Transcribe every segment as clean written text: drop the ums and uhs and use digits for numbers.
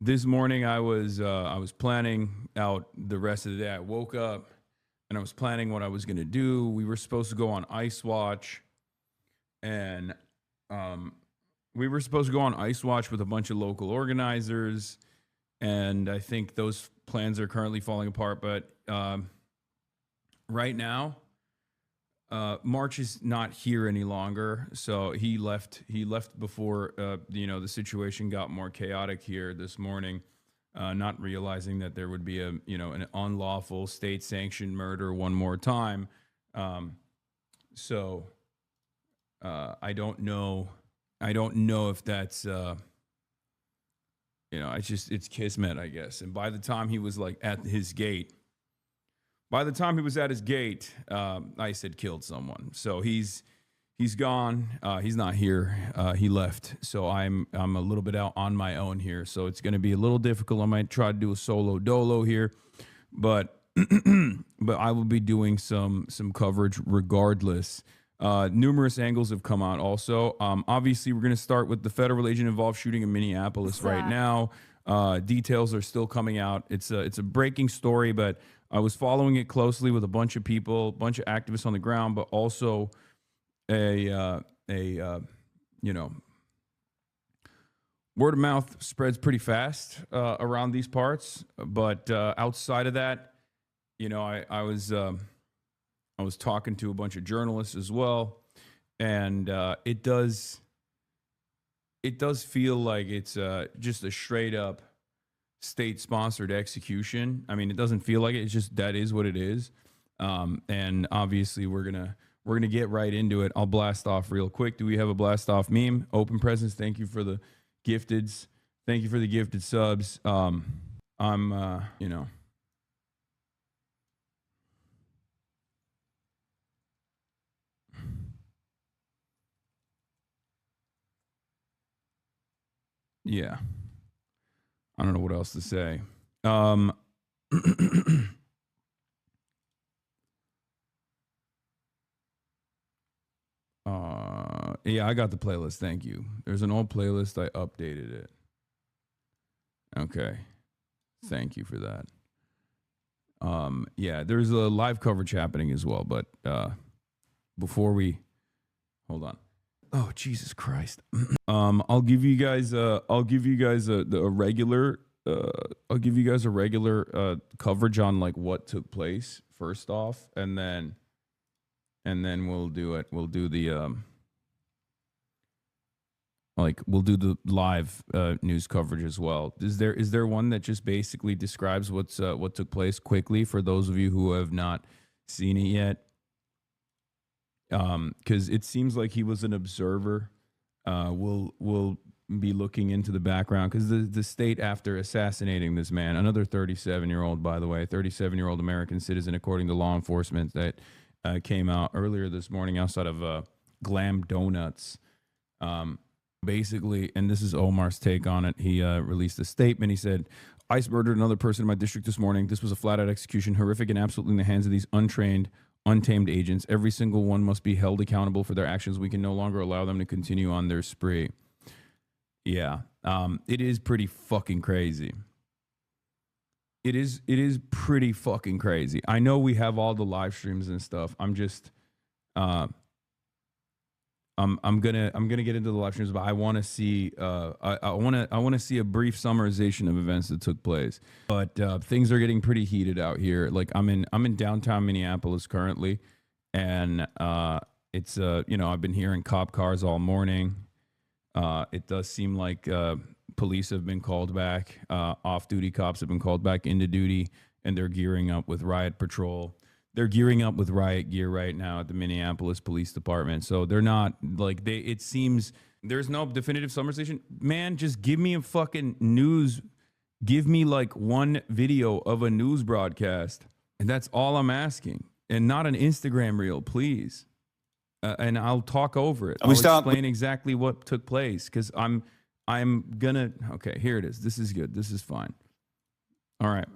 this morning I was planning out the rest of the day. I woke up and I was planning what I was gonna do. We were supposed to go on ice watch, and um, we were supposed to go on ice watch with a bunch of local organizers, and I think those plans are currently falling apart. But right now, March is not here any longer, so he left. He left before the situation got more chaotic here this morning, not realizing that there would be an unlawful state sanctioned murder one more time. So I don't know. I don't know if that's it's kismet, I guess. And by the time he was like at his gate, I said killed someone. So he's gone. He's not here. He left. So I'm a little bit out on my own here. So it's going to be a little difficult. I might try to do a solo dolo here, but but I will be doing some coverage regardless. Numerous angles have come out also. Obviously, we're going to start with the federal agent involved shooting in Minneapolis right now. Details are still coming out. It's a breaking story, but I was following it closely with a bunch of people, a bunch of activists on the ground, but also word of mouth spreads pretty fast around these parts. But outside of that, I was talking to a bunch of journalists as well, and it does feel like it's just a straight up state-sponsored execution. I mean, it doesn't feel like it. It's just that is what it is. And obviously, we're gonna get right into it. I'll blast off real quick. Do we have a blast off meme? Open presents. Thank you for the gifteds. Thank you for the gifted subs. Yeah. I don't know what else to say. Yeah, I got the playlist. Thank you. There's an old playlist. I updated it. Okay. Thank you for that. Yeah, there's a live coverage happening as well, but before we hold on. Oh, Jesus Christ. I'll give you guys a regular coverage on like what took place first off, and then we'll do it. We'll do the we'll do the live news coverage as well. Is there one that just basically describes what took place quickly for those of you who have not seen it yet? Because it seems like he was an observer. We'll be looking into the background because the state, after assassinating this man, another 37-year-old, by the way, 37-year-old American citizen, according to law enforcement, that came out earlier this morning outside of Glam Donuts. Basically, and this is Omar's take on it. He released a statement. He said, "ICE murdered another person in my district this morning. This was a flat-out execution, horrific and absolutely in the hands of these untrained, untamed agents. Every single one must be held accountable for their actions. We can no longer allow them to continue on their spree." Yeah, it is pretty fucking crazy. It is pretty fucking crazy. I know we have all the live streams and stuff. I'm just I'm gonna get into the live streams, but I want to see I want to see a brief summarization of events that took place. But things are getting pretty heated out here. Like I'm in downtown Minneapolis currently, and it's I've been hearing cop cars all morning. It does seem like police have been called back. Off-duty cops have been called back into duty, and they're gearing up with riot patrol. They're gearing up with riot gear right now at the Minneapolis Police Department. So they're not like it seems there's no definitive summarization. Man, just give me a fucking news. Give me like one video of a news broadcast. And that's all I'm asking. And not an Instagram reel, please. And I'll talk over it. I'll explain exactly what took place because I'm gonna. Okay, here it is. This is good. This is fine. All right.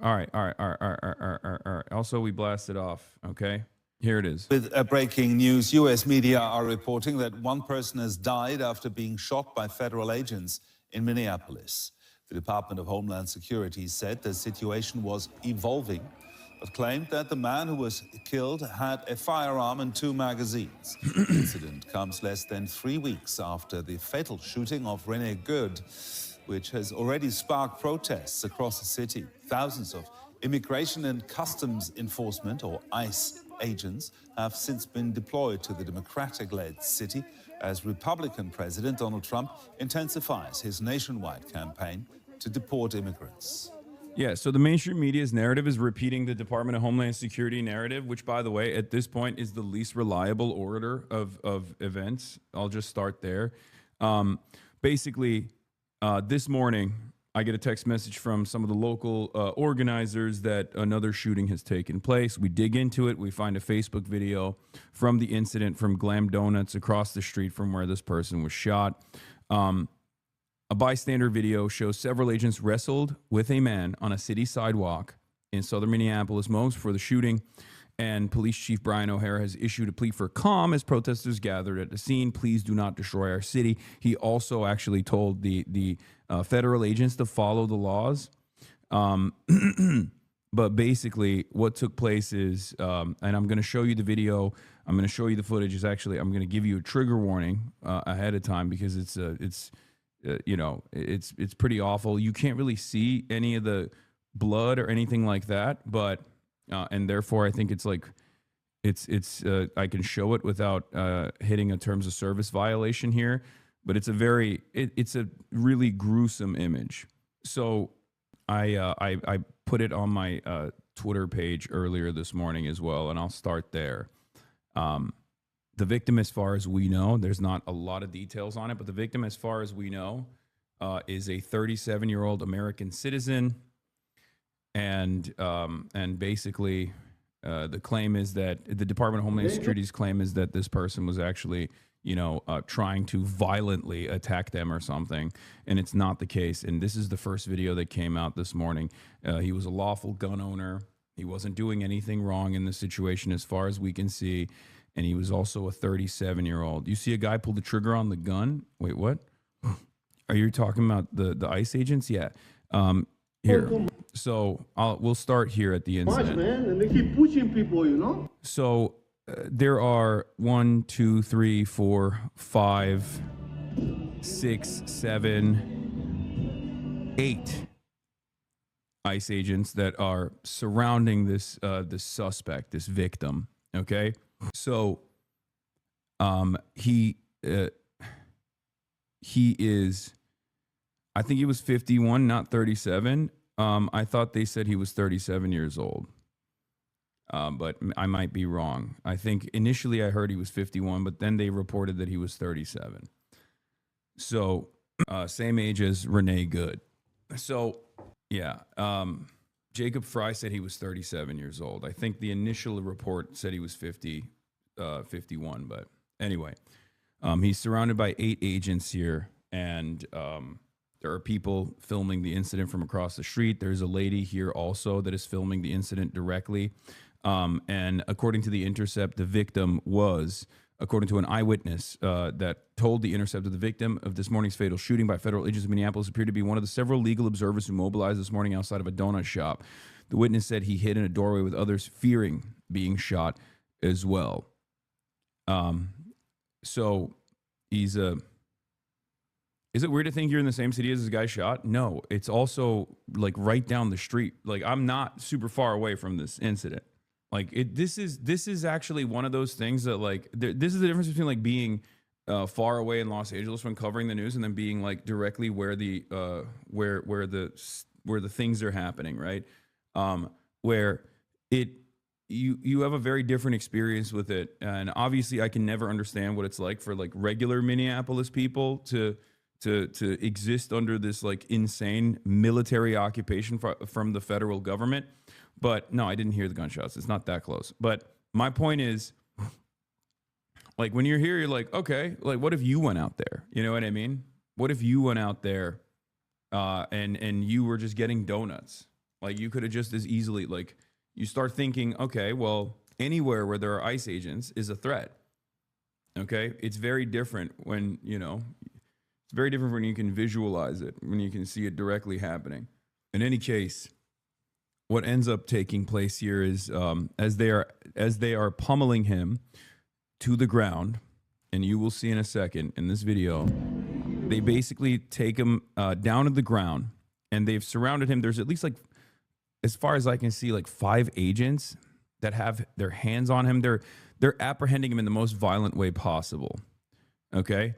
Also, we blasted off. Okay, here it is. With breaking news, U.S. media are reporting that one person has died after being shot by federal agents in Minneapolis. The Department of Homeland Security said the situation was evolving, but claimed that the man who was killed had a firearm and 2 magazines. The incident comes less than 3 weeks after the fatal shooting of Rene Good, which has already sparked protests across the city. Thousands of immigration and customs enforcement, or ICE, agents have since been deployed to the Democratic-led city as Republican President Donald Trump intensifies his nationwide campaign to deport immigrants. Yeah, so the mainstream media's narrative is repeating the Department of Homeland Security narrative, which, by the way, at this point is the least reliable order of events. I'll just start there. Basically, this morning, I get a text message from some of the local organizers that another shooting has taken place. We dig into it. We find a Facebook video from the incident from Glam Donuts across the street from where this person was shot. A bystander video shows several agents wrestled with a man on a city sidewalk in southern Minneapolis moments before the shooting. And Police Chief Brian O'Hara has issued a plea for calm as protesters gathered at the scene. Please do not destroy our city. He also actually told the federal agents to follow the laws. But basically, what took place is, and I'm going to show you the video. I'm going to show you the footage. Is actually, I'm going to give you a trigger warning ahead of time because it's pretty awful. You can't really see any of the blood or anything like that, but. And therefore, I think it's like I can show it without hitting a terms of service violation here. But it's a really gruesome image. So I put it on my Twitter page earlier this morning as well, and I'll start there. The victim, as far as we know, there's not a lot of details on it, but the victim, as far as we know, is a 37-year-old American citizen. And basically, the claim is that the Department of Homeland Security's claim is that this person was actually, trying to violently attack them or something, and it's not the case. And this is the first video that came out this morning. He was a lawful gun owner. He wasn't doing anything wrong in this situation, as far as we can see. And he was also a 37-year-old. You see a guy pull the trigger on the gun. Wait, what? Are you talking about the ICE agents? Yeah. Here. So we'll start here at the incident. Man, and they keep pushing people, So there are 1, 2, 3, 4, 5, 6, 7, 8 ICE agents that are surrounding this suspect, this victim. Okay, so he is. I think he was 51, not 37. I thought they said he was 37 years old, but I might be wrong. I think initially I heard he was 51, but then they reported that he was 37. So same age as Rene Good. So, yeah, Jacob Fry said he was 37 years old. I think the initial report said he was 51, but anyway, he's surrounded by 8 agents here, and there are people filming the incident from across the street. There's a lady here also that is filming the incident directly. And according to The Intercept, the victim was, according to an eyewitness that told The Intercept, that the victim of this morning's fatal shooting by federal agents in Minneapolis appeared to be one of the several legal observers who mobilized this morning outside of a donut shop. The witness said he hid in a doorway with others, fearing being shot as well. So he's a... Is it weird to think you're in the same city as this guy shot? No, it's also like right down the street. Like, I'm not super far away from this incident. Like, this is actually one of those things that, like, this is the difference between like being far away in Los Angeles when covering the news and then being like directly where the where the things are happening, right? Where you have a very different experience with it, and obviously I can never understand what it's like for like regular Minneapolis people to exist under this like insane military occupation from the federal government. But no, I didn't hear the gunshots. It's not that close. But my point is, like, when you're here, you're like, okay, like, what if you went out there? You know what I mean? What if you went out there and you were just getting donuts? Like, you could have just as easily, like, you start thinking, okay, well, anywhere where there are ICE agents is a threat. Okay? It's very different when, It's very different when you can visualize it, when you can see it directly happening. In any case, what ends up taking place here is as they are pummeling him to the ground, and you will see in a second in this video, they basically take him down to the ground, and they've surrounded him. There's at least, like, as far as I can see, like 5 agents that have their hands on him. They're apprehending him in the most violent way possible. Okay?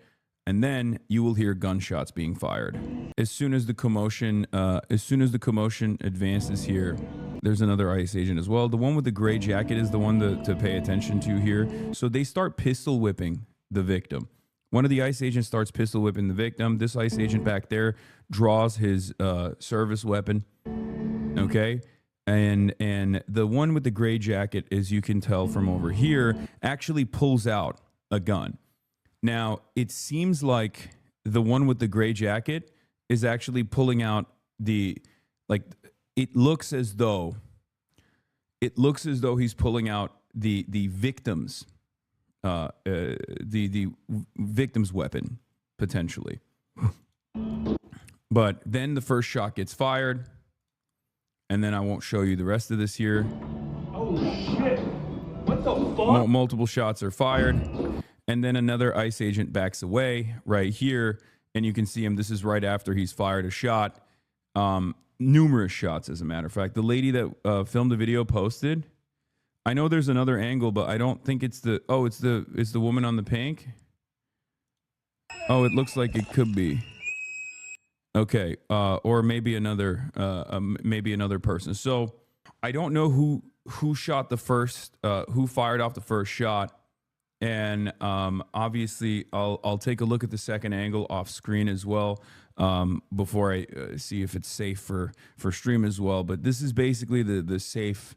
And then you will hear gunshots being fired. As soon as the commotion advances here, there's another ICE agent as well. The one with the gray jacket is the one to pay attention to here. So they start pistol whipping the victim. One of the ICE agents starts pistol whipping the victim. This ICE agent back there draws his service weapon. Okay? And the one with the gray jacket, as you can tell from over here, actually pulls out a gun. Now, it seems like the one with the gray jacket is actually pulling out it looks as though he's pulling out the victim's the victim's weapon, potentially. But then the first shot gets fired, and then I won't show you the rest of this here. Oh shit! What the fuck? Multiple shots are fired. And then another ICE agent backs away right here, and you can see him. This is right after he's fired a shot. Numerous shots, as a matter of fact. The lady that filmed the video posted. I know there's another angle, but I don't think it's the. Oh, it's the woman on the pink. Oh, it looks like it could be. Okay, or maybe another person. So I don't know who shot the first, who fired off the first shot. And obviously, I'll take a look at the second angle off screen as well before I see if it's safe for stream as well. But this is basically the safe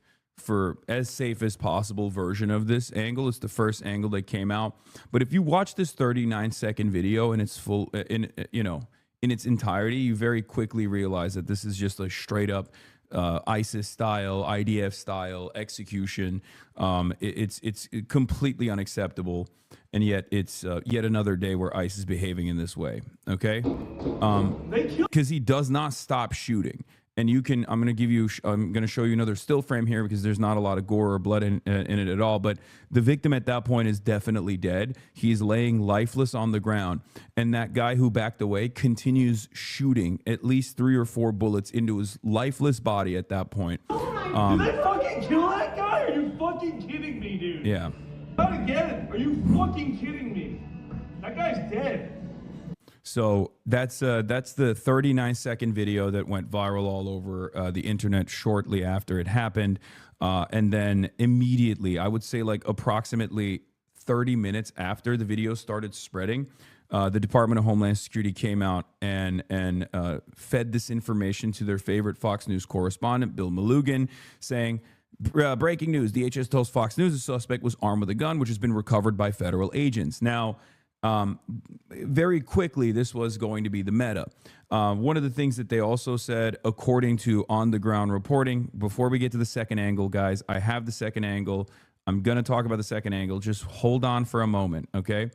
as safe as possible version of this angle. It's the first angle that came out. But if you watch this 39-second video in its full in its entirety, you very quickly realize that this is just a straight up ISIS style, IDF style execution. It's completely unacceptable, and yet it's yet another day where ICE is behaving in this way. Okay, because he does not stop shooting. And I'm going to show you another still frame here because there's not a lot of gore or blood in it at all. But the victim at that point is definitely dead. He's laying lifeless on the ground. And that guy who backed away continues shooting at least 3 or 4 bullets into his lifeless body at that point. Did they fucking kill that guy? Are you fucking kidding me, dude? Yeah. Not again. Are you fucking kidding me? That guy's dead. So that's the 39-second video that went viral all over the internet shortly after it happened. And then immediately, I would say like approximately 30 minutes after the video started spreading, the Department of Homeland Security came out and fed this information to their favorite Fox News correspondent, Bill Malugin, saying, breaking news, DHS tells Fox News the suspect was armed with a gun, which has been recovered by federal agents. Now, very quickly, this was going to be the meta. One of the things that they also said, according to on-the-ground reporting, before we get to the second angle, guys, I have the second angle. I'm going to talk about the second angle. Just hold on for a moment, okay?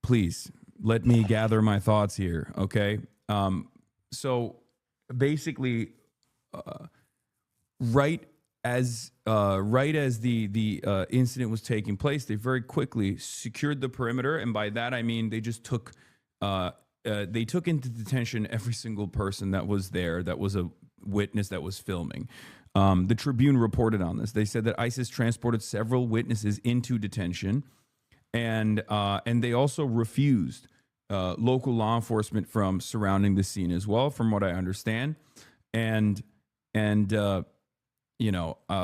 Please, let me gather my thoughts here, okay? So, basically, right as the incident was taking place, they very quickly secured the perimeter, and by that I mean they just took into detention every single person that was there, that was a witness that was filming. The Tribune reported on this. They said that ISIS transported several witnesses into detention, and they also refused local law enforcement from surrounding the scene as well, from what I understand, and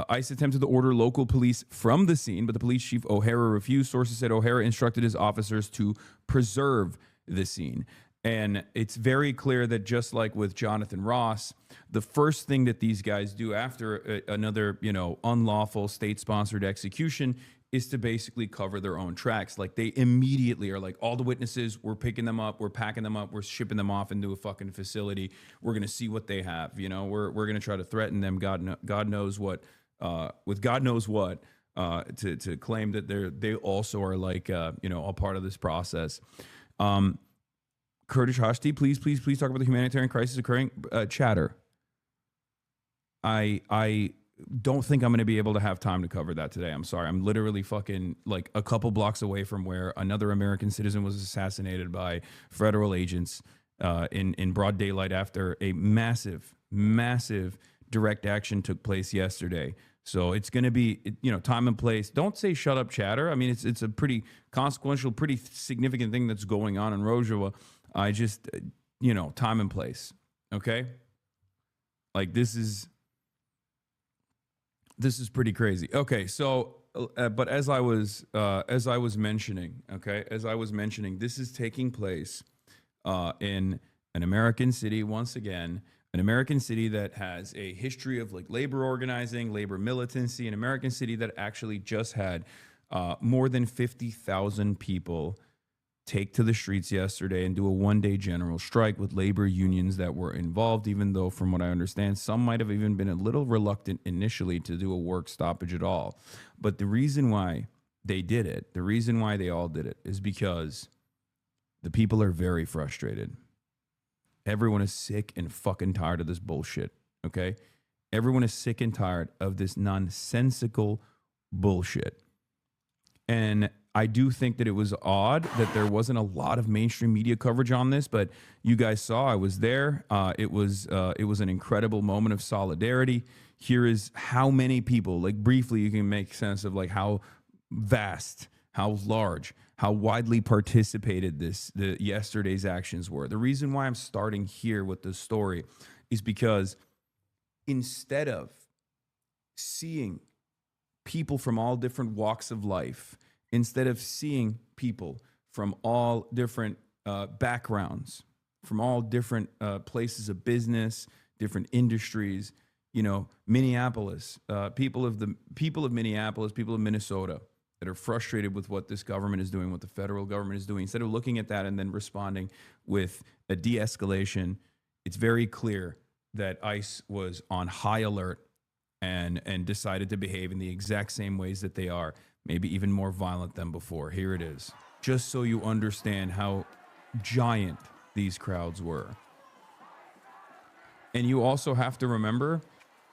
ICE attempted to order local police from the scene, but the police chief O'Hara refused. Sources said O'Hara instructed his officers to preserve the scene. And it's very clear that just like with Jonathan Ross, the first thing that these guys do after another, unlawful state-sponsored execution is to basically cover their own tracks. Like, they immediately are like, all the witnesses, we're picking them up, we're packing them up, we're shipping them off into a fucking facility. We're going to see what they have. We're going to try to threaten them. God knows what, with God knows what, to claim that they also are like, a part of this process. Kurdish Hashti, please talk about the humanitarian crisis occurring. Chatter. I don't think I'm going to be able to have time to cover that today. I'm sorry. I'm literally fucking like a couple blocks away from where another American citizen was assassinated by federal agents in broad daylight after a massive direct action took place yesterday. So it's going to be, time and place. Don't say shut up, chatter. I mean, it's a pretty consequential, pretty significant thing that's going on in Rojava. I just, time and place. Okay. Like this is pretty crazy. Okay. So, but as I was mentioning, this is taking place in an American city once again. An American city that has a history of like labor organizing, labor militancy, an American city that actually just had more than 50,000 people take to the streets yesterday and do a one-day general strike with labor unions that were involved, even though from what I understand, some might have even been a little reluctant initially to do a work stoppage at all. But the reason why they did it, the reason why they all did it is because the people are very frustrated. Everyone is sick and fucking tired of this bullshit, okay? Everyone is sick and tired of this nonsensical bullshit. And I do think that it was odd that there wasn't a lot of mainstream media coverage on this, but you guys saw I was there. It was an incredible moment of solidarity. Here is how many people, like briefly, you can make sense of like how vast, how large, how widely participated the yesterday's actions were. The reason why I'm starting here with this story is because instead of seeing people from all different walks of life, instead of seeing people from all different backgrounds, from all different places of business, different industries, Minneapolis, people of Minneapolis, people of Minnesota that are frustrated with what this government is doing, what the federal government is doing, instead of looking at that and then responding with a de-escalation, it's very clear that ICE was on high alert and decided to behave in the exact same ways that they are, maybe even more violent than before. Here it is, just so you understand how giant these crowds were. And you also have to remember,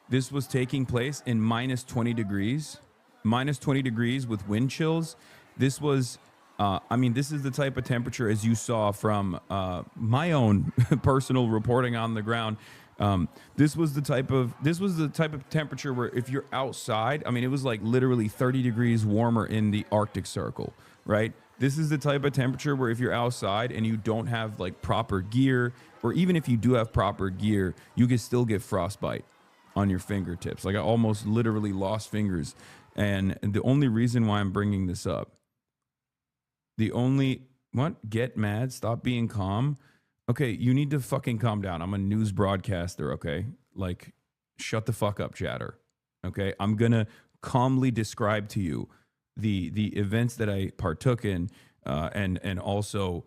this was taking place in minus 20 degrees with wind chills. This was, this is the type of temperature, as you saw from my own personal reporting on the ground. This was the type of temperature where if you're outside, it was like literally 30 degrees warmer in the Arctic Circle, right? This is the type of temperature where if you're outside and you don't have like proper gear, or even if you do have proper gear, you can still get frostbite on your fingertips. Like I almost literally lost fingers. And the only reason why I'm bringing this up, get mad, stop being calm. Okay, you need to fucking calm down. I'm a news broadcaster, okay? Like, shut the fuck up, chatter, okay? I'm going to calmly describe to you the events that I partook in and also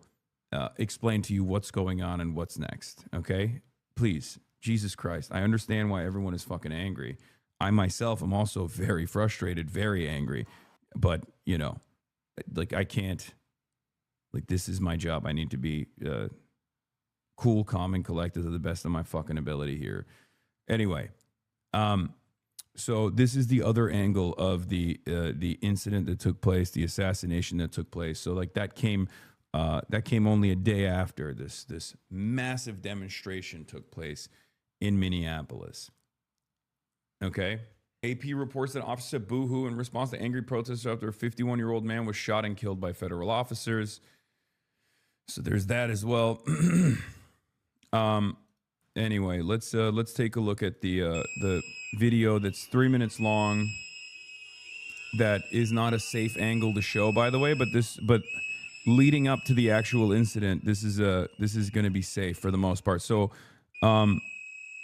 explain to you what's going on and what's next, okay? Please, Jesus Christ, I understand why everyone is fucking angry. I myself am also very frustrated, very angry, but, I can't, this is my job. I need to be cool, calm, and collected to the best of my fucking ability here. Anyway, so this is the other angle of the incident that took place, the assassination that took place. So that came only a day after this massive demonstration took place in Minneapolis. Okay. AP reports that Officer Boohoo, in response to angry protesters after a 51-year-old man was shot and killed by federal officers. So there's that as well. Anyway, let's take a look at the video that's 3 minutes long. That is not a safe angle to show, by the way, but leading up to the actual incident, this is going to be safe for the most part. So,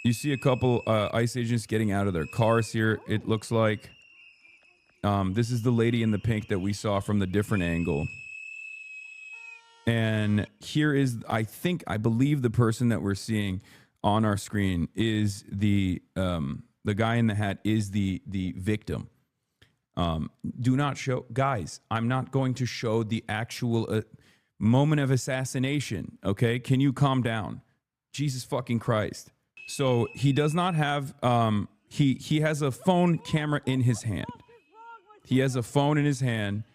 you see a couple ICE agents getting out of their cars here. It looks like this is the lady in the pink that we saw from the different angle. And here is, I believe the person that we're seeing on our screen is the guy in the hat is the victim. Do not show, guys, I'm not going to show the actual, moment of assassination. Okay, can you calm down? Jesus fucking Christ. So he does not have he has a phone camera in his hand. He has a phone in his hand,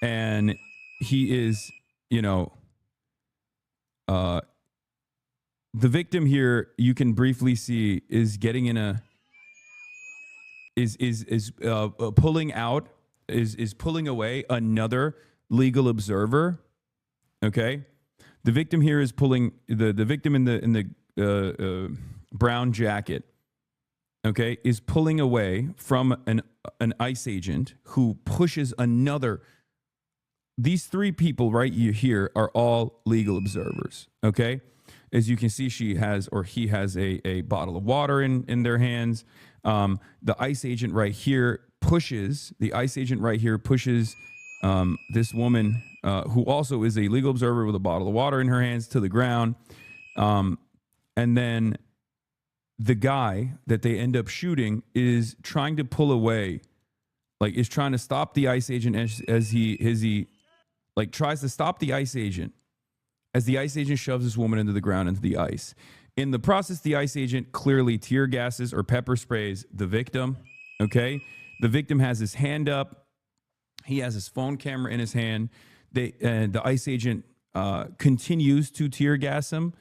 and he is, you know, the victim here, you can briefly see, is getting in a pulling out, is pulling away another legal observer. Okay, the victim here is pulling the victim in the brown jacket. Okay, is pulling away from an ICE agent who pushes another. These three people right here are all legal observers. Okay, as you can see, he has a bottle of water in their hands. The ICE agent right here pushes this woman who also is a legal observer with a bottle of water in her hands to the ground. And then the guy that they end up shooting is trying to pull away, like is trying to stop the ICE agent as he tries to stop the ICE agent as the ICE agent shoves this woman into the ground, into the ice. In the process, the ICE agent clearly tear gases or pepper sprays the victim. Okay, the victim has his hand up. He has his phone camera in his hand. The ICE agent continues to tear gas him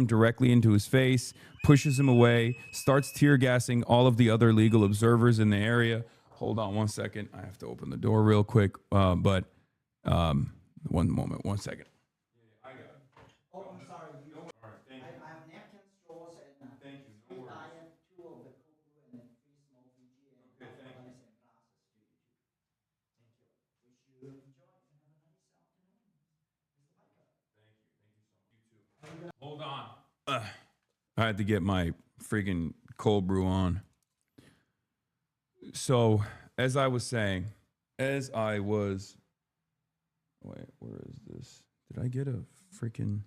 directly into his face, pushes him away, starts tear gassing all of the other legal observers in the area. Hold on one second. I have to open the door real quick. One moment, 1 second. Oh, I'm sorry. I have napkins, straws, and thank you. No worries. I have two of the cold brew and then three small Fiji and ice and glasses to you too. Thank you. Wish you enjoy and have a nice afternoon, Mr. Piker. Thank you. Thank you so much. You too. Hold on. I had to get my freaking cold brew on. So, as I was saying, wait, where is this? Did I get a freaking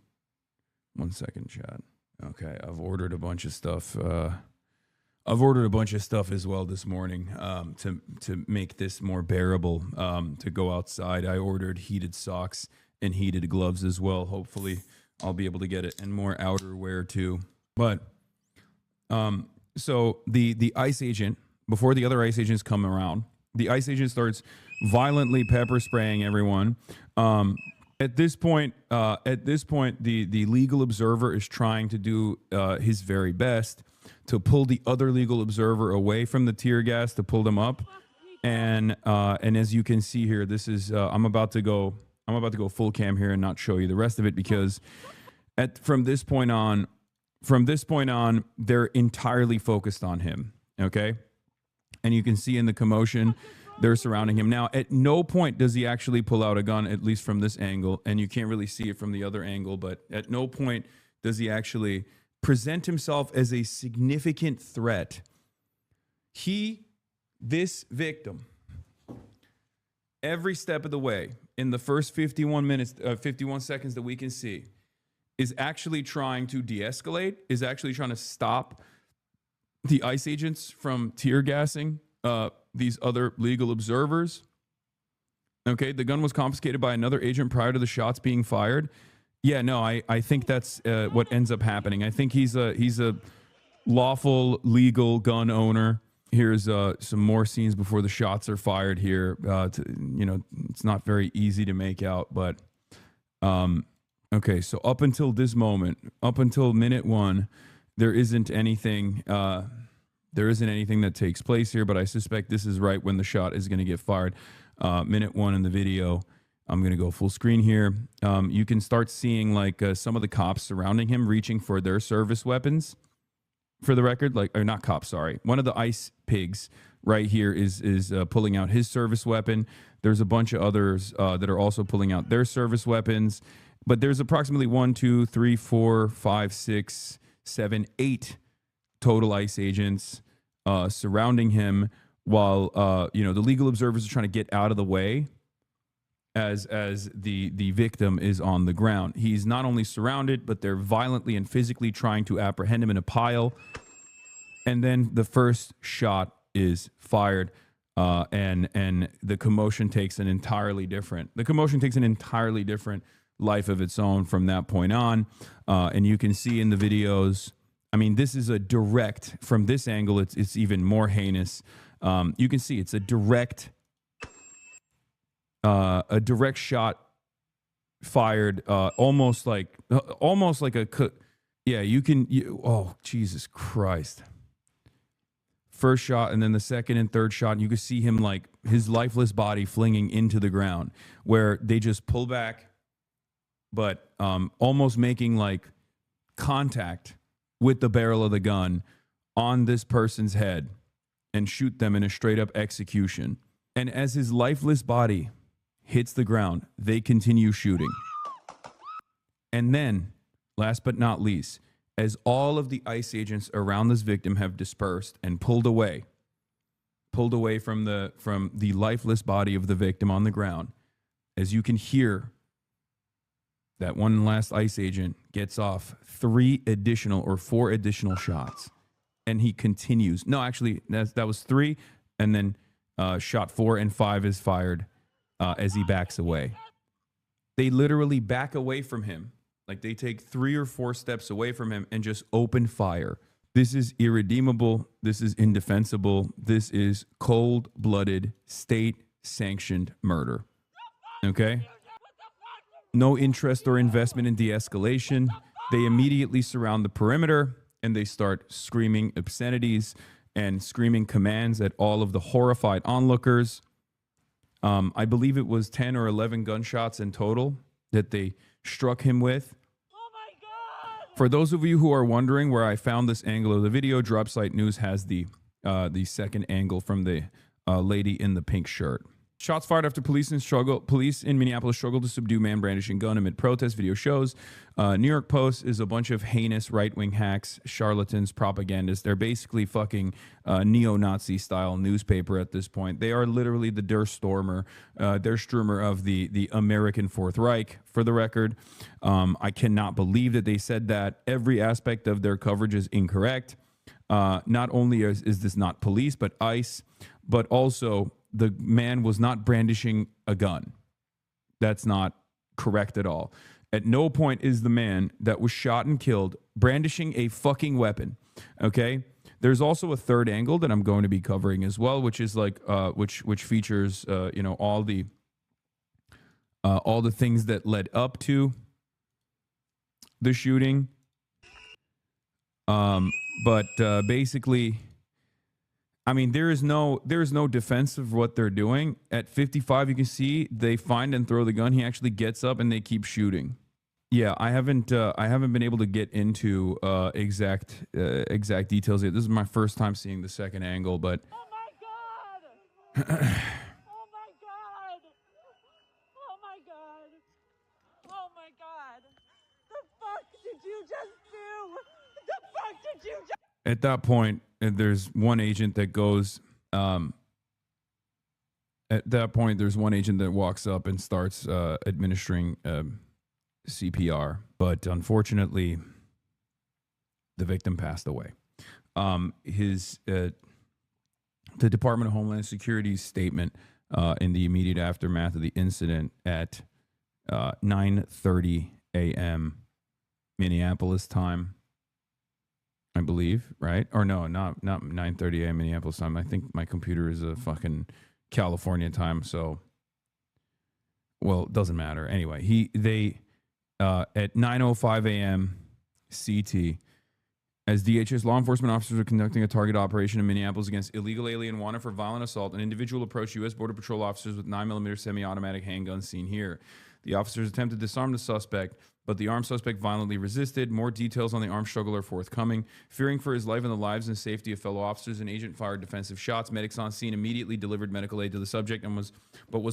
1 second, chat? Okay, I've ordered a bunch of stuff. I've ordered a bunch of stuff as well this morning to make this more bearable. To go outside, I ordered heated socks and heated gloves as well. Hopefully, I'll be able to get it, and more outerwear too. But so the ICE agent, before the other ICE agents come around, the ICE agent starts violently pepper spraying everyone. At this point, the legal observer is trying to do his very best to pull the other legal observer away from the tear gas, to pull them up. And as you can see here, this is I'm about to go full cam here and not show you the rest of it, because from this point on, they're entirely focused on him. Okay, and you can see in the commotion, they're surrounding him. Now, at no point does he actually pull out a gun, at least from this angle, and you can't really see it from the other angle, but at no point does he actually present himself as a significant threat. This victim, every step of the way, in the first 51 seconds that we can see, is actually trying to de-escalate, is actually trying to stop the ICE agents from tear gassing these other legal observers. Okay, the gun was confiscated by another agent prior to the shots being fired. Yeah, no, I think that's what ends up happening. I think he's a lawful, legal gun owner. Here's some more scenes before the shots are fired here. It's not very easy to make out, but okay, so up until this moment, up until minute 1, there isn't anything that takes place here, but I suspect this is right when the shot is going to get fired. Minute 1 in the video. I'm going to go full screen here. You can start seeing some of the cops surrounding him, reaching for their service weapons. For the record, not cops, sorry. One of the ICE pigs right here is pulling out his service weapon. There's a bunch of others that are also pulling out their service weapons. But there's approximately 1, 2, 3, 4, 5, 6, 7, 8 total ICE agents surrounding him, while the legal observers are trying to get out of the way as the victim is on the ground. He's not only surrounded, but they're violently and physically trying to apprehend him in a pile. And then the first shot is fired. and the commotion takes an entirely different life of its own from that point on. And you can see in the videos, I mean, this is a direct, from this angle, it's even more heinous. You can see it's a direct shot fired, almost like a, yeah, oh, Jesus Christ. First shot, and then the second and third shot, and you can see him, like, his lifeless body flinging into the ground, where they just pull back, but almost making, like, contact with the barrel of the gun on this person's head and shoot them in a straight up execution. And as his lifeless body hits the ground, they continue shooting. And then, last but not least, as all of the ICE agents around this victim have dispersed and pulled away from the lifeless body of the victim on the ground, as you can hear, that one last ICE agent gets off 4 additional shots, and he continues. No, actually, that was 3, and then shot 4 and 5 is fired as he backs away. They literally back away from him. Like, they take 3 or 4 steps away from him and just open fire. This is irredeemable. This is indefensible. This is cold-blooded, state-sanctioned murder. Okay? No interest or investment in de-escalation. They immediately surround the perimeter, and they start screaming obscenities and screaming commands at all of the horrified onlookers. I believe it was 10 or 11 gunshots in total that they struck him with. Oh my God! For those of you who are wondering where I found this angle of the video, Dropsite News has the second angle from the lady in the pink shirt. Shots fired after police in Minneapolis struggled to subdue man brandishing gun amid protest, video shows. New York Post is a bunch of heinous right-wing hacks, charlatans, propagandists. They're basically fucking neo-Nazi style newspaper at this point. They are literally the Der Stürmer of the American Fourth Reich, for the record. I cannot believe that they said that. Every aspect of their coverage is incorrect. Not only is this not police, but ICE, but also the man was not brandishing a gun. That's not correct at all. At no point is the man that was shot and killed brandishing a fucking weapon. Okay? There's also a third angle that I'm going to be covering as well, which is like which features all the things that led up to the shooting. But basically, I mean, there is no defense of what they're doing. At 55, you can see they find and throw the gun. He actually gets up and they keep shooting. Yeah, I haven't been able to get into exact details yet. This is my first time seeing the second angle, but Oh my God! Oh my God! Oh my God! Oh my God! The fuck did you just do? The fuck did you just? at that point, there's one agent that goes. At that point, there's one agent that walks up and starts administering CPR, but unfortunately, the victim passed away. The Department of Homeland Security's statement in the immediate aftermath of the incident at 9:30 a.m. Minneapolis time, I believe, right? Or no, not 9:30 a.m. Minneapolis time. I think my computer is a fucking California time, so well, it doesn't matter. Anyway, they at 9:05 a.m. CT, as DHS law enforcement officers are conducting a target operation in Minneapolis against illegal alien wanted for violent assault, an individual approached U.S. Border Patrol officers with 9mm semi-automatic handguns seen here. The officers attempted to disarm the suspect, but the armed suspect violently resisted. More details on the armed struggle are forthcoming. Fearing for his life and the lives and safety of fellow officers, an agent fired defensive shots. Medics on scene immediately delivered medical aid to the subject and was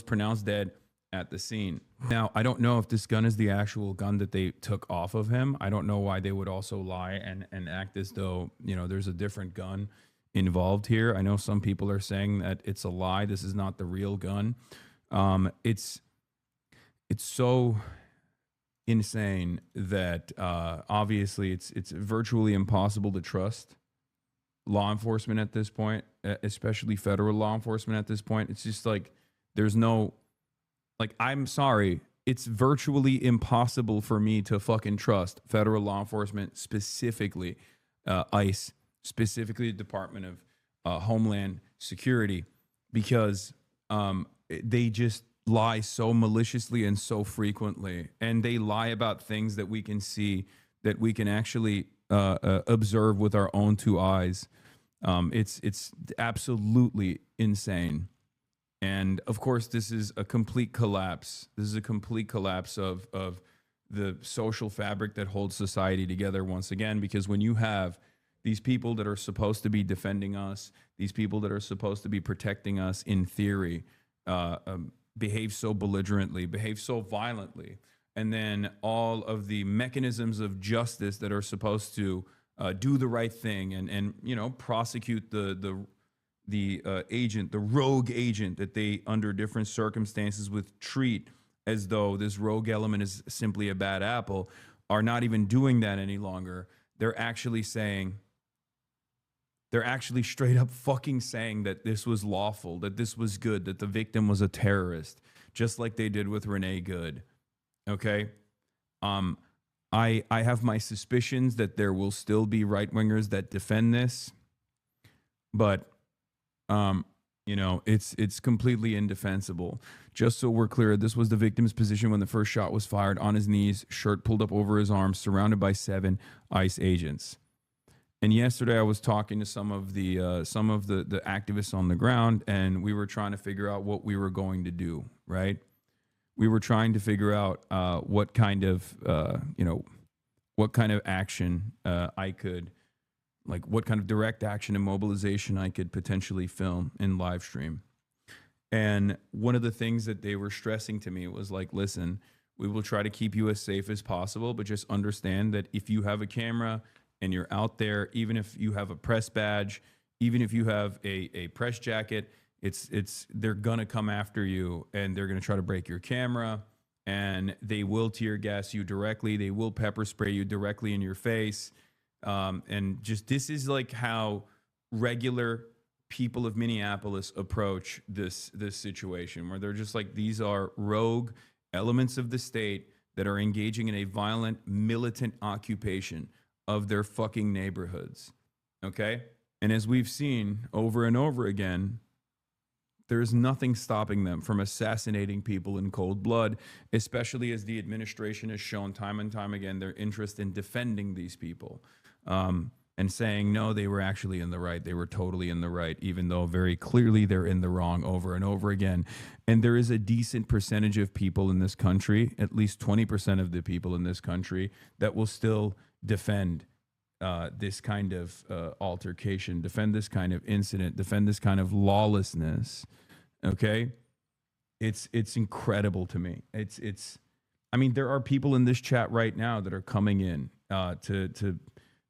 pronounced dead at the scene. Now, I don't know if this gun is the actual gun that they took off of him. I don't know why they would also lie and act as though, there's a different gun involved here. I know some people are saying that it's a lie. This is not the real gun. It's so insane that obviously it's virtually impossible to trust law enforcement at this point, especially federal law enforcement at this point. It's just like there's no, like, I'm sorry, it's virtually impossible for me to fucking trust federal law enforcement, specifically ICE, specifically the Department of Homeland Security, because they just lie so maliciously and so frequently, and they lie about things that we can see, that we can actually observe with our own two eyes. It's absolutely insane. And of course, this is a complete collapse. This is a complete collapse of the social fabric that holds society together once again, because when you have these people that are supposed to be defending us, these people that are supposed to be protecting us in theory, behave so belligerently, behave so violently, and then all of the mechanisms of justice that are supposed to do the right thing and you know, prosecute the agent, the rogue agent that they, under different circumstances, would treat as though this rogue element is simply a bad apple, are not even doing that any longer. They're actually saying, they're actually straight up fucking saying that this was lawful, that this was good, that the victim was a terrorist, just like they did with Renee Good. Okay? I have my suspicions that there will still be right-wingers that defend this, but you know, it's completely indefensible. Just so we're clear, this was the victim's position when the first shot was fired, on his knees, shirt pulled up over his arms, surrounded by 7 ICE agents. And yesterday I was talking to some of the activists on the ground, and we were trying to figure out what we were going to do, right? We were trying to figure out what kind of action I could, like what kind of direct action and mobilization I could potentially film and live stream. And one of the things that they were stressing to me was like, listen, we will try to keep you as safe as possible, but just understand that if you have a camera and you're out there, even if you have a press badge, even if you have a press jacket, they're gonna come after you, and they're gonna try to break your camera, and they will tear gas you directly. They will pepper spray you directly in your face. And just, this is like how regular people of Minneapolis approach this situation, where they're just like, these are rogue elements of the state that are engaging in a violent, militant occupation of their fucking neighborhoods. Okay? And as we've seen over and over again, there's nothing stopping them from assassinating people in cold blood, especially as the administration has shown time and time again their interest in defending these people, and saying, no, they were actually in the right. They were totally in the right, even though very clearly they're in the wrong over and over again. And there is a decent percentage of people in this country, at least 20% of the people in this country, that will still defend this kind of altercation, defend this kind of incident, defend this kind of lawlessness. Okay, it's incredible to me. I mean, there are people in this chat right now that are coming in to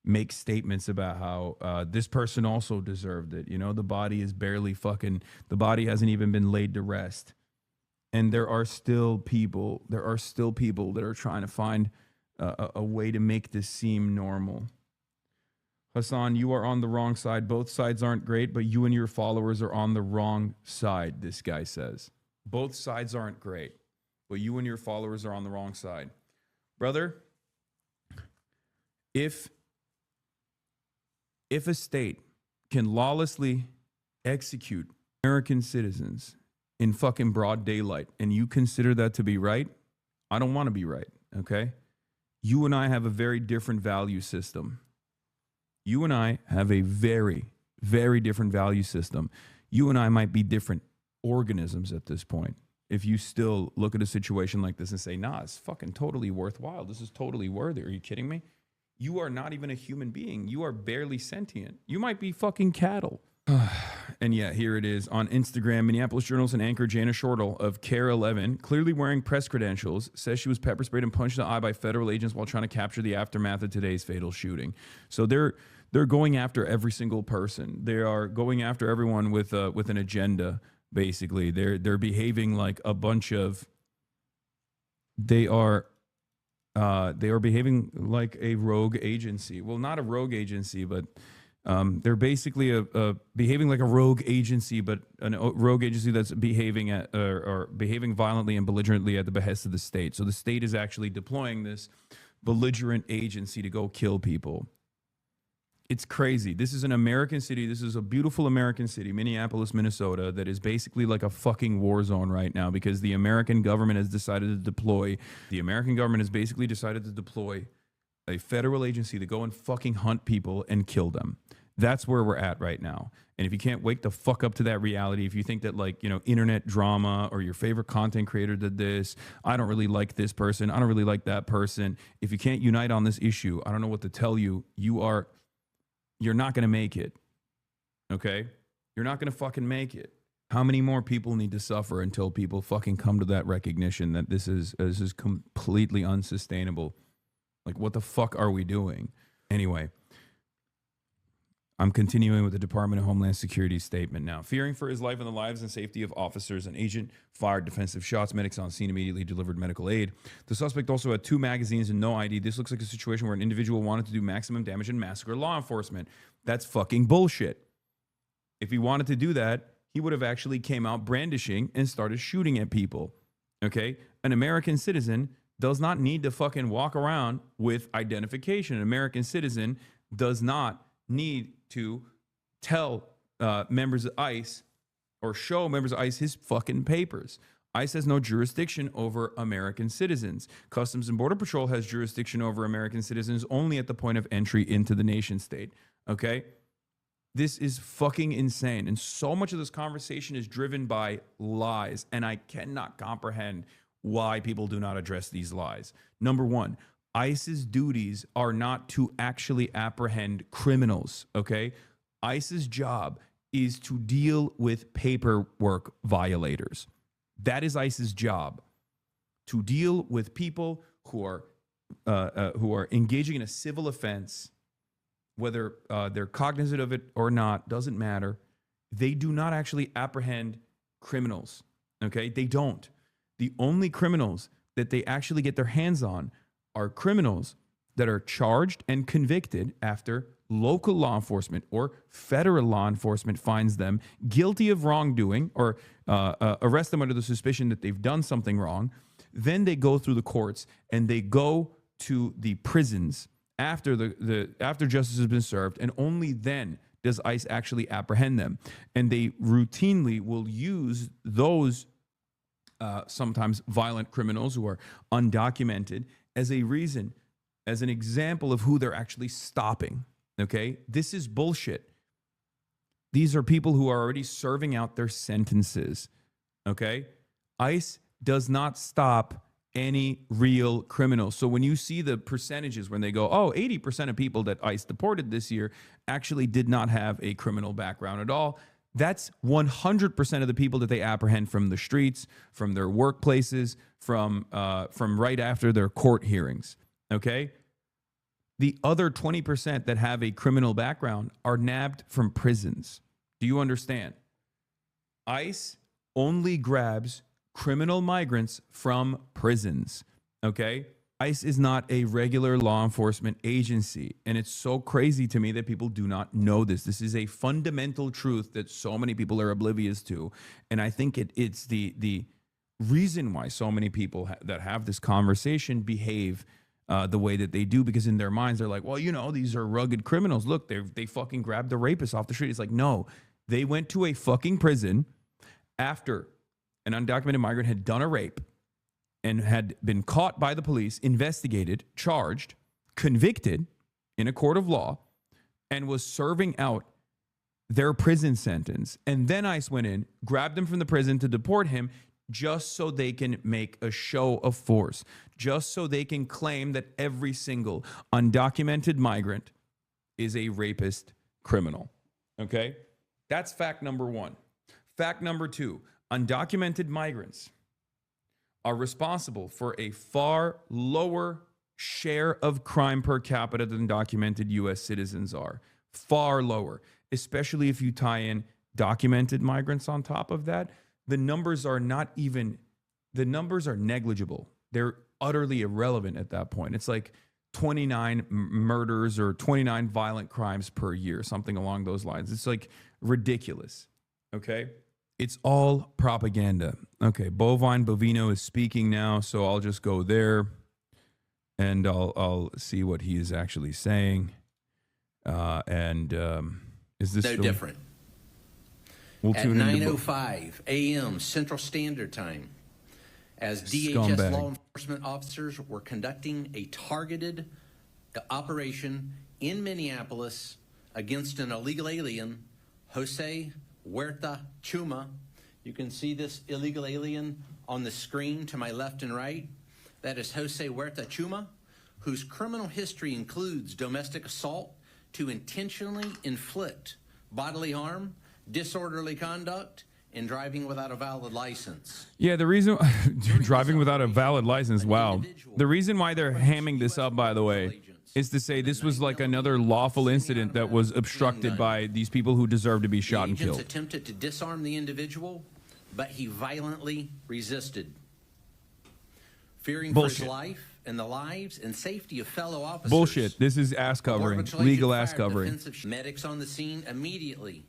make statements about how this person also deserved it. You know, the body is barely the body hasn't even been laid to rest, and there are still people that are trying to find a way to make this seem normal. Hassan, you are on the wrong side. Both sides aren't great, but you and your followers are on the wrong side, this guy says. Both sides aren't great, but you and your followers are on the wrong side. Brother, if a state can lawlessly execute American citizens in fucking broad daylight, and you consider that to be right, I don't want to be right, okay? You and I have a very different value system. You and I have a very, very different value system. You and I might be different organisms at this point. If you still look at a situation like this and say, nah, it's fucking totally worthwhile. This is totally worthy. Are you kidding me? You are not even a human being. You are barely sentient. You might be fucking cattle. And yeah, here it is on Instagram. Minneapolis journalist and anchor Jana Shortle of CARE 11, clearly wearing press credentials, says she was pepper sprayed and punched in the eye by federal agents while trying to capture the aftermath of today's fatal shooting. So they're going after every single person. They are going after everyone with an agenda. Basically, they're behaving like a bunch of. They are behaving like a rogue agency. Well, not a rogue agency, but They're basically behaving like a rogue agency, but a rogue agency that's behaving or behaving violently and belligerently at the behest of the state. So the state is actually deploying this belligerent agency to go kill people. It's crazy. This is an American city. This is a beautiful American city, Minneapolis, Minnesota, that is basically like a fucking war zone right now because the American government has decided to deploy. The American government has basically decided to deploy a federal agency to go and fucking hunt people and kill them. That's where we're at right now. And if you can't wake the fuck up to that reality, if you think that like, you know, internet drama or your favorite content creator did this, I don't really like this person, I don't really like that person. If you can't unite on this issue, I don't know what to tell you. You're not going to make it. Okay? You're not going to fucking make it. How many more people need to suffer until people fucking come to that recognition that this is completely unsustainable? Like, what the fuck are we doing? Anyway, I'm continuing with the Department of Homeland Security statement now. Fearing for his life and the lives and safety of officers, an agent fired defensive shots. Medics on scene immediately delivered medical aid. The suspect also had 2 magazines and no ID. This looks like a situation where an individual wanted to do maximum damage and massacre law enforcement. That's fucking bullshit. If he wanted to do that, he would have actually came out brandishing and started shooting at people. Okay? An American citizen does not need to fucking walk around with identification. An American citizen does not need to tell members of ICE or show members of ICE his fucking papers. ICE has no jurisdiction over American citizens. Customs and Border Patrol has jurisdiction over American citizens only at the point of entry into the nation state. Okay? This is fucking insane. And so much of this conversation is driven by lies. And I cannot comprehend why people do not address these lies. Number one, ICE's duties are not to actually apprehend criminals, okay? ICE's job is to deal with paperwork violators. That is ICE's job, to deal with people who are engaging in a civil offense, whether they're cognizant of it or not, doesn't matter. They do not actually apprehend criminals, okay? They don't. The only criminals that they actually get their hands on are criminals that are charged and convicted after local law enforcement or federal law enforcement finds them guilty of wrongdoing or arrest them under the suspicion that they've done something wrong. Then they go through the courts and they go to the prisons after after justice has been served, and only then does ICE actually apprehend them. And they routinely will use those sometimes violent criminals who are undocumented as a reason, as an example of who they're actually stopping. Okay? This is bullshit. These are people who are already serving out their sentences. Okay? ICE does not stop any real criminals. So when you see the percentages when they go, oh, 80% of people that ICE deported this year actually did not have a criminal background at all, that's 100% of the people that they apprehend from the streets, from their workplaces, from right after their court hearings, okay? The other 20% that have a criminal background are nabbed from prisons. Do you understand? ICE only grabs criminal migrants from prisons, okay? ICE is not a regular law enforcement agency, and it's so crazy to me that people do not know this. This is a fundamental truth that so many people are oblivious to, and I think it's the reason why so many people that have this conversation behave the way that they do, because in their minds they're like, well, you know, these are rugged criminals. Look, they fucking grabbed the rapist off the street. It's like, no, they went to a fucking prison after an undocumented migrant had done a rape and had been caught by the police, investigated, charged, convicted in a court of law, and was serving out their prison sentence. And then ICE went in, grabbed him from the prison to deport him just so they can make a show of force, just so they can claim that every single undocumented migrant is a rapist criminal. Okay? That's fact number one. Fact number two, undocumented migrants are responsible for a far lower share of crime per capita than documented U.S. citizens are. Far lower, especially if you tie in documented migrants on top of that. The numbers are negligible. They're utterly irrelevant at that point. It's like 29 murders or 29 violent crimes per year, something along those lines. It's like ridiculous. Okay. It's all propaganda. Okay. Bovino is speaking now. So I'll just go there and I'll see what he is actually saying. Is this no still different? We'll At tune into 9:05 a.m. Central Standard Time, as DHS Scumbag. law enforcement officers were conducting a targeted operation in Minneapolis against an illegal alien, Jose Huerta Chuma. You can see this illegal alien on the screen to my left and right. That is Jose Huerta Chuma, whose criminal history includes domestic assault to intentionally inflict bodily harm, disorderly conduct, and driving without a valid license. Yeah, the reason driving without a valid license. Wow. The reason why they're hamming this up, by the way, is to say this was like another lawful incident that was obstructed by these people who deserve to be shot and Agents killed. attempted to disarm the individual, but he violently resisted. Fearing for his Bullshit. life and the lives and safety of fellow officers. Bullshit. This is ass covering, Border Patrol legal agent ass fired covering. defensive medics on the scene immediately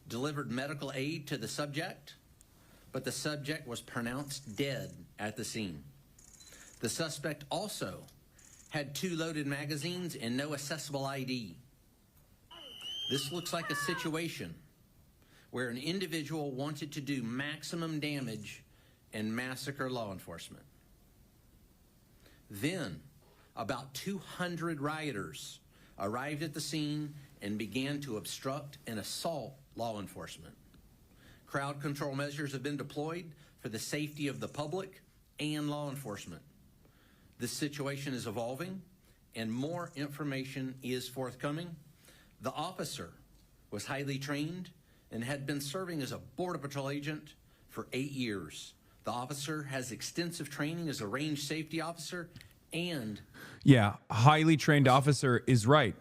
delivered medical aid to the subject, but the subject was pronounced dead at the scene. The suspect also had 2 loaded magazines and no accessible ID. This looks like a situation where an individual wanted to do maximum damage and massacre law enforcement. Then, about 200 rioters arrived at the scene and began to obstruct and assault law enforcement. Crowd control measures have been deployed for the safety of the public and law enforcement. This situation is evolving and more information is forthcoming. The officer was highly trained and had been serving as a Border Patrol agent for 8 years. The officer has extensive training as a range safety officer and, Yeah, highly trained officer is right.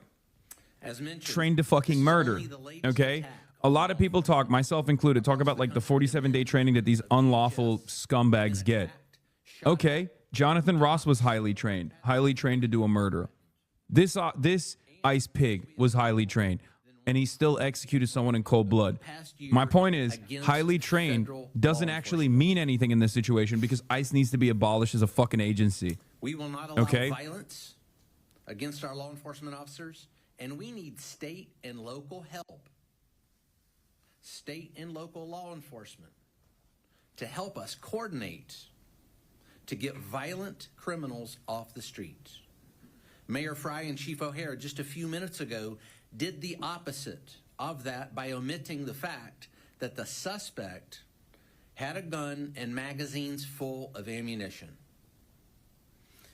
as mentioned, Trained to fucking this is murder. only the latest Okay? attack. A lot of people talk, myself included, talk about like the 47-day training that these unlawful scumbags get. Okay, Jonathan Ross was highly trained to do a murder. This ice pig was highly trained, and he still executed someone in cold blood. My point is, highly trained doesn't actually mean anything in this situation because ICE needs to be abolished as a fucking agency. We will not allow Okay. violence against our law enforcement officers, and we need state and local help. State and local law enforcement to help us coordinate to get violent criminals off the streets. Mayor Fry and Chief O'Hare just a few minutes ago did the opposite of that by omitting the fact that the suspect had a gun and magazines full of ammunition.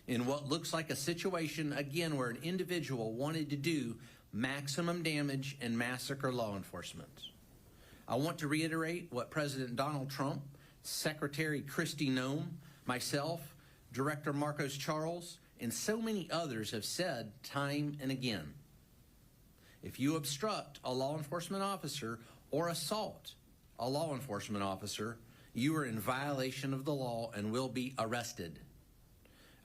In what looks like a situation, again, where an individual wanted to do maximum damage and massacre law enforcement. I want to reiterate what President Donald Trump, Secretary Kristi Noem, myself, Director Marcos Charles, and so many others have said time and again. If you obstruct a law enforcement officer or assault a law enforcement officer, you are in violation of the law and will be arrested.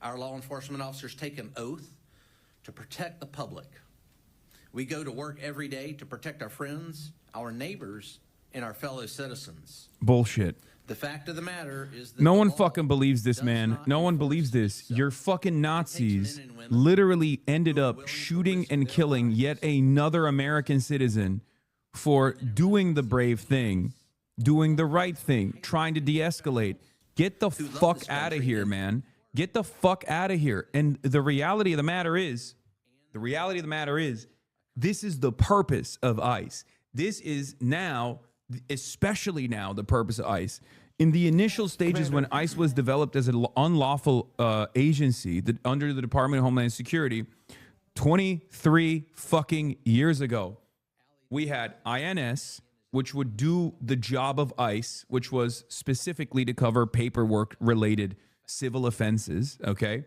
Our law enforcement officers take an oath to protect the public. We go to work every day to protect our friends, our neighbors, and our fellow citizens. Bullshit. The fact of the matter is that No the one law fucking believes this, does man. not No one enforce believes this. itself. Your fucking Nazis men and women literally ended who are up willing to shooting risk and their killing lives. yet another American citizen for doing the brave thing, doing the right thing, trying to de-escalate. Get the love fuck this out of country here, and- man. Get the fuck out of here. And the reality of the matter is, this is the purpose of ICE. This is now, especially now, the purpose of ICE. In the initial stages when ICE was developed as an unlawful agency under the Department of Homeland Security, 23 fucking years ago, we had INS, which would do the job of ICE, which was specifically to cover paperwork-related civil offenses, okay?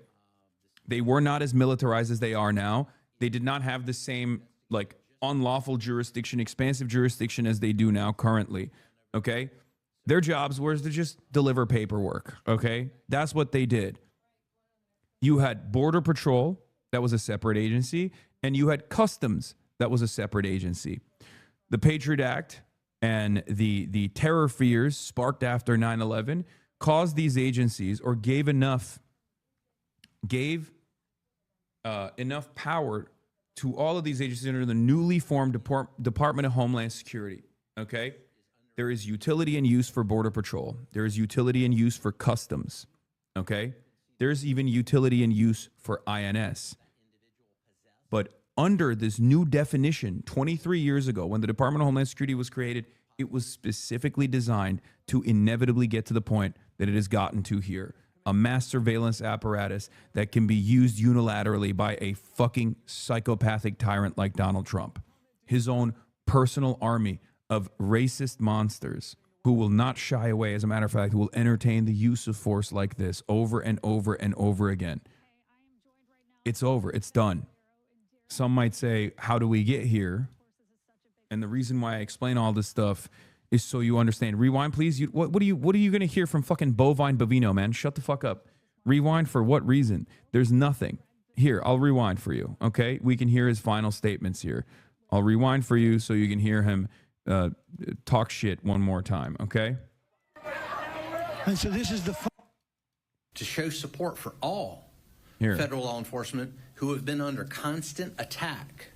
They were not as militarized as they are now. They did not have the same, like, unlawful jurisdiction, expansive jurisdiction as they do now currently, okay? Their jobs was to just deliver paperwork, okay? That's what they did. You had Border Patrol, that was a separate agency, and you had Customs, that was a separate agency. The Patriot Act and the terror fears sparked after 9/11 caused these agencies, or gave enough power to all of these agencies under the newly formed Department of Homeland Security. Okay, there is utility and use for Border Patrol. There is utility and use for Customs. Okay, there's even utility and use for INS. But under this new definition, 23 years ago, when the Department of Homeland Security was created, it was specifically designed to inevitably get to the point that it has gotten to here. A mass surveillance apparatus that can be used unilaterally by a fucking psychopathic tyrant like Donald Trump. His own personal army of racist monsters who will not shy away, as a matter of fact, who will entertain the use of force like this over and over and over again. It's over. It's done. Some might say, how do we get here? And the reason why I explain all this stuff is so you understand. Rewind, please. What are you going to hear from fucking Bovine Bovino, man? Shut the fuck up. Rewind for what reason? There's nothing. Here, I'll rewind for you, okay? We can hear his final statements here. I'll rewind for you so you can hear him talk shit one more time, okay? And so this is the to show support for all Here. federal law enforcement who have been under constant attack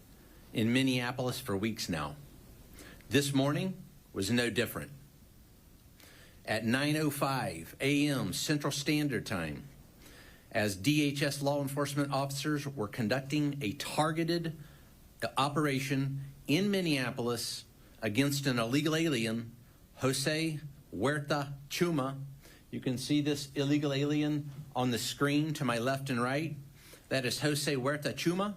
in Minneapolis for weeks now. This morning was no different. At 9:05 a.m. Central Standard Time, as DHS law enforcement officers were conducting a targeted operation in Minneapolis against an illegal alien, Jose Huerta Chuma. You can see this illegal alien on the screen to my left and right. That is Jose Huerta Chuma,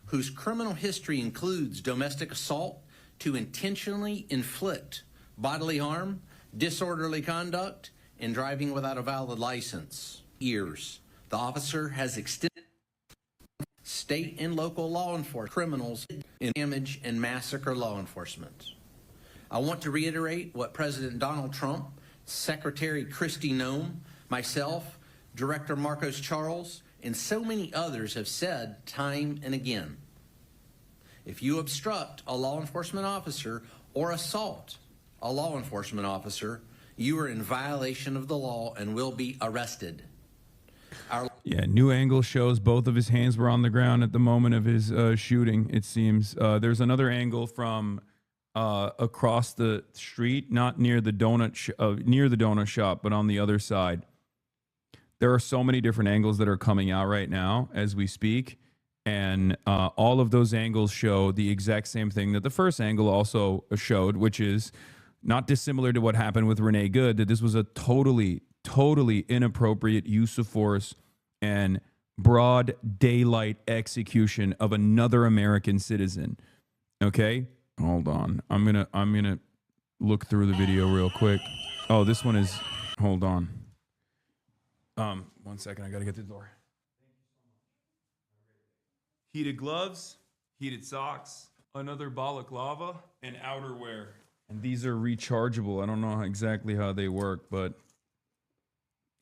whose criminal history includes domestic assault to intentionally inflict bodily harm, disorderly conduct, and driving without a valid license. Years. The officer has extended state and local law enforcement criminals in damage and massacre law enforcement. I want to reiterate what President Donald Trump, Secretary Kristi Noem, myself, Director Marcos Charles, and so many others have said time and again. If you obstruct a law enforcement officer or assault a law enforcement officer, you are in violation of the law and will be arrested. New angle shows both of his hands were on the ground at the moment of his shooting, it seems. There's another angle from across the street, not near the donut shop, but on the other side. There are so many different angles that are coming out right now as we speak, and all of those angles show the exact same thing that the first angle also showed, which is not dissimilar to what happened with Renee Good, that this was a totally inappropriate use of force and broad daylight execution of another American citizen. Okay? Hold on. I'm gonna look through the video real quick. Oh, this one is, hold on. 1 second, I gotta get to the door. Heated gloves, heated socks, another balaclava, and outerwear. And these are rechargeable. I don't know exactly how they work, but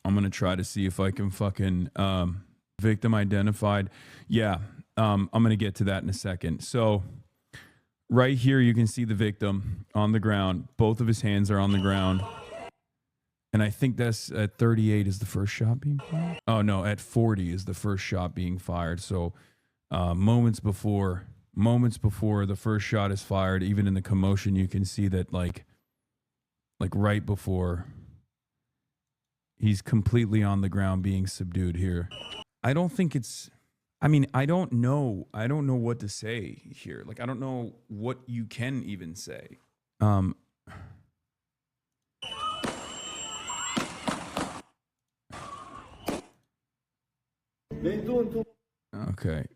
I'm going to try to see if I can fucking victim identified. Yeah, I'm going to get to that in a second. So right here, you can see the victim on the ground. Both of his hands are on the ground. And I think that's at 38 is the first shot being fired. Oh, no, at 40 is the first shot being fired. So moments before the first shot is fired, even in the commotion, you can see that like right before he's completely on the ground being subdued here. I don't know what to say here. Like, I don't know what you can even say. Okay.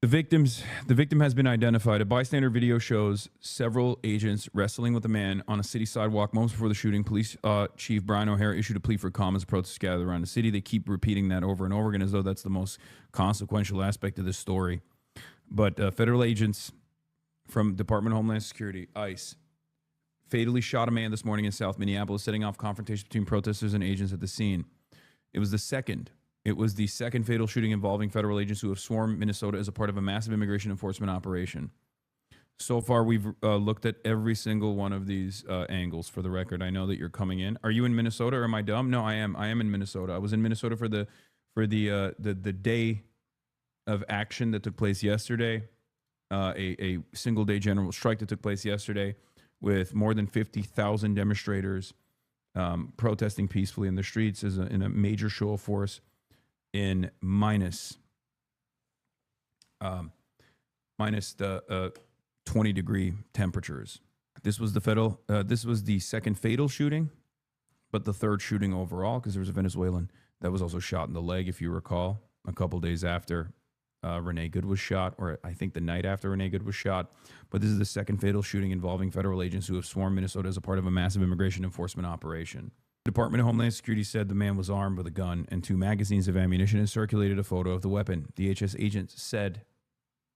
The victim has been identified. A bystander video shows several agents wrestling with a man on a city sidewalk moments before the shooting. Police Chief Brian O'Hare issued a plea for calm as protests gather around the city. They keep repeating that over and over again as though that's the most consequential aspect of this story. But federal agents from Department of Homeland Security, ICE, fatally shot a man this morning in South Minneapolis, setting off confrontation between protesters and agents at the scene. It was the second fatal shooting involving federal agents who have swarmed Minnesota as a part of a massive immigration enforcement operation. So far, we've looked at every single one of these angles. For the record, I know that you're coming in. Are you in Minnesota, or am I dumb? No, I am. I am in Minnesota. I was in Minnesota for the day of action that took place yesterday. A single day general strike that took place yesterday, with more than 50,000 demonstrators protesting peacefully in the streets in a major show of force in minus the 20-degree temperatures. This was the second fatal shooting, but the third shooting overall, because there was a Venezuelan that was also shot in the leg, if you recall, a couple days after Renee Good was shot, or I think the night after Renee Good was shot. But this is the second fatal shooting involving federal agents who have swarmed Minnesota as a part of a massive immigration enforcement operation. The Department of Homeland Security said the man was armed with a gun and 2 magazines of ammunition and circulated a photo of the weapon. DHS agents said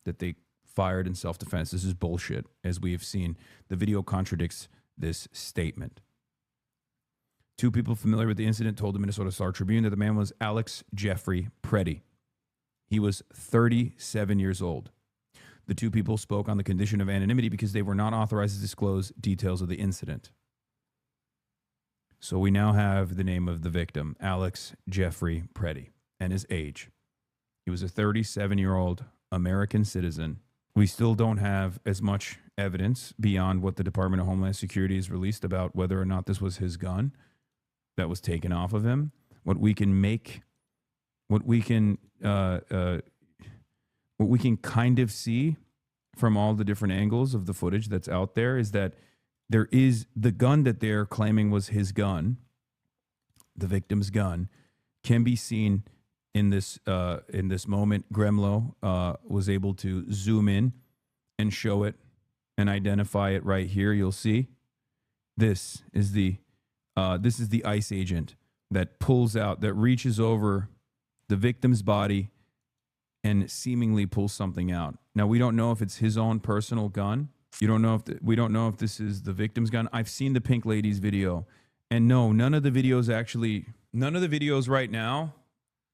that they fired in self-defense. This is bullshit, as we have seen. The video contradicts this statement. 2 people familiar with the incident told the Minnesota Star Tribune that the man was Alex Jeffrey Preddy. He was 37 years old. The 2 people spoke on the condition of anonymity because they were not authorized to disclose details of the incident. So we now have the name of the victim, Alex Jeffrey Preddy, and his age. He was a 37-year-old American citizen. We still don't have as much evidence beyond what the Department of Homeland Security has released about whether or not this was his gun that was taken off of him. What we can kind of see from all the different angles of the footage that's out there is that there is the gun that they're claiming was his gun, the victim's gun, can be seen in this moment. Gremlo was able to zoom in and show it and identify it right here. You'll see this is the ICE agent that pulls out, that reaches over the victim's body and seemingly pulls something out. Now, we don't know if it's his own personal gun. We don't know if this is the victim's gun. I've seen the Pink Lady's video, and no, none of the videos right now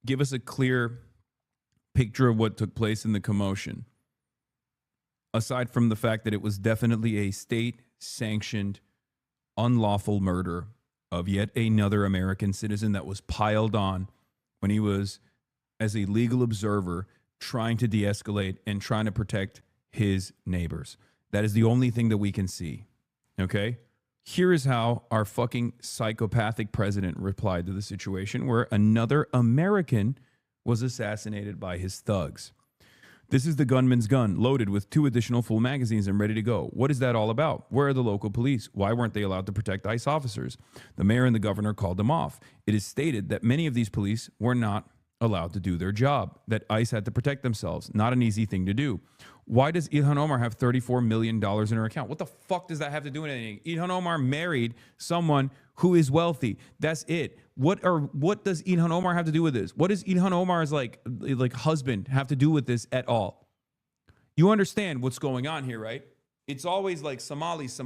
give us a clear picture of what took place in the commotion, aside from the fact that it was definitely a state-sanctioned, unlawful murder of yet another American citizen that was piled on when he was, as a legal observer, trying to de-escalate and trying to protect his neighbors. That is the only thing that we can see, okay? Here is how our fucking psychopathic president replied to the situation where another American was assassinated by his thugs. This is the gunman's gun, loaded with 2 additional full magazines and ready to go. What is that all about? Where are the local police? Why weren't they allowed to protect ICE officers? The mayor and the governor called them off. It is stated that many of these police were not allowed to do their job, that ICE had to protect themselves. Not an easy thing to do. Why does Ilhan Omar have $34 million in her account? What the fuck does that have to do with anything? Ilhan Omar married someone who is wealthy. That's it. What does Ilhan Omar have to do with this? What does Ilhan Omar's like husband have to do with this at all? You understand what's going on here, right? It's always like Somalis.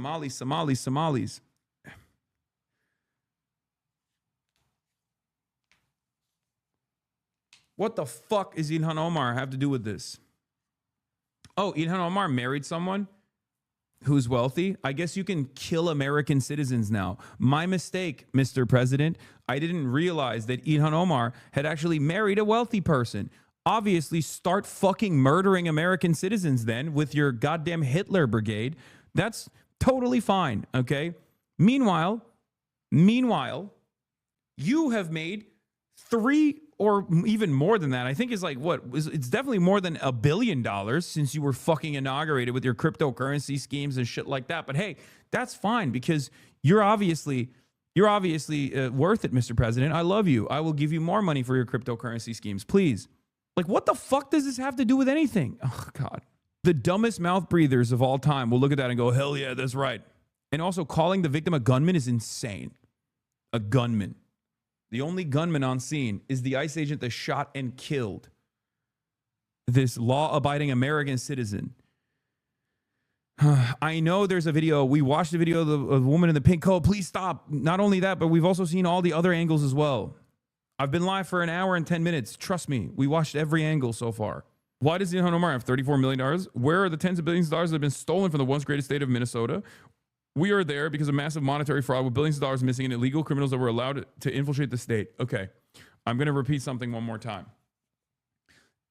What the fuck is Ilhan Omar have to do with this? Oh, Ilhan Omar married someone who's wealthy. I guess you can kill American citizens now. My mistake, Mr. President. I didn't realize that Ilhan Omar had actually married a wealthy person. Obviously, start fucking murdering American citizens then with your goddamn Hitler brigade. That's totally fine, okay? Meanwhile, you have made 3 or even more than that. I think it's like, it's definitely more than $1 billion since you were fucking inaugurated with your cryptocurrency schemes and shit like that. But hey, that's fine because you're obviously worth it, Mr. President. I love you. I will give you more money for your cryptocurrency schemes, please. Like, what the fuck does this have to do with anything? Oh, God. The dumbest mouth breathers of all time will look at that and go, hell yeah, that's right. And also, calling the victim a gunman is insane. A gunman. The only gunman on scene is the ICE agent that shot and killed this law-abiding American citizen. I know there's a video. We watched the video of the woman in the pink coat. Please stop. Not only that, but we've also seen all the other angles as well. I've been live for an hour and 10 minutes. Trust me, we watched every angle so far. Why does Ilhan Omar have $34 million? Where are the tens of billions of dollars that have been stolen from the once greatest state of Minnesota? We are there because of massive monetary fraud with billions of dollars missing and illegal criminals that were allowed to infiltrate the state. Okay, I'm going to repeat something one more time.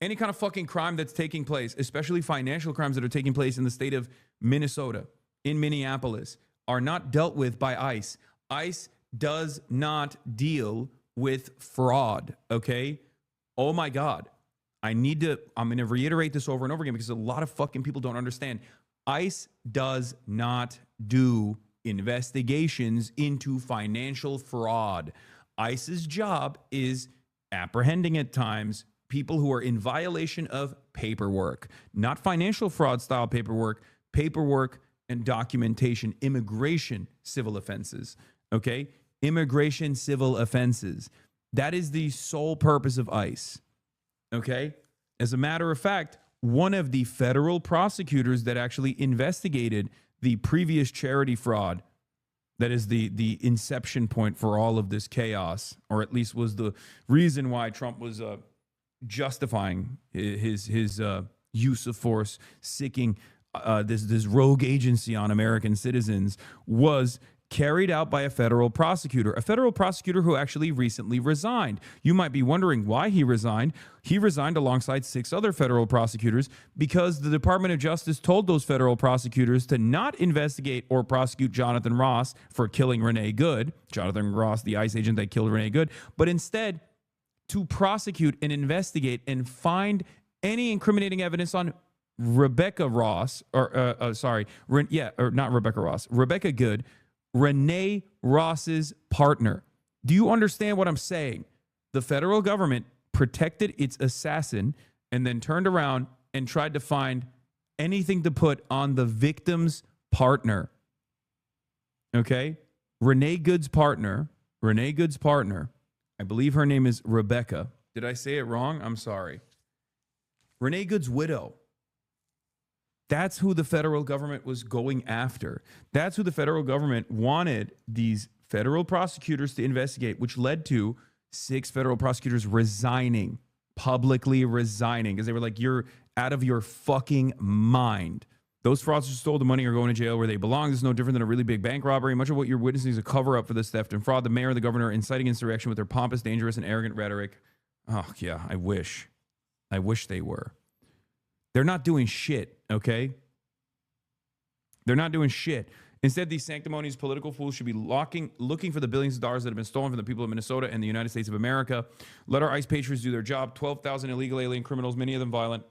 Any kind of fucking crime that's taking place, especially financial crimes that are taking place in the state of Minnesota, in Minneapolis, are not dealt with by ICE. ICE does not deal with fraud, okay? Oh my God. I'm going to reiterate this over and over again because a lot of fucking people don't understand. ICE does not do investigations into financial fraud. ICE's job is apprehending at times people who are in violation of paperwork, not financial fraud style paperwork and documentation, immigration civil offenses, okay? Immigration civil offenses. That is the sole purpose of ICE, okay? As a matter of fact, one of the federal prosecutors that actually investigated the previous charity fraud, that is the inception point for all of this chaos, or at least was the reason why Trump was justifying his use of force, seeking this rogue agency on American citizens, was carried out by a federal prosecutor who actually recently resigned. You might be wondering why he resigned. He resigned alongside 6 other federal prosecutors because the Department of Justice told those federal prosecutors to not investigate or prosecute Jonathan Ross for killing Renee Good, Jonathan Ross, the ICE agent that killed Renee Good, but instead to prosecute and investigate and find any incriminating evidence on Rebecca Ross, Rebecca Good, Renee Ross's partner. Do you understand what I'm saying? The federal government protected its assassin and then turned around and tried to find anything to put on the victim's partner. Okay? Renee Good's partner, I believe her name is Rebecca. Did I say it wrong? I'm sorry. Renee Good's widow. That's who the federal government was going after. That's who the federal government wanted these federal prosecutors to investigate, which led to 6 federal prosecutors resigning, publicly resigning, because they were like, you're out of your fucking mind. Those fraudsters stole the money or going to jail where they belong. This is no different than a really big bank robbery. Much of what you're witnessing is a cover-up for this theft and fraud. The mayor and the governor are inciting insurrection with their pompous, dangerous, and arrogant rhetoric. Oh, yeah, I wish they were. They're not doing shit, okay? They're not doing shit. Instead, these sanctimonious political fools should be looking for the billions of dollars that have been stolen from the people of Minnesota and the United States of America. Let our ICE patriots do their job. 12,000 illegal alien criminals, many of them violent,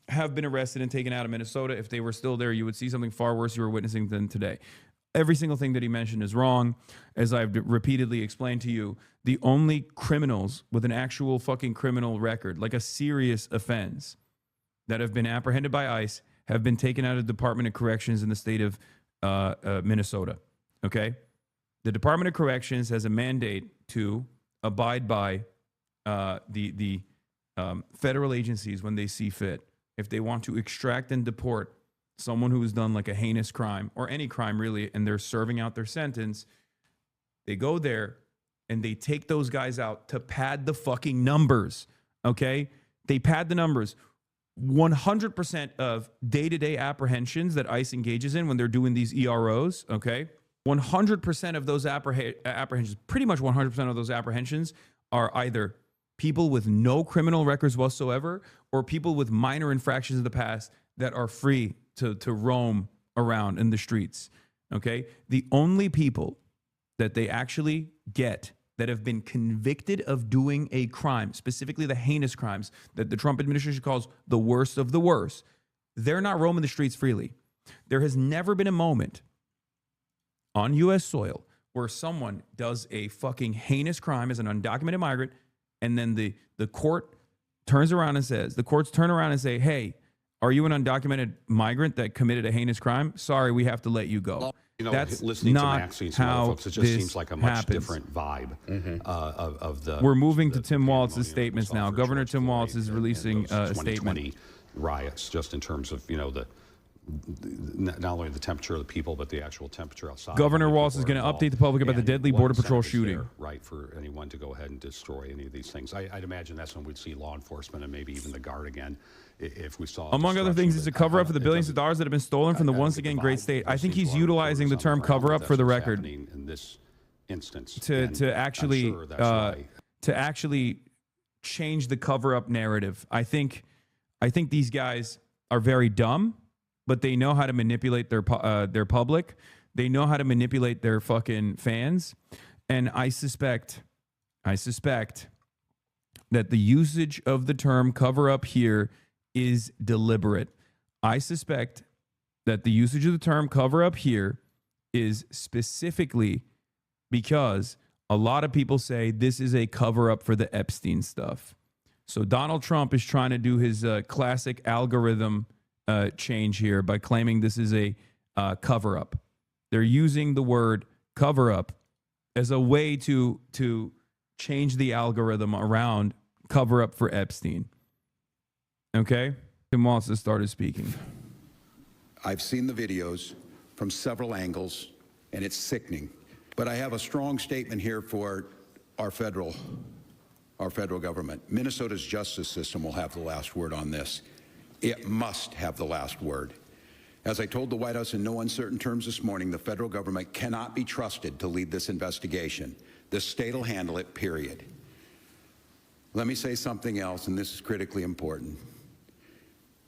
have been arrested and taken out of Minnesota. If they were still there, you would see something far worse you were witnessing than today. Every single thing that he mentioned is wrong. As I've repeatedly explained to you, the only criminals with an actual fucking criminal record, like a serious offense, that have been apprehended by ICE have been taken out of the Department of Corrections in the state of Minnesota, okay? The Department of Corrections has a mandate to abide by the federal agencies when they see fit. If they want to extract and deport someone who has done like a heinous crime or any crime really, and they're serving out their sentence, they go there and they take those guys out to pad the fucking numbers, okay? They pad the numbers. 100% of day-to-day apprehensions that ICE engages in when they're doing these EROs, okay? 100% of those apprehensions, pretty much 100% of those apprehensions are either people with no criminal records whatsoever or people with minor infractions in the past that are free to roam around in the streets, okay? The only people that they actually get that have been convicted of doing a crime, specifically the heinous crimes that the Trump administration calls the worst of the worst, they're not roaming the streets freely. There has never been a moment on U.S. soil where someone does a fucking heinous crime as an undocumented migrant, and then the court turns around and says, the courts turn around and say, hey, are you an undocumented migrant that committed a heinous crime? Sorry, we have to let you go. You know, that's listening not to Maxie and some other folks, it just seems like a much different vibe of the. We're moving to Tim Walz's statements now. Governor Tim Walz is releasing a statement. 2020 riots, just in terms of, you know, the not only the temperature of the people, but the actual temperature outside. Governor Walz is going to update the public about the deadly Border Patrol shooting. There, right, for anyone to go ahead and destroy any of these things. I'd imagine that's when we'd see law enforcement and maybe even the Guard again, if we saw. Among other things, it's a cover-up for the billions of dollars that have been stolen from the once again great state. I think he's utilizing the term cover-up for the record. In this instance, to actually change the cover-up narrative. I think these guys are very dumb, but they know how to manipulate their public. They know how to manipulate their fucking fans, and I suspect that the usage of the term cover-up here is deliberate. I suspect that the usage of the term cover-up here is specifically because a lot of people say this is a cover-up for the Epstein stuff. So Donald Trump is trying to do his classic algorithm change here by claiming this is a cover-up. They're using the word cover-up as a way to change the algorithm around cover-up for Epstein. Okay? Tim Walz has started speaking. I've seen the videos from several angles, and it's sickening. But I have a strong statement here for our federal government. Minnesota's justice system will have the last word on this. It must have the last word. As I told the White House in no uncertain terms this morning, the federal government cannot be trusted to lead this investigation. The state will handle it, period. Let me say something else, and this is critically important.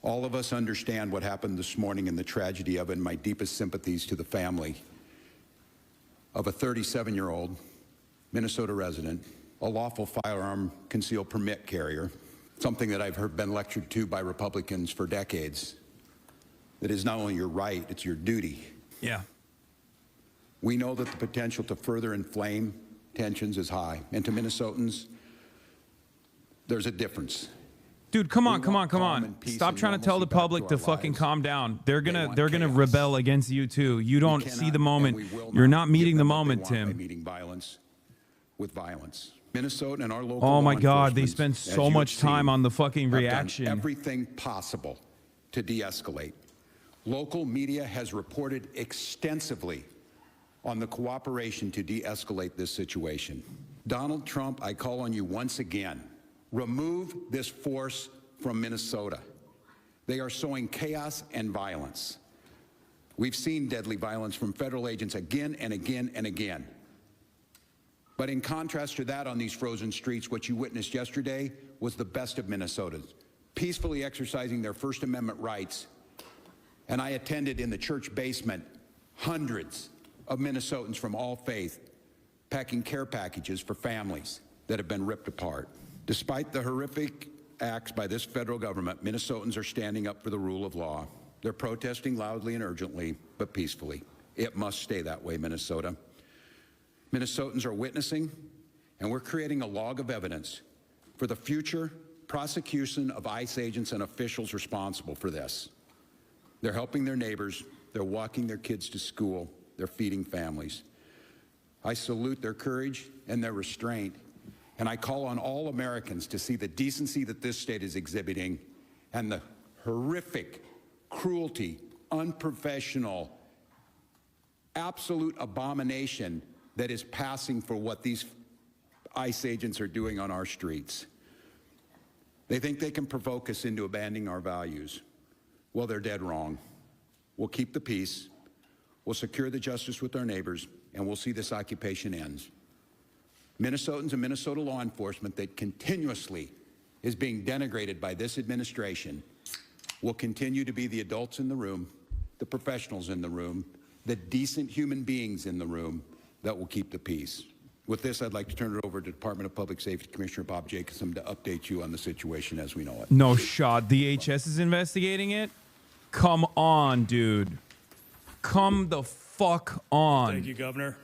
All of us understand what happened this morning and the tragedy of it, and my deepest sympathies to the family of a 37-year-old Minnesota resident, a lawful firearm concealed permit carrier, something that I've been lectured to by Republicans for decades. That is not only your right, it's your duty. Yeah. We know that the potential to further inflame tensions is high. And to Minnesotans, there's a difference. Dude, come on. Stop trying to tell the public to fucking calm down. They're gonna rebel against you too. You don't see the moment. You're not meeting the moment, Tim. Meeting violence with violence. Minnesota and our local Oh my God, they spend so much time on the fucking reaction. Done everything possible to de-escalate. Local media has reported extensively on the cooperation to de-escalate this situation. Donald Trump, I call on you once again. Remove this force from Minnesota. They are sowing chaos and violence. We've seen deadly violence from federal agents again and again and again. But in contrast to that, on these frozen streets, what you witnessed yesterday was the best of Minnesotans, peacefully exercising their First Amendment rights. And I attended in the church basement hundreds of Minnesotans from all faith packing care packages for families that have been ripped apart. Despite the horrific acts by this federal government, Minnesotans are standing up for the rule of law. They're protesting loudly and urgently, but peacefully. It must stay that way, Minnesota. Minnesotans are witnessing, and we're creating a log of evidence for the future prosecution of ICE agents and officials responsible for this. They're helping their neighbors. They're walking their kids to school. They're feeding families. I salute their courage and their restraint. And I call on all Americans to see the decency that this state is exhibiting and the horrific cruelty, unprofessional, absolute abomination that is passing for what these ICE agents are doing on our streets. They think they can provoke us into abandoning our values. Well, they're dead wrong. We'll keep the peace, we'll secure the justice with our neighbors, and we'll see this occupation ends. Minnesotans and Minnesota law enforcement that continuously is being denigrated by this administration will continue to be the adults in the room, the professionals in the room, the decent human beings in the room that will keep the peace. With this, I'd like to turn it over to Department of Public Safety Commissioner Bob Jacobson to update you on the situation as we know it. No shot. DHS is investigating it? Come on, dude. Come the fuck on. Thank you, Governor.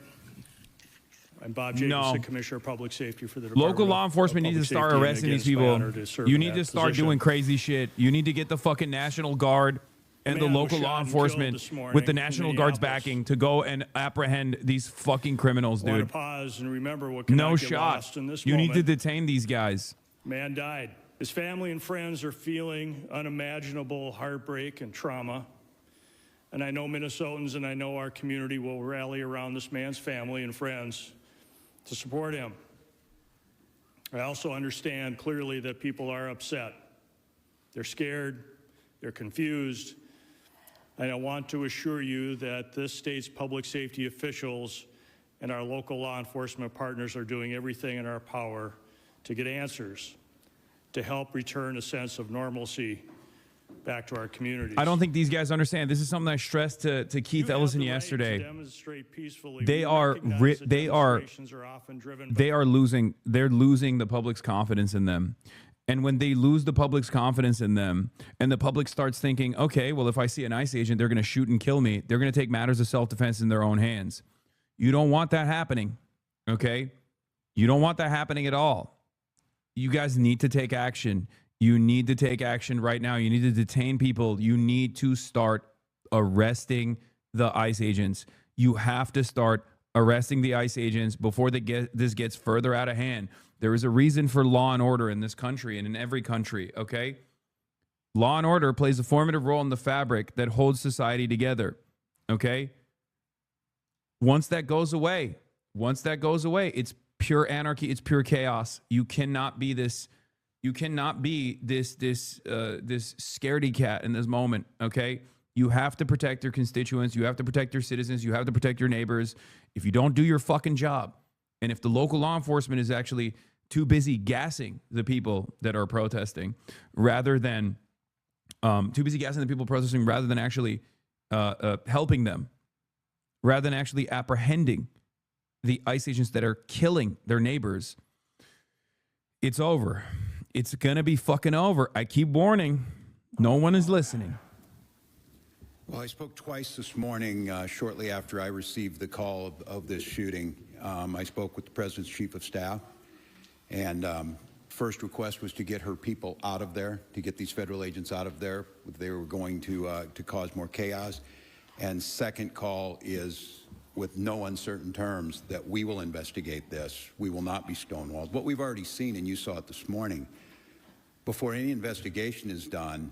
I'm Bob Jacobson, Commissioner of Public Safety for the Department Local law enforcement needs to start arresting these people. You need to start doing crazy shit. You need to get the fucking National Guard and the local law enforcement with the National Guard's backing to go and apprehend these fucking criminals, dude. I want to pause and remember what cannot get lost in this moment. You need to detain these guys. Man died. His family and friends are feeling unimaginable heartbreak and trauma. And I know Minnesotans and I know our community will rally around this man's family and friends to support him. I also understand clearly that people are upset. They're scared, they're confused, and I want to assure you that this state's public safety officials and our local law enforcement partners are doing everything in our power to get answers, to help return a sense of normalcy back to our communities. I don't think these guys understand. This is something I stressed to Keith Ellison yesterday. They are losing the public's confidence in them. And when they lose the public's confidence in them and the public starts thinking, okay, well, if I see an ICE agent, they're going to shoot and kill me. They're going to take matters of self-defense in their own hands. You don't want that happening. Okay. You don't want that happening at all. You guys need to take action. You need to take action right now. You need to detain people. You need to start arresting the ICE agents. You have to start arresting the ICE agents before this gets further out of hand. There is a reason for law and order in this country and in every country, okay? Law and order plays a formative role in the fabric that holds society together, okay? Once that goes away, it's pure anarchy, it's pure chaos. You cannot be this scaredy cat in this moment, okay? You have to protect your constituents, you have to protect your citizens, you have to protect your neighbors. If you don't do your fucking job, and if the local law enforcement is actually too busy gassing the people that are protesting rather than actually helping them, rather than actually apprehending the ICE agents that are killing their neighbors, it's over. It's going to be fucking over. I keep warning. No one is listening. Well, I spoke twice this morning shortly after I received the call of this shooting. I spoke with the President's Chief of Staff, and first request was to get her people out of there, to get these federal agents out of there. They were going to cause more chaos. And second call is, with no uncertain terms, that we will investigate this. We will not be stonewalled. What we've already seen, and you saw it this morning, before any investigation is done,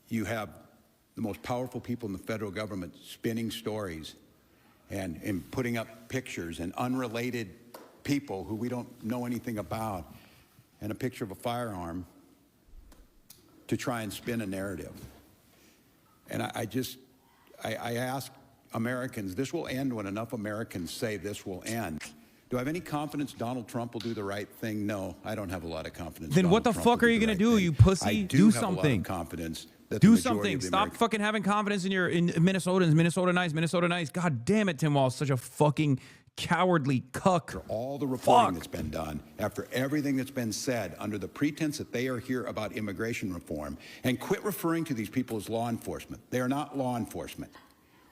you have the most powerful people in the federal government spinning stories and putting up pictures and unrelated people who we don't know anything about, and a picture of a firearm to try and spin a narrative. And I ask Americans, this will end when enough Americans say this will end. Do I have any confidence Donald Trump will do the right thing? No, I don't have a lot of confidence. Then what the fuck are you going to do, you pussy? I do have something. A lot of confidence. Do something. Stop fucking having confidence in Minnesotans. Minnesota nice. God damn it, Tim Walz, such a fucking cowardly cuck. After all the reporting that's been done, after everything that's been said, under the pretense that they are here about immigration reform, and quit referring to these people as law enforcement. They are not law enforcement.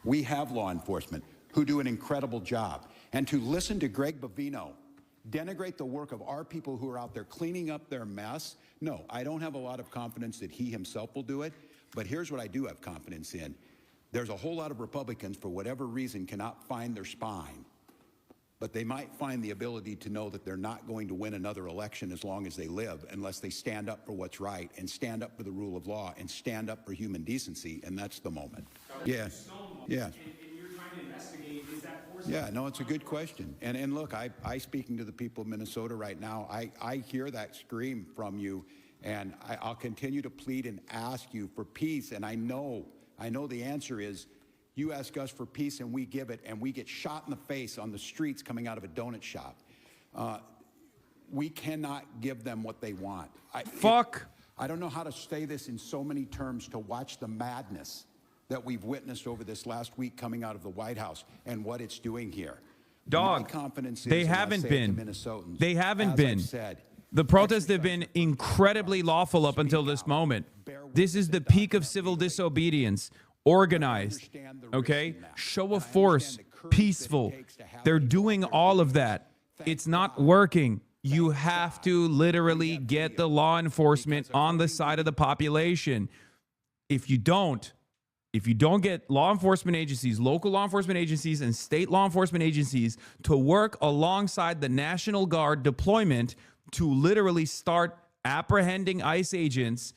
We have law enforcement who do an incredible job. And to listen to Greg Bovino denigrate the work of our people who are out there cleaning up their mess, no, I don't have a lot of confidence that he himself will do it. But here's what I do have confidence in. There's a whole lot of Republicans, for whatever reason, cannot find their spine. But they might find the ability to know that they're not going to win another election as long as they live, unless they stand up for what's right and stand up for the rule of law and stand up for human decency, and that's the moment. Yeah. Yeah, no, it's a good question. And look, I speaking to the people of Minnesota right now, I hear that scream from you, and I'll continue to plead and ask you for peace. And I know the answer is, you ask us for peace and we give it, and we get shot in the face on the streets coming out of a donut shop. We cannot give them what they want. I don't know how to say this in so many terms, to watch the madness that we've witnessed over this last week coming out of the White House and what it's doing here. Dog, my confidence is, they haven't been. They haven't been. The protests have been incredibly lawful up until this moment. This is the peak of civil disobedience. Organized, okay? Show of force, peaceful. They're doing all of that. It's not working. You have to literally get the law enforcement on the side of the population. If you don't get law enforcement agencies, local law enforcement agencies, and state law enforcement agencies to work alongside the National Guard deployment to literally start apprehending ICE agents,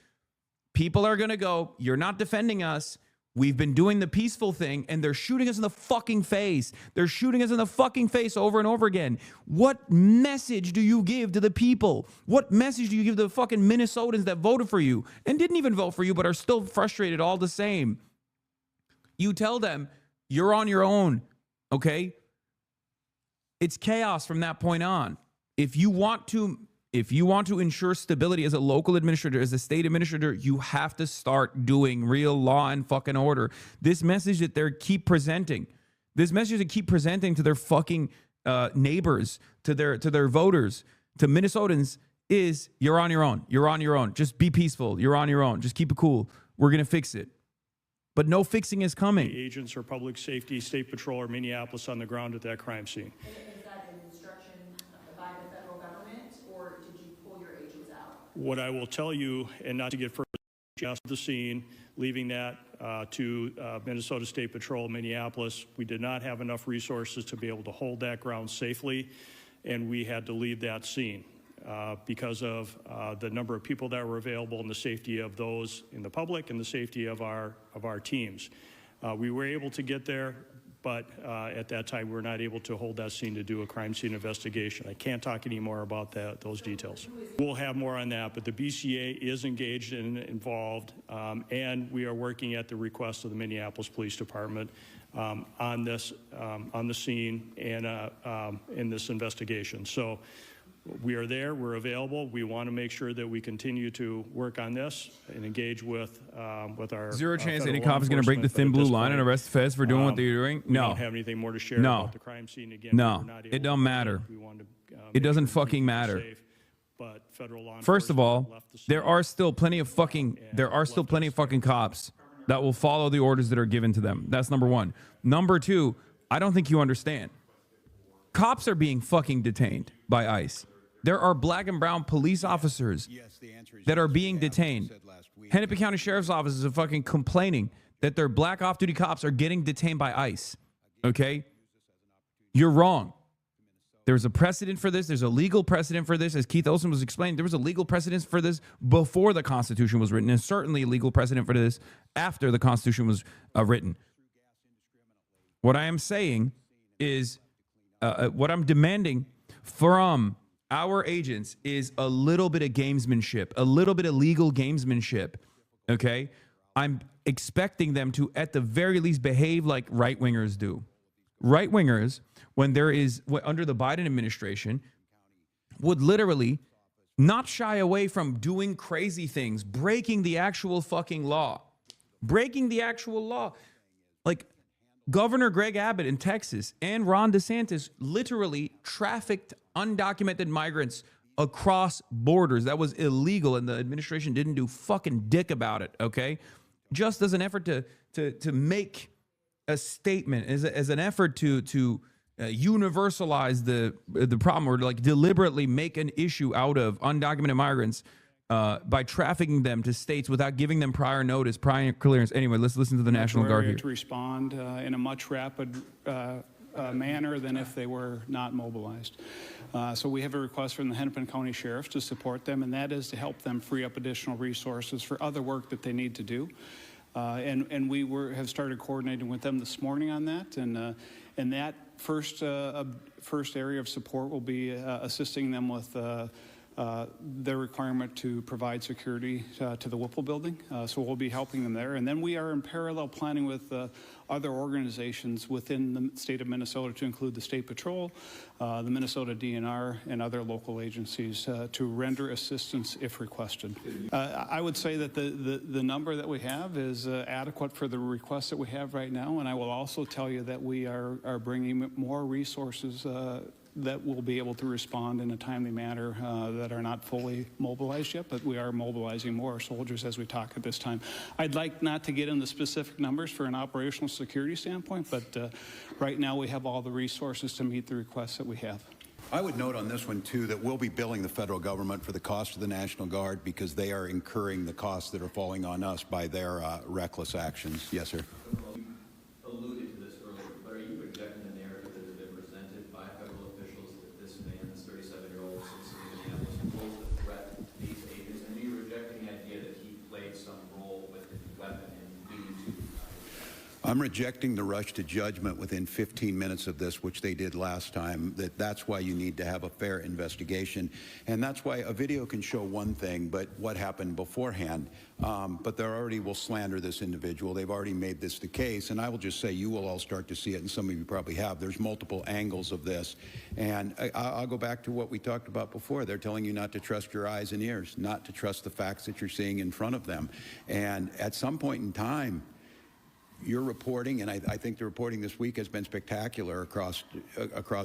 people are going to go, you're not defending us. We've been doing the peaceful thing, and they're shooting us in the fucking face. They're shooting us in the fucking face over and over again. What message do you give to the people? What message do you give to the fucking Minnesotans that voted for you and didn't even vote for you but are still frustrated all the same? You tell them you're on your own, okay? It's chaos from that point on. If you want to ensure stability as a local administrator, as a state administrator, you have to start doing real law and fucking order. This message that they keep presenting to their fucking neighbors, to their voters, to Minnesotans is you're on your own. You're on your own. Just be peaceful. You're on your own. Just keep it cool. We're going to fix it. But no fixing is coming. Agents or public safety, state patrol, or Minneapolis on the ground at that crime scene. Is that an instruction by the federal government, or did you pull your agents out? What I will tell you, and not to get further, just the scene, leaving that to Minnesota State Patrol, Minneapolis, we did not have enough resources to be able to hold that ground safely, and we had to leave that scene because of the number of people that were available and the safety of those in the public and the safety of our teams. We were able to get there, but at that time, we were not able to hold that scene to do a crime scene investigation. I can't talk any more about those details. We'll have more on that, but the BCA is engaged and involved, and we are working at the request of the Minneapolis Police Department on the scene and in this investigation. So we are there, we're available. We want to make sure that we continue to work on this and engage with our Zero chance any cop is going to break the thin blue line and arrest Fez for doing what they're doing? No. We don't have anything more to share about the crime scene. Again, no, it don't matter. It doesn't fucking matter. But federal law First of all, there are still plenty of fucking cops that will follow the orders that are given to them. That's number one. Number two, I don't think you understand. Cops are being fucking detained by ICE. There are black and brown police officers that are being detained. Hennepin County Sheriff's Office is fucking complaining that their black off-duty cops are getting detained by ICE. Okay? You're wrong. There's a precedent for this. There's a legal precedent for this. As Keith Olson was explaining, there was a legal precedent for this before the Constitution was written, and certainly a legal precedent for this after the Constitution was written. What I am saying is, what I'm demanding from our agents is a little bit of gamesmanship, a little bit of legal gamesmanship, okay? I'm expecting them to, at the very least, behave like right-wingers do. Right-wingers, when there is, under the Biden administration, would literally not shy away from doing crazy things, breaking the actual fucking law. Breaking the actual law. Like, Governor Greg Abbott in Texas and Ron DeSantis literally trafficked undocumented migrants across borders. That was illegal, and the administration didn't do fucking dick about it, okay? Just as an effort to make a statement, as an effort to universalize the problem, or to like deliberately make an issue out of undocumented migrants by trafficking them to states without giving them prior notice, prior clearance. Anyway, let's listen to the National Guard here. To respond in a much rapid manner than if they were not mobilized. So we have a request from the Hennepin County Sheriff to support them, and that is to help them free up additional resources for other work that they need to do. And we have started coordinating with them this morning on that, and that first area of support will be assisting them with their requirement to provide security to the Whipple building. So we'll be helping them there. And then we are in parallel planning with other organizations within the state of Minnesota, to include the State Patrol, the Minnesota DNR, and other local agencies to render assistance if requested. I would say that the number that we have is adequate for the requests that we have right now. And I will also tell you that we are bringing more resources that will be able to respond in a timely manner that are not fully mobilized yet, but we are mobilizing more soldiers as we talk at this time. I'd like not to get into specific numbers for an operational security standpoint, but right now we have all the resources to meet the requests that we have. I would note on this one, too, that we'll be billing the federal government for the cost of the National Guard because they are incurring the costs that are falling on us by their reckless actions. Yes, sir. Alluded to this earlier, but are you rejecting the narrative that has been presented by federal officials that this man, this 37-year-old citizen of Minneapolis, posed a threat to these agents? And are you rejecting the idea that he played some role with the weapon and leading to I'm rejecting the rush to judgment within 15 minutes of this, which they did last time. That's why you need to have a fair investigation. And that's why a video can show one thing, but what happened beforehand. But they already will slander this individual. They've already made this the case. And I will just say you will all start to see it, and some of you probably have. There's multiple angles of this. And I'll go back to what we talked about before. They're telling you not to trust your eyes and ears, not to trust the facts that you're seeing in front of them. And at some point in time, your reporting, and I think the reporting this week has been spectacular across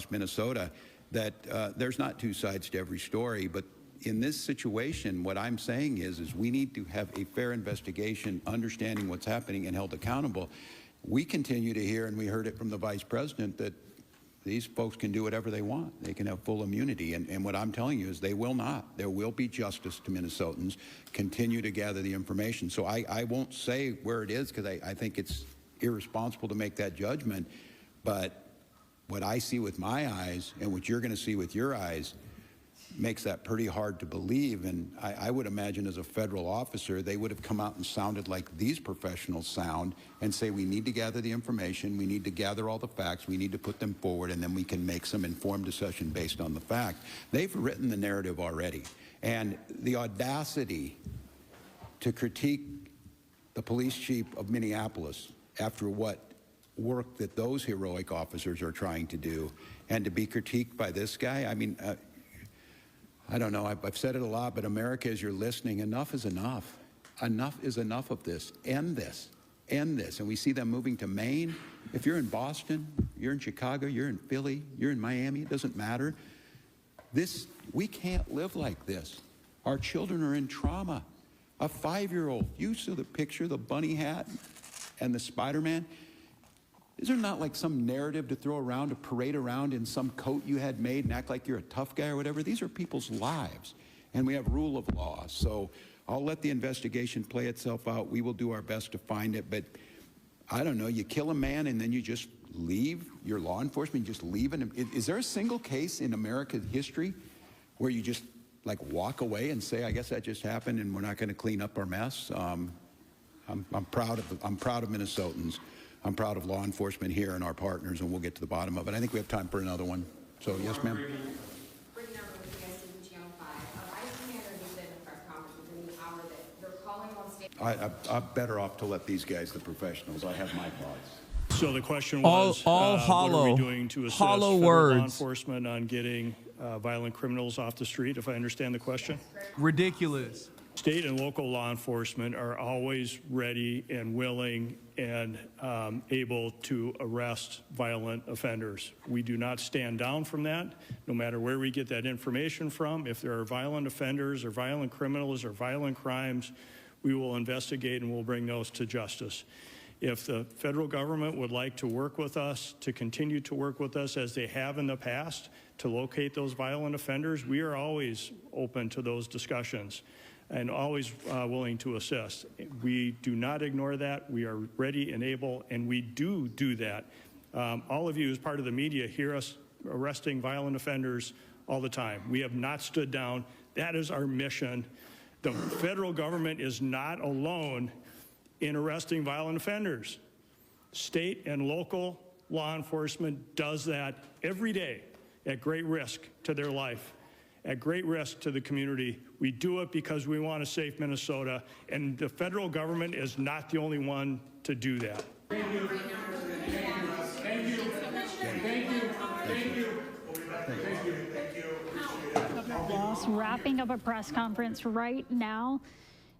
Minnesota, that there's not two sides to every story. But in this situation, what I'm saying is we need to have a fair investigation, understanding what's happening, and held accountable. We continue to hear, and we heard it from the vice president, that these folks can do whatever they want. They can have full immunity. And what I'm telling you is they will not. There will be justice to Minnesotans. Continue to gather the information. So I won't say where it is, because I think it's irresponsible to make that judgment. But what I see with my eyes and what you're going to see with your eyes makes that pretty hard to believe. And I would imagine as a federal officer, they would have come out and sounded like these professionals sound and say, we need to gather the information, we need to gather all the facts, we need to put them forward, and then we can make some informed decision based on the fact. They've written the narrative already. And the audacity to critique the police chief of Minneapolis after what work that those heroic officers are trying to do, and to be critiqued by this guy, I mean, I don't know, I've said it a lot, but America, as you're listening, enough is enough. Enough is enough of this. End this. End this. And we see them moving to Maine. If you're in Boston, you're in Chicago, you're in Philly, you're in Miami, it doesn't matter. We can't live like this. Our children are in trauma. A 5-year-old, you saw the picture, the bunny hat and the Spider-Man. Is there not like some narrative to throw around, to parade around in some coat you had made and act like you're a tough guy or whatever? These are people's lives, and we have rule of law. So I'll let the investigation play itself out. We will do our best to find it, but I don't know, you kill a man and then you just leave your law enforcement, you just leave him. Is there a single case in America's history where you just like walk away and say, I guess that just happened and we're not going to clean up our mess? I'm proud of Minnesotans. I'm proud of law enforcement here and our partners, and we'll get to the bottom of it. I think we have time for another one. So, yes, ma'am. I'm better off to let these guys, the professionals. I have my thoughts. So the question was, all hollow, what are we doing to assist hollow federal words. law enforcement on getting violent criminals off the street, if I understand the question? Ridiculous. State and local law enforcement are always ready and willing and able to arrest violent offenders. We do not stand down from that, no matter where we get that information from. If there are violent offenders or violent criminals or violent crimes, we will investigate and we'll bring those to justice. If the federal government would like to work with us, to continue to work with us as they have in the past, to locate those violent offenders, we are always open to those discussions and always willing to assist. We do not ignore that. We are ready and able, and we do that. All of you, as part of the media, hear us arresting violent offenders all the time. We have not stood down. That is our mission. The federal government is not alone in arresting violent offenders. State and local law enforcement does that every day at great risk to their life, at great risk to the community. We do it because we want a safe Minnesota, and the federal government is not the only one to do that. Thank you. Thank you. Thank you. Thank you. Thank you. Thank you. Governor Walz wrapping up a press conference right now.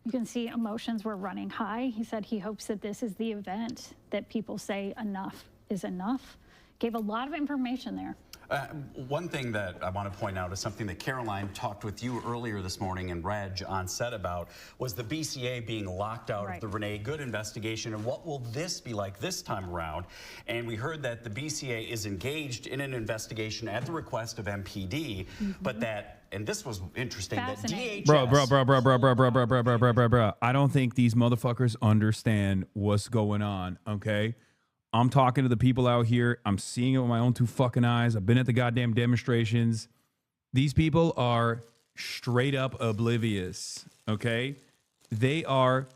You can see emotions were running high. He said he hopes that this is the event that people say enough is enough. Gave a lot of information there. One thing that I want to point out is something that Caroline talked with you earlier this morning and Reg on set about was the BCA being locked out of the Renee Good investigation, and what will this be like this time around? And we heard that the BCA is engaged in an investigation at the request of MPD, but that, and this was interesting, that DHS... Bro. I don't think these motherfuckers understand what's going on, okay? I'm talking to the people out here. I'm seeing it with my own two fucking eyes. I've been at the goddamn demonstrations. These people are straight up oblivious, okay? They are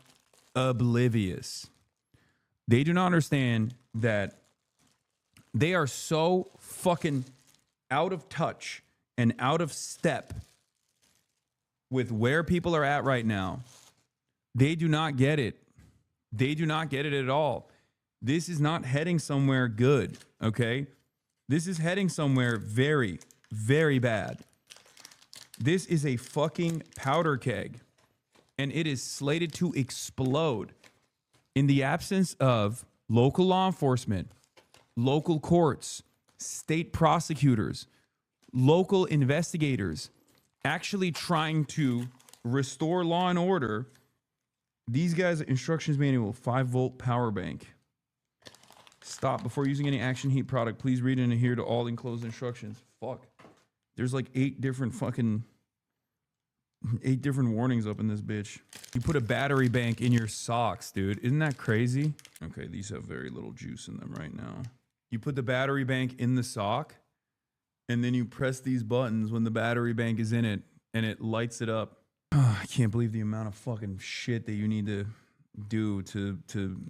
oblivious. They do not understand that they are so fucking out of touch and out of step with where people are at right now. They do not get it. They do not get it at all. This is not heading somewhere good, okay? This is heading somewhere very, very bad. This is a fucking powder keg, and it is slated to explode in the absence of local law enforcement, local courts, state prosecutors, local investigators actually trying to restore law and order. These guys, instructions manual, 5-volt power bank. Stop before using any action heat product. Please read and adhere to all enclosed instructions. Fuck. There's like 8 different warnings up in this bitch. You put a battery bank in your socks, dude. Isn't that crazy? Okay, these have very little juice in them right now. You put the battery bank in the sock, and then you press these buttons when the battery bank is in it, and it lights it up. Oh, I can't believe the amount of fucking shit that you need to do to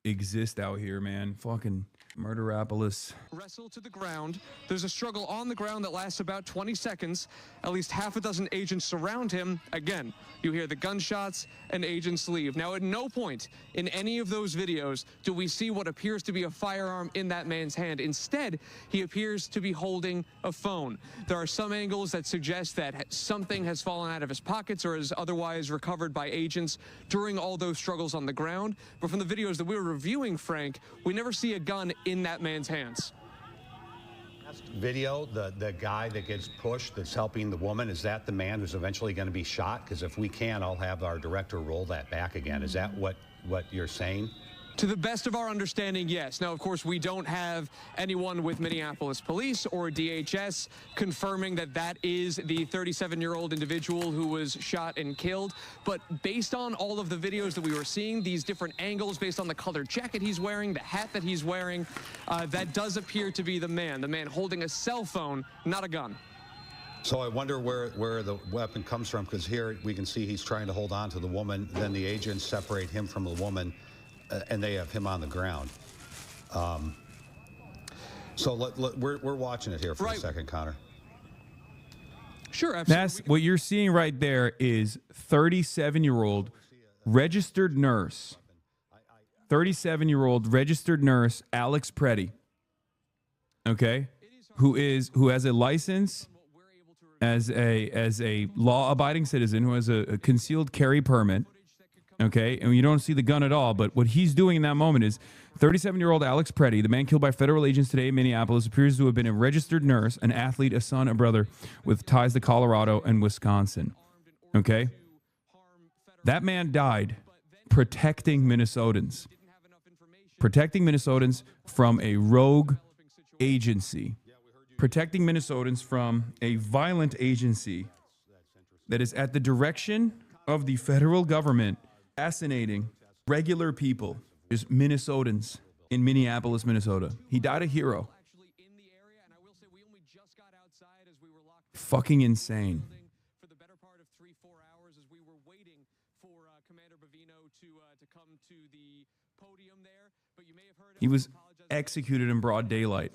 exist out here, man. Fucking Murderapolis. Wrestle to the ground. There's a struggle on the ground that lasts about 20 seconds. At least half a dozen agents surround him. Again, you hear the gunshots and agents leave. Now, at no point in any of those videos do we see what appears to be a firearm in that man's hand. Instead, he appears to be holding a phone. There are some angles that suggest that something has fallen out of his pockets or is otherwise recovered by agents during all those struggles on the ground. But from the videos that we were reviewing, Frank, we never see a gun in that man's hands. Video, the guy that gets pushed that's helping the woman, is that the man who's eventually going to be shot? Because if we can, I'll have our director roll that back again. Is that what you're saying? To the best of our understanding, yes. Now, of course, we don't have anyone with Minneapolis police or DHS confirming that that is the 37-year-old individual who was shot and killed. But based on all of the videos that we were seeing, these different angles, based on the colored jacket he's wearing, the hat that he's wearing, that does appear to be the man holding a cell phone, not a gun. So I wonder where the weapon comes from, because here we can see he's trying to hold on to the woman. Then the agents separate him from the woman, and they have him on the ground. So we're watching it here for a second, Connor. Sure, absolutely. That's what you're seeing right there is 37-year-old registered nurse. 37-year-old registered nurse Alex Preddy. Okay? Who has a license as a law-abiding citizen, who has a concealed carry permit. Okay, and you don't see the gun at all, but what he's doing in that moment is 37-year-old Alex Preddy, the man killed by federal agents today in Minneapolis, appears to have been a registered nurse, an athlete, a son, a brother with ties to Colorado and Wisconsin. Okay? That man died protecting Minnesotans. Protecting Minnesotans from a rogue agency. Protecting Minnesotans from a violent agency that is at the direction of the federal government, assassinating regular people, just Minnesotans in Minneapolis, Minnesota. He died a hero. Fucking insane. For the better part of 3-4 hours as we were waiting for Commander Bavino to come to the podium there. But you may have heard He was executed in broad daylight.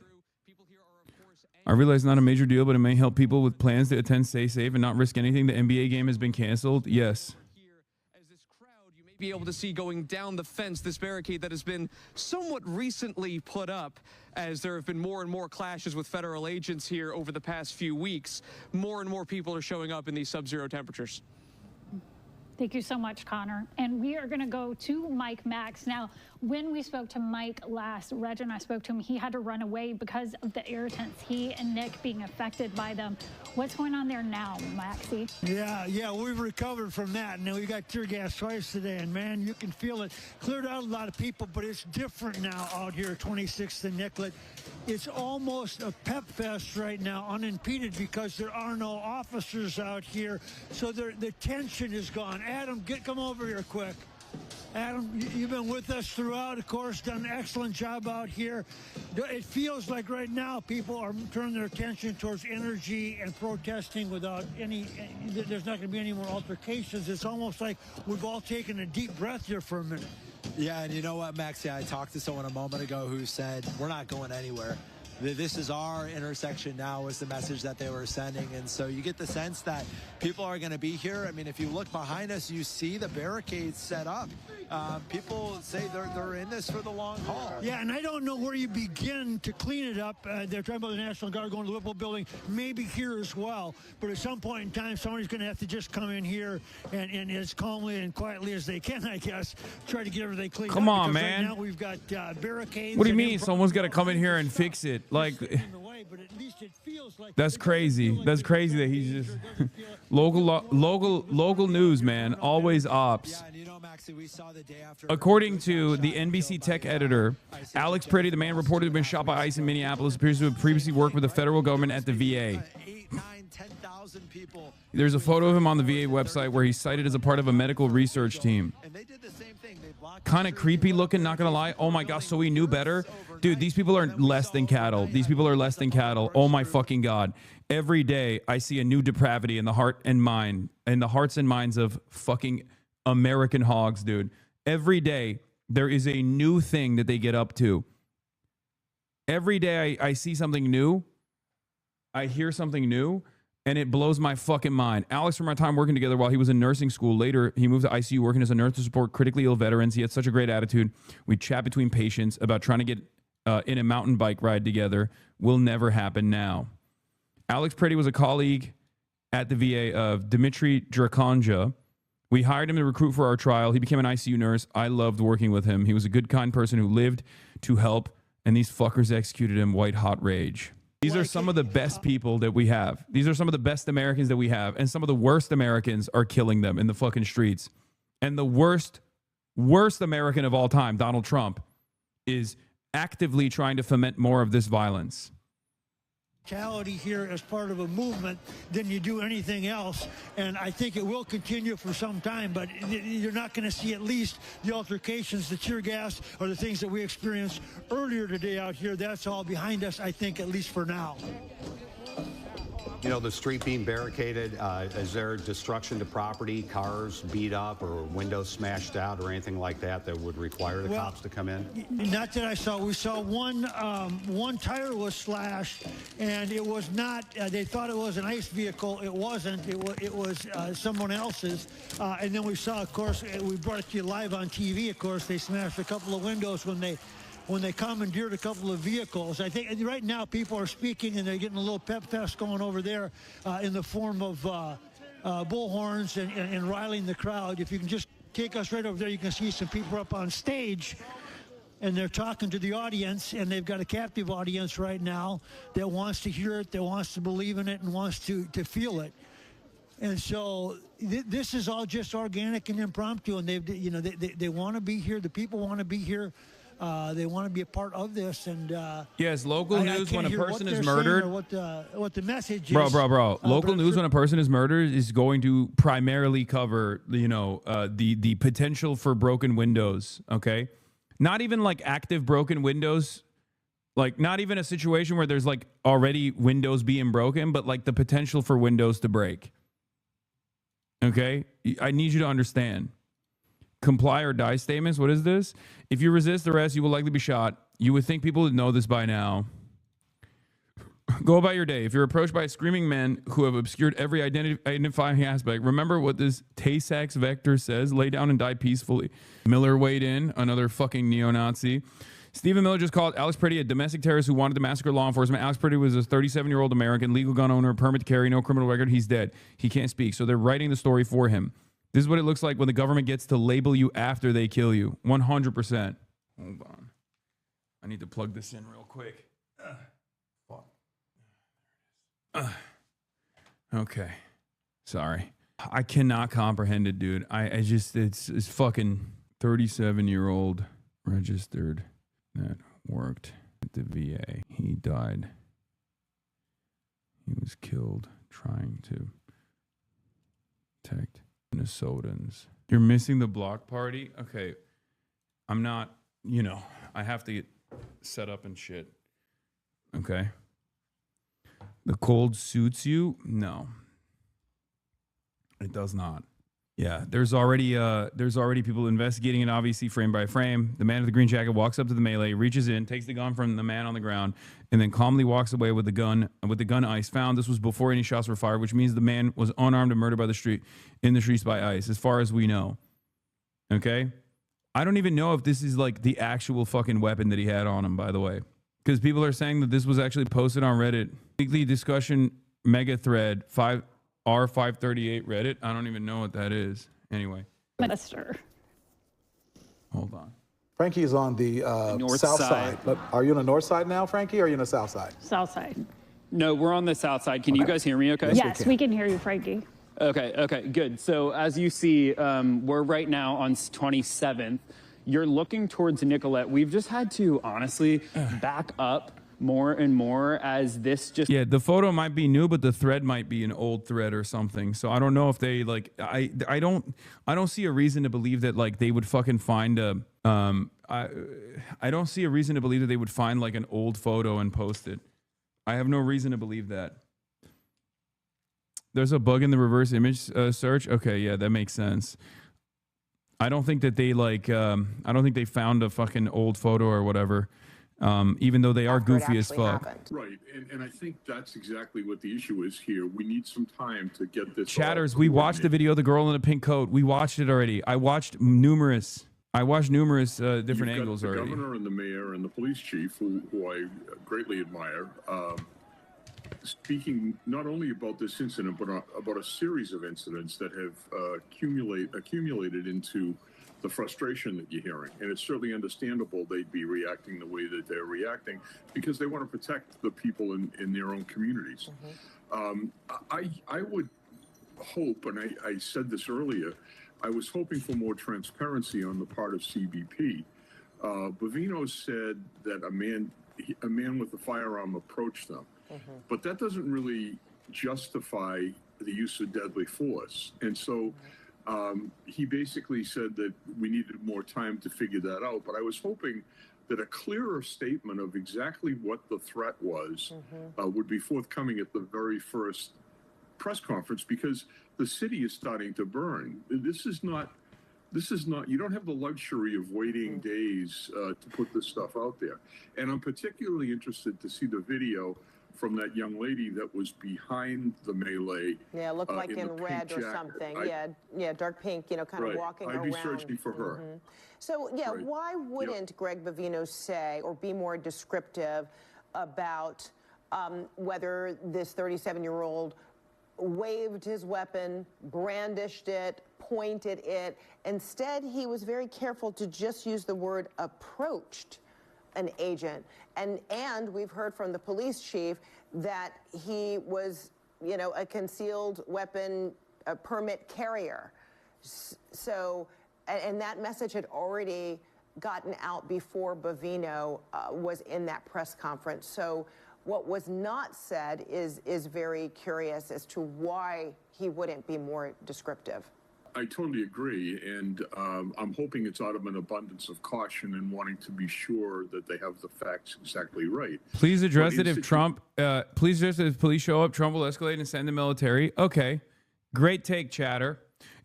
I realize not a major deal, but it may help people with plans to attend Stay Safe and not risk anything. The NBA game has been canceled. Yes. Be able to see going down the fence, this barricade that has been somewhat recently put up as there have been more and more clashes with federal agents here over the past few weeks. More and more people are showing up in these sub-zero temperatures. Thank you so much, Connor. And we are going to go to Mike Max. Now, when we spoke to Mike last, Reg and I spoke to him, he had to run away because of the irritants, he and Nick being affected by them. What's going on there now, Maxie? Yeah, we've recovered from that. Now, we got tear gas twice today, and man, you can feel it. Cleared out a lot of people, but it's different now out here at 26th and Nicollet. It's almost a pep fest right now, unimpeded, because there are no officers out here, so the tension is gone. Adam, come over here quick. Adam, you've been with us throughout, of course, done an excellent job out here. It feels like right now people are turning their attention towards energy and protesting without there's not going to be any more altercations. It's almost like we've all taken a deep breath here for a minute. Yeah, and you know what, Maxie? I talked to someone a moment ago who said, we're not going anywhere. This is our intersection now, was the message that they were sending. And so you get the sense that people are going to be here. I mean, if you look behind us, you see the barricades set up. People say they're in this for the long haul. Yeah, and I don't know where you begin to clean it up. They're talking about the National Guard going to the Whipple building, maybe here as well. But at some point in time, somebody's going to have to just come in here and as calmly and quietly as they can, I guess, try to get everything cleaned up. Come on, because man. Right now we've got barricades. What do you mean? Someone's got to come in here and fix it. Like, that's crazy. That's crazy that he's just local news, man. Always ops. According to the NBC tech editor, Alex Pretty, the man reported to have been shot by ICE in Minneapolis, appears to have previously worked with the federal government at the VA. There's a photo of him on the VA website where he's cited as a part of a medical research team. Kind of creepy looking, not gonna lie. Oh my gosh, so he knew better? Dude, these people are less than cattle. These people are less than cattle. Oh my fucking God. Every day I see a new depravity in the heart and mind, in the hearts and minds of fucking American hogs, dude. Every day there is a new thing that they get up to. Every day I see something new. I hear something new. And it blows my fucking mind. Alex, from our time working together while he was in nursing school, later he moved to ICU working as a nurse to support critically ill veterans. He had such a great attitude. We chat between patients about trying to get in a mountain bike ride together. Will never happen now. Alex Pretty was a colleague at the VA of Dmitry Drakonja. We hired him to recruit for our trial. He became an ICU nurse. I loved working with him. He was a good, kind person who lived to help, and these fuckers executed him white hot rage. These are some of the best people that we have. These are some of the best Americans that we have. And some of the worst Americans are killing them in the fucking streets. And the worst American of all time, Donald Trump, is actively trying to foment more of this violence. Here as part of a movement than you do anything else, and I think it will continue for some time, but you're not going to see at least the altercations, the tear gas, or the things that we experienced earlier today out here. That's all behind us, I think, at least for now. You know, the street being barricaded, is there destruction to property, cars beat up or windows smashed out or anything like that that would require the cops to come in? Not that I saw. We saw one tire was slashed, and it was not, they thought it was an ICE vehicle. It wasn't. It was someone else's. And then we saw, of course, we brought it to you live on TV, of course, they smashed a couple of windows when they commandeered a couple of vehicles. I think right now people are speaking and they're getting a little pep fest going over there in the form of bullhorns and riling the crowd. If you can just take us right over there, you can see some people up on stage and they're talking to the audience, and they've got a captive audience right now that wants to hear it, that wants to believe in it, and wants to feel it. And so this is all just organic and impromptu, and they want to be here. The people want to be here. They want to be a part of this, and yes, local news when a person is murdered. What the message is, bro. Local news when a person is murdered is going to primarily cover, the potential for broken windows. Okay, not even like active broken windows, like not even a situation where there's like already windows being broken, but like the potential for windows to break. Okay, I need you to understand. Comply or die statements. What is this? If you resist arrest, you will likely be shot. You would think people would know this by now. Go about your day. If you're approached by screaming men who have obscured every identifying aspect, remember what this Tay-Sachs vector says. Lay down and die peacefully. Miller weighed in, another fucking neo-Nazi. Stephen Miller just called Alex Pretty a domestic terrorist who wanted to massacre law enforcement. Alex Pretty was a 37-year-old American, legal gun owner, permit to carry, no criminal record. He's dead. He can't speak. So they're writing the story for him. This is what it looks like when the government gets to label you after they kill you. 100%. Hold on. I need to plug this in real quick. Okay. Sorry. I cannot comprehend it, dude. I just, it's fucking 37-year-old registered that worked at the VA. He died. He was killed trying to protect Minnesotans. You're missing the block party? Okay. I'm not, I have to get set up and shit. Okay. The cold suits you? No. It does not. Yeah, there's already people investigating it, obviously frame by frame. The man with the green jacket walks up to the melee, reaches in, takes the gun from the man on the ground, and then calmly walks away with the gun ICE found. This was before any shots were fired, which means the man was unarmed and murdered in the streets by ICE, as far as we know. Okay? I don't even know if this is like the actual fucking weapon that he had on him, by the way. Because people are saying that this was actually posted on Reddit. Weekly discussion mega thread R538 Reddit. I don't even know what that is. Anyway. Minister. Hold on. Frankie is on the north south side. side. Are you on the north side now, Frankie, or are you on the south side? South side. No, we're on the south side. Can you guys hear me okay? Yes, we can hear you, Frankie. Okay, good. So as you see, we're right now on 27th. You're looking towards Nicollet. We've just had to, honestly, back up more and more as this just... Yeah, the photo might be new, but the thread might be an old thread or something. So I don't know if they, like, I don't see a reason to believe that, like, they would fucking find a... I don't see a reason to believe that they would find, like, an old photo and post it. I have no reason to believe that. There's a bug in the reverse image search. Okay, yeah, that makes sense. I don't think that they like. I don't think they found a fucking old photo or whatever. Even though they are goofy as fuck. Right, and I think that's exactly what the issue is here. We need some time to get this. Chatters, we watched the video of the girl in the pink coat. We watched it already. I watched numerous different angles the already. Governor and the mayor and the police chief, who I greatly admire, speaking not only about this incident, but about a series of incidents that have accumulated into the frustration that you're hearing. And it's certainly understandable they'd be reacting the way that they're reacting because they want to protect the people in their own communities. I would hope, and I said this earlier, I was hoping for more transparency on the part of CBP. Bovino said that a man with a firearm approached them. But that doesn't really justify the use of deadly force. And so he basically said that we needed more time to figure that out. But I was hoping that a clearer statement of exactly what the threat was would be forthcoming at the very first press conference, because the city is starting to burn. This is not, you don't have the luxury of waiting days to put this stuff out there. And I'm particularly interested to see the video from that young lady that was behind the melee. Yeah, looked like in the red pink or jacket. something. Yeah, dark pink, you know, kind of walking around. I'd be searching for her. So, yeah, why wouldn't Greg Bovino say or be more descriptive about whether this 37-year-old waved his weapon, brandished it, pointed it? Instead, he was very careful to just use the word approached an agent. And we've heard from the police chief that he was, you know, a concealed weapon permit carrier. So, and that message had already gotten out before Bovino was in that press conference. So what was not said is very curious as to why he wouldn't be more descriptive. I totally agree, and I'm hoping it's out of an abundance of caution and wanting to be sure that they have the facts exactly right. Please address it if Trump. Please address it if police show up. Trump will escalate and send the military. Okay, great take, chatter.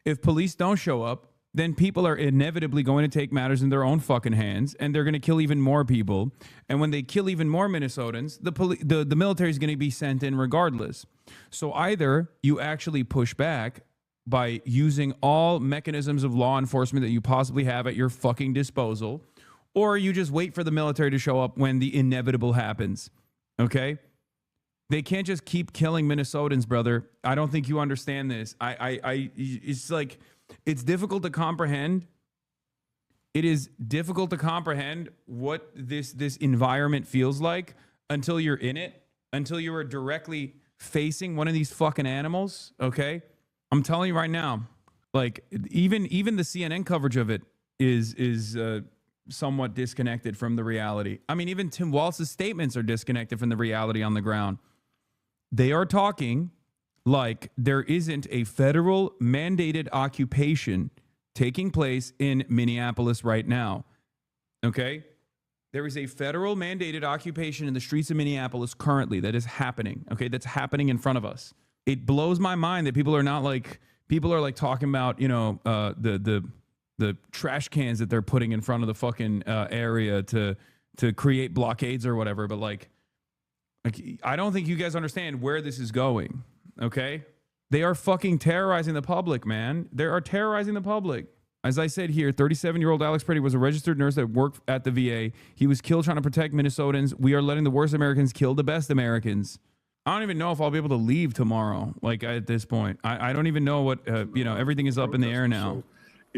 If police don't show up, then people are inevitably going to take matters in their own fucking hands, and they're going to kill even more people. And when they kill even more Minnesotans, the military is going to be sent in regardless. So either you actually push back by using all mechanisms of law enforcement that you possibly have at your fucking disposal, or you just wait for the military to show up when the inevitable happens. Okay? They can't just keep killing Minnesotans, brother. I don't think you understand this. It's like, it's difficult to comprehend. It is difficult to comprehend what this environment feels like until you're in it, until you are directly facing one of these fucking animals, okay? I'm telling you right now, like even the CNN coverage of it is somewhat disconnected from the reality. I mean, even Tim Walz's statements are disconnected from the reality on the ground. They are talking like there isn't a federal mandated occupation taking place in Minneapolis right now. Okay? There is a federal mandated occupation in the streets of Minneapolis currently that is happening. Okay? That's happening in front of us. It blows my mind that people are People are like talking about, the trash cans that they're putting in front of the fucking area to create blockades or whatever. But like, I don't think you guys understand where this is going. Okay. They are fucking terrorizing the public, man. They are terrorizing the public. As I said here, 37-year-old Alex Pretty was a registered nurse that worked at the VA. He was killed trying to protect Minnesotans. We are letting the worst Americans kill the best Americans. I don't even know if I'll be able to leave tomorrow. Like at this point, I don't even know what, everything is up in the air now.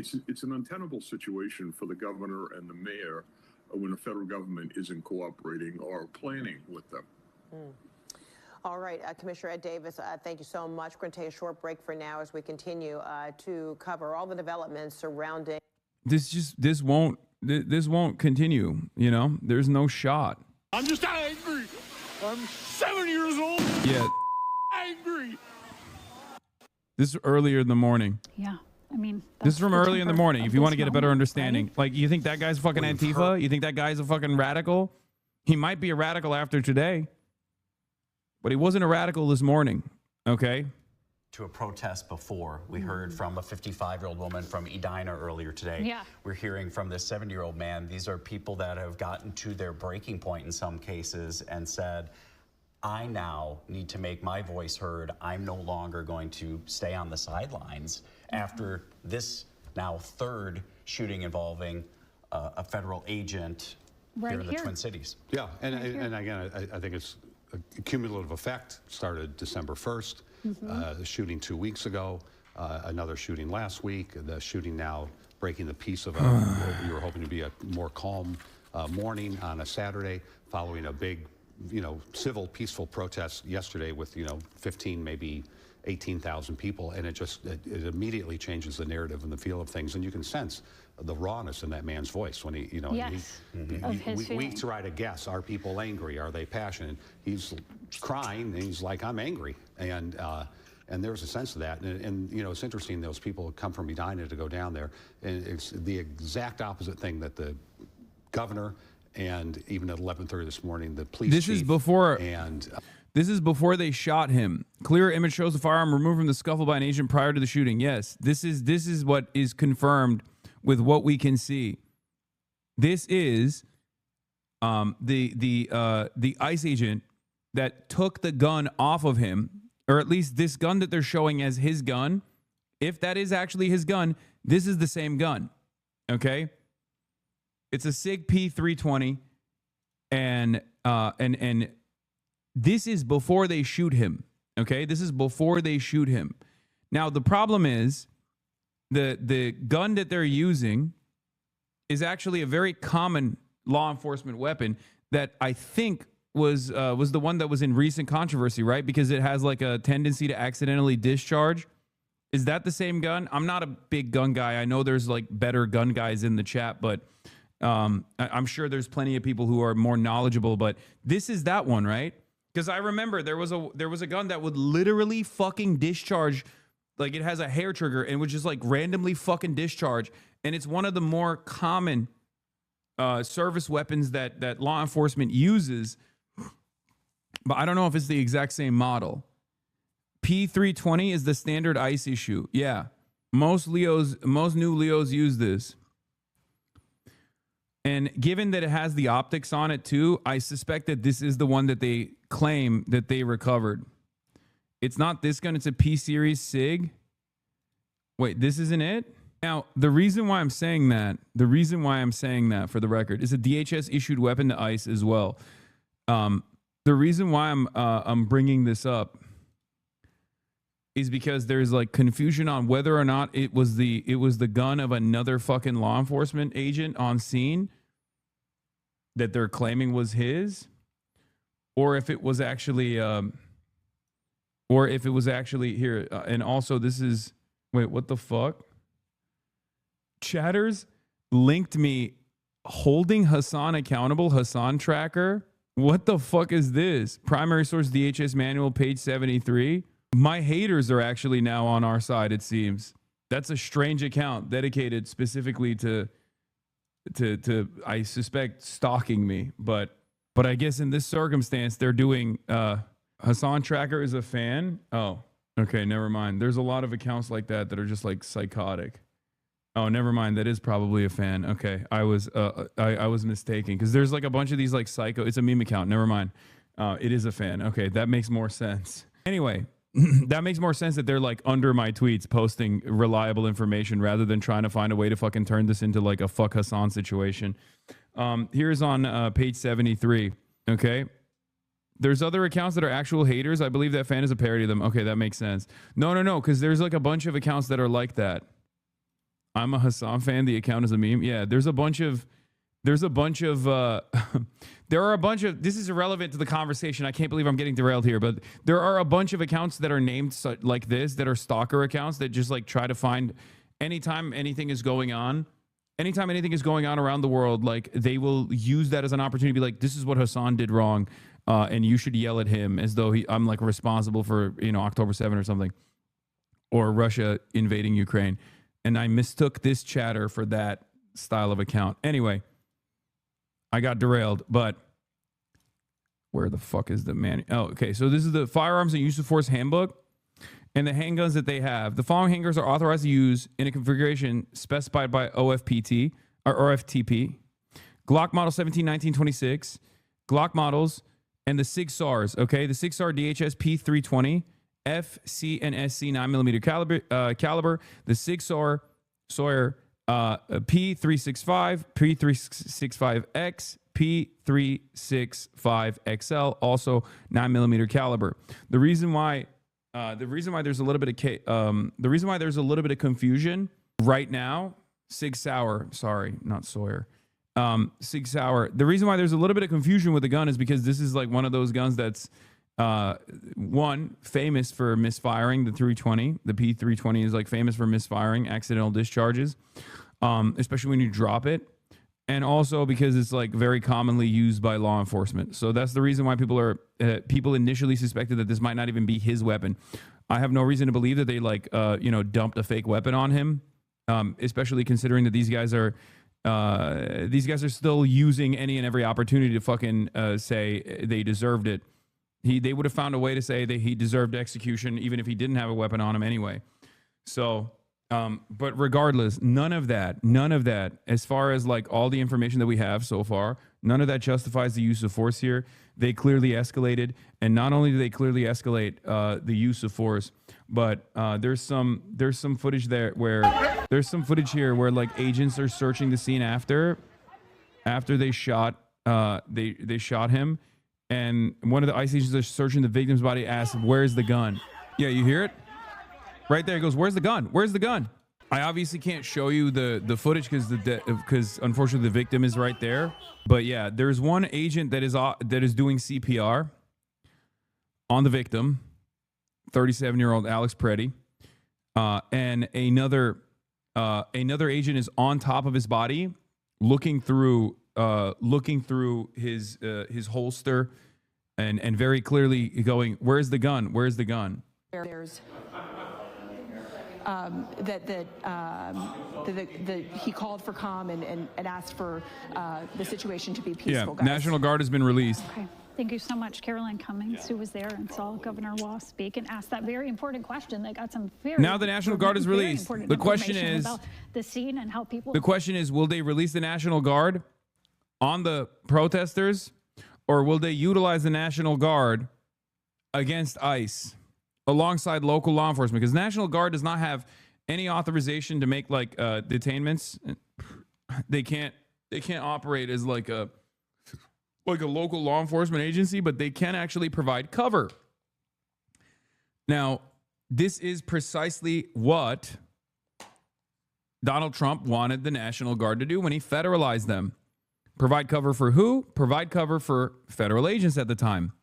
So it's an untenable situation for the governor and the mayor when the federal government isn't cooperating or planning with them. All right, Commissioner Ed Davis, thank you so much. We're going to take a short break for now as we continue to cover all the developments surrounding. This won't continue. There's no shot. I'm just angry. I'm 7 years old. Yeah. Angry. This is earlier in the morning. Yeah. I mean, this is from early in the morning. If you want to get a better moment, understanding, right? like, you think that guy's fucking Antifa? You think that guy's a fucking radical? He might be a radical after today, but he wasn't a radical this morning. Okay. To a protest before. We heard from a 55-year-old woman from Edina earlier today. Yeah. We're hearing from this 70-year-old man. These are people that have gotten to their breaking point in some cases and said, I now need to make my voice heard. I'm no longer going to stay on the sidelines after this now third shooting involving a federal agent here in the Twin Cities. Yeah, and again, I think it's a cumulative effect. Started December 1st, the shooting 2 weeks ago, another shooting last week, the shooting now breaking the peace of what we were hoping to be a more calm morning on a Saturday, following a big, civil, peaceful protest yesterday with, 15, maybe 18,000 people, and it immediately changes the narrative and the feel of things, and you can sense the rawness in that man's voice when he, we try to guess, are people angry? Are they passionate? He's crying, and he's like, I'm angry, and there's a sense of that, and it's interesting, those people come from Edina to go down there, and it's the exact opposite thing that the governor and even at 11:30 this morning, the police This chief is before and this is before they shot him. Clear image shows the firearm removed from the scuffle by an agent prior to the shooting. Yes, this is what is confirmed with what we can see. This is the ICE agent that took the gun off of him, or at least this gun that they're showing as his gun. If that is actually his gun, this is the same gun. Okay. It's a SIG P320, and this is before they shoot him. Okay, this is before they shoot him. Now the problem is the gun that they're using is actually a very common law enforcement weapon that I think was the one that was in recent controversy, right? Because it has like a tendency to accidentally discharge. Is that the same gun? I'm not a big gun guy. I know there's like better gun guys in the chat, but I'm sure there's plenty of people who are more knowledgeable, but this is that one, right? Because I remember there was a gun that would literally fucking discharge, like it has a hair trigger and would just like randomly fucking discharge. And it's one of the more common service weapons that law enforcement uses, but I don't know if it's the exact same model. P320 is the standard ICE issue. Yeah, most new Leos use this. And given that it has the optics on it too, I suspect that this is the one that they claim that they recovered. It's not this gun, it's a P series SIG. Wait, this isn't it? Now, the reason why I'm saying that for the record is a DHS issued weapon to ICE as well. The reason why I'm bringing this up is because there's like confusion on whether or not it was the gun of another fucking law enforcement agent on scene that they're claiming was his, or if it was actually here. And also this is, wait, what the fuck? Chatters linked me holding Hassan accountable, Hassan tracker. What the fuck is this? Primary source DHS manual, page 73. My haters are actually now on our side, it seems. That's a strange account dedicated specifically to I suspect stalking me, but I guess in this circumstance they're doing Hassan Tracker is a fan. Oh, Okay, never mind. There's a lot of accounts like that that are just like psychotic. Oh, never mind. That is probably a fan. Okay, I was mistaken because there's like a bunch of these like psycho. It's a meme account. Never mind. It is a fan. Okay, that makes more sense. Anyway, that makes more sense that they're like under my tweets posting reliable information rather than trying to find a way to fucking turn this into like a fuck Hassan situation. Here's on page 73. Okay. There's other accounts that are actual haters. I believe that fan is a parody of them. Okay, that makes sense. No, because there's like a bunch of accounts that are like that. I'm a Hassan fan. The account is a meme. Yeah, there are a bunch of, this is irrelevant to the conversation. I can't believe I'm getting derailed here, but there are a bunch of accounts that are named like this, that are stalker accounts that just like try to find anytime anything is going on around the world, like they will use that as an opportunity to be like, this is what Hassan did wrong. And you should yell at him as though I'm like responsible for, October 7 or something, or Russia invading Ukraine. And I mistook this chatter for that style of account. Anyway, I got derailed, but where the fuck is the manual? Oh, okay. So this is the Firearms and Use of Force Handbook and the handguns that they have. The following handguns are authorized to use in a configuration specified by OFPT or OFTP. Glock Model 17, 1926, Glock models, and the SIG SARs, okay? The SIG SAR DHS P320, FC and SC 9mm caliber, the SIG SAR Sawyer P365, P365X, P365XL, also 9mm caliber. The reason why there's a little bit of confusion right now, SIG Sauer, sorry, not Sawyer. SIG Sauer. The reason why there's a little bit of confusion with the gun is because this is like one of those guns that's one, famous for misfiring. The 320, the P320 is like famous for misfiring, accidental discharges, especially when you drop it, and also because it's like very commonly used by law enforcement. So that's the reason why people initially suspected that this might not even be his weapon. I have no reason to believe that they like dumped a fake weapon on him, especially considering that these guys are still using any and every opportunity to fucking say they deserved it. They would have found a way to say that he deserved execution even if he didn't have a weapon on him anyway. So, but regardless, none of that, as far as like all the information that we have so far, none of that justifies the use of force here. They clearly escalated, and not only do they clearly escalate the use of force, but there's some footage there where like agents are searching the scene after they shot they shot him, and one of the ICE agents are searching the victim's body, asks, "Where's the gun?" Yeah, you hear it right there. It goes, "Where's the gun? Where's the gun?" I obviously can't show you the footage because unfortunately the victim is right there. But yeah, there's one agent that is doing CPR on the victim, 37-year-old Alex Preddy, and another agent is on top of his body, looking through his holster, and very clearly going, "Where's the gun? Where's the gun?" There's he called for calm and asked for the situation to be peaceful. Yeah, National Guard has been released. Okay. Thank you so much, Caroline Cummings, who was there and saw Governor Law speak and asked that very important question. They got some very now the National Guard is released. The question is about the scene and how people. The question is, will they release the National Guard on the protesters, or will they utilize the National Guard against ICE alongside local law enforcement? Because National Guard does not have any authorization to make like detainments. They can't operate as like a local law enforcement agency, but they can actually provide cover. Now, this is precisely what Donald Trump wanted the National Guard to do when he federalized them. Provide cover for who? Provide cover for federal agents at the time.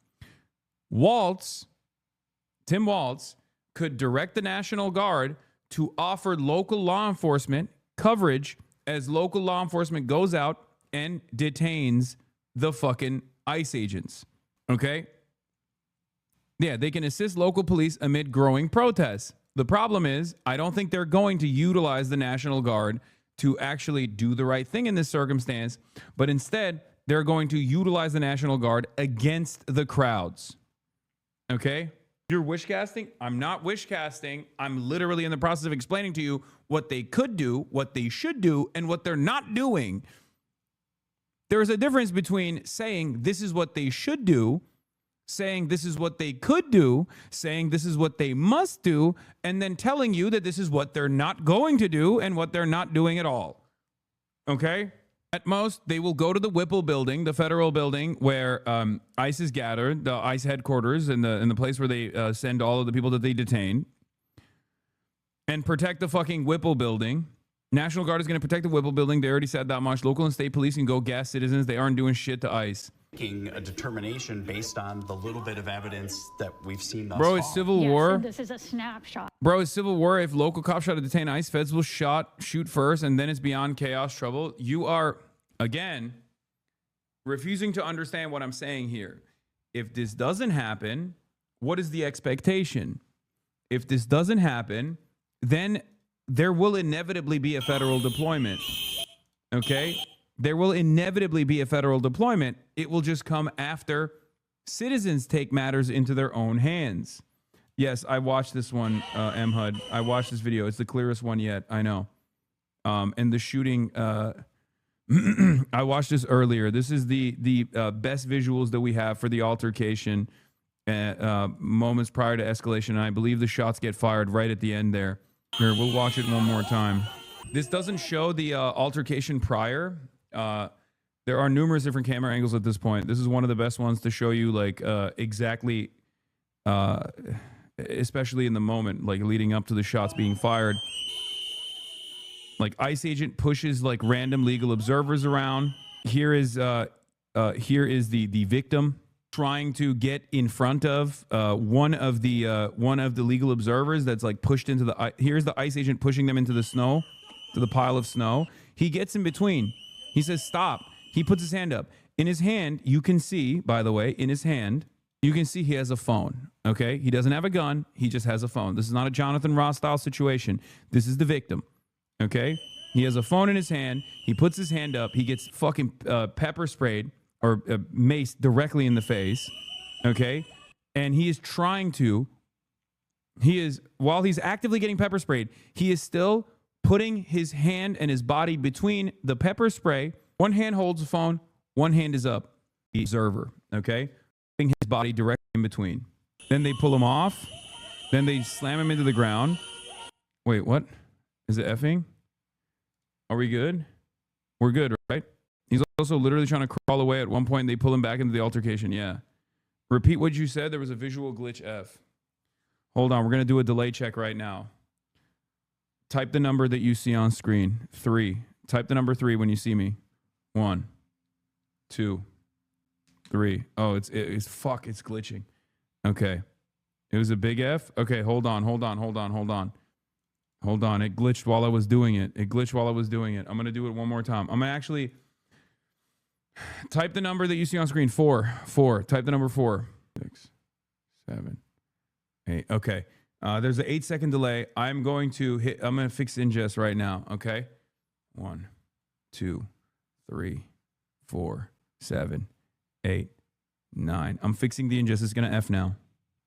Tim Walz could direct the National Guard to offer local law enforcement coverage as local law enforcement goes out and detains the fucking ICE agents. Okay? Yeah, they can assist local police amid growing protests. The problem is, I don't think they're going to utilize the National Guard to actually do the right thing in this circumstance, but instead, they're going to utilize the National Guard against the crowds. Okay? You're wish casting? I'm not wish casting. I'm literally in the process of explaining to you what they could do, what they should do, and what they're not doing. There is a difference between saying this is what they should do, saying this is what they could do, saying this is what they must do, and then telling you that this is what they're not going to do and what they're not doing at all. Okay? At most, they will go to the Whipple building, the federal building where ICE is gathered, the ICE headquarters, in the place where they send all of the people that they detain, and protect the fucking Whipple building. National Guard is going to protect the Whipple building. They already said that much. Local and state police can go gas citizens. They aren't doing shit to ICE. Making a determination based on the little bit of evidence that we've seen thus Bro, far. it's civil war. This is a snapshot. Bro, it's civil war. If local cops try to detain ICE, feds will shoot first, and then it's beyond chaos trouble. You are, again, refusing to understand what I'm saying here. If this doesn't happen, what is the expectation? If this doesn't happen, then there will inevitably be a federal deployment. Okay? There will inevitably be a federal deployment. It will just come after citizens take matters into their own hands. Yes, I watched this one, M-HUD. I watched this video. It's the clearest one yet. I know. And the shooting, I watched this earlier. This is the best visuals that we have for the altercation moments prior to escalation. And I believe the shots get fired right at the end there. Here, we'll watch it one more time. This doesn't show the altercation prior. There are numerous different camera angles at this point. This is one of the best ones to show you, like, exactly, especially in the moment, like leading up to the shots being fired. Like, ICE agent pushes like random legal observers around. Here is the victim trying to get in front of one of the legal observers that's like pushed into the. Here's the ICE agent pushing them into the snow, to the pile of snow. He gets in between. He says, "Stop." He puts his hand up. In his hand, you can see, by the way, in his hand, you can see he has a phone. Okay, he doesn't have a gun. He just has a phone. This is not a Jonathan Ross style situation. This is the victim. Okay, he has a phone in his hand. He puts his hand up. He gets fucking pepper sprayed or maced directly in the face. Okay, and he is trying to. While he's actively getting pepper sprayed, he is still putting his hand and his body between the pepper spray. One hand holds the phone, one hand is up. The observer, okay? Putting his body directly in between. Then they pull him off. Then they slam him into the ground. Wait, what? Is it effing? Are we good? We're good, right? He's also literally trying to crawl away at one point. They pull him back into the altercation. Yeah. Repeat what you said. There was a visual glitch F. Hold on. We're going to do a delay check right now. Type the number that you see on screen. 3. Type the number 3 when you see me. 1, 2, 3. Oh, it's glitching. Okay. It was a big F. Okay, hold on. It glitched while I was doing it. I'm going to do it one more time. I'm going to actually type the number that you see on screen. 4. Type the number 4. 6, 7, 8. Okay. There's an 8-second delay. I'm going to fix ingest right now. Okay. 1, 2, 3, 4, 7, 8, 9. I'm fixing the ingest. It's going to F now.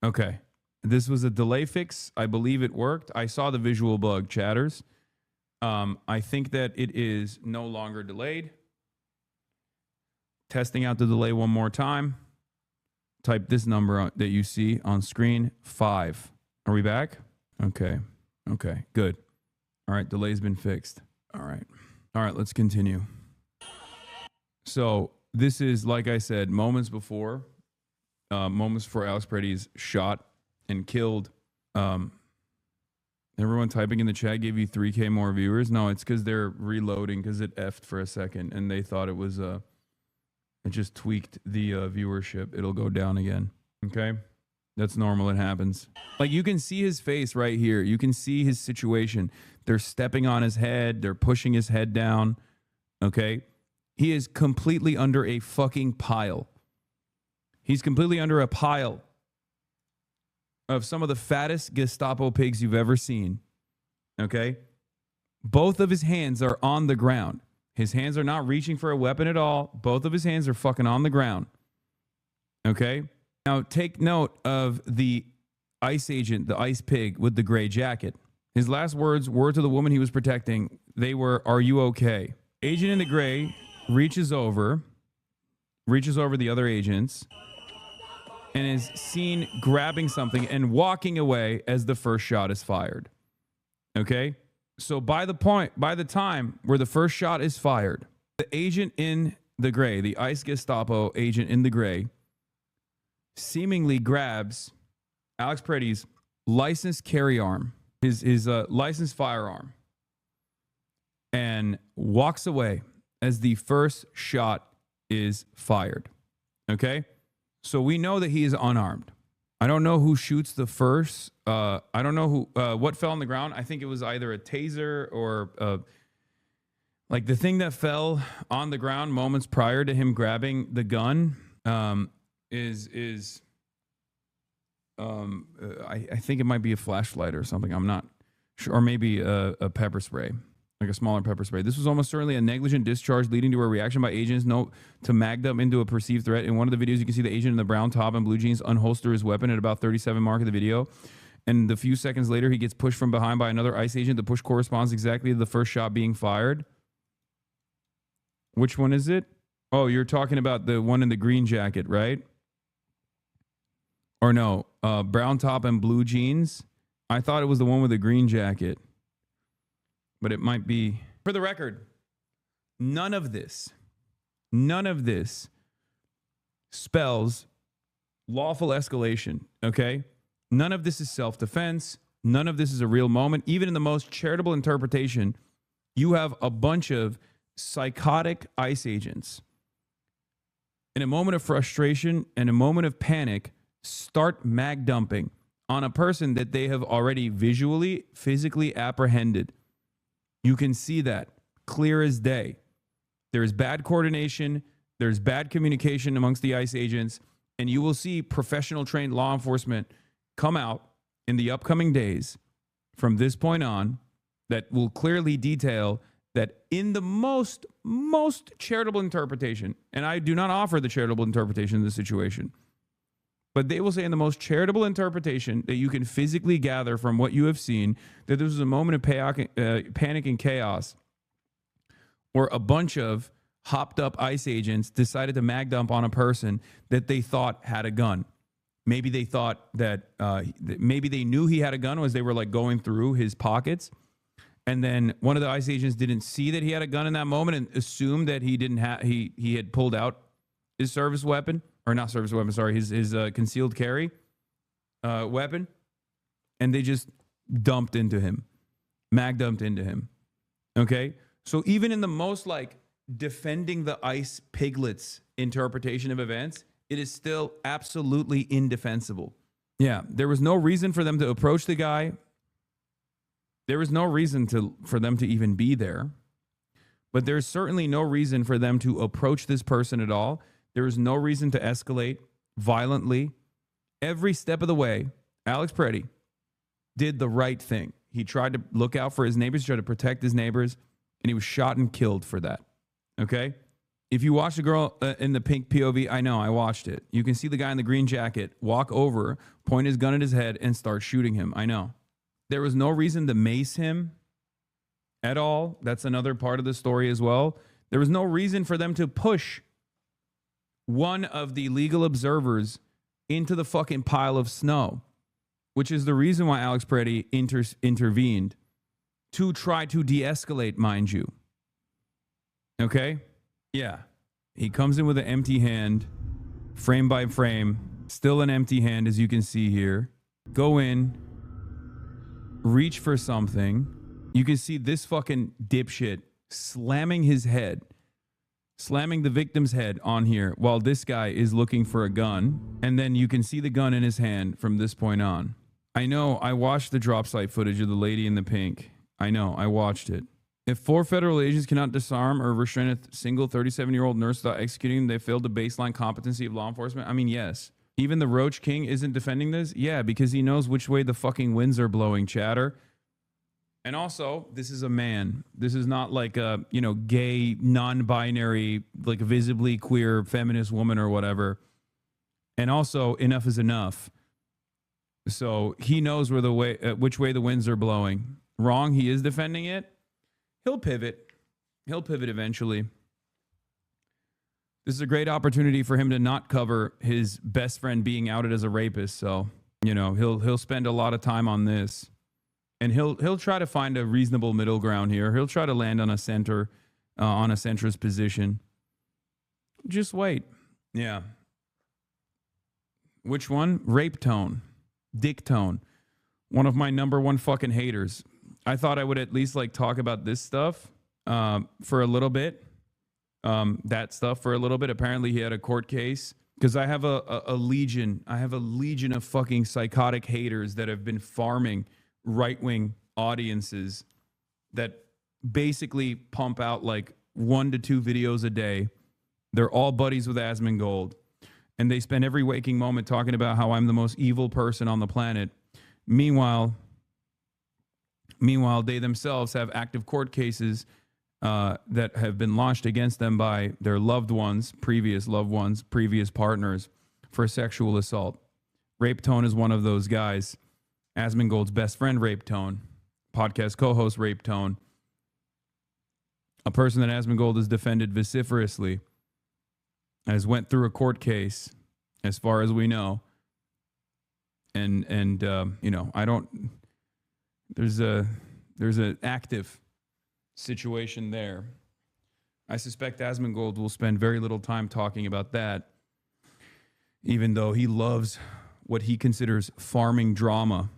Okay. This was a delay fix. I believe it worked. I saw the visual bug, chatters. I think that it is no longer delayed. Testing out the delay one more time. Type this number that you see on screen. 5. Are we back? Okay. Good. All right. Delay's been fixed. All right. Let's continue. So this is, like I said, moments before Alex Preddy's shot and killed. Everyone typing in the chat gave you 3K more viewers. No, it's because they're reloading because it effed for a second and they thought it was it just tweaked the viewership. It'll go down again. Okay. That's normal. It happens. Like, you can see his face right here. You can see his situation. They're stepping on his head. They're pushing his head down. Okay. He is completely under a fucking pile. He's completely under a pile of some of the fattest Gestapo pigs you've ever seen. Okay. Both of his hands are on the ground. His hands are not reaching for a weapon at all. Both of his hands are fucking on the ground. Okay. Now, take note of the ICE agent, the ICE pig with the gray jacket. His last words were to the woman he was protecting. They were, "Are you okay?" Agent in the gray reaches over the other agents and is seen grabbing something and walking away as the first shot is fired. Okay? So by the time where the first shot is fired, the agent in the gray, the ICE Gestapo agent in the gray, seemingly grabs Alex Preddy's licensed carry arm, his licensed firearm, and walks away as the first shot is fired. Okay? So we know that he is unarmed. I don't know who shoots the first. I don't know what fell on the ground. I think it was either a taser or like the thing that fell on the ground moments prior to him grabbing the gun. I think it might be a flashlight or something. I'm not sure, or maybe a pepper spray. Like a smaller pepper spray. This was almost certainly a negligent discharge leading to a reaction by agents to mag them into a perceived threat. In one of the videos, you can see the agent in the brown top and blue jeans unholster his weapon at about 37 mark of the video. And a few seconds later, he gets pushed from behind by another ICE agent. The push corresponds exactly to the first shot being fired. Which one is it? Oh, you're talking about the one in the green jacket, right? Or no, brown top and blue jeans. I thought it was the one with the green jacket. But it might be. For the record, none of this spells lawful escalation, okay? None of this is self-defense. None of this is a real moment. Even in the most charitable interpretation, you have a bunch of psychotic ICE agents in a moment of frustration and a moment of panic start mag dumping on a person that they have already visually, physically apprehended. You can see that clear as day. There's bad coordination. There's bad communication amongst the ICE agents. And you will see professional trained law enforcement come out in the upcoming days from this point on that will clearly detail that in the most charitable interpretation, and I do not offer the charitable interpretation in this situation, but they will say in the most charitable interpretation that you can physically gather from what you have seen, that this was a moment of panic and chaos, or a bunch of hopped up ICE agents decided to mag dump on a person that they thought had a gun. Maybe they thought that, maybe they knew he had a gun as they were like going through his pockets. And then one of the ICE agents didn't see that he had a gun in that moment and assumed that he didn't have, he had pulled out his service weapon. Or not service weapon, sorry, his concealed carry weapon. And they just dumped into him. Mag dumped into him. Okay? So even in the most like defending the ICE piglets interpretation of events, it is still absolutely indefensible. Yeah, there was no reason for them to approach the guy. There was no reason for them to even be there. But there's certainly no reason for them to approach this person at all. There is no reason to escalate violently. Every step of the way, Alex Preddy did the right thing. He tried to look out for his neighbors, tried to protect his neighbors, and he was shot and killed for that. Okay? If you watch the girl in the pink POV, I know, I watched it. You can see the guy in the green jacket walk over, point his gun at his head, and start shooting him. I know. There was no reason to mace him at all. That's another part of the story as well. There was no reason for them to push one of the legal observers into the fucking pile of snow, which is the reason why Alex Preddy intervened to try to de-escalate, mind you. Okay? Yeah. He comes in with an empty hand, frame by frame, still an empty hand, as you can see here. Go in, reach for something. You can see this fucking dipshit slamming his head, slamming the victim's head on here while this guy is looking for a gun. And then you can see the gun in his hand from this point on. I know, I watched the drop site footage of the lady in the pink. I know, I watched it. If 4 federal agents cannot disarm or restrain a single 37-year-old nurse without executing them, they failed the baseline competency of law enforcement. I mean, yes. Even the Roach King isn't defending this? Yeah, because he knows which way the fucking winds are blowing, chatter. And also, this is a man. This is not like a, you know, gay, non-binary, like visibly queer feminist woman or whatever. And also, enough is enough. So he knows where which way the winds are blowing. Wrong, he is defending it. He'll pivot. He'll pivot eventually. This is a great opportunity for him to not cover his best friend being outed as a rapist. So, you know, he'll spend a lot of time on this. And he'll try to find a reasonable middle ground here. He'll try to land on a centrist position. Just wait. Yeah. Which one? Rape tone. Dick tone. One of my number one fucking haters. I thought I would at least like talk about this stuff for a little bit. That stuff for a little bit. Apparently he had a court case because I have a legion. I have a legion of fucking psychotic haters that have been farming right-wing audiences that basically pump out like 1 to 2 videos a day. They're all buddies with Asmongold. And they spend every waking moment talking about how I'm the most evil person on the planet. Meanwhile, they themselves have active court cases that have been launched against them by their loved ones, previous partners for sexual assault. Rape Tone is one of those guys. Asmongold's best friend, Rape Tone. Podcast co-host, Rape Tone. A person that Asmongold has defended vociferously. Has went through a court case, as far as we know. And you know, I don't... There's an active situation there. I suspect Asmongold will spend very little time talking about that, even though he loves what he considers farming drama.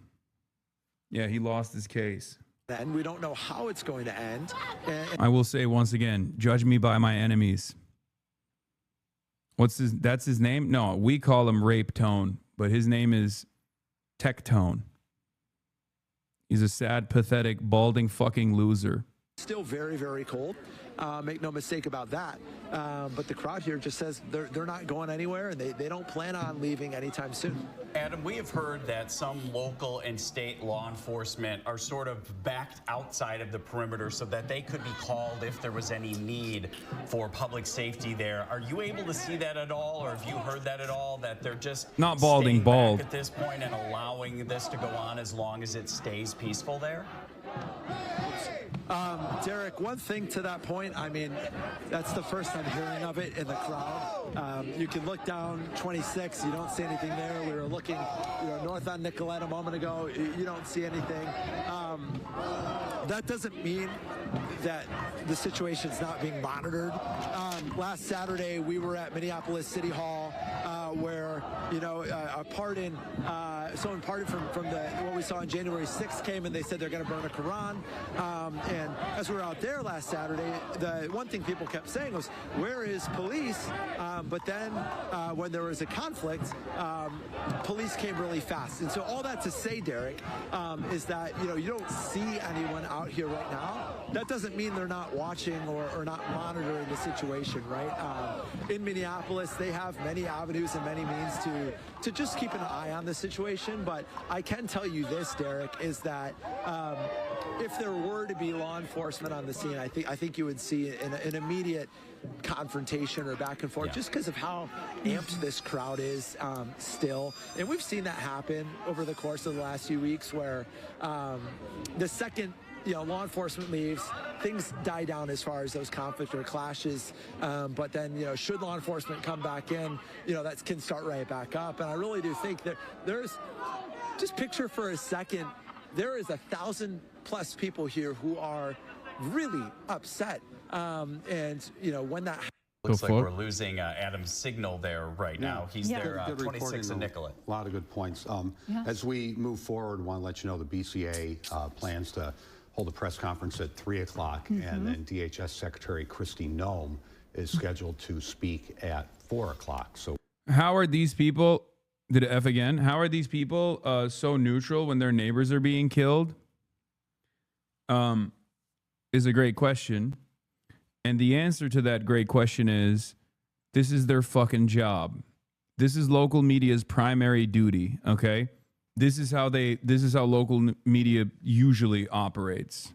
Yeah, he lost his case. And we don't know how it's going to end. I will say once again, judge me by my enemies. That's his name? No, we call him Rape Tone, but his name is Tech Tone. He's a sad, pathetic, balding fucking loser. Still very, very cold. Make no mistake about that. But the crowd here just says they're not going anywhere, and they don't plan on leaving anytime soon. Adam, we have heard that some local and state law enforcement are sort of backed outside of the perimeter so that they could be called if there was any need for public safety there. Are you able to see that at all, or have you heard that at all, that they're just not balding, bald back at this point and allowing this to go on as long as it stays peaceful there? Derek, one thing to that point, I mean, that's the first I'm hearing of it in the crowd. You can look down 26, you don't see anything there. We were looking north on Nicollet a moment ago, you don't see anything. That doesn't mean that the situation's not being monitored. Last Saturday, we were at Minneapolis City Hall where, someone parted from what we saw on January 6th came and they said they're going to burn a Quran. And as we were out there last Saturday, the one thing people kept saying was, where is police? But then when there was a conflict, police came really fast. And so all that to say, Derek, is that, you don't see anyone out here right now. That doesn't mean they're not watching or not monitoring the situation, right? In Minneapolis, they have many avenues and many means to just keep an eye on the situation. But I can tell you this, Derek, is that if there were to be law enforcement on the scene, I think you would see an immediate confrontation or back and forth, just because of how amped this crowd is still. And we've seen that happen over the course of the last few weeks, where the second law enforcement leaves, things die down as far as those conflicts or clashes. But then, should law enforcement come back in, that can start right back up. And I really do think that there's, just picture for a second, there is 1,000+ people here who are really upset. And, when that looks like we're losing Adam's signal there right now. He's there, 26 and Nicollet. A lot of good points. As we move forward, I want to let you know the BCA plans to hold a press conference at 3 o'clock, and then DHS Secretary Kristi Noem is scheduled to speak at 4 o'clock. So how are these people, did it F again? How are these people so neutral when their neighbors are being killed? Is a great question. And the answer to that great question is, this is their fucking job. This is local media's primary duty, okay? This is how local media usually operates.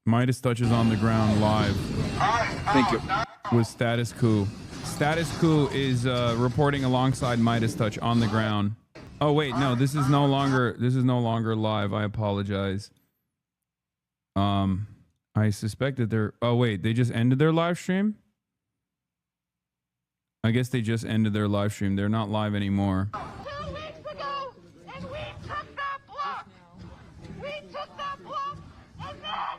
Midas touches on the ground live. Thank you. With Status Quo. Status Quo is reporting alongside Midas Touch on the ground. Oh wait, no, this is no longer live. I apologize. I suspect that they're. Oh wait, they just ended their live stream. I guess they just ended their live stream. They're not live anymore. 2 weeks ago, and we took that block. We took that block, and then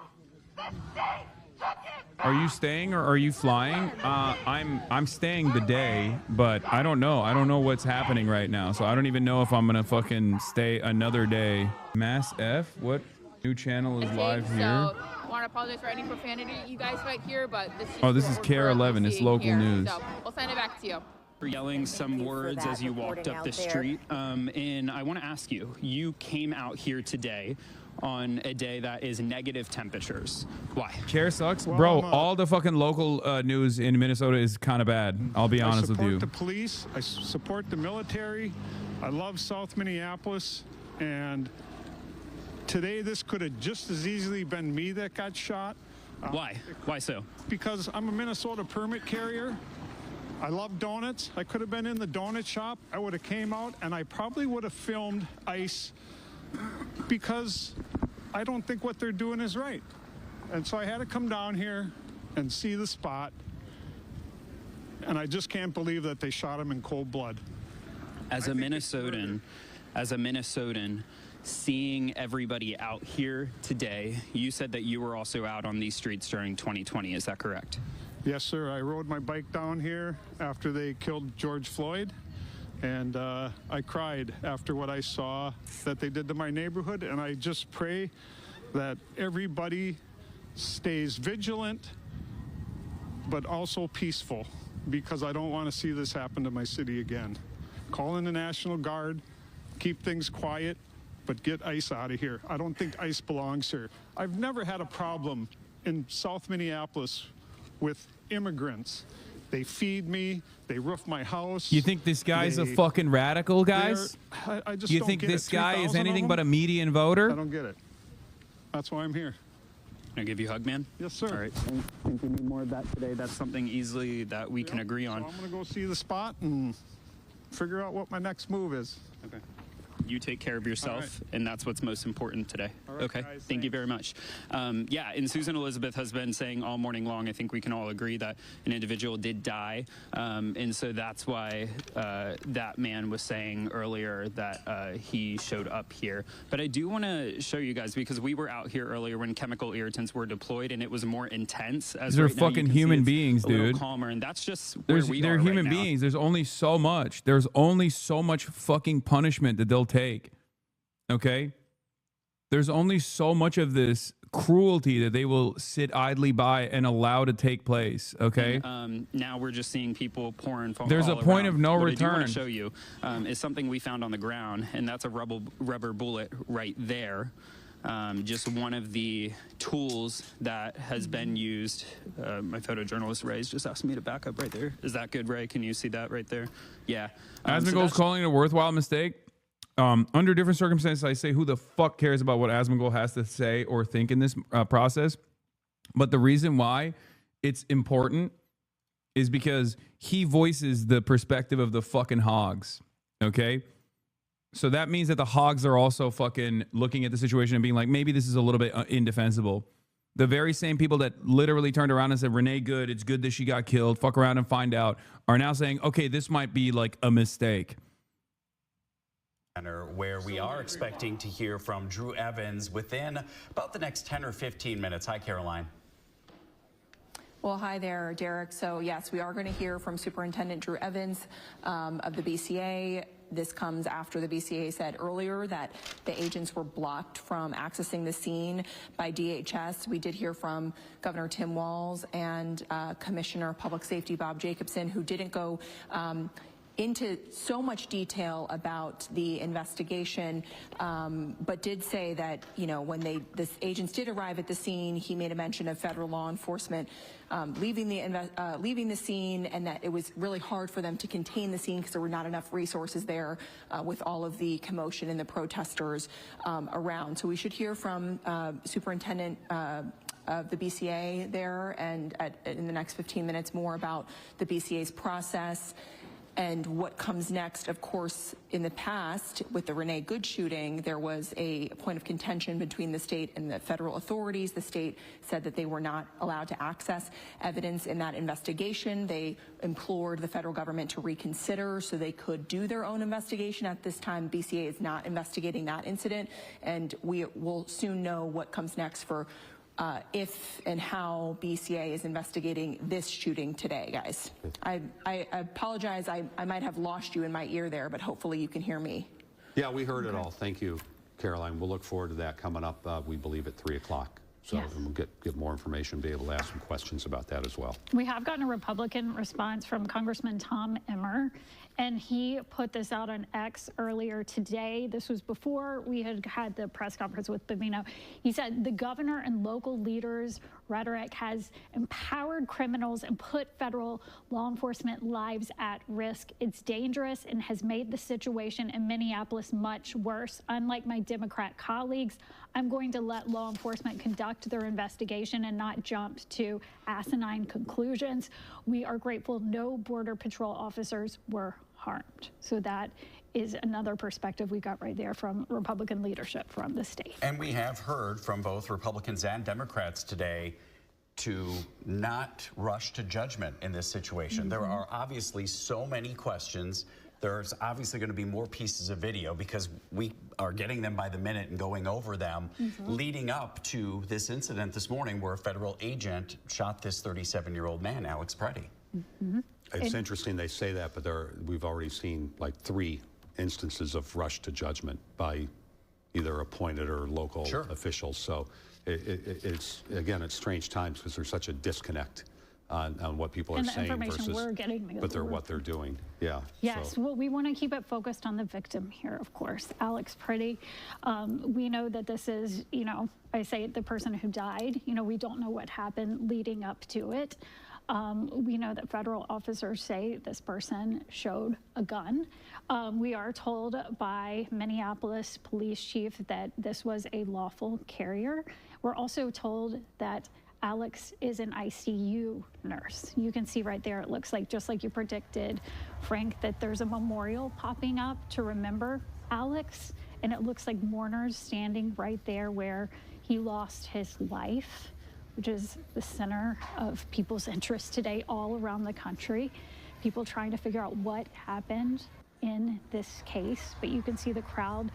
the state took it. Are you staying or are you flying? I'm staying the day, but I don't know. I don't know what's happening right now, so I don't even know if I'm gonna fucking stay another day. Mass F, what new channel is live here? So, I want to apologize for any profanity you guys might hear, but this is This is KR11. It's local here. news. So we'll send it back to you. For yelling some words as you walked up the street. And I want to ask you, you came out here today on a day that is negative temperatures. Why? Care sucks? Bro, all the fucking local news in Minnesota is kind of bad. I'll be honest with you. I support the police. I support the military. I love South Minneapolis. And today, this could have just as easily been me that got shot. Why? Why so? Because I'm a Minnesota permit carrier. I love donuts. I could have been in the donut shop. I would have came out and I probably would have filmed ICE because I don't think what they're doing is right. And so I had to come down here and see the spot. And I just can't believe that they shot him in cold blood. As a Minnesotan, seeing everybody out here today, you said that you were also out on these streets during 2020. Is that correct? Yes, sir. I rode my bike down here after they killed George Floyd. And I cried after what I saw that they did to my neighborhood. And I just pray that everybody stays vigilant, but also peaceful, because I don't want to see this happen to my city again. Call in the National Guard, keep things quiet, but get ICE out of here. I don't think ICE belongs here. I've never had a problem in South Minneapolis with immigrants. They feed me, they roof my house. You think this guy's a fucking radical, guys? I just You don't think get this it. guy is 3,000 of anything them? but a median voter? I don't get it. That's why I'm here. Can I give you a hug, man? Yes, sir. All right. I think we need more of that today. That's something easily that we can agree on. So I'm going to go see the spot and figure out what my next move is. Okay. You take care of yourself, and that's what's most important today. right, Okay, guys, thank you very much. Yeah, and Susan Elizabeth has been saying all morning long, I think we can all agree that an individual did die, and so that's why that man was saying earlier that he showed up here. But I do want to show you guys, because we were out here earlier when chemical irritants were deployed, and it was more intense. As These are right now you fucking can see human it's beings, a little dude. calmer, and that's just where we They're are human right now. beings. There's only so much. There's only so much fucking punishment that they'll take. Okay? There's only so much of this cruelty that they will sit idly by and allow to take place. Okay? And, now we're just seeing people pouring from There's a all point around. of no what return. I do want to show you is something we found on the ground, and that's a rubber bullet right there. Just one of the tools that has been used. My photojournalist Ray's just asked me to back up right there. Is that good, Ray? Can you see that right there? Yeah. Asmongold's calling it a worthwhile mistake. Under different circumstances, I say, who the fuck cares about what Asmongold has to say or think in this process? But the reason why it's important is because he voices the perspective of the fucking hogs. Okay? So that means that the hogs are also fucking looking at the situation and being like, maybe this is a little bit indefensible. The very same people that literally turned around and said, Renee good, it's good that she got killed, fuck around and find out, are now saying, okay, this might be like a mistake. Where we are expecting to hear from Drew Evans within about the next 10 or 15 minutes. Hi, Caroline. Well, hi there, Derek. So, yes, we are going to hear from Superintendent Drew Evans of the BCA. This comes after the BCA said earlier that the agents were blocked from accessing the scene by DHS. We did hear from Governor Tim Walz and Commissioner of Public Safety Bob Jacobson, who didn't go into so much detail about the investigation, but did say that, you know, when the agents did arrive at the scene, he made a mention of federal law enforcement leaving the scene, and that it was really hard for them to contain the scene because there were not enough resources there with all of the commotion and the protesters around. So we should hear from Superintendent of the BCA there, and in the next 15 minutes more about the BCA's process and what comes next. Of course, in the past, with the Renee Good shooting, there was a point of contention between the state and the federal authorities. The state said that they were not allowed to access evidence in that investigation. They implored the federal government to reconsider so they could do their own investigation. At this time, BCA is not investigating that incident, and we will soon know what comes next for if and how BCA is investigating this shooting today, guys. I apologize. I might have lost you in my ear there, but hopefully you can hear me. Yeah, we heard it all. Thank you, Caroline. We'll look forward to that coming up, we believe, at 3 o'clock. So and we'll get more information, be able to ask some questions about that as well. We have gotten a Republican response from Congressman Tom Emmer, and he put this out on X earlier today. This was before we had the press conference with Bavino. He said the governor and local leaders' rhetoric has empowered criminals and put federal law enforcement lives at risk. It's dangerous and has made the situation in Minneapolis much worse. Unlike my Democrat colleagues, I'm going to let law enforcement conduct their investigation and not jump to asinine conclusions. We are grateful no Border Patrol officers were harmed. So that is another perspective we got right there from Republican leadership from the state. And we have heard from both Republicans and Democrats today to not rush to judgment in this situation. There are obviously so many questions. There's obviously going to be more pieces of video because we are getting them by the minute and going over them leading up to this incident this morning where a federal agent shot this 37-year-old man, Alex Preddy. It's interesting they say that, but we've already seen like 3 instances of rush to judgment by either appointed or local officials. So it's strange times because there's such a disconnect on what people are saying versus what they're doing. Yeah. Yes. Well, we want to keep it focused on the victim here, of course, Alex Preddy. We know that this is, I say the person who died. We don't know what happened leading up to it. We know that federal officers say this person showed a gun. We are told by Minneapolis police chief that this was a lawful carrier. We're also told that Alex is an ICU nurse. You can see right there, it looks like, just like you predicted, Frank, that there's a memorial popping up to remember Alex. And it looks like mourners standing right there where he lost his life, which is the center of people's interest today all around the country. People trying to figure out what happened in this case. But you can see the crowd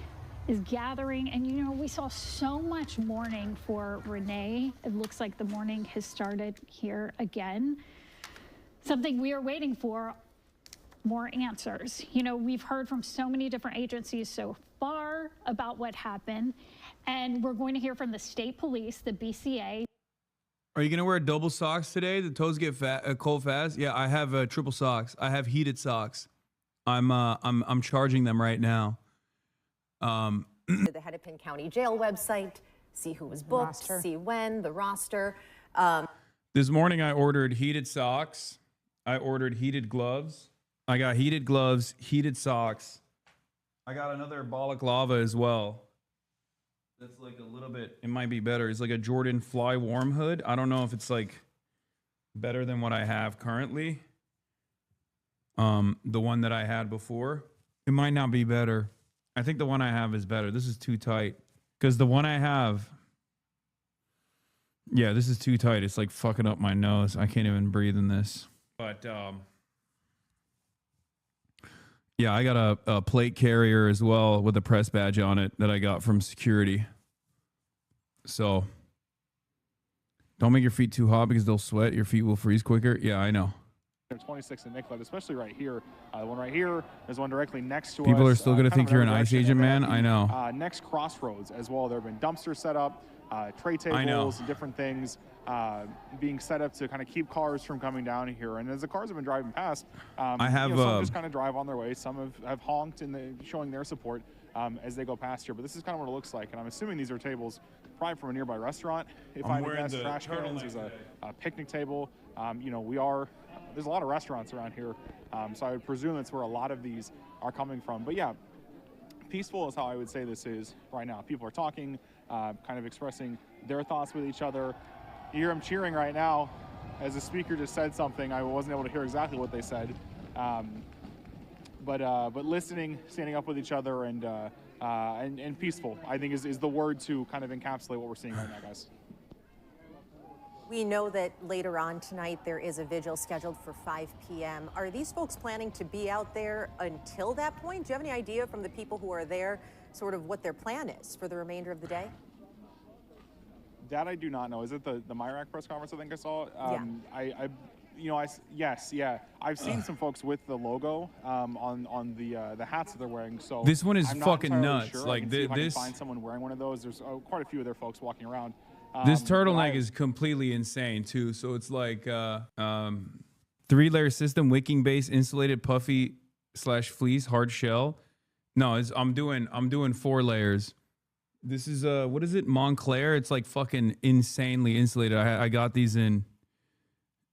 is gathering. And, we saw so much mourning for Renee. It looks like the mourning has started here again. Something we are waiting for, more answers. We've heard from so many different agencies so far about what happened. And we're going to hear from the state police, the BCA. Are you gonna wear double socks today? The toes get cold fast. Yeah, I have triple socks. I have heated socks. I'm charging them right now. The Hennepin County Jail website, see who was booked, see when, the roster. This morning I ordered heated socks. I ordered heated gloves. I got heated gloves, heated socks. I got another balaclava as well. That's like a little bit, it might be better. It's like a Jordan Fly Warm hood. I don't know if it's like better than what I have currently. The one that I had before. It might not be better. I think the one I have is better. This is too tight. Because the one I have, yeah, this is too tight. It's like fucking up my nose. I can't even breathe in this. But, yeah, I got a plate carrier as well with a press badge on it that I got from security. So don't make your feet too hot because they'll sweat. Your feet will freeze quicker. Yeah, I know. 26 in Nicollet, especially right here. The one right here, there's one directly next to us. People are still going to think you're an ICE agent, man. I know. Next crossroads as well. There have been dumpsters set up, tray tables, and different things being set up to kind of keep cars from coming down here. And as the cars have been driving past, some just kind of drive on their way. Some have honked and showing their support as they go past here. But this is kind of what it looks like. And I'm assuming these are tables probably from a nearby restaurant. If I invest trash cans, there's a picnic table. There's a lot of restaurants around here, so I would presume that's where a lot of these are coming from. But yeah, peaceful is how I would say this is right now. People are talking, kind of expressing their thoughts with each other. You hear them cheering right now. As the speaker just said something, I wasn't able to hear exactly what they said. But listening, standing up with each other, and peaceful, I think is the word to kind of encapsulate what we're seeing right now, guys. We know that later on tonight there is a vigil scheduled for 5 p.m. Are these folks planning to be out there until that point? Do you have any idea from the people who are there sort of what their plan is for the remainder of the day? That I do not know. Is it the MIRAC press conference I think I saw? Yeah. I've seen some folks with the logo on the hats that they're wearing. So This one is I'm not fucking entirely nuts. Sure. Like I can see if I can this. find someone wearing one of those. There's quite a few of their folks walking around. This turtleneck is completely insane too. So it's like 3-layer system, wicking base, insulated puffy / fleece, hard shell. No, I'm doing 4 layers. This is what is it? Montclair. It's like fucking insanely insulated. I got these in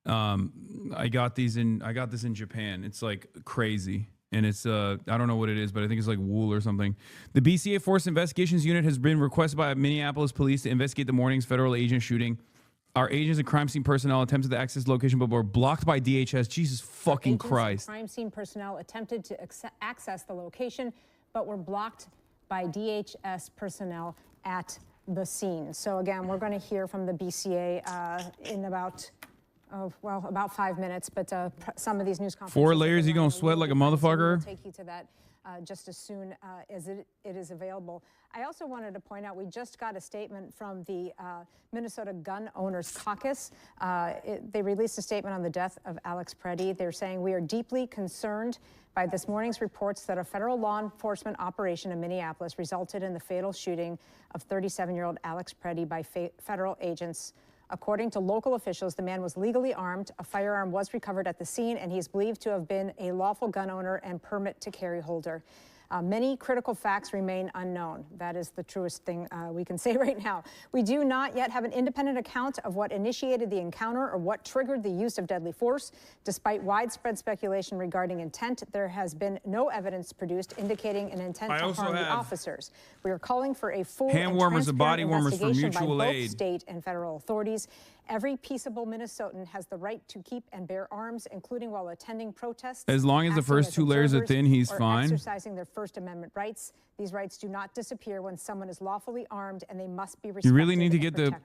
I got this in Japan. It's like crazy. And it's I don't know what it is, but I think it's like wool or something. The BCA Force Investigations Unit has been requested by Minneapolis police to investigate the morning's federal agent shooting. Our agents and crime scene personnel attempted to access the location, but were blocked by DHS. Jesus fucking Christ. Crime scene personnel attempted to access the location, but were blocked by DHS personnel at the scene. So again, we're going to hear from the BCA in about 5 minutes, but some of these news conferences. 4 layers, you gonna sweat like a motherfucker? We'll take you to that just as soon as it is available. I also wanted to point out, we just got a statement from the Minnesota Gun Owners Caucus. They released a statement on the death of Alex Preddy. They're saying, we are deeply concerned by this morning's reports that a federal law enforcement operation in Minneapolis resulted in the fatal shooting of 37-year-old Alex Preddy by federal agents. According to local officials, the man was legally armed, a firearm was recovered at the scene, and he is believed to have been a lawful gun owner and permit to carry holder. Many critical facts remain unknown. That is the truest thing we can say right now. We do not yet have an independent account of what initiated the encounter or what triggered the use of deadly force. Despite widespread speculation regarding intent, there has been no evidence produced indicating an intent to harm the officers. We are calling for a full hand warmers and body warmers for mutual by aid. Both state and federal authorities. Every peaceable Minnesotan has the right to keep and bear arms, including while attending protests. As long as the first 2 layers are thin, he's fine. Exercising their First Amendment rights. These rights do not disappear when someone is lawfully armed, and they must be respected. You really need to get the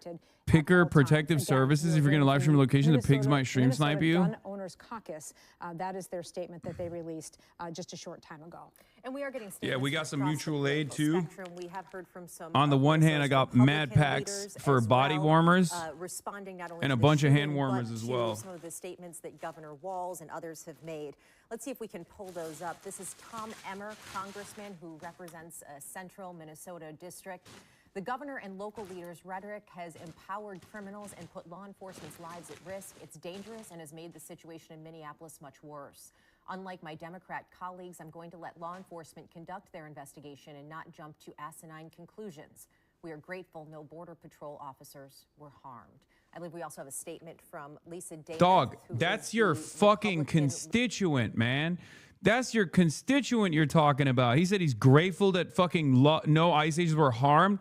Picker Protective Services if you're going to live stream a location. The pigs might stream snipe you. Gun Owners Caucus. That is their statement that they released just a short time ago. And we are getting Yeah, we got some mutual aid too. We have heard from some. On the one hand, I got mad packs for body warmers responding not only and to a the bunch of hand shooting, warmers but as to well. Some of the statements that Governor Walz and others have made. Let's see if we can pull those up. This is Tom Emmer, congressman who represents a central Minnesota district. The governor and local leaders' rhetoric has empowered criminals and put law enforcement's lives at risk. It's dangerous and has made the situation in Minneapolis much worse. Unlike my Democrat colleagues, I'm going to let law enforcement conduct their investigation and not jump to asinine conclusions. We are grateful no Border Patrol officers were harmed. I believe we also have a statement from Lisa Davis. Dog, that's your fucking constituent, man. That's your constituent you're talking about. He said he's grateful that fucking no ICE agents were harmed.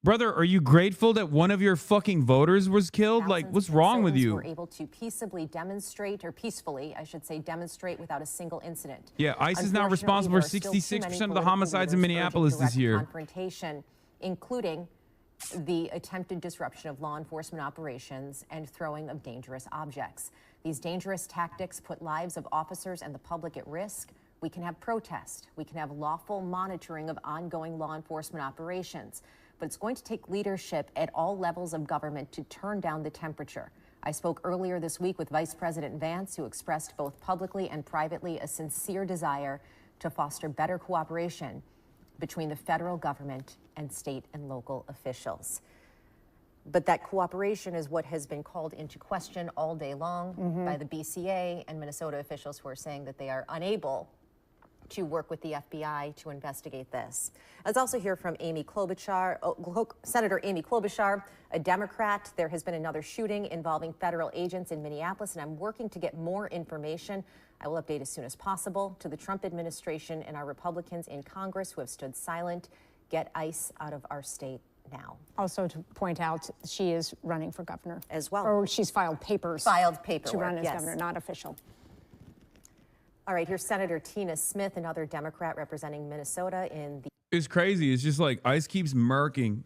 Brother, are you grateful that one of your fucking voters was killed? Like, what's wrong with you? Were able to peaceably demonstrate, or peacefully, I should say, demonstrate without a single incident. Yeah, ICE is now responsible for 66% of the homicides in Minneapolis this year. Confrontation, including the attempted disruption of law enforcement operations and throwing of dangerous objects. These dangerous tactics put lives of officers and the public at risk. We can have protest. We can have lawful monitoring of ongoing law enforcement operations. But it's going to take leadership at all levels of government to turn down the temperature. I spoke earlier this week with Vice President Vance, who expressed both publicly and privately a sincere desire to foster better cooperation between the federal government and state and local officials. But that cooperation is what has been called into question all day long by the BCA and Minnesota officials who are saying that they are unable to work with the FBI to investigate this. Let's also hear from Senator Amy Klobuchar, a Democrat. There has been another shooting involving federal agents in Minneapolis, and I'm working to get more information. I will update as soon as possible. To the Trump administration and our Republicans in Congress who have stood silent, get ICE out of our state now. Also to point out, she is running for governor. As well. Or she's filed papers. Filed paperwork, to run as yes. governor, not official. All right, here's Senator Tina Smith, another Democrat representing Minnesota in the... It's crazy. It's just like ICE keeps murking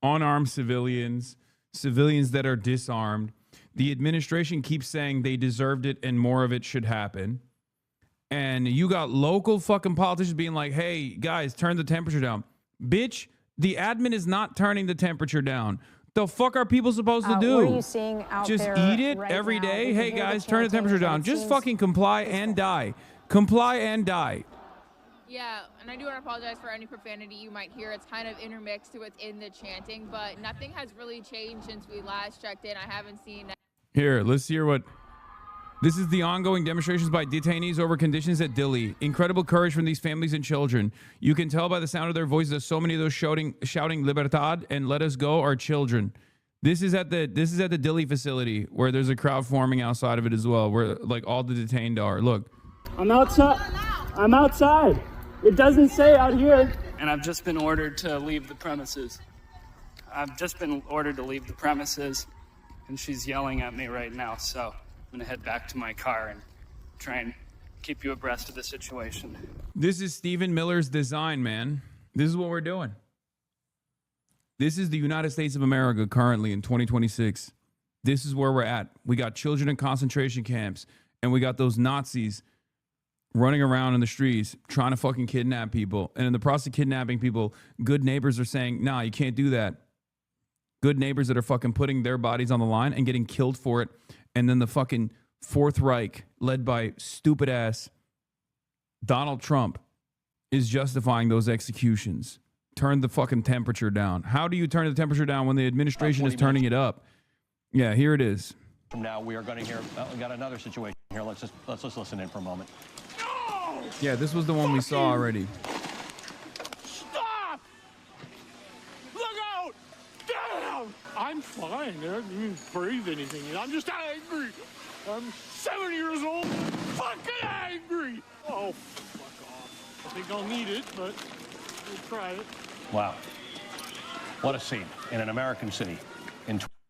unarmed civilians, civilians that are disarmed. The administration keeps saying they deserved it and more of it should happen. And you got local fucking politicians being like, hey, guys, turn the temperature down. Bitch, the admin is not turning the temperature down. The fuck are people supposed to do? What are you seeing out Just there eat it right every now? day? We can Hey, hear the guys, turn the temperature chanting, down. but it Just seems fucking comply and die. Comply and die. Yeah, and I do want to apologize for any profanity you might hear. It's kind of intermixed within the chanting, but nothing has really changed since we last checked in. I haven't seen... Here, let's hear what... This is the ongoing demonstrations by detainees over conditions at Dilley. Incredible courage from these families and children. You can tell by the sound of their voices that so many of those shouting Libertad and let us go are children. This is at the Dilley facility where there's a crowd forming outside of it as well, where like all the detained are. Look. I'm outside. I'm outside. It doesn't say out here. And I've just been ordered to leave the premises. I've just been ordered to leave the premises, and she's yelling at me right now, so I'm going to head back to my car and try and keep you abreast of the situation. This is Stephen Miller's design, man. This is what we're doing. This is the United States of America currently in 2026. This is where we're at. We got children in concentration camps, and we got those Nazis running around in the streets trying to fucking kidnap people. And in the process of kidnapping people, good neighbors are saying, nah, you can't do that. Good neighbors that are fucking putting their bodies on the line and getting killed for it. And then the fucking Fourth Reich, led by stupid ass Donald Trump, is justifying those executions. Turn the fucking temperature down. How do you turn the temperature down when the administration is turning it up? Yeah, here it is. From now, we are going to hear. We got another situation here. Let's just listen in for a moment. Yeah, this was the one we saw already. Stop! Look out! Damn! I'm fine. I didn't breathe anything. I'm just angry. I'm 7 years old. Fucking angry. Oh, fuck off. I think I'll need it, but we'll try it. Wow. What a scene in an American city.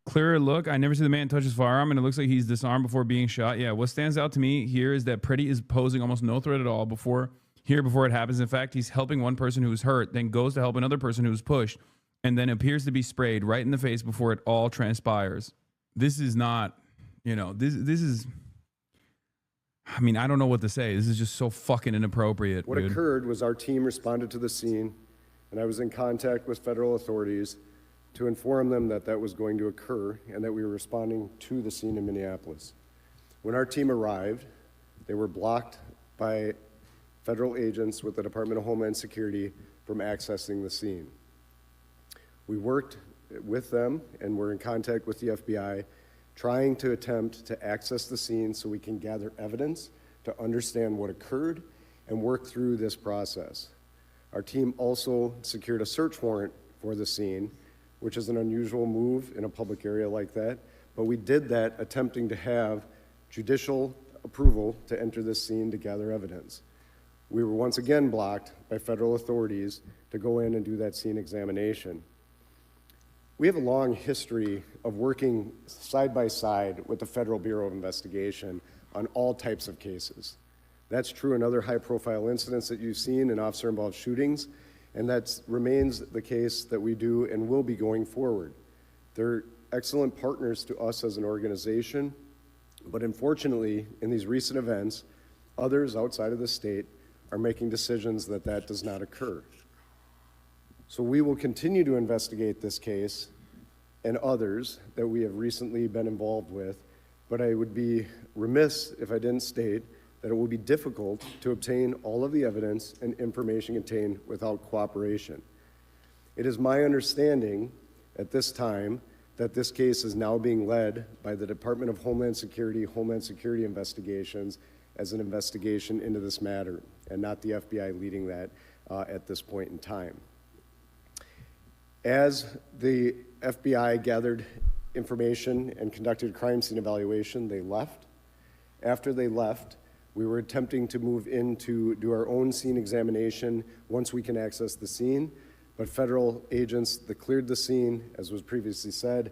Clearer look. I never see the man touch his firearm, and it looks like he's disarmed before being shot. Yeah, what stands out to me here is that Pretty is posing almost no threat at all before it happens. In fact, he's helping one person who's hurt, then goes to help another person who's pushed, and then appears to be sprayed right in the face before it all transpires. This is not, this is, I mean, I don't know what to say. This is just so fucking inappropriate. What occurred was our team responded to the scene, and I was in contact with federal authorities to inform them that that was going to occur and that we were responding to the scene in Minneapolis. When our team arrived, they were blocked by federal agents with the Department of Homeland Security from accessing the scene. We worked with them and were in contact with the FBI, trying to attempt to access the scene so we can gather evidence to understand what occurred and work through this process. Our team also secured a search warrant for the scene, which is an unusual move in a public area like that, but we did that attempting to have judicial approval to enter this scene to gather evidence. We were once again blocked by federal authorities to go in and do that scene examination. We have a long history of working side by side with the Federal Bureau of Investigation on all types of cases. That's true in other high-profile incidents that you've seen in officer-involved shootings, and that remains the case that we do and will be going forward. They're excellent partners to us as an organization, but unfortunately, in these recent events, others outside of the state are making decisions that that does not occur. So we will continue to investigate this case and others that we have recently been involved with, but I would be remiss if I didn't state that it will be difficult to obtain all of the evidence and information contained without cooperation. It is my understanding at this time that this case is now being led by the Department of Homeland Security Investigations as an investigation into this matter, and not the FBI leading that at this point in time. As the FBI gathered information and conducted a crime scene evaluation, they left. After they left, we were attempting to move in to do our own scene examination once we can access the scene, but federal agents that cleared the scene, as was previously said,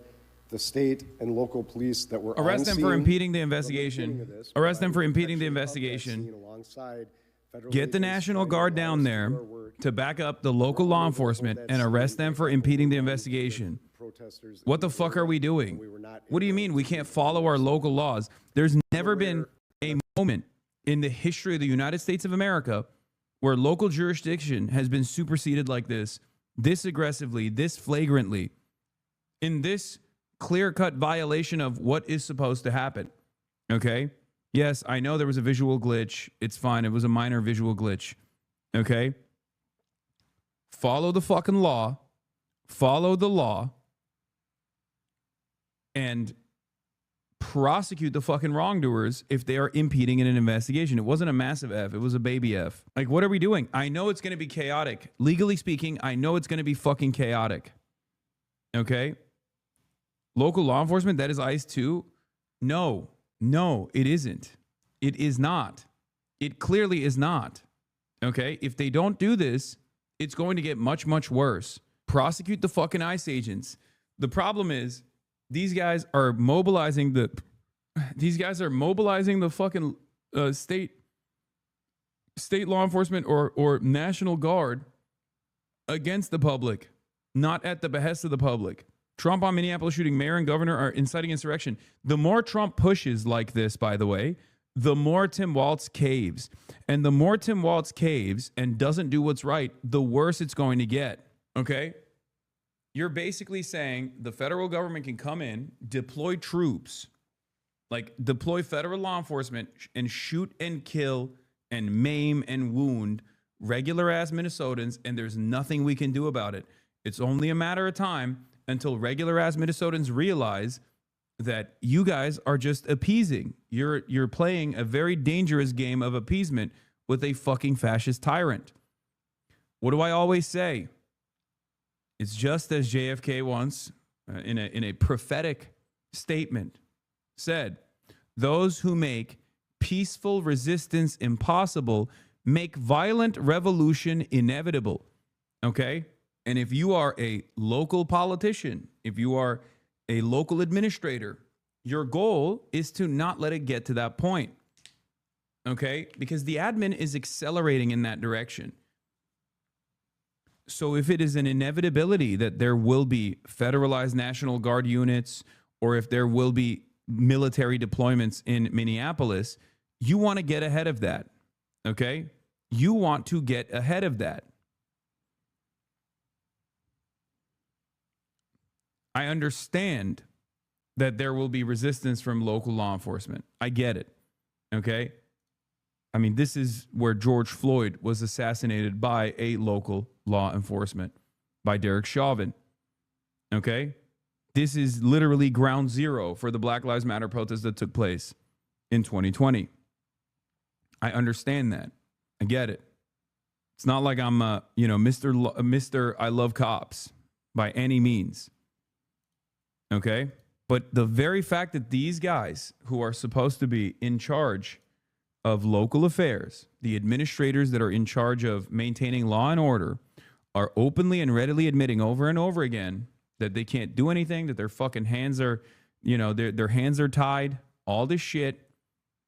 the state and local police that were Arrest on them for scene impeding the from investigation. beginning of this, Arrest them for provided impeding the protection of that investigation. scene alongside federal Get the agents National trying to Guard allow down us to there do our work. to back up the local law enforcement and arrest them for impeding the investigation. What the fuck are we doing? What do you mean we can't follow our local laws? There's never been a moment in the history of the United States of America where local jurisdiction has been superseded like this aggressively, this flagrantly, in this clear-cut violation of what is supposed to happen. Okay? Yes, I know there was a visual glitch. It's fine. It was a minor visual glitch. Okay? Follow the fucking law. Follow the law. And prosecute the fucking wrongdoers if they are impeding in an investigation. It wasn't a massive F. It was a baby F. Like, what are we doing? I know it's going to be chaotic. Legally speaking, I know it's going to be fucking chaotic. Okay? Local law enforcement, that is ICE too? No, it isn't. It is not. It clearly is not. Okay? If they don't do this, it's going to get much, much worse. Prosecute the fucking ICE agents. The problem is, these guys are mobilizing the fucking state law enforcement or National Guard against the public, not at the behest of the public. Trump on Minneapolis shooting mayor and governor are inciting insurrection. The more Trump pushes like this, by the way, the more Tim Walz caves. And the more Tim Walz caves and doesn't do what's right, the worse it's going to get. Okay? You're basically saying the federal government can come in, deploy troops, like deploy federal law enforcement and shoot and kill and maim and wound regular ass Minnesotans, and there's nothing we can do about it. It's only a matter of time until regular ass Minnesotans realize that you guys are just appeasing. You're playing a very dangerous game of appeasement with a fucking fascist tyrant. What do I always say? It's just as JFK once, in a prophetic statement, said, those who make peaceful resistance impossible make violent revolution inevitable. Okay? And if you are a local politician, if you are a local administrator, your goal is to not let it get to that point. Okay? Because the admin is accelerating in that direction. So if it is an inevitability that there will be federalized National Guard units, or if there will be military deployments in Minneapolis, you want to get ahead of that. Okay? You want to get ahead of that. I understand that there will be resistance from local law enforcement. I get it. Okay? I mean, this is where George Floyd was assassinated by a local law enforcement, by Derek Chauvin. Okay? This is literally ground zero for the Black Lives Matter protests that took place in 2020. I understand that. I get it. It's not like I'm, Mr. I love cops by any means. Okay? But the very fact that these guys who are supposed to be in charge of local affairs, the administrators that are in charge of maintaining law and order, are openly and readily admitting over and over again that they can't do anything, that their fucking hands are, their hands are tied. All this shit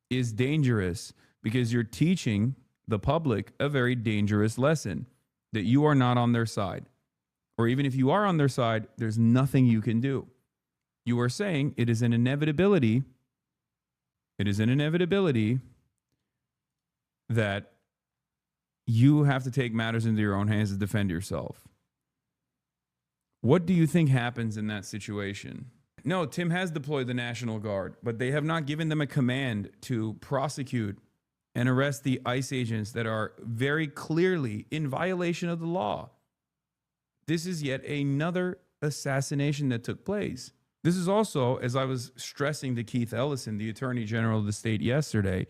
is dangerous because you're teaching the public a very dangerous lesson, that you are not on their side. Or even if you are on their side, there's nothing you can do. You are saying it is an inevitability. It is an inevitability that you have to take matters into your own hands to defend yourself. What do you think happens in that situation? No, Tim has deployed the National Guard, but they have not given them a command to prosecute and arrest the ICE agents that are very clearly in violation of the law. This is yet another assassination that took place. This is also, as I was stressing to Keith Ellison, the Attorney General of the state yesterday,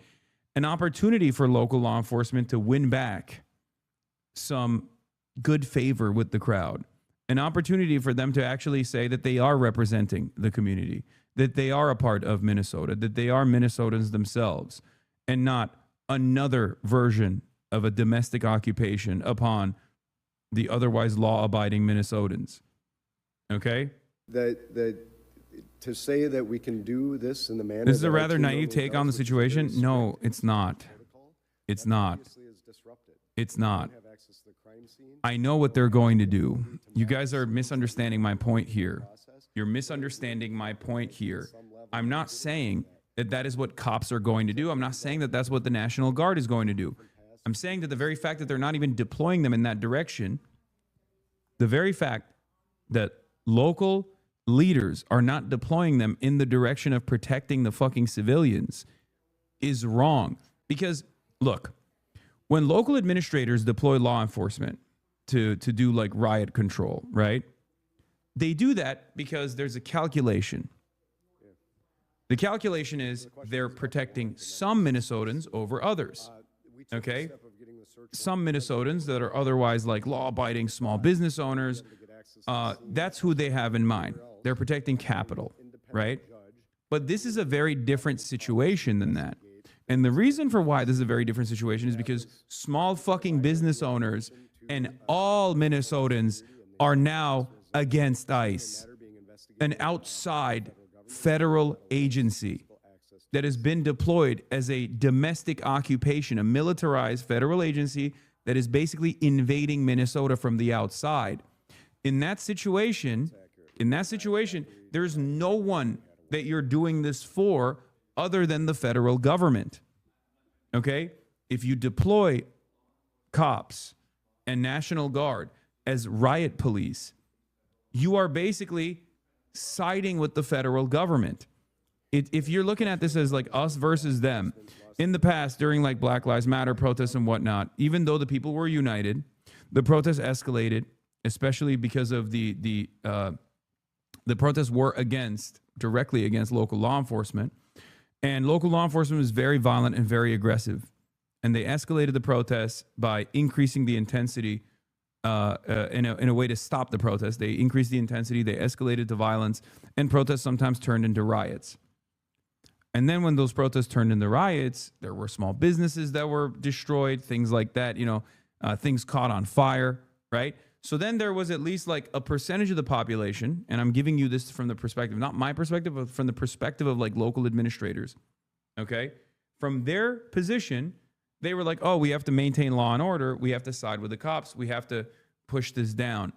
an opportunity for local law enforcement to win back some good favor with the crowd, an opportunity for them to actually say that they are representing the community, that they are a part of Minnesota, that they are Minnesotans themselves, and not another version of a domestic occupation upon the otherwise law-abiding Minnesotans. Okay? To say that we can do this in the manner This is that a our rather team naive normally take does, on the which is situation. very No, strict it's not. It's not. obviously is disrupted. It's not. We don't have access to the crime scene. I know what they're going to do. You guys are misunderstanding my point here. You're misunderstanding my point here. I'm not saying that that is what cops are going to do. I'm not saying that that's what the National Guard is going to do. I'm saying that the very fact that they're not even deploying them in that direction, the very fact that local leaders are not deploying them in the direction of protecting the fucking civilians is wrong. Because, look, when local administrators deploy law enforcement to do like riot control, right? They do that because there's a calculation. The calculation is they're protecting some Minnesotans over others. Okay? Some Minnesotans that are otherwise like law-abiding small business owners, that's who they have in mind. They're protecting capital, right? But this is a very different situation than that. And the reason for why this is a very different situation is because small fucking business owners and all Minnesotans are now against ICE, an outside federal agency that has been deployed as a domestic occupation, a militarized federal agency that is basically invading Minnesota from the outside. In that situation, there's no one that you're doing this for other than the federal government. Okay? If you deploy cops and National Guard as riot police, you are basically siding with the federal government. If you're looking at this as like us versus them, in the past, during like Black Lives Matter protests and whatnot, even though the people were united, the protests escalated, especially because of the protests were directly against local law enforcement. And local law enforcement was very violent and very aggressive. And they escalated the protests by increasing the intensity in a way to stop the protest. They increased the intensity, they escalated to violence, and protests sometimes turned into riots. And then when those protests turned into riots, there were small businesses that were destroyed, things like that, things caught on fire, right? So then there was at least like a percentage of the population, and I'm giving you this from the perspective, not my perspective, but from the perspective of like local administrators, okay? From their position, they were like, oh, we have to maintain law and order. We have to side with the cops. We have to push this down.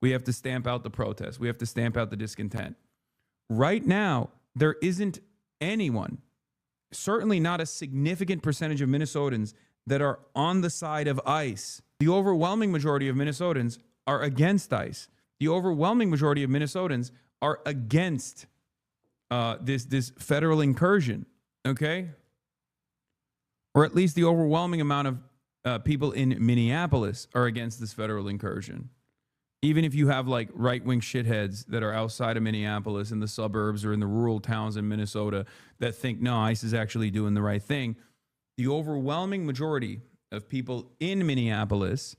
We have to stamp out the protests. We have to stamp out the discontent. Right now, there isn't anyone, certainly not a significant percentage of Minnesotans that are on the side of ICE. The overwhelming majority of Minnesotans are against ICE. The overwhelming majority of Minnesotans are against this federal incursion, okay? Or at least the overwhelming amount of people in Minneapolis are against this federal incursion. Even if you have like right-wing shitheads that are outside of Minneapolis in the suburbs or in the rural towns in Minnesota that think, no, ICE is actually doing the right thing, the overwhelming majority of people in Minneapolis,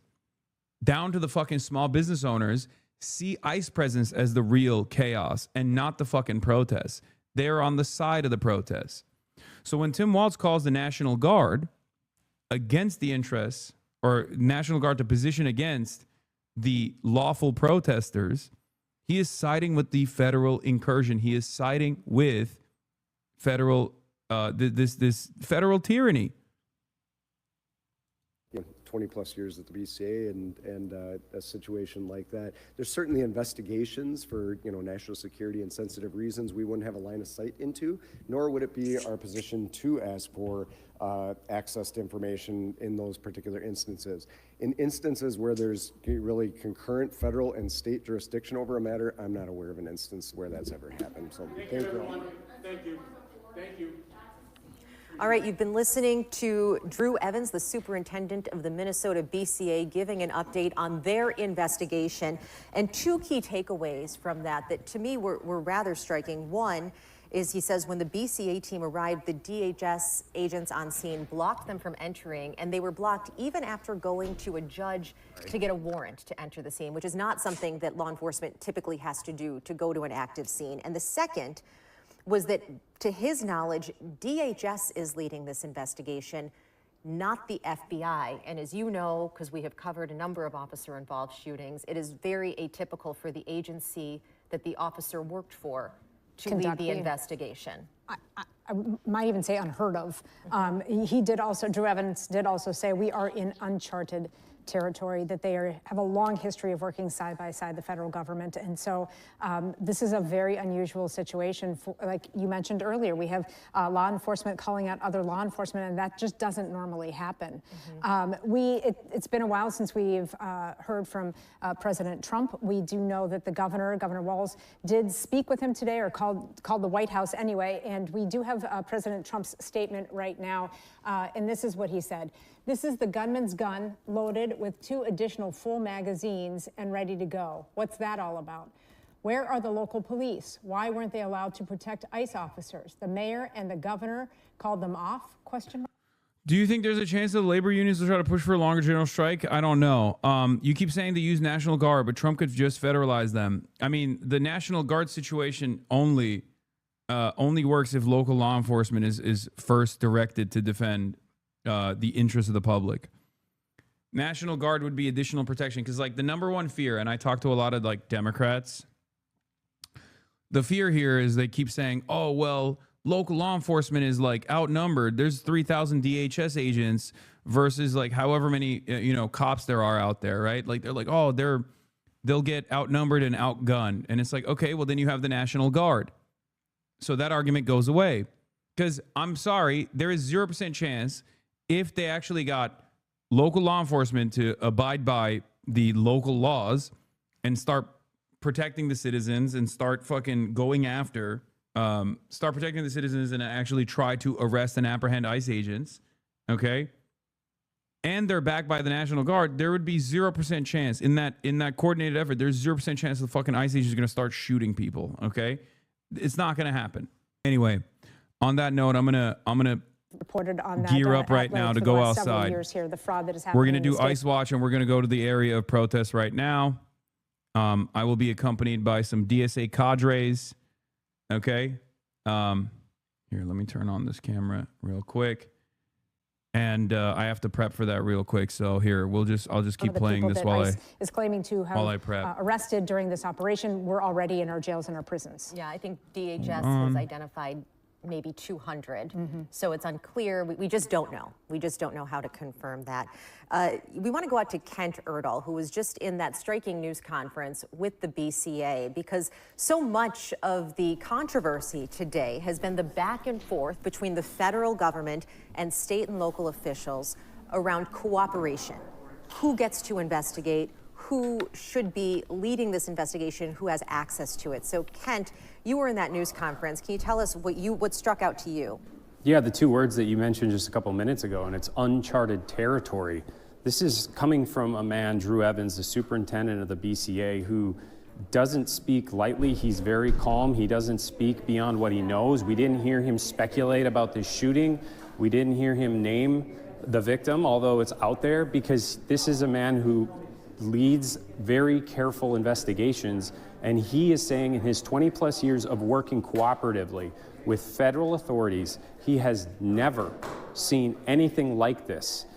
down to the fucking small business owners, see ICE presence as the real chaos and not the fucking protests. They're on the side of the protests. So when Tim Walz calls the National Guard against the interests, or National Guard to position against the lawful protesters, he is siding with the federal incursion. He is siding with federal this federal tyranny. 20 plus years at the BCA and a situation like that. There's certainly investigations for national security and sensitive reasons we wouldn't have a line of sight into, nor would it be our position to ask for access to information in those particular instances. In instances where there's really concurrent federal and state jurisdiction over a matter, I'm not aware of an instance where that's ever happened. So thank you. Thank you. Thank you. All right, you've been listening to Drew Evans, the superintendent of the Minnesota BCA, giving an update on their investigation. And two key takeaways from that to me were rather striking. One is he says when the BCA team arrived, the DHS agents on scene blocked them from entering, and they were blocked even after going to a judge to get a warrant to enter the scene, which is not something that law enforcement typically has to do to go to an active scene. And the second was that, to his knowledge, DHS is leading this investigation, not the FBI. And as you know, because we have covered a number of officer-involved shootings, it is very atypical for the agency that the officer worked for to lead the investigation. I might even say unheard of. He did also, Drew Evans did also say we are in uncharted territory, that they have a long history of working side by side, the federal government. And so this is a very unusual situation. Like you mentioned earlier, we have law enforcement calling out other law enforcement, and that just doesn't normally happen. It's been a while since we've heard from President Trump. We do know that the Governor Walz, did speak with him today, or called the White House anyway, and we do have President Trump's statement right now, and this is what he said. This is the gunman's gun, loaded with 2 additional full magazines and ready to go. What's that all about? Where are the local police? Why weren't they allowed to protect ICE officers? The mayor and the governor called them off? Question mark. Do you think there's a chance that the labor unions will try to push for a longer general strike? I don't know. You keep saying they use National Guard, but Trump could just federalize them. I mean, the National Guard situation only works if local law enforcement is first directed to defend the interests of the public. National Guard would be additional protection, because like the number one fear, and I talk to a lot of like Democrats, the fear here is they keep saying, oh, well, local law enforcement is like outnumbered. There's 3,000 DHS agents versus like however many, cops there are out there, right? Like they're like, oh, they'll get outnumbered and outgunned. And it's like, okay, well then you have the National Guard. So that argument goes away, because I'm sorry, there is 0% chance if they actually got local law enforcement to abide by the local laws and start protecting the citizens and start fucking going after, start protecting the citizens and actually try to arrest and apprehend ICE agents, okay? And they're backed by the National Guard, there would be 0% chance in that coordinated effort, there's 0% chance the fucking ICE agents are going to start shooting people, okay? It's not going to happen. Anyway, on that note, I'm gonna reported on that, gear up right now to go outside. Here, the fraud that is we're happening. going to do ICE Watch, and we're going to go to the area of protest right now. I will be accompanied by some DSA cadres. Okay. Here, let me turn on this camera real quick. And I have to prep for that real quick. So here, I'll just keep playing this while ICE is claiming to have prep. Arrested during this operation were already in our jails and our prisons. Yeah, I think DHS has identified maybe 200. So it's unclear. We just don't know. We just don't know how to confirm that. We want to go out to Kent Erdahl, who was just in that striking news conference with the BCA, because so much of the controversy today has been the back and forth between the federal government and state and local officials around cooperation. Who gets to investigate? Who should be leading this investigation? Who has access to it? So, Kent, you were in that news conference. Can you tell us what struck out to you? Yeah, the 2 words that you mentioned just a couple minutes ago, and it's uncharted territory. This is coming from a man, Drew Evans, the superintendent of the BCA, who doesn't speak lightly. He's very calm. He doesn't speak beyond what he knows. We didn't hear him speculate about this shooting. We didn't hear him name the victim, although it's out there, because this is a man who leads very careful investigations, and he is saying in his 20-plus years of working cooperatively with federal authorities, he has never seen anything like this.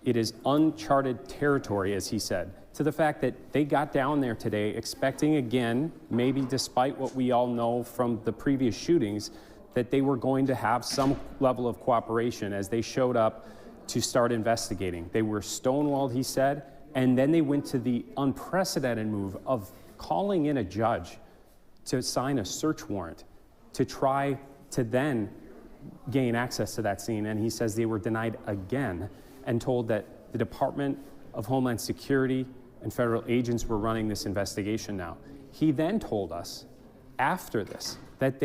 It is uncharted territory, as he said, to the fact that they got down there today expecting again, maybe despite what we all know from the previous shootings, that they were going to have some level of cooperation as they showed up to start investigating. They were stonewalled, he said, and then they went to the unprecedented move of calling in a judge to sign a search warrant to try to then gain access to that scene. And he says they were denied again and told that the Department of Homeland Security and federal agents were running this investigation now. He then told us after this that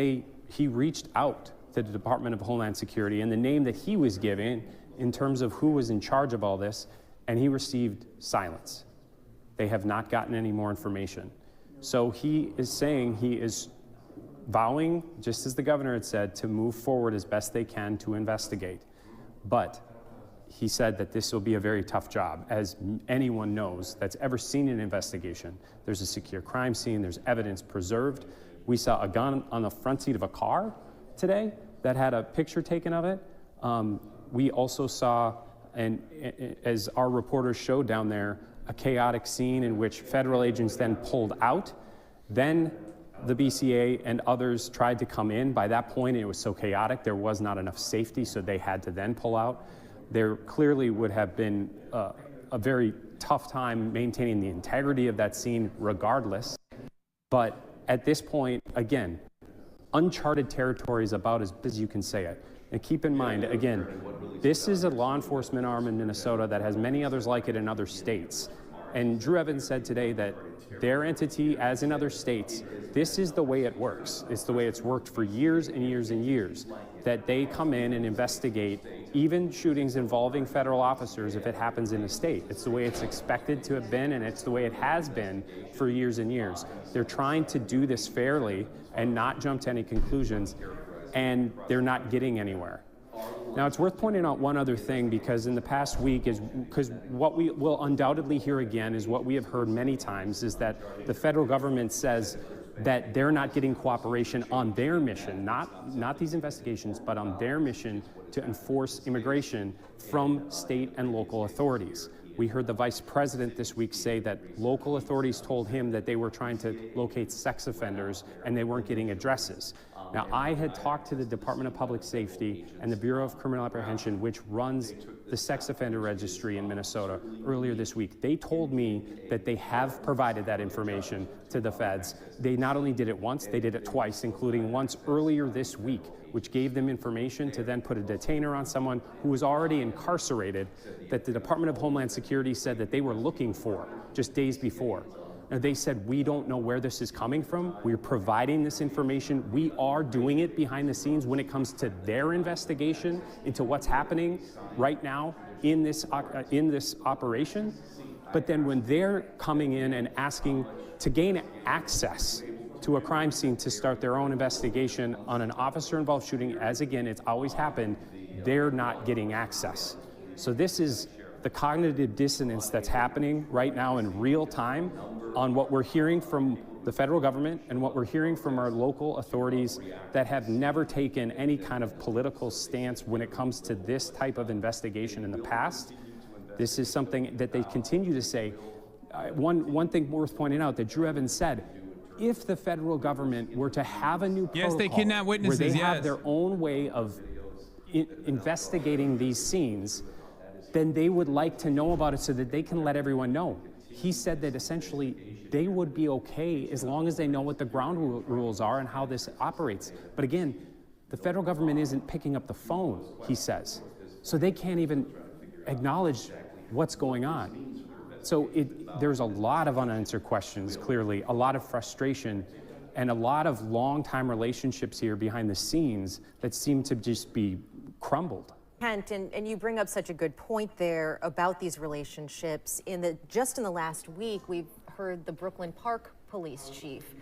he reached out to the Department of Homeland Security and the name that he was given in terms of who was in charge of all this, and he received silence. They have not gotten any more information. So he is saying he is vowing, just as the governor had said, to move forward as best they can to investigate. But he said that this will be a very tough job. As anyone knows that's ever seen an investigation, there's a secure crime scene, there's evidence preserved. We saw a gun on the front seat of a car today that had a picture taken of it. We also saw And as our reporters showed down there, a chaotic scene in which federal agents then pulled out. Then the BCA and others tried to come in. By that point, it was so chaotic, there was not enough safety, so they had to then pull out. There clearly would have been a very tough time maintaining the integrity of that scene regardless. But at this point, again, uncharted territory is about as busy as you can say it. And keep in mind, again, this is a law enforcement arm in Minnesota that has many others like it in other states. And Drew Evans said today that their entity, as in other states, this is the way it works. It's the way it's worked for years and years and years, that they come in and investigate even shootings involving federal officers if it happens in a state. It's the way it's expected to have been, and it's the way it has been for years and years. They're trying to do this fairly and not jump to any conclusions, and they're not getting anywhere. Now, it's worth pointing out one other thing, because in the past week, because what we will undoubtedly hear again is what we have heard many times, is that the federal government says that they're not getting cooperation on their mission, not these investigations, but on their mission to enforce immigration from state and local authorities. We heard the vice president this week say that local authorities told him that they were trying to locate sex offenders and they weren't getting addresses. Now, I had talked to the Department of Public Safety and the Bureau of Criminal Apprehension, which runs the sex offender registry in Minnesota, earlier this week. They told me that they have provided that information to the feds. They not only did it once, they did it twice, including once earlier this week, which gave them information to then put a detainer on someone who was already incarcerated that the Department of Homeland Security said that they were looking for just days before. Now, they said, we don't know where this is coming from. We're providing this information. We are doing it behind the scenes when it comes to their investigation into what's happening right now in this operation. But then when they're coming in and asking to gain access to a crime scene to start their own investigation on an officer-involved shooting, as again, it's always happened, they're not getting access. So this is the cognitive dissonance that's happening right now in real time on what we're hearing from the federal government and what we're hearing from our local authorities that have never taken any kind of political stance when it comes to this type of investigation in the past. This is something that they continue to say. One thing worth pointing out that Drew Evans said, if the federal government were to have a new protocol they kidnap witnesses, where they have their own way of investigating these scenes, then they would like to know about it so that they can let everyone know. He said that essentially they would be okay as long as they know what the ground rules are and how this operates. But again, the federal government isn't picking up the phone, he says. So they can't even acknowledge what's going on. So there's a lot of unanswered questions, clearly, a lot of frustration, and a lot of long-time relationships here behind the scenes that seem to just be crumbled. Kent, and you bring up such a good point there about these relationships. Just in the last week, we've heard the Brooklyn Park police chief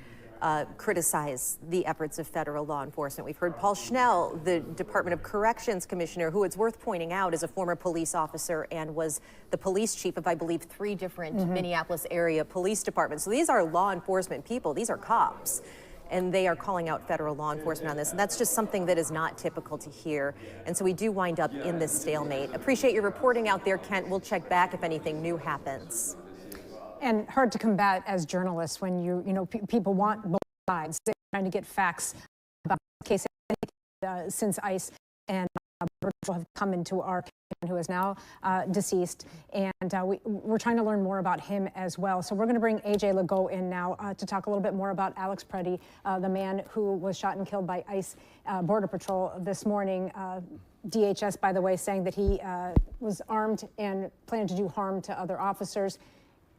criticize the efforts of federal law enforcement. We've heard Paul Schnell, the Department of Corrections commissioner, who, it's worth pointing out, is a former police officer and was the police chief of, I believe, 3 different Minneapolis area police departments. So these are law enforcement people. These are cops. And they are calling out federal law enforcement on this. And that's just something that is not typical to hear. And so we do wind up in this stalemate. Appreciate your reporting out there, Kent. We'll check back if anything new happens. And hard to combat as journalists when people want both sides. They're trying to get facts about the case since ICE and Virgil have come into our community, who is now deceased, and we're trying to learn more about him as well. So we're going to bring AJ Legault in now to talk a little bit more about Alex Preddy, the man who was shot and killed by ICE Border Patrol this morning. DHS, by the way, saying that he was armed and planned to do harm to other officers.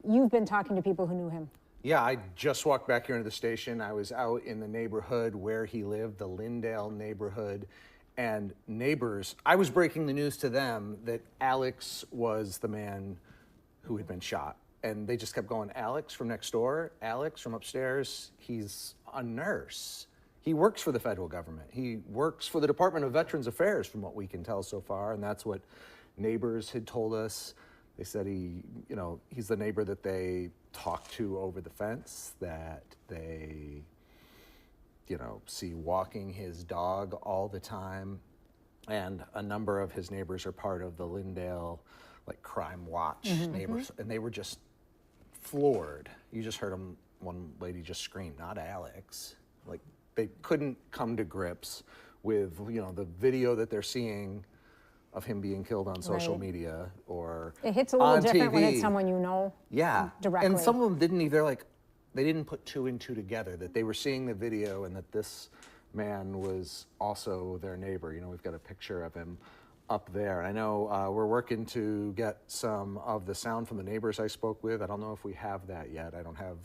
You've been talking to people who knew him. Yeah, I just walked back here into the station. I was out in the neighborhood where he lived, the Lindale neighborhood. And neighbors, I was breaking the news to them that Alex was the man who had been shot. And they just kept going, Alex from next door, Alex from upstairs. He's a nurse. He works for the federal government. He works for the Department of Veterans Affairs, from what we can tell so far. And that's what neighbors had told us. They said he's the neighbor that they talk to over the fence, that they see walking his dog all the time. and a number of his neighbors are part of the Lindale Crime Watch neighbors, and they were just floored. You just heard one lady just scream, "Not Alex!" Like they couldn't come to grips with the video that they're seeing of him being killed on social media or it hits a little different TV. when it's someone you know. Yeah, directly. and some of them didn't either. They didn't put two and two together that they were seeing the video and that this man was also their neighbor. We've got a picture of him up there. I know we're working to get some of the sound from the neighbors I spoke with. I don't know if we have that yet. I don't have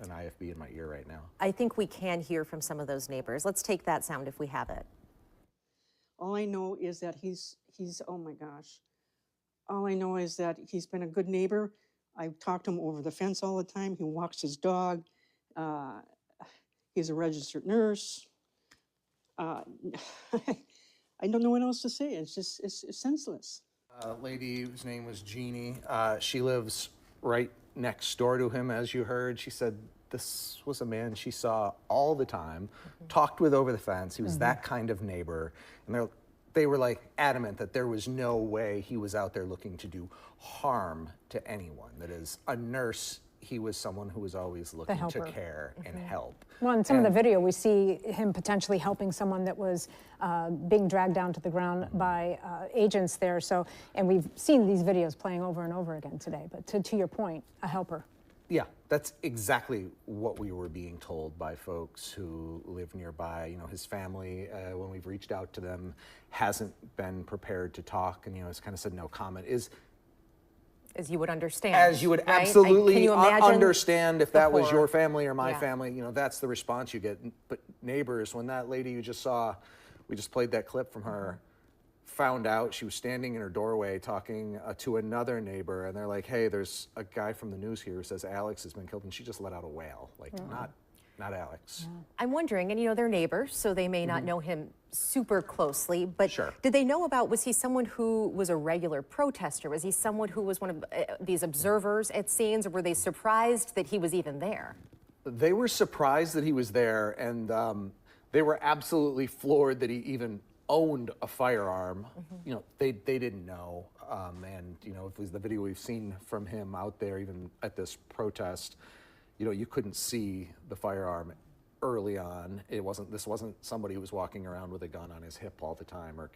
an IFB in my ear right now. I think we can hear from some of those neighbors. Let's take that sound if we have it. All I know is that he's oh my gosh. All I know is that he's been a good neighbor. I talk to him over the fence all the time. He walks his dog. He's a registered nurse. I don't know what else to say. It's senseless. A lady whose name was Jeannie. She lives right next door to him, as you heard. She said this was a man she saw all the time, talked with over the fence. He was that kind of neighbor. And they were adamant that there was no way he was out there looking to do harm to anyone. That is, a nurse, he was someone who was always looking to care and help. Well, in some of the video, we see him potentially helping someone that was being dragged down to the ground by agents there. So, and we've seen these videos playing over and over again today. But to your point, a helper. Yeah, that's exactly what we were being told by folks who live nearby. His family, when we've reached out to them, hasn't been prepared to talk and, has kind of said no comment. As you would understand. As you would right? absolutely Can you imagine understand if that was your family or my Yeah. family, that's the response you get. But neighbors, when that lady you just saw, we just played that clip from her, found out she was standing in her doorway talking to another neighbor, and they're like, "Hey, there's a guy from the news here who says Alex has been killed," and she just let out a wail, not Alex. I'm wondering, and they're neighbors, so they may not know him super closely, but Sure. did they know was he someone who was a regular protester? Was he someone who was one of these observers at scenes, or were they surprised that he was even there? They were surprised that he was there, and they were absolutely floored that he even owned a firearm. They didn't know, and if it was the video we've seen from him out there, even at this protest, you couldn't see the firearm early on. This wasn't somebody who was walking around with a gun on his hip all the time. Or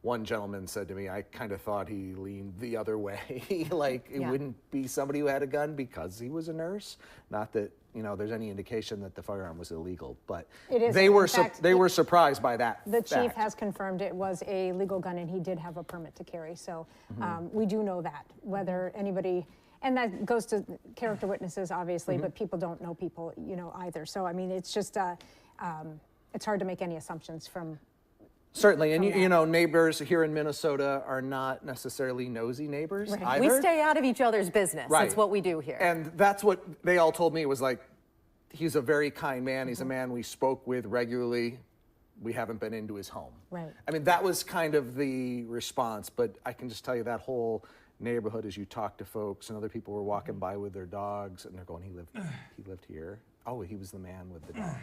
one gentleman said to me, "I kind of thought he leaned the other way." It wouldn't be somebody who had a gun because he was a nurse. Not that there's any indication that the firearm was illegal, but It is. they were fact, they were surprised by that. The chief fact. has confirmed it was a legal gun and he did have a permit to carry. So we do know that. Whether anybody, and that goes to character witnesses, obviously, but people don't know people, either. So I mean, it's just it's hard to make any assumptions from. Certainly, and neighbors here in Minnesota are not necessarily nosy neighbors either. We stay out of each other's business. Right. That's what we do here. And that's what they all told me. It was he's a very kind man. He's a man we spoke with regularly. We haven't been into his home. Right. I mean, that was kind of the response, but I can just tell you that whole neighborhood, as you talk to folks and other people were walking by with their dogs and they're going, he lived here. Oh, he was the man with the dog,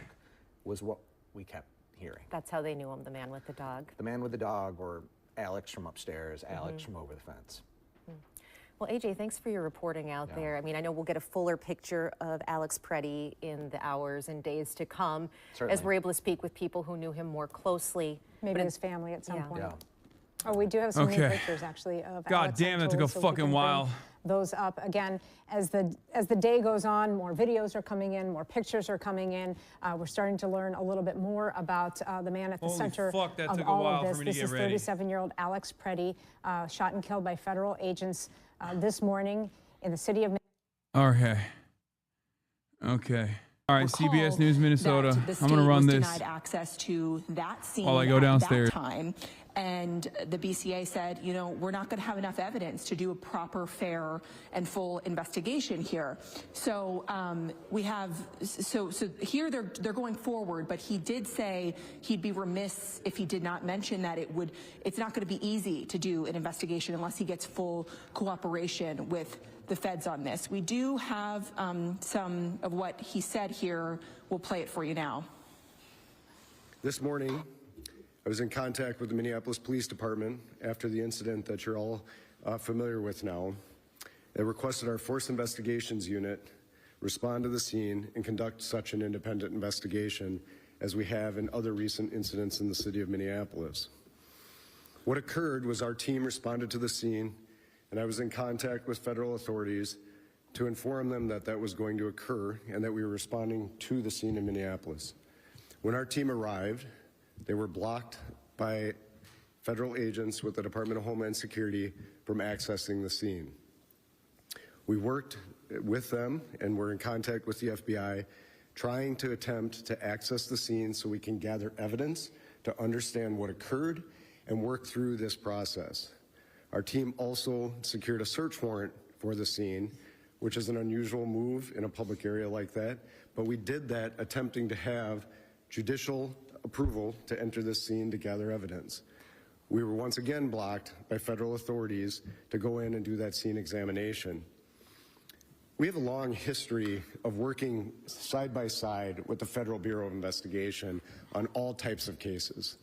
was what we kept hearing. That's how they knew him, the man with the dog. The man with the dog, or Alex from upstairs, Alex from over the fence. Well, AJ, thanks for your reporting out there. I mean, I know we'll get a fuller picture of Alex Preddy in the hours and days to come as we're able to speak with people who knew him more closely. Maybe his family at some point. Yeah. Oh, we do have some new pictures, actually, of God Alex damn, that took a O'Toole, so we fucking can while. bring those up again as the day goes on. More videos are coming in, more pictures are coming in. We're starting to learn a little bit more about the man at the Holy center fuck, that of took a all while of this. for me to This get is ready. 37-year-old Alex Preddy, shot and killed by federal agents this morning in the city of. Okay. All right, CBS News Minnesota. The I'm going to run state this was denied access to that scene while I go at downstairs. that time. And the BCA said, we're not going to have enough evidence to do a proper, fair, and full investigation here. So we have, so here they're going forward, but he did say he'd be remiss if he did not mention that it's not going to be easy to do an investigation unless he gets full cooperation with the feds on this. We do have some of what he said here. We'll play it for you now. This morning, I was in contact with the Minneapolis Police Department after the incident that you're all familiar with now. They requested our Force Investigations Unit respond to the scene and conduct such an independent investigation as we have in other recent incidents in the city of Minneapolis. What occurred was our team responded to the scene, and I was in contact with federal authorities to inform them that that was going to occur and that we were responding to the scene in Minneapolis. When our team arrived, they were blocked by federal agents with the Department of Homeland Security from accessing the scene. We worked with them and were in contact with the FBI, trying to attempt to access the scene so we can gather evidence to understand what occurred and work through this process. Our team also secured a search warrant for the scene, which is an unusual move in a public area like that, but we did that attempting to have judicial approval to enter this scene to gather evidence. We were once again blocked by federal authorities to go in and do that scene examination. We have a long history of working side by side with the Federal Bureau of Investigation on all types of cases.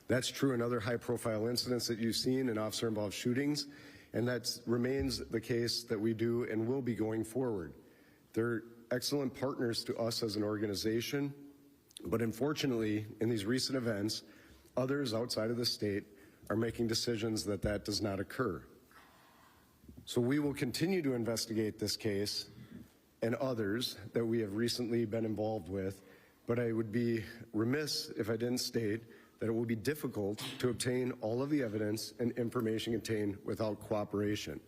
That's true in other high-profile incidents that you've seen in officer-involved shootings, and that remains the case that we do and will be going forward. They're excellent partners to us as an organization, but unfortunately, in these recent events, others outside of the state are making decisions that that does not occur. So we will continue to investigate this case and others that we have recently been involved with, but I would be remiss if I didn't state that it will be difficult to obtain all of the evidence and information contained without cooperation.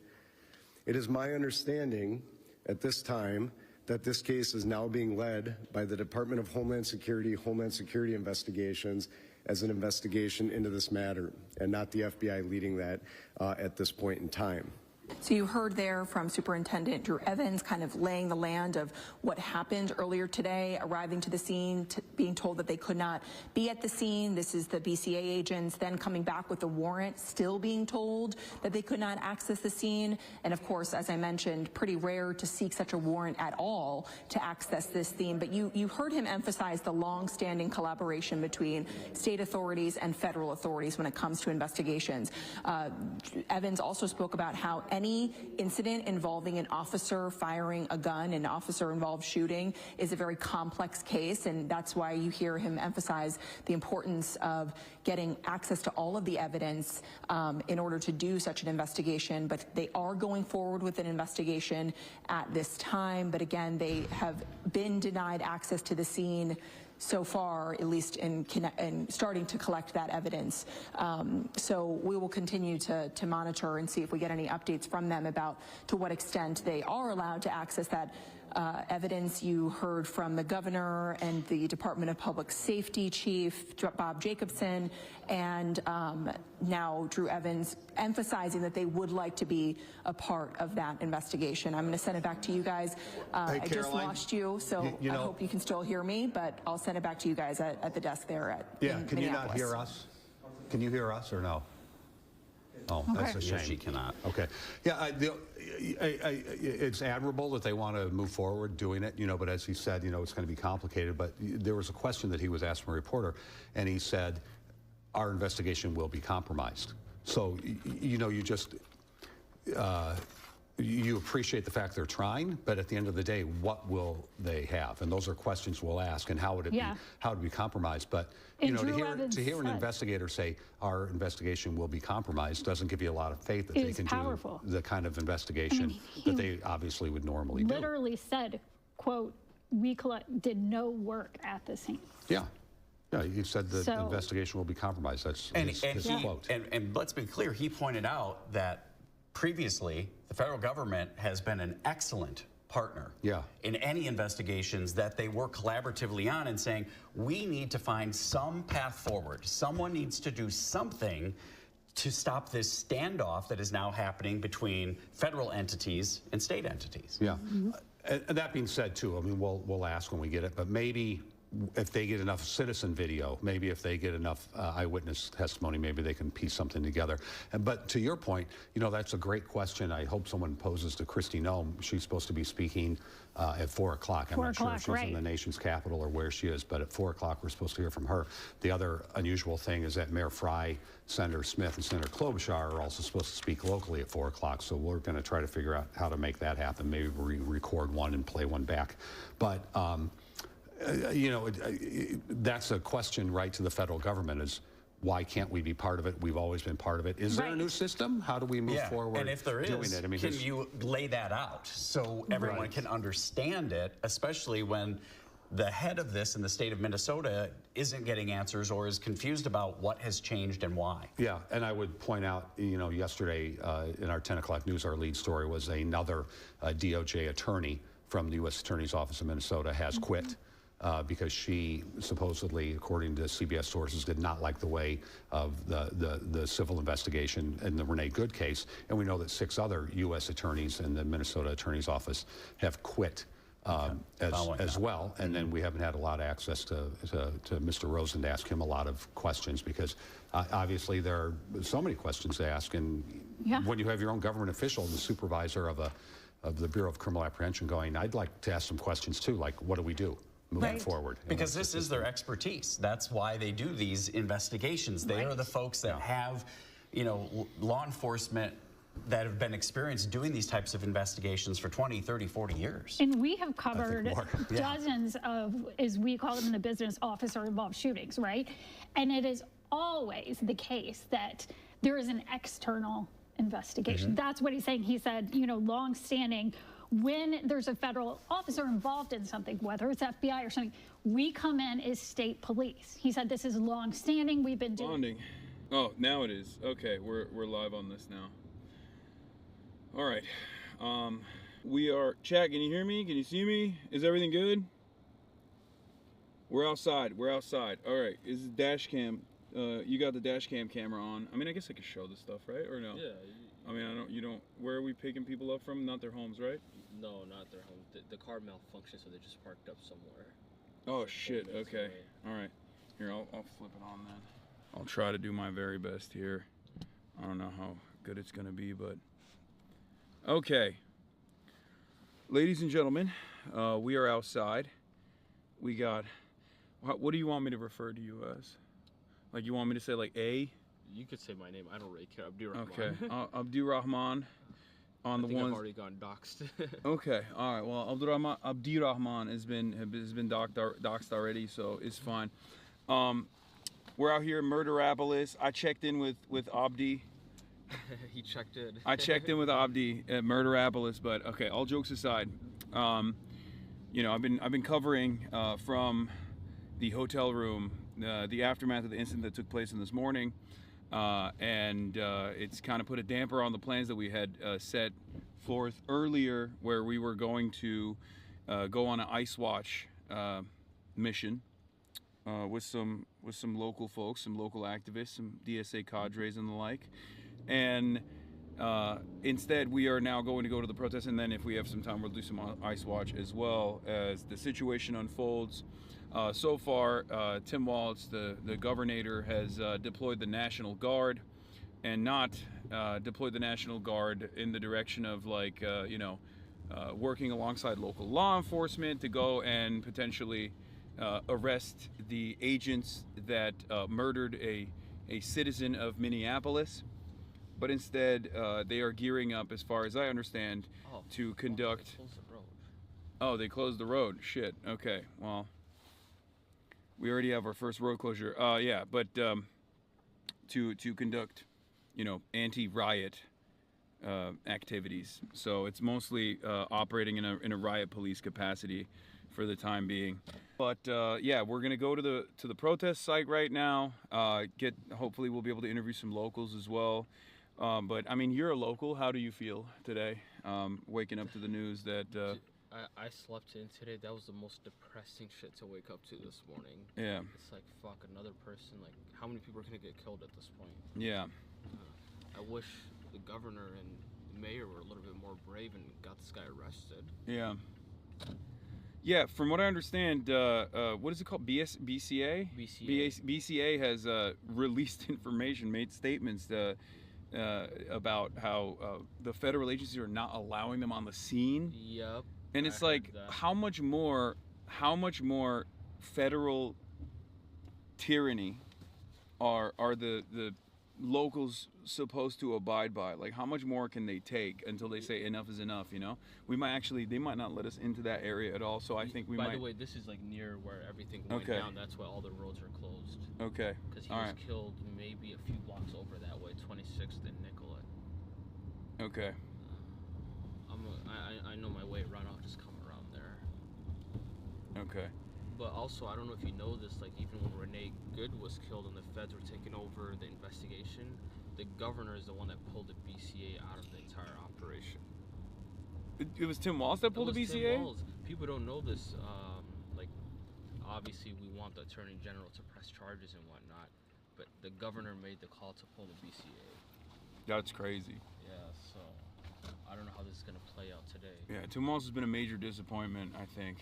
It is my understanding at this time that this case is now being led by the Department of Homeland Security Investigations as an investigation into this matter, and not the FBI leading that at this point in time. So you heard there from Superintendent Drew Evans kind of laying the land of what happened earlier today, arriving to the scene, being told that they could not be at the scene. This is the BCA agents then coming back with a warrant, still being told that they could not access the scene. And of course, as I mentioned, pretty rare to seek such a warrant at all to access this scene. But you heard him emphasize the long-standing collaboration between state authorities and federal authorities when it comes to investigations. Evans also spoke about how any incident involving an officer firing a gun, an officer-involved shooting, is a very complex case, and that's why you hear him emphasize the importance of getting access to all of the evidence in order to do such an investigation. But they are going forward with an investigation at this time, but again, they have been denied access to the scene so far, at least in starting to collect that evidence. So we will continue to monitor and see if we get any updates from them about to what extent they are allowed to access that evidence. You heard from the governor and the Department of Public Safety Chief, Bob Jacobson, and now Drew Evans emphasizing that they would like to be a part of that investigation. I'm going to send it back to you guys. I just lost you, so I hope you can still hear me, but I'll send it back to you guys at the desk there in can you not Minneapolis. hear us? Can you hear us or no? Oh, that's a shame. Yeah, she cannot. Okay. Yeah, it's admirable that they want to move forward doing it, but as he said, it's going to be complicated. But there was a question that he was asked from a reporter, and he said, our investigation will be compromised. So, you just, you appreciate the fact they're trying, but at the end of the day, what will they have? And those are questions we'll ask, and how would it be compromised? But to hear an investigator say our investigation will be compromised doesn't give you a lot of faith that they can do the kind of investigation that they obviously would normally do. Literally said, quote, we did no work at the scene. Yeah. Yeah, he said the investigation will be compromised. That's his quote. And let's be clear, he pointed out that previously, the federal government has been an excellent partner in any investigations that they work collaboratively on, and saying, we need to find some path forward. Someone needs to do something to stop this standoff that is now happening between federal entities and state entities. Yeah. And that being said, too, I mean, we'll ask when we get it, but maybe if they get enough citizen video, maybe if they get enough eyewitness testimony, maybe they can piece something together. But to your point, you know, that's a great question. I hope someone poses to Kristi Noem. She's supposed to be speaking at 4 o'clock. I'm not sure if she's in the nation's capital or where she is, but at 4 o'clock we're supposed to hear from her. The other unusual thing is that Mayor Fry, Senator Smith, and Senator Klobuchar are also supposed to speak locally at 4 o'clock. So we're going to try to figure out how to make that happen. Maybe we record one and play one back. But you know, that's a question right to the federal government is, why can't we be part of it? We've always been part of it. Is there a new system? How do we move forward? And if there is, doing it? I mean, can you lay that out so everyone can understand it, especially when the head of this in the state of Minnesota isn't getting answers or is confused about what has changed and why? Yeah, and I would point out, you know, yesterday in our 10 o'clock news, our lead story was another DOJ attorney from the U.S. Attorney's Office of Minnesota has quit. Because she supposedly, according to CBS sources, did not like the way of the civil investigation in the Renee Good case. And we know that 6 other U.S. attorneys in the Minnesota Attorney's Office have quit as well. And then we haven't had a lot of access to Mr. Rosen to ask him a lot of questions because obviously there are so many questions to ask. And when you have your own government official, the supervisor of the Bureau of Criminal Apprehension going, I'd like to ask some questions too, like what do we do? Moving forward. Because this is their expertise. That's why they do these investigations. They are the folks that have, you know, law enforcement that have been experienced doing these types of investigations for 20, 30, 40 years. And we have covered dozens of, as we call them in the business, officer-involved shootings, right? And it is always the case that there is an external investigation. That's what he's saying. He said, you know, long-standing, when there's a federal officer involved in something, whether it's FBI or something, we come in as state police. He said this is long-standing. We've been doing. Bonding. Oh, now it is. Okay, we're live on this now. All right. We are. Chat, can you hear me? Can you see me? Is everything good? We're outside. We're outside. All right. Is the dash cam? You got the dash cam camera on. I mean, I guess I could show this stuff, right? Or no? Yeah. I mean, I don't. You don't. Where are we picking people up from? Not their homes, right? No, not their home. The car malfunctioned, so they just parked up somewhere. Oh shit. Okay. All right. Here, I'll flip it on then. I'll try to do my very best here. I don't know how good it's gonna be, but okay. Ladies and gentlemen, we are outside. We got. What do you want me to refer to you as? Like, you want me to say like A? You could say my name. I don't really care. Abdurrahman. Okay. Abdurrahman. On the ones. I've already gone doxxed. Okay. All right. Well, Abdurrahman has been doxxed already, so it's fine. We're out here in Minneapolis. I checked in with Abdi. He checked in. I checked in with Abdi at Minneapolis, but okay. All jokes aside, you know, I've been covering from the hotel room the aftermath of the incident that took place in this morning. And it's kind of put a damper on the plans that we had set forth earlier, where we were going to go on an ice watch mission with some local folks, some local activists, some DSA cadres and the like. And instead, we are now going to go to the protest, and then if we have some time, we'll do some ice watch as well as the situation unfolds. So far, Tim Walz, the governor, has deployed the National Guard, and not deployed the National Guard in the direction of, like, you know, working alongside local law enforcement to go and potentially arrest the agents that murdered a citizen of Minneapolis. But instead, they are gearing up, as far as I understand, to conduct. They closed the road. Oh, they closed the road. Shit. Okay. Well, we already have our first road closure. Yeah, but to conduct, you know, anti-riot activities. So it's mostly operating in a riot police capacity for the time being. But yeah, we're gonna go to the protest site right now. Hopefully we'll be able to interview some locals as well. But I mean, you're a local. How do you feel today? Waking up to the news that. I slept in today. That was the most depressing shit to wake up to this morning. Yeah. It's like, fuck, another person. Like, how many people are gonna get killed at this point? Yeah. I wish the governor and the mayor were a little bit more brave and got this guy arrested. Yeah. Yeah, from what I understand, what is it called? BCA? BCA has released information, made statements about how the federal agencies are not allowing them on the scene. Yep. And it's like, how much more federal tyranny are the locals supposed to abide by? Like, how much more can they take until they say enough is enough, you know? They might not let us into that area at all, so I think we might... By the way, this is like near where everything went down. That's why all the roads are closed. Okay. Because he was killed maybe a few blocks over that way, 26th and Nicollet. Okay. I know my way around. I'll just come around there. Okay. But also, I don't know if you know this, like even when Renee Good was killed and the feds were taking over the investigation, the governor is the one that pulled the BCA out of the entire operation. It was Tim Walz that pulled the BCA? Tim Walz. People don't know this. Like, obviously, we want the Attorney General to press charges and whatnot, but the governor made the call to pull the BCA. That's crazy. Yeah, so I don't know how this is going to play out today. Yeah, Tim Walz has been a major disappointment, I think.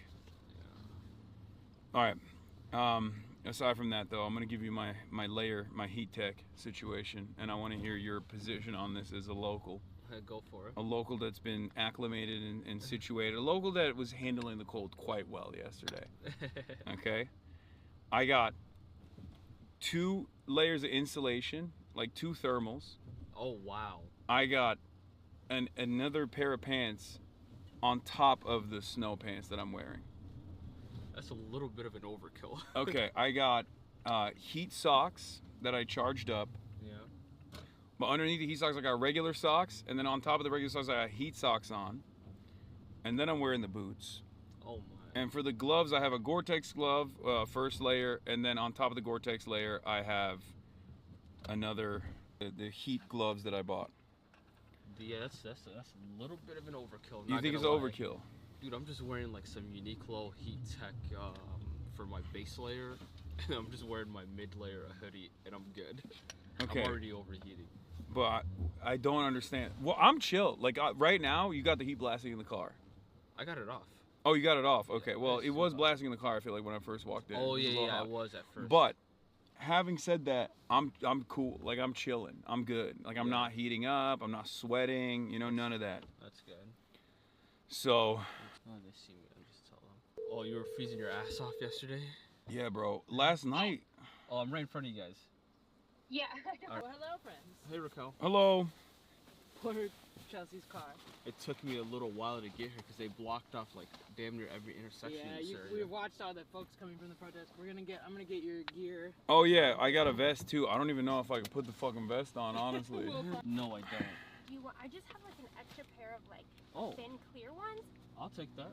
All right. Aside from that, though, I'm going to give you my heat tech situation, and I want to hear your position on this as a local. Go for it. A local that's been acclimated and situated. A local that was handling the cold quite well yesterday. Okay? I got 2 layers of insulation, like 2 thermals. Oh, wow. I got another pair of pants on top of the snow pants that I'm wearing. That's a little bit of an overkill. Okay, I got heat socks that I charged up. Yeah. But underneath the heat socks, I got regular socks, and then on top of the regular socks, I got heat socks on. And then I'm wearing the boots. Oh my. And for the gloves, I have a Gore-Tex glove, first layer, and then on top of the Gore-Tex layer, I have the heat gloves that I bought. Yeah, that's a little bit of an overkill. You think it's overkill? Dude, I'm just wearing like some Uniqlo Heat Tech for my base layer, and I'm just wearing my mid layer of hoodie, and I'm good. Okay. I'm already overheating. But I don't understand. Well, I'm chill. Like right now, you got the heat blasting in the car. I got it off. Oh, you got it off. Okay. Well, it was blasting in the car. I feel like when I first walked in. Oh yeah, I was at first. But having said that, I'm cool. Like I'm chilling. I'm good. Like I'm not heating up. I'm not sweating. You know, none of that. That's good. So. Oh, they see me. I just tell them. Oh, you were freezing your ass off yesterday? Yeah, bro. Last night. Oh, I'm right in front of you guys. Yeah. Right. Well, hello, friends. Hey, Raquel. Hello. Poor Chelsea's car. It took me a little while to get here because they blocked off like damn near every intersection. Yeah, we watched all the folks coming from the protest. I'm gonna get your gear. Oh yeah, I got a vest too. I don't even know if I can put the fucking vest on, honestly. No, I don't. I just have like an extra pair of like thin clear ones. I'll take that,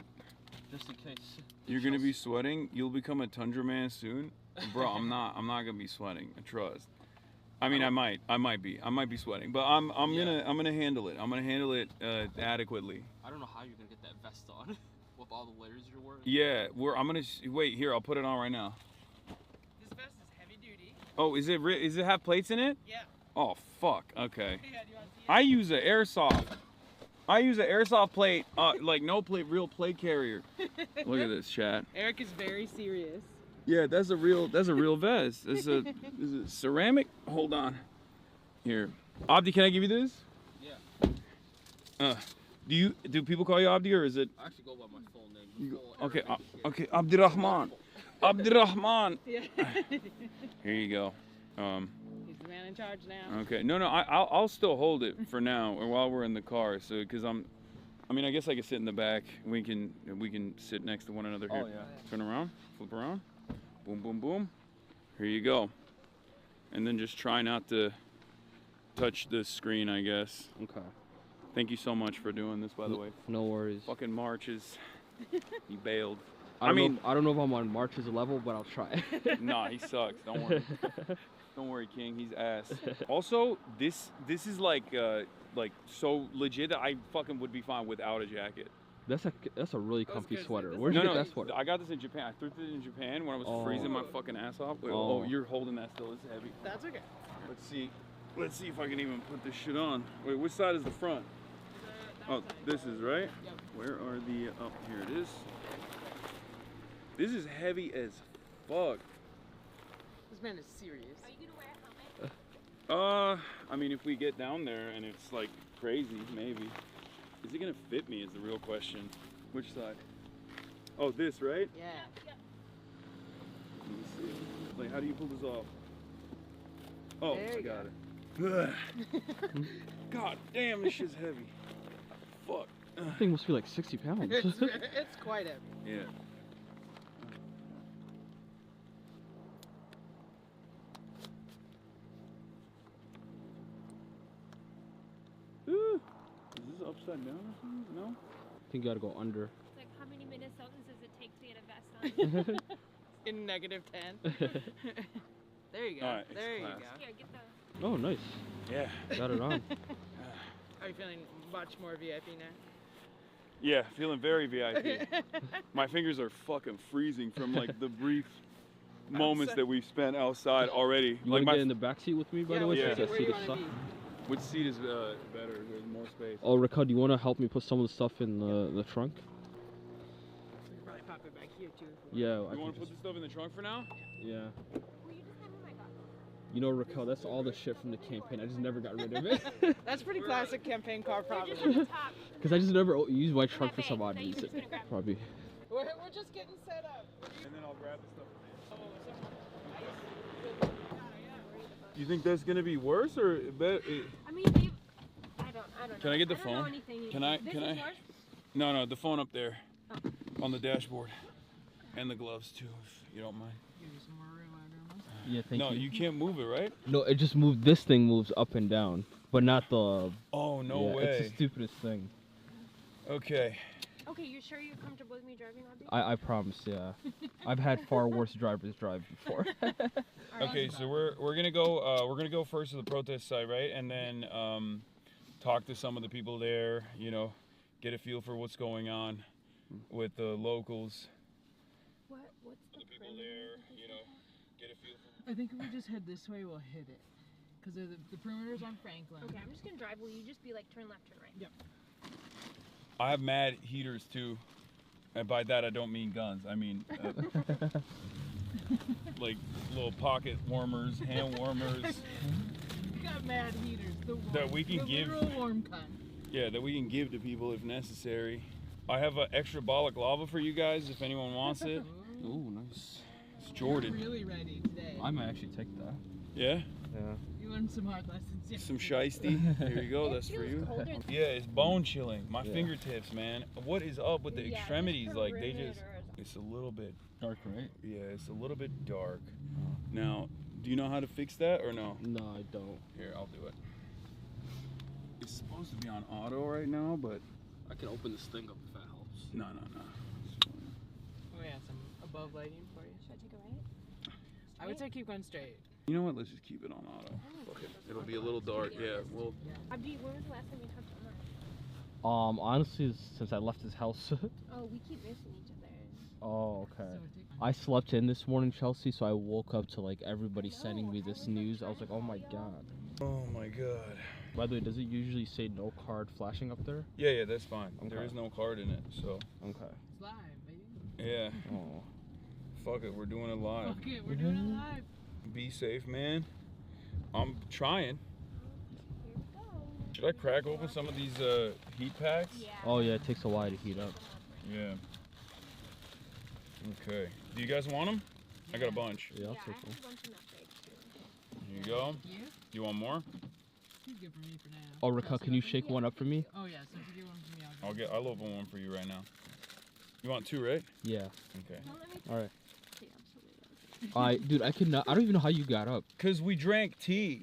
just in case. You're gonna be sweating. You'll become a tundra man soon, bro. I'm not gonna be sweating. Trust. I mean, I might be sweating, but I'm gonna handle it. I'm gonna handle it adequately. I don't know how you're gonna get that vest on with all the layers you're wearing. Yeah, I'm gonna wait here. I'll put it on right now. This vest is heavy duty. Oh, is it have plates in it? Yeah. Oh fuck. Okay. Yeah, do you want to see it? I use an airsoft plate, like no plate, real plate carrier. Look at this, chat. Eric is very serious. Yeah, that's a real vest. Is it ceramic? Hold on. Here, Abdi, can I give you this? Yeah. Do people call you Abdi or is it? I actually go by my full name. Okay, okay, Abdirahman. Abdirahman. Yeah. Here you go. He's the man in charge now. Okay, no, I'll still hold it for now, or while we're in the car. So, because I mean, I guess I can sit in the back. We can sit next to one another here. Oh yeah. Turn around, flip around, boom, boom, boom. Here you go. And then just try not to touch the screen, I guess. Okay. Thank you so much for doing this, by the way. No worries. Fucking March is, he bailed. I don't know if I'm on March's level, but I'll try. Nah, he sucks. Don't worry. Don't worry, King. He's ass. Also, this is like so legit that I fucking would be fine without a jacket. That's a really comfy sweater. Where'd Where'd you get that sweater? I got this in Japan. I thrifted it in Japan when I was freezing my fucking ass off. Wait, oh, you're holding that still. It's heavy. That's okay. Let's see if I can even put this shit on. Wait, which side is the front? Oh, this is right? Yep. Where are the, oh, here it is. This is heavy as fuck. This man is serious. Are you gonna wear a helmet? I mean, if we get down there and it's like crazy, maybe. Is it gonna fit me is the real question. Which side? Oh, this, right? Yeah. Let me see. Like, how do you pull this off? Oh, There I you got it. God damn, this shit's heavy. Fuck. That thing must be like 60 pounds. It's quite heavy. Yeah. Is this upside down or something? No? I think you gotta go under. It's like, how many Minnesotans does it take to get a vest on? In -10. There you go. All right, There you class. go. Here, get the... Oh, nice. Yeah. Got it on. Are you feeling much more VIP now? Yeah, feeling very VIP. My fingers are fucking freezing from like the brief moments that we've spent outside already. You Like wanna get in the back seat with me, by the way? Yeah. Since that seat is stuck? Which seat is better? There's more space. Oh, Raquel, do you want to help me put some of the stuff in the trunk? We can probably pop it back here too. Yeah. You want to put this stuff in the trunk for now? Yeah. Will you just hand me my goggles? You know, Raquel, that's all the shit from the campaign. I just never got rid of it. That's pretty classic campaign car They're just probably. at the top. Because I just never use my trunk for Cafe, some odd that you reason. just gonna grab. Probably. We're just getting set up. And then I'll grab the stuff. You think that's gonna be worse or better? I mean, they... I don't know. Can I get the don't know phone? anything. Can I? This Can is I? yours? No, the phone up there, on the dashboard, and the gloves too, if you don't mind. Give you some more room, Yeah, thank No, you. you can't move it, right? No, it just moved. This thing moves up and down, but not the. Oh no yeah, way! It's the stupidest thing. Okay. Okay, you're sure you're comfortable with me driving, Robbie? I promise. Yeah, I've had far worse drivers drive before. Okay, so we're gonna go first to the protest site, right? And then talk to some of the people there. You know, get a feel for what's going on with the locals. What's the people there? You know, get a feel for. I think if we just head this way, we'll hit it. Because the perimeter's on Franklin. Okay, I'm just gonna drive. Will you just be like turn left, turn right? Yep. I have mad heaters too, and by that I don't mean guns. I mean like little pocket warmers, hand warmers. We got mad heaters. The warm, That we can the give- literal warm kind. Yeah, that we can give to people if necessary. I have an extra bollock lava for you guys if anyone wants it. Ooh, nice. It's Jordan. You're really ready today. I might actually take that. Yeah? Yeah. You want some hard lessons? Yeah. Some shiesty. Here you go, that's for you. Yeah, it's bone chilling. My Yeah. fingertips, man. What is up with the Yeah, extremities? this Like they perimeter just is- it's a little bit Dark, right? yeah, it's a little bit dark. Now, do you know how to fix that or no? No, I don't. Here, I'll do it. It's supposed to be on auto right now, but I can open this thing up if that helps. no. Oh yeah, some above lighting for you. Should I take a right? I would say keep going straight. You know what? Let's just keep it on auto. Fuck it. It'll be a little dark. Yeah, well, Abdi, when was the last time you talked to Omar? Honestly, since I left his house. Oh, we keep missing each other. Oh, okay. I slept in this morning, Chelsea, so I woke up to like everybody sending me this news. I was like, oh my god. oh my god. By the way, does it usually say no card flashing up there? Yeah, that's fine. There Okay. is no card in it, so Okay. It's live, baby. yeah. Oh. Fuck it, we're doing it live. Okay, we're doing it live. Be safe, man. I'm trying. Here we go. Should I crack open some of these heat packs? Yeah. Oh yeah, it takes a while to heat up. Yeah. Okay. Do you guys want them? I got a bunch. Yeah, I'll Yeah, I take have one. a bunch in that bag too. Here you go. You? You want more? He's good for me for now. Oh, Raquel, can you shake one up for me? Oh yeah, so if you get one for me, I'll open one for you right now. You want two, right? Yeah. Okay. Don't let me All right. see, I'm so weird. Dude, I could not. I don't even know how you got up. Cause we drank tea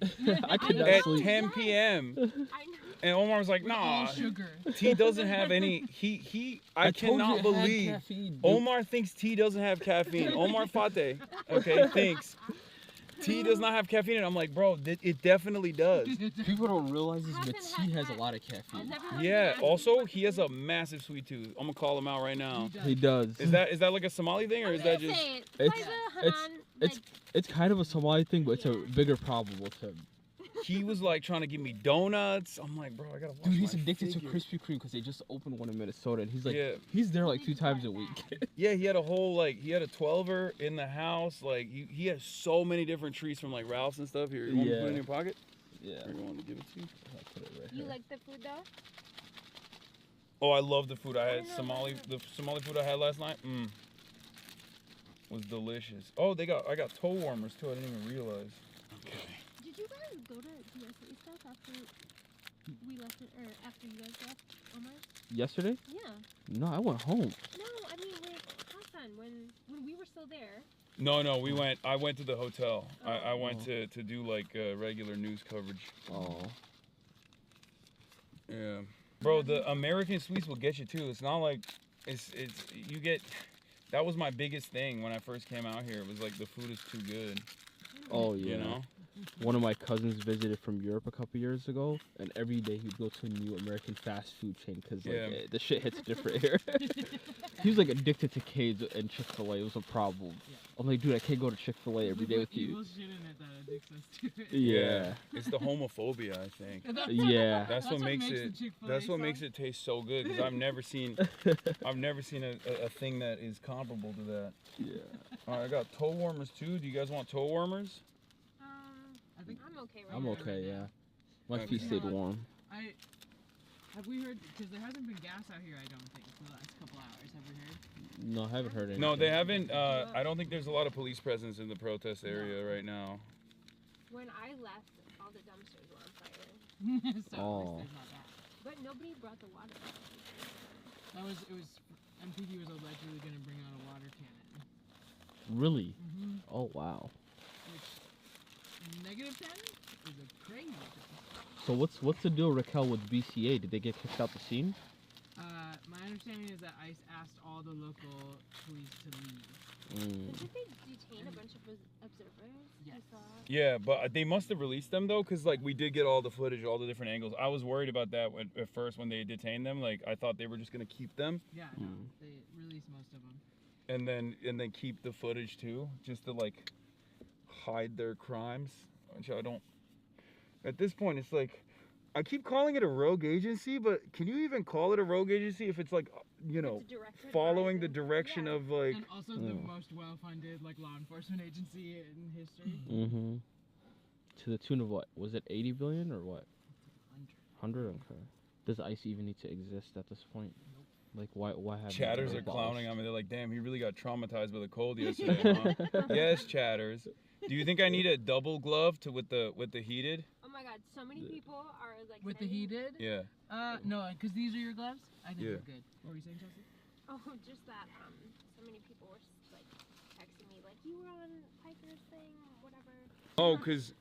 I could not at sleep. 10 p.m. I know. and Omar was like, all "Nah, sugar. tea doesn't have any." I told you cannot it had believe caffeine, dude. Omar thinks tea doesn't have caffeine. Omar Fateh, okay, thinks tea does not have caffeine. And I'm like, bro, it definitely does. People don't realize this, but Hasn't tea had has a that. lot of I've caffeine. never had Yeah. that. Also, he has a massive sweet tooth. I'm gonna call him out right now. He does. Is that like a Somali thing or is that just? It's Faiza, it's Hanan, it's it's kind of a Somali thing, but it's a bigger problem with him. he was like trying to give me donuts. I'm like, bro, I gotta watch Dude, he's my addicted figure. to Krispy Kreme because they just opened one in Minnesota, and he's like, Yeah. he's there like 2 times a week. Yeah, he had a whole he had a 12er in the house. Like he has so many different treats from like Ralph's and stuff. Here, you want me to put it in your pocket? Yeah. Or you want me to give it to you? I'll put it right You here. like the food though? Oh, I love the food. I had the Somali food I had last night. Was delicious. Oh, I got toe warmers too. I didn't even realize. Okay. Did you guys go to DSA stuff after we left it, or after you guys left, Omar? Yesterday? Yeah. No, I went home. No, I mean with Hassan when we were still there. No, I went to the hotel. I went to do like regular news coverage. Oh. Yeah. Bro, the American sweets will get you too. It's not like you get. That was my biggest thing when I first came out here. It was like the food is too good. Oh yeah. You know? One of my cousins visited from Europe a couple years ago, and every day he'd go to a new American fast food chain because like the shit hits different here. He was like addicted to Cade's and Chick-fil-A. It was a problem. I'm like, dude, I can't go to Chick-fil-A every day with you. Yeah. It's the homophobia, I think. Yeah. That's what makes it. That's what makes it taste so good. Because I've never seen a thing that is comparable to that. Yeah. All right, I got toe warmers too. Do you guys want toe warmers? I think I'm okay. I'm okay, yeah. My feet stayed warm. Have we heard? Because there hasn't been gas out here, I don't think, for the last couple hours. Have we heard? No, I haven't heard anything. No, they haven't. I don't think there's a lot of police presence in the protest area right now. When I left, all the dumpsters were on fire. So at least there's not that. But nobody brought the water. MPD was allegedly going to bring out a water cannon. Really? Oh wow. Which -10 is a crazy thing. So what's the deal, Raquel, with BCA? Did they get kicked out the scene? My understanding is that ICE asked all the local police to leave. Didn't they detain a bunch of observers? Yes. Yeah, but they must have released them though, because like we did get all the footage, all the different angles. I was worried about that at first when they detained them. Like I thought they were just gonna keep them. Yeah, no, they released most of them. And then keep the footage too, just to like hide their crimes, which I don't. At this point, it's like I keep calling it a rogue agency, but can you even call it a rogue agency if it's like following the direction of like? And also the most well-funded like law enforcement agency in history. Mm-hmm. To the tune of what? Was it 80 billion or what? 100. Okay. Does ICE even need to exist at this point? Like why have Chatters are clowning on me. They're like, damn, he really got traumatized by the cold yesterday, huh? Yes, Chatters. Do you think I need a double glove with the heated? Oh my God, so many people are like. With the heated? Yeah. No, because these are your gloves. I think Yeah. you're good. What were you saying, Chelsea? Oh, just that. So many people were like texting me like, you were on Piper's thing, whatever. Oh, cause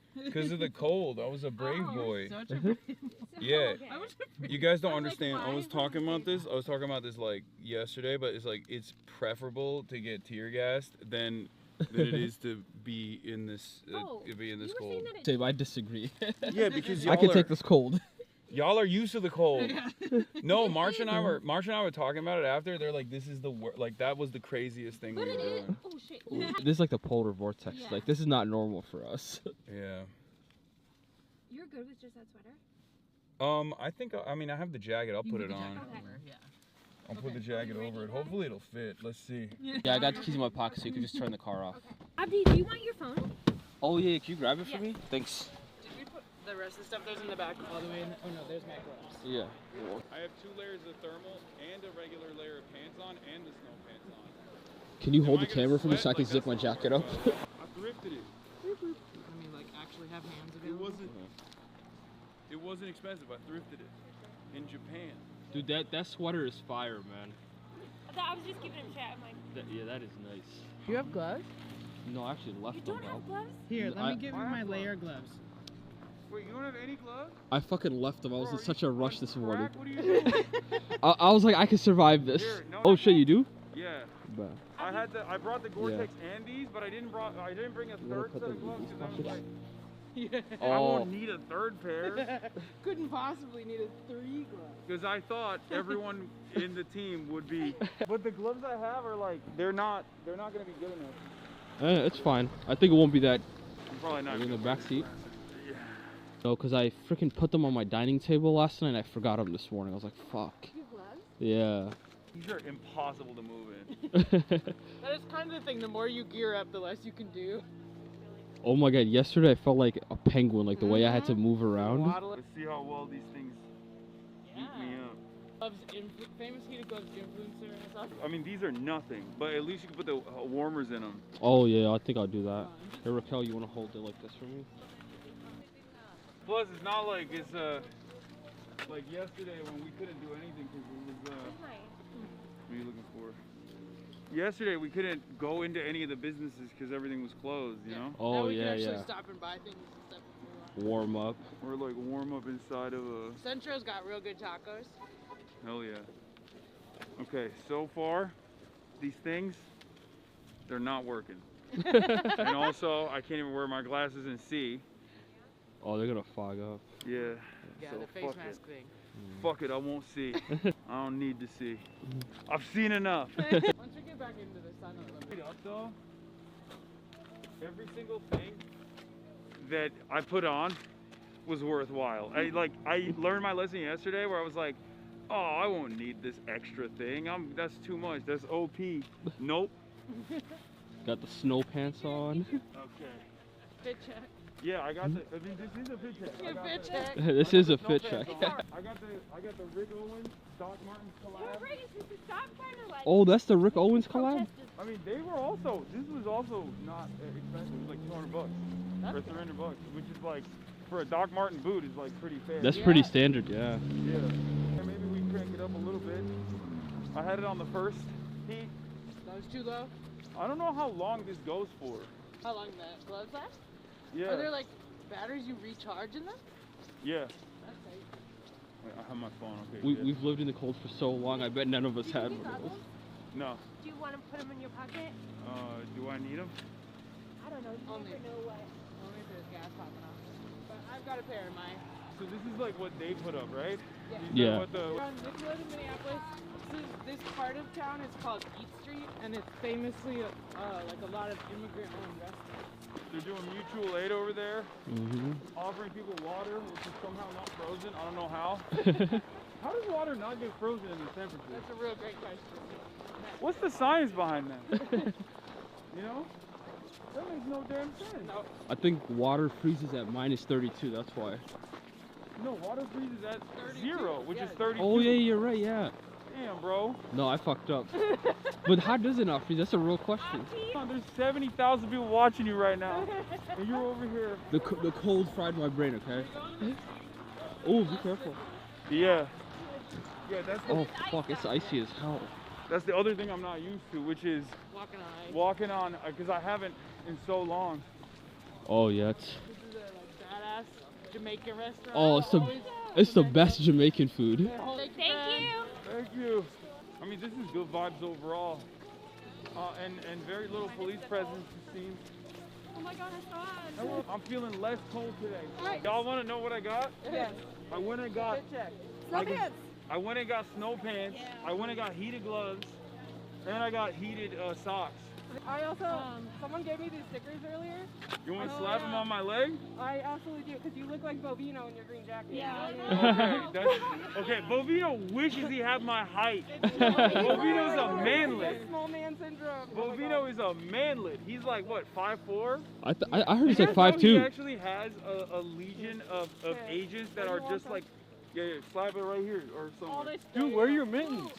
of the cold. I was a brave boy. Such a brave boy. Yeah. Okay. You guys don't understand. I was talking about this. I was talking about this like yesterday, but it's like it's preferable to get tear gassed than it is to be in this cold. Dave, I disagree. Yeah, because I can take this cold. Y'all are used to the cold. No, Marsh and I were talking about it after. They're like, this is the worst. Like that was the craziest thing we were doing. Oh shit. This is like the polar vortex. Yeah. Like this is not normal for us. Yeah. You're good with just that sweater? I think I have the jacket. I'll put it on. Okay. Yeah. I'll put the jacket over it. Hopefully it'll fit. Let's see. Yeah, I got the keys in my pocket, so you can just turn the car off. Okay. Abdi, do you want your phone? Oh yeah, can you grab it for me? Thanks. Did we put the rest of the stuff that's in the back all the way in? Oh no, there's my gloves. Yeah. I have 2 layers of thermal and a regular layer of pants on and the snow pants on. Can you hold the camera for me so I can zip my jacket up? I thrifted it. I mean, like actually have hands available. It wasn't expensive. I thrifted it in Japan. Dude, that sweater is fire, man. I was just giving him shit. I'm like, Yeah, that is nice. You have gloves? No, I actually left you them don't out. have gloves? Here, let me give you my layer gloves. Wait, you don't have any gloves? I fucking left them. I was in such a rush this morning. What are you doing? I was like, I can survive this. Here, no, Oh shit, you do? Yeah. Bruh. I brought the Gore-Tex and these, but I didn't bring a third set of gloves because I was like, I won't need a third pair. Couldn't possibly need a 3 glove. Because I thought everyone in the team would be. But the gloves I have are like they're not gonna be good enough. It's fine. I think it won't be that. I'm probably not in the back seat. Yeah. No, because I freaking put them on my dining table last night and I forgot them this morning. I was like, fuck. Yeah. These are impossible to move in. That is kind of the thing. The more you gear up, the less you can do. Oh my god, yesterday I felt like a penguin, like the way I had to move around. Let's see how well these things beat me up. Gloves, famous heated gloves influencer. I mean, these are nothing, but at least you can put the warmers in them. Oh yeah, I think I'll do that. Hey Raquel, you want to hold it like this for me? Plus, it's not like it's like yesterday when we couldn't do anything because it was what are you looking for? Yesterday we couldn't go into any of the businesses because everything was closed, you know? Oh, now we yeah, can actually yeah. stop and buy things and stuff. Warm up. Or like warm up inside of a... Centro's got real good tacos. Hell yeah. Okay, so far, these things, they're not working. And also, I can't even wear my glasses and see. Oh, they're gonna fog up. Yeah. Yeah, so the face mask thing. Fuck it, I won't see. I don't need to see. I've seen enough. Once we get back into the sun a little bit. Up though, every single thing that I put on was worthwhile. I learned my lesson yesterday where I was like, oh, I won't need this extra thing. That's too much. That's OP. Nope. Got the snow pants on. Okay. Fit check. Yeah, I got the. I mean, this is a fit check. Yeah, fit check. This is a fit check. I got the Rick Owens, Doc Martens collab. Oh, that's the Rick Owens collab? I mean, they were also. This was also not expensive. It was like $200 or $300, which is like for a Doc Marten boot is like pretty fair. That's pretty standard, yeah. Yeah. Maybe we crank it up a little bit. I had it on the first heat. That was too low. I don't know how long this goes for. How long the gloves last? Yeah. Are there like batteries you recharge in them? Yeah. That's tight. Wait, I have my phone. Okay. We've lived in the cold for so long. I bet none of us had one of those. No. Do you want to put them in your pocket? Do I need them? I don't know. You Only. never know what. Only if there's gas popping off. But I've got a pair of mine. So this is like what they put up, right? Yeah. What the... We're on Minneapolis, Minneapolis. This part of town is called Eat Street, and it's famously like a lot of immigrant-owned restaurants. They're doing mutual aid over there, Mm-hmm. offering people water, which is somehow not frozen. I don't know how. How does water not get frozen in the temperature? That's a real great question. What's the science behind that? You know? That makes no damn sense. No. I think water freezes at -32, that's why. No, water freezes at 0, which is 32. Oh yeah, you're right, yeah. Damn, bro. No, I fucked up. But how does it not freeze? That's a real question. There's 70,000 people watching you right now, and you're over here. The cold fried my brain, okay? Oh, be careful. Yeah. Yeah, that's the, Oh fuck, it's icy as hell. that's the other thing I'm not used to, which is walking on, because I haven't in so long. Oh yeah, it's... This is a like badass Jamaican restaurant. Oh, it's the best Jamaican food. Thank you. Thank you. I mean, this is good vibes overall. And very little police presence, it seems. Oh my God, it's fun. I'm feeling less cold today. Right. Y'all want to know what I got? Yes. I went and got... Snow pants. I went and got snow pants. Yeah. I went and got heated gloves. And I got heated socks. I also, someone gave me these stickers earlier. You want to slap them on my leg? I absolutely do, because you look like Bovino in your green jacket. Okay, okay, Bovino wishes he had my height. Bovino's a manlet. Small man syndrome. Bovino is a manlet. He's like, what, 5'4"? I heard he's like He 5'2". actually has a legion of agents that are just like, yeah, slap it right here or something. Dude, where are your mittens?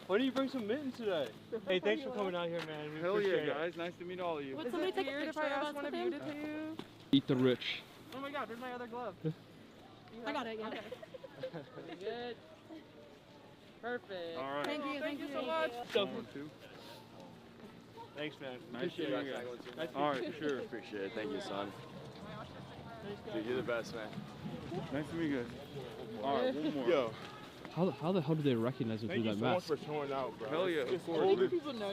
Why don't you bring some mittens today? Hey, thanks for coming out here, man. We Hell appreciate yeah, it. guys. Nice to meet all of you. Would somebody take a picture of us with him? Eat the rich. Oh my God, there's my other glove. I got it, yeah. Pretty good. Perfect. All right. Thank you so much. Thanks, man. Nice to meet you guys. All right, for sure. Appreciate it. Thank you, son. Dude, you're the best, man. Nice to meet you guys. All right, one more. Yo. How the hell do they recognize him through that mask? Thank you so much for showing out, bro. Hell yeah, It's of course.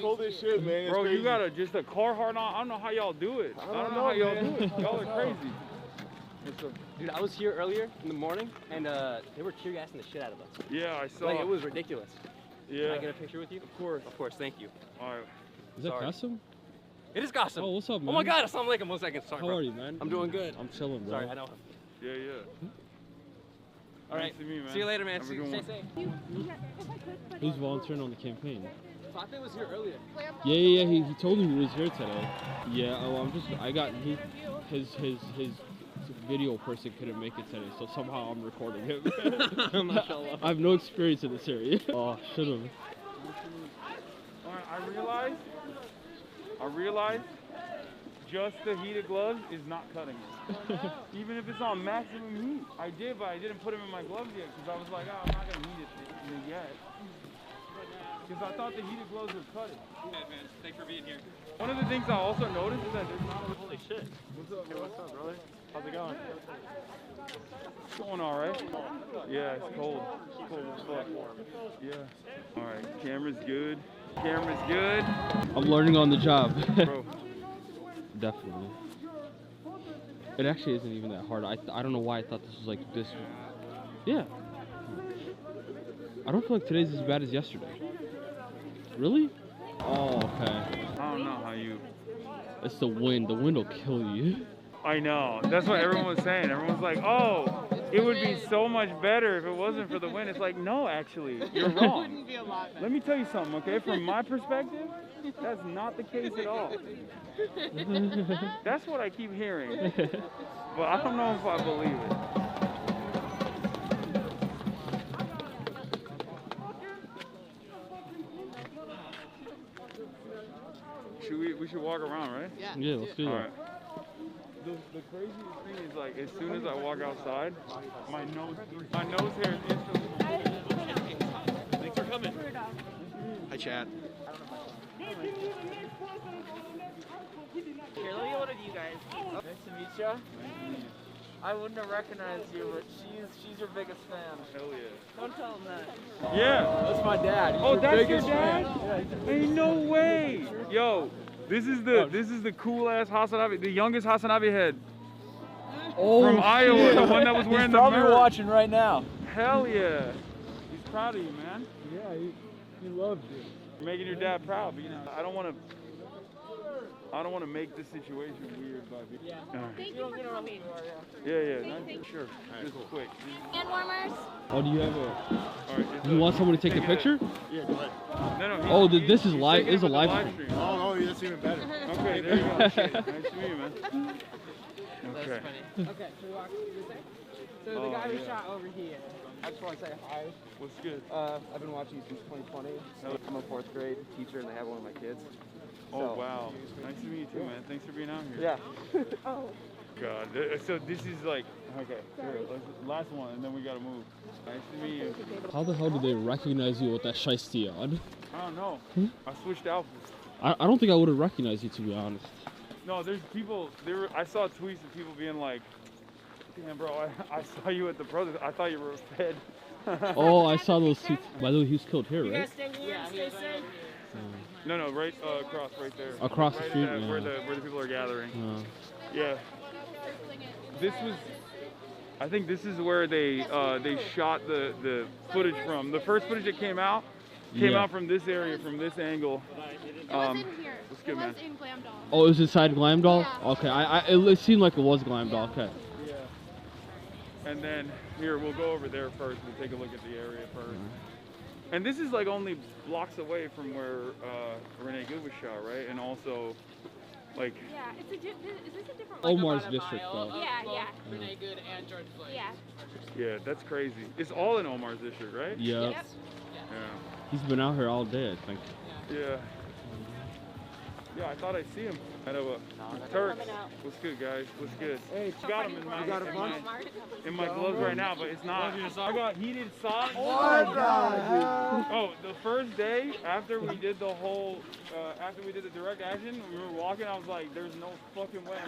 cold as shit, man. It's Bro, crazy. you got just a Carhartt on. I don't know how y'all do it. I don't know how y'all do it. Y'all are crazy. Dude, I was here earlier in the morning, and they were tear gassing the shit out of us. Yeah, I saw. Like, it was ridiculous. Yeah. Can I get a picture with you? Of course. Of course, thank you. All right. Is that Sorry. Qasim? It is Qasim. Oh, what's up, man? Oh my God, assalamu alaikum. 1 second. Sorry, How bro. are you, man? I'm doing good. I'm chilling, bro. Sorry, I know. Yeah, yeah. All right. Nice to meet you, man. See you later, man. Have a good Stay one. safe. He's volunteering on the campaign. Fate was here earlier. Yeah. He told me he was here today. Yeah. Oh, his video person couldn't make it today, so somehow I'm recording him. I have no experience in this area. Oh, should've. I realized just the heated gloves is not cutting it. Even if it's on maximum heat. I did, but I didn't put them in my gloves yet because I was like, oh, I'm not going to heat it yet. Because I thought the heated gloves would cut it. Man, thanks for being here. One of the things I also noticed is that there's not a... Holy shit. What's up? Hey, what's up, brother? How's it going? It's going all right. Yeah, it's cold. It's cold as fuck. Yeah. All right, camera's good. Camera's good. I'm learning on the job. Bro. Definitely. It actually isn't even that hard. I don't know why I thought this was like this. Yeah. I don't feel like today's as bad as yesterday. Really? Oh, okay. I don't know how you... It's the wind. The wind will kill you. I know. That's what everyone was saying. Everyone's like, oh, it would be so much better if it wasn't for the wind. It's like, no, actually, you're wrong. Let me tell you something, okay? From my perspective, that's not the case at all. That's what I keep hearing. But I don't know if I believe it. We should walk around, right? Yeah, let's do that. All right. The craziest thing is, like, as soon as I walk outside, my nose hair is instantly... Thanks for coming. Hi, Chad. Here, let me get one of you guys. Nice to meet you. I wouldn't have recognized you, but she's your biggest fan. Hell yeah. Don't tell him that. Yeah. That's my dad. He's Oh, your that's your biggest dad? fan. Yeah, Ain't no way. Yo, this is the cool ass Hasanabi, the youngest Hasanabi head. Oh, from Iowa, shit. the one that was wearing He's the probably mirror. watching right now. Hell yeah. He's proud of you, man. Yeah, he loves you. You're making your dad proud, but you know, I don't want to make this situation weird by being... Yeah. Thank you for coming. Yeah, sure. Just quick. Hand warmers. Oh, do you have a... All right, You want someone to take the picture? Yeah, go ahead. No, this is live. This is a live stream. Oh, that's even better. Okay, there you go. Nice to meet you, man. Okay. That's funny. Okay, should we walk through this way? So the guy we shot over here. I just want to say hi. What's good? I've been watching you since 2020. I'm a 4th grade teacher and I have one of my kids. Oh, wow. Nice to meet you too, man. Thanks for being out here. Yeah. Oh. God. So this is like, okay, here, last one, and then we got to move. Nice to meet you. How the hell did they recognize you with that shiesty on? I don't know. I switched outfits. I don't think I would have recognized you, to be honest. No, there's people, I saw tweets of people being like, damn, bro, I saw you at the protest. I thought you were fed. Oh, I saw those tweets. By the way, he was killed here, right? No, right across, right there. Across the right street, at, yeah. where the people are gathering. Yeah. This was, I think this is where they shot the footage from. The first footage that came out out from this area, from this angle. It was in here. What's good, it man? was in Glamdall. Oh, it was inside Glamdall? Yeah. Okay, it seemed like it was Glamdall, okay. Yeah. And then, here, we'll go over there first. We'll take a look at the area first. And this is like only blocks away from where Renee Good was shot, right? And also, like... Yeah, is this a different... Omar's district, though. Yeah. Renee Good and George Floyd. Yeah. Yeah, that's crazy. It's all in Omar's district, right? Yep. Yep. Yeah. He's been out here all day, I think. Yeah. Yeah, I thought I'd see him. I know Turks. What's good, guys? What's good? Hey, got him in my gloves right now, but it's not. I got heated socks. Oh, the first day after we did the whole, after we did the direct action, we were walking. I was like, "There's no fucking way."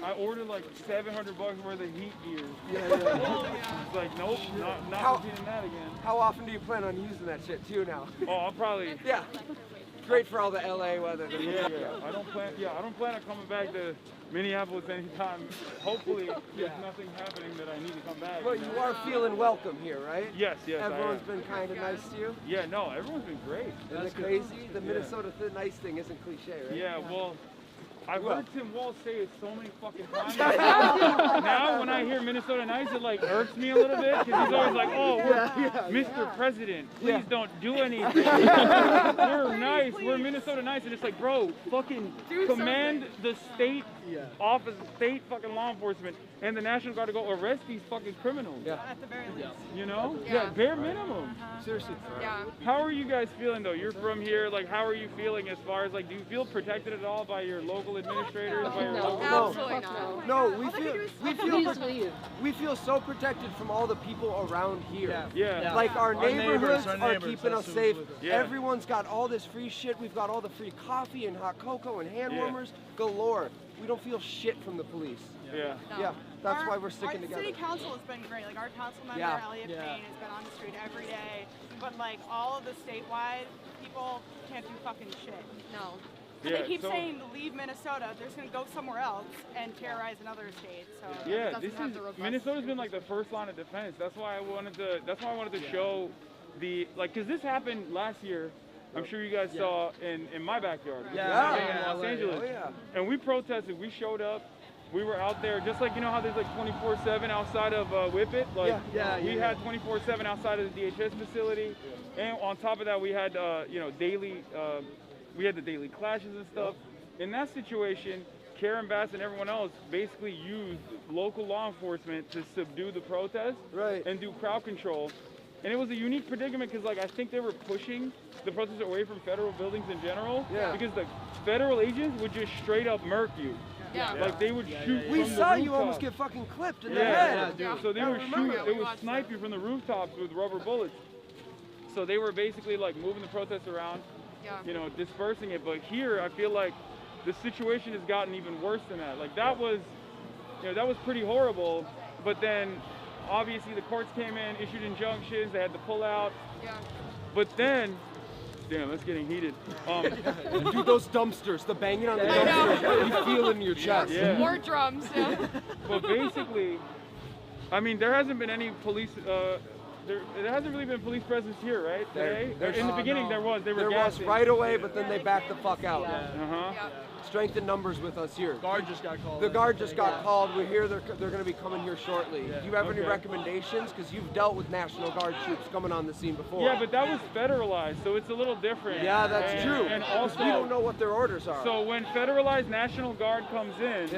I ordered like $700 worth of heat gear. It's like, nope, not repeating that again. How often do you plan on using that shit too now? Oh, I'll probably. Yeah. Great for all the LA weather. Yeah. I don't plan on coming back to Minneapolis anytime. Hopefully, there's nothing happening that I need to come back. But you are feeling welcome here, right? Yes. Everyone's been kind of nice to you. Yeah, no, everyone's been great. Isn't it crazy? The Minnesota nice thing isn't cliche, right? Yeah, well, I've heard Tim Walz say it so many fucking times. Now when I hear Minnesota Nice, it like irks me a little bit because he's always like, oh, Mr. President, please don't do anything. We're nice, we're Minnesota Nice, and it's like, bro, fucking command the state office, state fucking law enforcement, and the National Guard to go arrest these fucking criminals. Yeah. At the very least. You know? Yeah, bare minimum. Seriously. Yeah. How are you guys feeling though? You're from here. Like, how are you feeling as far as like, do you feel protected at all by your local administrators? By your local Absolutely not. No, we feel so protected from all the people around here. Yeah. Like our neighborhoods are neighbors, keeping us that's safe. Yeah. Everyone's got all this free shit. We've got all the free coffee and hot cocoa and hand warmers galore. We don't feel shit from the police. Yeah. No. Yeah. That's why we're sticking together. City council has been great. Like our council member, Elliot Payne, has been on the street every day. But like all of the statewide people can't do fucking shit. No. Yeah, they keep saying to leave Minnesota. They're just gonna go somewhere else and terrorize another state. So yeah, this is Minnesota's been like the first line of defense. That's why I wanted to. That's why I wanted to show the because this happened last year. I'm sure you guys saw in my backyard. In Los Angeles. Oh, yeah. And we protested. We showed up. We were out there just like, you know how there's like 24/7 outside of Whippet? Like we had 24/7 outside of the DHS facility. And on top of that, we had, you know, daily, we had the daily clashes and stuff. In that situation, Karen Bass and everyone else basically used local law enforcement to subdue the protest and do crowd control. And it was a unique predicament because, like, I think they were pushing the protesters away from federal buildings in general because the federal agents would just straight up murk you. Like, they would shoot We from the saw you rooftop. almost get fucking clipped in the head. So they would shoot, they would snipe you from the rooftops with rubber bullets. So they were basically, like, moving the protests around, you know, dispersing it. But here, I feel like the situation has gotten even worse than that. Like, that was, you know, that was pretty horrible. But then, obviously, the courts came in, issued injunctions, they had to pull out. But then, damn, that's getting heated. Dude, those dumpsters, the banging on the dumpsters, you feel it in your chest. More drums. But basically, I mean, there hasn't been any police, there hasn't really been police presence here, right? Today? In the beginning, there was. They were gassing. Right away, but then they backed the fuck out. Uh-huh. Strength in numbers with us here. Guard just got called. The guard just got called. We hear they're going to be coming here shortly. Do you have any recommendations? Because you've dealt with National Guard troops coming on the scene before. Yeah, but that was federalized, so it's a little different. Yeah, that's true. And also, we don't know what their orders are. So when federalized National Guard comes in,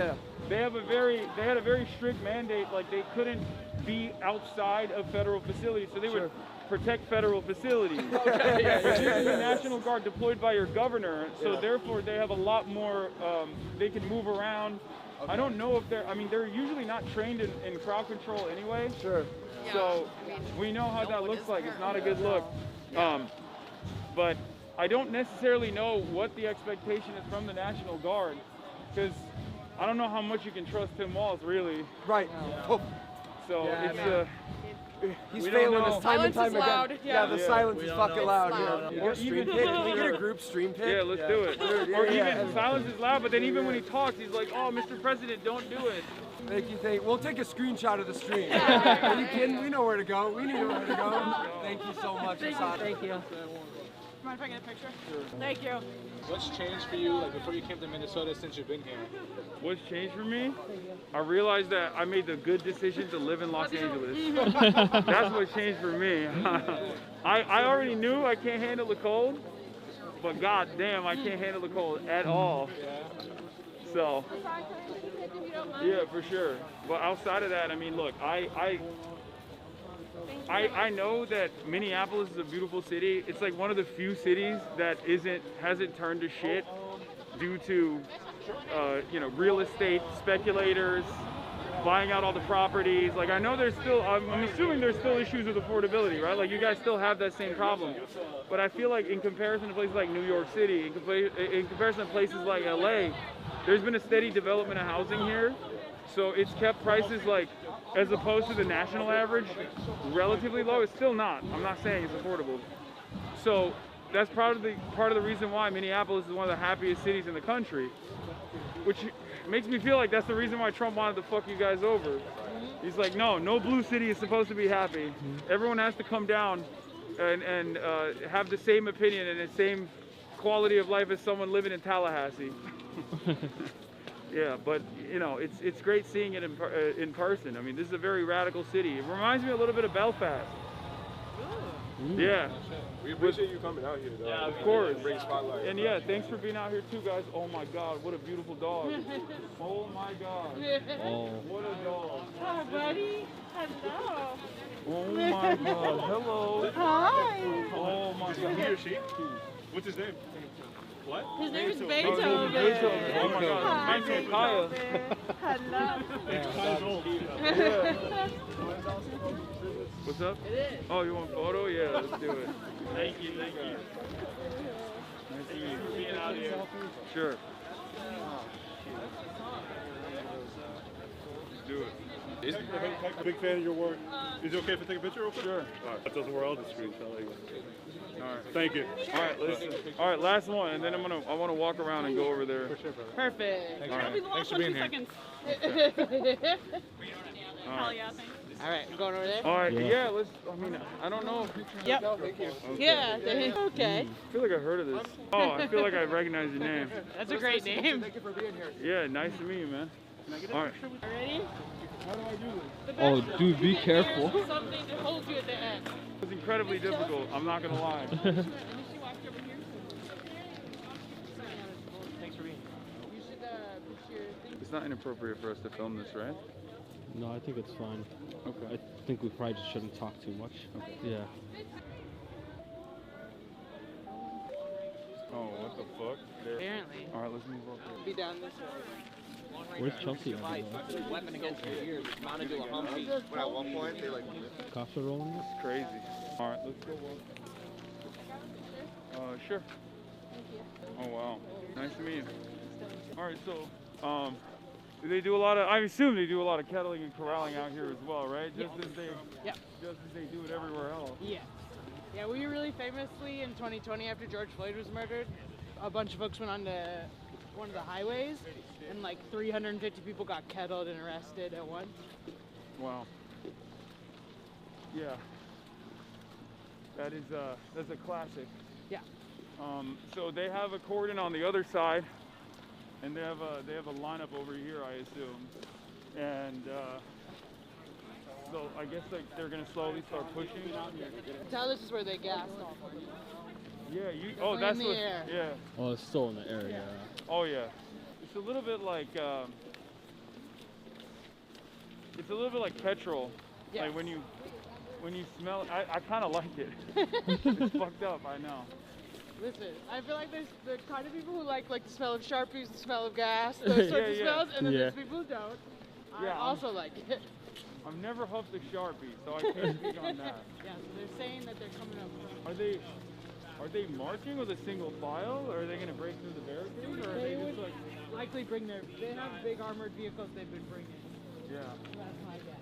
they had a very strict mandate. Like, they couldn't be outside of federal facilities, so they would protect federal facilities. This is the National Guard deployed by your governor, so therefore they have a lot more, they can move around. I don't know if they're usually not trained in crowd control anyway. So we know how that looks like. It's not a good look. But I don't necessarily know what the expectation is from the National Guard, because I don't know how much you can trust Tim Walz, really. Right. So he's failing us time and time again. Yeah, the silence is fucking loud here. Or Stream pick. Can we get a group stream pick? Yeah, let's do it. Or even silence is loud, but then even when he talks, he's like, "Oh, Mr. President, don't do it." We'll take a screenshot of the stream. Are you kidding? We know where to go. We know where to go. Thank you so much, Hasanabi. Thank you. Mind if I get a picture? Sure. Thank you. What's changed for you, like before you came to Minnesota, since you've been here? What's changed for me? I realized that I made the good decision to live in Los Angeles. That's what changed for me. I already knew I can't handle the cold, but god damn, I can't handle the cold at all. So, yeah, for sure. But outside of that, I mean, look, I know that Minneapolis is a beautiful city. It's like one of the few cities that hasn't turned to shit due to you know, real estate speculators buying out all the properties. Like, I know there's still, I'm assuming there's still issues with affordability, right? Like, you guys still have that same problem. But I feel like in comparison to places like New York City, in comparison to places like LA, there's been a steady development of housing here. So it's kept prices, like, as opposed to the national average, relatively low. It's still not. I'm not saying it's affordable. So that's part of the reason why Minneapolis is one of the happiest cities in the country, which makes me feel like that's the reason why Trump wanted to fuck you guys over. He's like, no blue city is supposed to be happy. Everyone has to come down and have the same opinion and the same quality of life as someone living in Tallahassee. Yeah, but you know, it's great seeing it in person. I mean, this is a very radical city. It reminds me a little bit of Belfast. Yeah. We appreciate you coming out here, though. Yeah, of course. Bring spotlight. And yeah, thanks for being out here too, guys. Oh my God, what a beautiful dog. Oh my God. Oh. What a dog. Hi, buddy. Hello. Oh my God. Hello. Hi. Oh my God. He or she? What's his name? What? His name is Beethoven. Beethoven. Oh my God. Hi, My name's Kaya. Hello. Kaya's old. Yeah. What's up? It is. Oh, you want a photo? Yeah, let's do it. Thank you. Nice to meet you. Being out here. Sure. Let's do it. Big fan of your work. Is it okay if I take a picture real quick? Sure. All right. That doesn't work. I'll just screenshot it. All right. Thank you. All right, listen. All right, last one, and then I want to walk around and go over there. For sure, brother. Perfect. All right. That'll be the last Thanks for being 2 here. seconds. All Hell right. yeah, thanks. All right, I'm going over there. All right, yeah, let's, I mean, I don't know. Yep. Okay. Yeah, okay. I feel like I heard of this. Oh, I feel like I recognize your name. That's a great name. Thank you for being here. Yeah, nice to meet you, man. All right. Ready? How do I do this? Oh, dude, be careful. Something to hold you at the end. It was incredibly difficult, I'm not going to lie. Thanks for being here. You should put your thing. It's not inappropriate for us to film this, right? No, I think it's fine. Okay. I think we probably just shouldn't talk too much. Okay. Yeah. Oh, what the fuck? There. Apparently. All right, let's move up here. Be down this way. Where's Chelsea at? Weapon against your ears. It's not to do a Humvee. But at one point, they like... Cops are rolling this? It's crazy. All right, let's go walk. Sure. Oh, wow. Nice to meet you. All right, so, do they do a lot of, I assume they do a lot of kettling and corralling out here as well, right? Just as they do it everywhere else. Yeah. Yeah, we really famously in 2020 after George Floyd was murdered, a bunch of folks went on to one of the highways and like 350 people got kettled and arrested at once. Wow. Yeah. That is that's a classic. Yeah. So they have a cordon on the other side, and they have a lineup over here, I assume. And so I guess like they're gonna slowly start pushing. Tell this is where they gassed off. Yeah, oh, that's what. Air. Yeah. Oh, it's still in the air, yeah. Oh yeah. It's a little bit like petrol. Yes. Like when you smell it, I kind of like it. It's fucked up, I know. Listen, I feel like there's the kind of people who like the smell of Sharpies, the smell of gas, those sorts of smells, and then there's people who don't. Yeah, I also like it. I've never huffed a Sharpie, so I can't speak on that. Yeah, so they're saying that they're coming up. Are they marching with a single file, or are they going to break through the barricades, or are they just like... Likely bring they have big armored vehicles they've been bringing. Yeah. So that's my guess.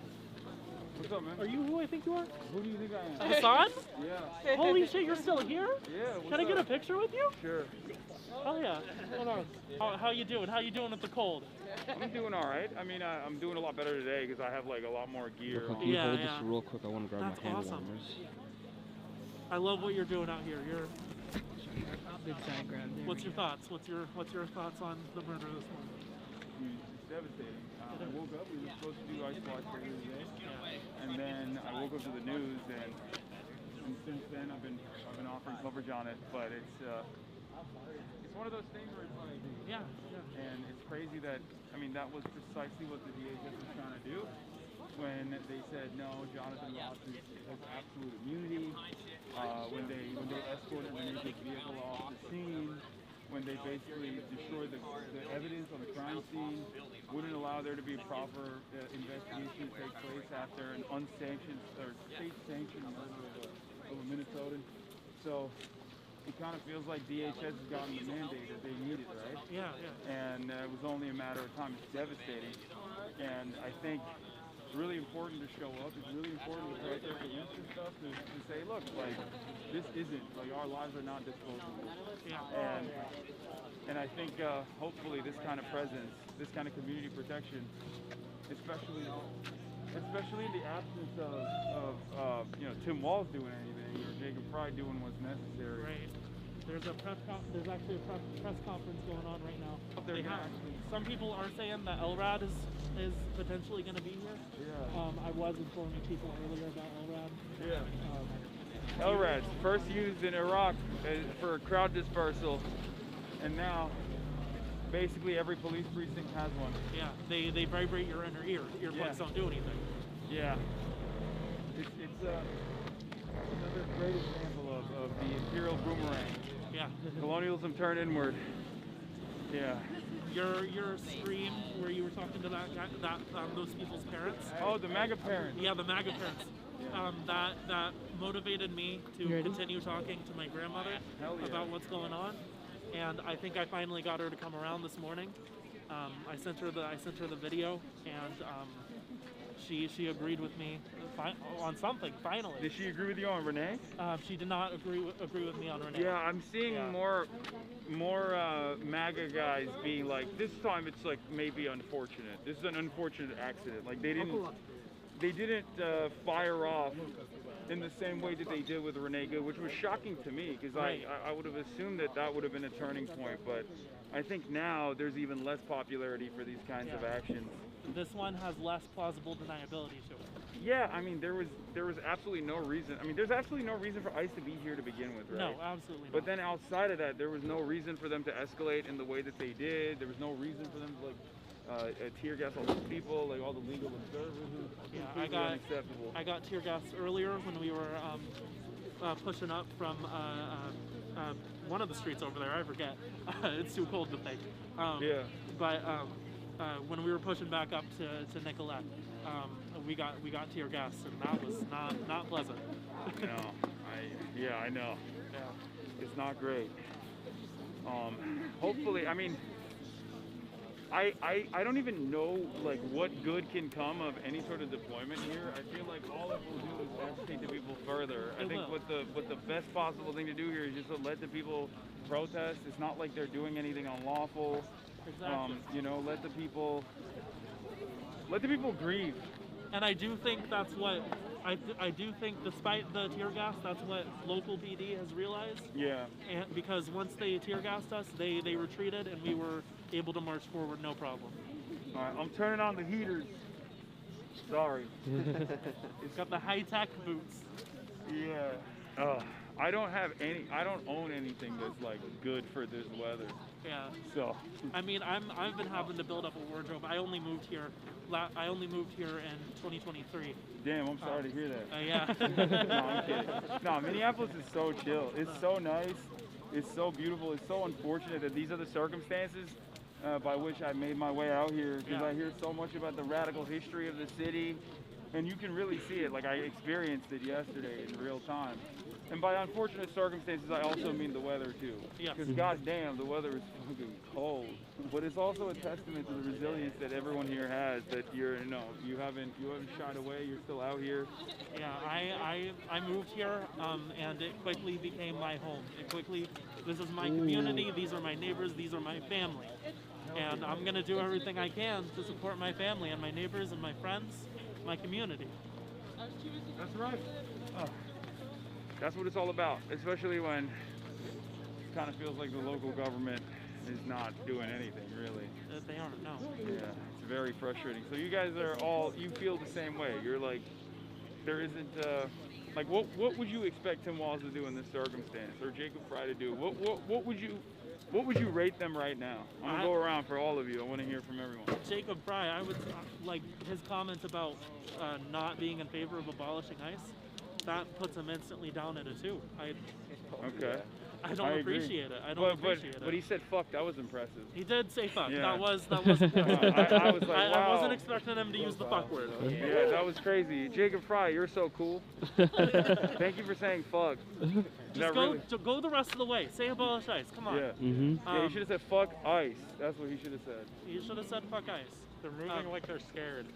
What's up, man? Are you who I think you are? Who do you think I am? Hassan? Yeah. Holy shit, you're still here? Yeah. Can I get a picture with you? Sure. Oh yeah. Hold on. How you doing? How you doing with the cold? I'm doing all right. I mean, I'm doing a lot better today because I have like a lot more gear. Can you hold this real quick? I want to grab That's my hand awesome. warmers. I love what you're doing out here. You're big side grab there. What's your thoughts? What's your thoughts on the murder this morning? It's devastating. I woke up, we were supposed to do Ice Watch earlier today, and then I woke up to the news, and since then I've been offering coverage on it, but it's one of those things where it's like, and it's crazy that, I mean, that was precisely what the DHS was trying to do when they said, no, Jonathan Ross has absolute immunity, when they escorted the naked vehicle off the scene, when they basically destroyed the evidence on the crime scene, wouldn't allow there to be proper investigation to take place after an unsanctioned or state-sanctioned murder of a Minnesotan. So it kind of feels like DHS has gotten the mandate that they needed, right? Yeah. And it was only a matter of time. It's devastating. And I think it's really important to show up. It's really important to put their answer stuff to say, look, like, this isn't, like, our lives are not disposable. And I think hopefully this kind of presence, this kind of community protection, especially in the absence of Tim Walz doing anything or Jacob Fry doing what's necessary. Right. there's actually a press conference going on right now. Some people are saying that LRAD is potentially going to be here. Yeah. I was informing people earlier about LRAD. Yeah. LRAD's first used in Iraq for crowd dispersal, and now basically every police precinct has one. Yeah, they vibrate your inner ear. Earplugs don't do anything. Yeah. It's another great example of the imperial boomerang. Yeah. Colonialism turned inward. Yeah. Your stream where you were talking to those people's parents. Oh, the MAGA parents. Yeah, the MAGA parents. That motivated me to continue talking to my grandmother about what's going on, and I think I finally got her to come around this morning. I sent her the video, and she agreed with me on something finally. Did she agree with you on Renee? She did not agree with me on Renee. Yeah, I'm seeing more MAGA guys being like, this time it's like maybe unfortunate. This is an unfortunate accident. Like they didn't fire off in the same way that they did with Renee Good, which was shocking to me because I would have assumed that would have been a turning point. But I think now there's even less popularity for these kinds of actions. This one has less plausible deniability to it. Yeah, I mean there was absolutely no reason. I mean there's absolutely no reason for ICE to be here to begin with, right? No, absolutely not. But then outside of that, there was no reason for them to escalate in the way that they did. There was no reason for them to like tear gas all these people, like all the legal observers. Unacceptable. I got tear gas earlier when we were pushing up from one of the streets over there. I forget. It's too cold to think. But when we were pushing back up to Nicolette, we got tear gas, and that was not pleasant. No, I know. Yeah, it's not great. Hopefully, I mean. I don't even know like what good can come of any sort of deployment here. I feel like all it will do is agitate the people further. I think what the best possible thing to do here is just to let the people protest. It's not like they're doing anything unlawful. Exactly. You know, let the people grieve. And I do think that's what I do think, despite the tear gas, that's what local PD has realized. Yeah. And because once they tear gassed us, they retreated, and we were able to march forward, no problem. All right, I'm turning on the heaters. Sorry. It's got the high-tech boots. Yeah. I don't own anything that's like good for this weather. Yeah. So. I mean, I've been having to build up a wardrobe. I only moved here in 2023. Damn, I'm sorry to hear that. Yeah. No, I'm kidding. No, Minneapolis is so chill. It's so nice. It's so beautiful. It's so unfortunate that these are the circumstances by which I made my way out here, because I hear so much about the radical history of the city, and you can really see it. Like I experienced it yesterday in real time. And by unfortunate circumstances, I also mean the weather too. Because goddamn, the weather is fucking cold. But it's also a testament to the resilience that everyone here has. That you haven't shied away. You're still out here. Yeah, I moved here, and it quickly became my home. This is my community. These are my neighbors. These are my family. And I'm gonna do everything I can to support my family and my neighbors and my friends, my community. That's right. Oh. That's what it's all about, especially when it kind of feels like the local government is not doing anything, really. They aren't, no. Yeah, it's very frustrating. So you guys you feel the same way. You're like, there isn't, like what would you expect Tim Walz to do in this circumstance, or Jacob Fry to do? What would you rate them right now? I'm gonna go around for all of you. I want to hear from everyone. Jacob Fry, I would like his comments about not being in favor of abolishing ICE. That puts him instantly down at a 2. Okay. I don't appreciate it. I don't appreciate it. But he said fuck. That was impressive. He did say fuck. Yeah. That was impressive. I was like, wow. I wasn't expecting him to use the fuck word. Yeah, that was crazy. Jacob Fry, you're so cool. Thank you for saying fuck. Just go the rest of the way. Say abolish ICE. Come on. Yeah. Yeah, you should have said fuck ICE. That's what he should have said. You should have said fuck ICE. They're moving like they're scared.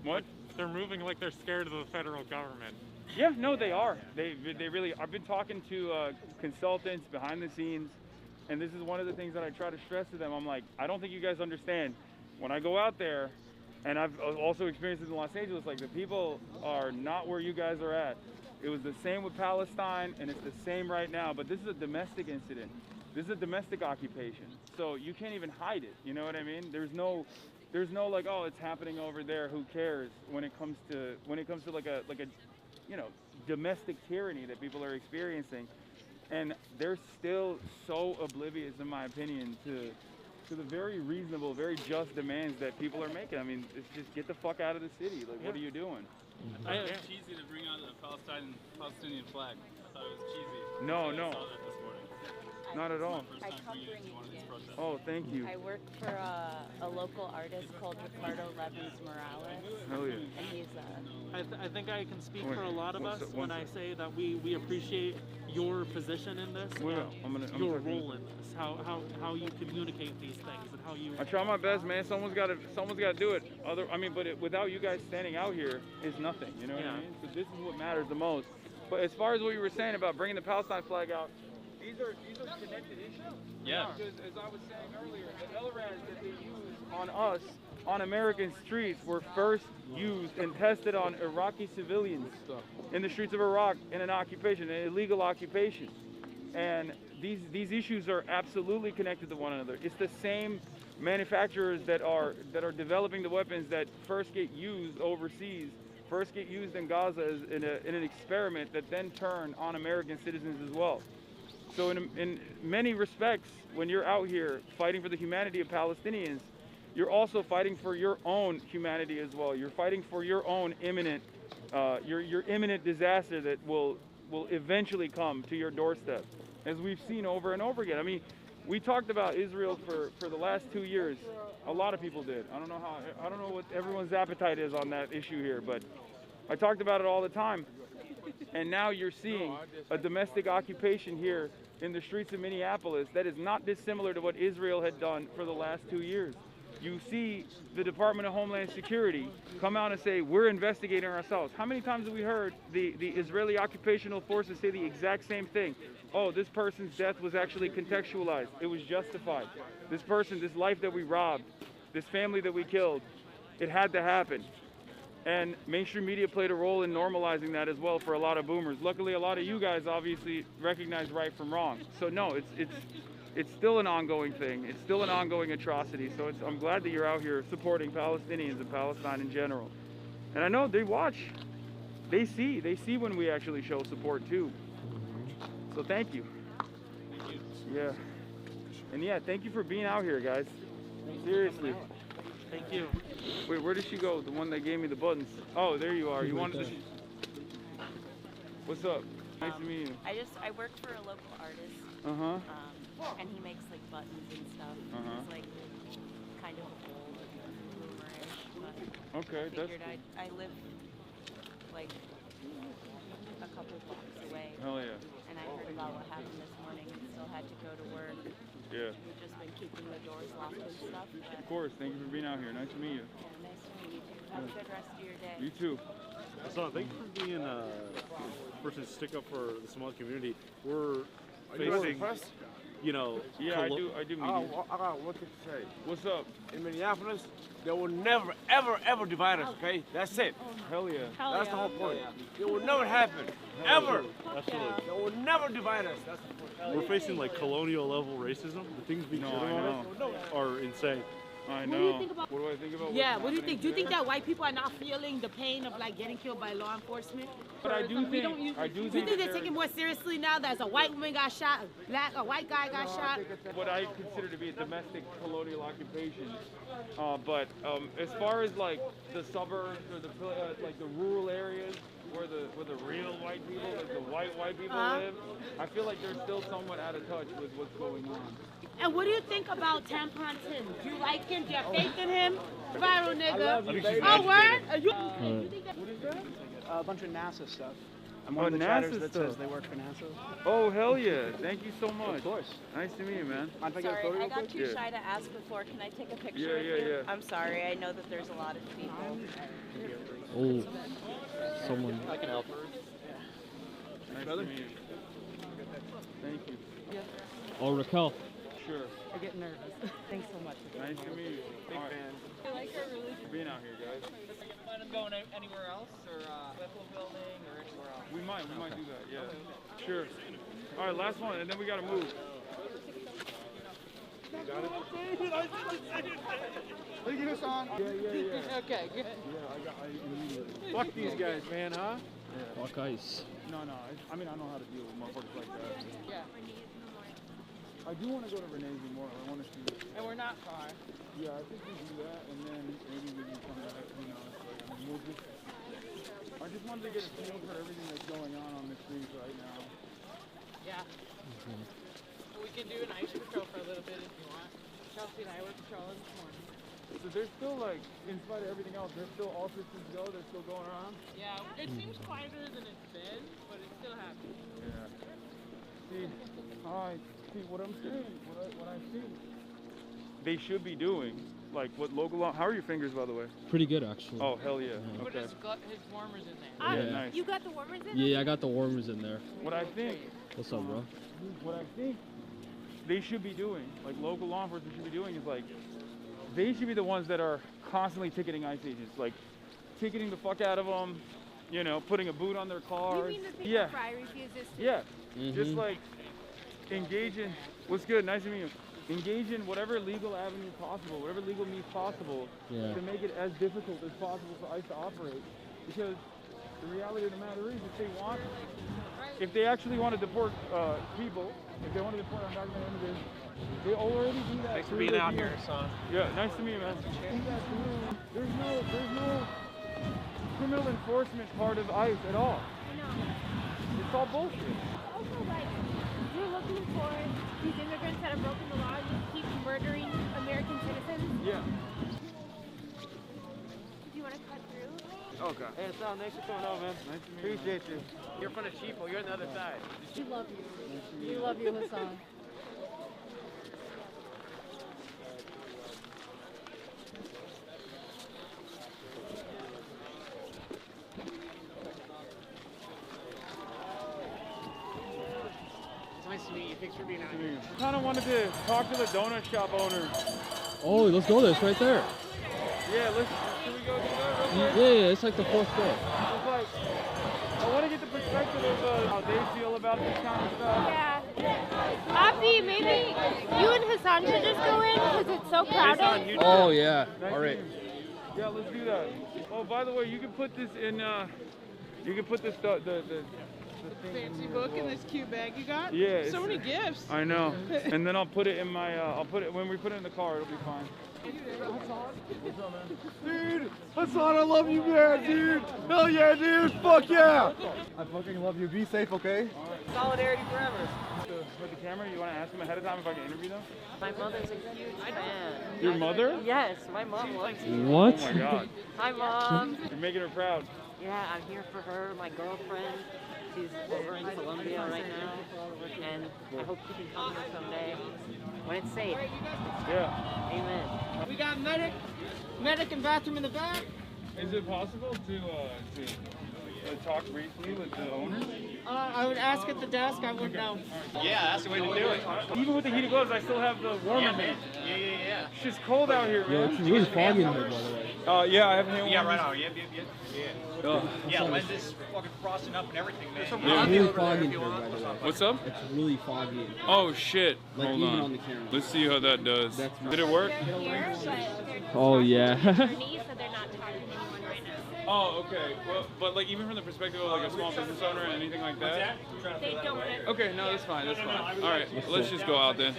What? They're moving like they're scared of the federal government. Yeah, no, they are. They really. I've been talking to consultants behind the scenes, and this is one of the things that I try to stress to them. I'm like, I don't think you guys understand. When I go out there, and I've also experienced this in Los Angeles, like the people are not where you guys are at. It was the same with Palestine, and it's the same right now. But this is a domestic incident. This is a domestic occupation. So you can't even hide it. You know what I mean? There's no like, oh, it's happening over there. Who cares? When it comes to like a you know, domestic tyranny that people are experiencing, and they're still so oblivious, in my opinion, to the very reasonable, very just demands that people are making. I mean, it's just get the fuck out of the city. Like, what are you doing? I thought it was cheesy to bring out the Palestinian flag. I thought it was cheesy. No, I no. saw that this morning. Not at all. It's my first time bringing it to one of these protests. Oh, thank you. I work for a local artist called Ricardo Levins Morales. Hell yeah. And he's I think I can speak Wait, for a lot of one us sec- when one I sec. say that we appreciate your position in this, Well, and your role in this, how you communicate these things, and how you. I try my best, man. Someone's got to do it. Without you guys standing out here is nothing. You know what I mean? So this is what matters the most. But as far as what you were saying about bringing the Palestine flag out, these are connected issues. Yeah. Because as I was saying earlier, the LRADs that they use on us, on American streets, were first used and tested on Iraqi civilians in the streets of Iraq in an occupation, an illegal occupation. And these issues are absolutely connected to one another. It's the same manufacturers that are developing the weapons that first get used overseas, first get used in Gaza in an experiment that then turn on American citizens as well. So in many respects, when you're out here fighting for the humanity of Palestinians, you're also fighting for your own humanity as well. You're fighting for your own imminent disaster that will eventually come to your doorstep, as we've seen over and over again. I mean, we talked about Israel for the last 2 years. A lot of people did. I don't know what everyone's appetite is on that issue here, but I talked about it all the time. And now you're seeing a domestic occupation here in the streets of Minneapolis that is not dissimilar to what Israel had done for the last 2 years. You see the Department of Homeland Security come out and say, we're investigating ourselves. How many times have we heard the Israeli occupational forces say the exact same thing? Oh, this person's death was actually contextualized. It was justified. This person, this life that we robbed, this family that we killed, it had to happen. And mainstream media played a role in normalizing that as well for a lot of boomers. Luckily, a lot of you guys obviously recognize right from wrong. So no, it's still an ongoing thing. It's still an ongoing atrocity. So I'm glad that you're out here supporting Palestinians and Palestine in general. And I know they watch. They see when we actually show support too. So thank you. Thank you. Yeah. And yeah, thank you for being out here, guys. Seriously. Thank you. Wait, where did she go? The one that gave me the buttons. Oh, there you are. You wanted to... What's up? Nice to meet you. I work for a local artist. Uh-huh. And he makes like buttons and stuff. He's like kind of old, boomerish, but Okay, I figured I live like a couple blocks away. Hell yeah. And I heard about what happened this morning and still had to go to work. Yeah. We've just been keeping the doors locked and stuff. But Of course. Thank you for being out here. Nice to meet you. yeah, nice to meet you too. Have a good rest of your day. You too. So thank you for being a person to stick up for the Somali community. We're facing, you know. Yeah, I do meet you. I got one thing to say. What's up? In Minneapolis, they will never, ever, ever divide us, okay? That's it. Hell yeah. That's the whole point. It will never happen. Ever. Absolutely. They will never divide us. That's the point. We're facing like colonial level racism. The things being said about us are insane. I What do know. you think about? What do I think about? Yeah, what's what do you think? Do you think happening that white people are not feeling the pain of like getting killed by law enforcement? But I do We think- don't usually- I do Do you think think that they're taking more seriously now that a white woman got shot, a white guy got shot? What I consider to be a domestic colonial occupation. But as far as like the suburbs or like the rural areas where the real white people, like the white people live, I feel like they're still somewhat out of touch with what's going on. And what do you think about Tampon Tim? Do you like him? Do you have faith in him? Viral nigga. Oh, word? Are you think that? What is that? A bunch of NASA stuff. I'm Oh, one of the NASA chatters that stuff. says they work for NASA. Oh, hell yeah. Thank you so much. Of course. Nice to meet you, man. Sorry, I got too shy to ask before. Can I take a picture Yeah, with yeah, you? yeah. I'm sorry. I know that there's a lot of people. Oh, someone. I can help. Nice to meet you. Thank you. Oh, Raquel. Sure. I get nervous. Thanks so much. Nice to meet you. Big All right. fan. I like her really For being out here, guys. Plan on going anywhere else, or Buffalo Building, or anywhere else? We might do that, yeah. Sure. All right, last one, and then we gotta move. Got it? Thank you, Hassan. Yeah. Okay, good. Yeah, I immediately. Fuck these guys, man, huh? Yeah. Fuck ice. No, I mean, I know how to deal with motherfuckers like that. Yeah. I do want to go to Renee's more. I want to see. And we're not far. Yeah, I think we do that, and then maybe we can come back. Who knows? Like, I mean, we'll just. I just wanted to get a feel for everything that's going on the streets right now. Yeah. We can do an ice patrol for a little bit if you want. Chelsea and I were patrolling this morning. So there's still, like, in spite of everything else, there's still all systems go. They're still going around. Yeah, it seems quieter than it's been, but it's still happening. Yeah. See, what I'm saying, what I see. They should be doing, like, what local law. How are your fingers, by the way? Pretty good, actually. Oh, hell yeah. He put Okay. his warmers in there. Yeah. Nice. You got the warmers in? Yeah, I got the warmers in there. What I think. What's up, bro? What I think they should be doing, like local law enforcement should be doing, is like, they should be the ones that are constantly ticketing ICE agents, like ticketing the fuck out of them, you know, putting a boot on their cars. You mean the thing Yeah. that Fry refuses to? Yeah. Just like engage in, what's good, nice to meet you. Engage in whatever legal avenue possible, whatever legal means possible to make it as difficult as possible for ICE to operate. Because the reality of the matter is, if they actually want to deport people, if they want to deport undocumented immigrants, they already do that. Thanks for being out here, son. Yeah, nice to meet you, man. There's no criminal enforcement part of ICE at all. I know. It's all bullshit. Also, like, you're looking for these immigrants that have broken the law and you keep murdering American citizens. Yeah. Do you want to cut through? Okay. Hey, Hassan, thanks for coming out, man. Nice to meet you. Appreciate you. You're from the Chipo. You're on the other side. We love you. We love you, Hassan. It's nice to meet you. Thanks for being out here. I kind of wanted to talk to the donut shop owner. Oh, let's go there. It's right there. Yeah, should we go do that real quick? Yeah, it's like the fourth floor. It's like, I want to get the perspective of how they feel about this kind of stuff. Yeah. Afi, maybe you and Hassan should just go in because it's so crowded. Oh, yeah. Nice All right. Yeah, let's do that. Oh, by the way, you can put this in, you can put this, the thing Fancy in book here as in well. this cute bag you got? Yeah. So many gifts. I know. And then I'll put it in my, when we put it in the car, it'll be fine. What's up, man? Dude, Hassan, I love you, man, dude. Hell yeah, dude. Fuck yeah. I fucking love you. Be safe, okay? Solidarity forever. With the camera, you want to ask them ahead of time if I can interview them? My mother's a huge fan. Your mother? Yes, my mom loves you. What? Oh my God. Hi, Mom. You're making her proud. Yeah, I'm here for her, my girlfriend. She's over in Colombia right now, and I hope she can come here someday when it's safe. Yeah. Amen. We got medic and bathroom in the back. Is it possible to talk briefly with the owner? I would ask at the desk. I wouldn't know. Yeah, that's the way to do it. Even with the heated gloves, I still have the warmer hand. Yeah. It's just cold out here, Yeah, man. it's really foggy in here, by the way. Yeah, I have hand Yeah, warmers. right on. Yeah. Yeah, lenses fucking frosting up and everything, man. It's really foggy in here, by the way. What's up? It's really foggy in here. Oh shit! Like, Hold even on. on the camera. Let's see how that does. That's Did it work? They're here, but they're Oh, yeah. underneath, so they're not talking to anyone right now. Oh, okay. Well, but like even from the perspective of like a small business owner or anything like that. They don't. Okay, no, that's fine. That's fine. All right, let's just go out then.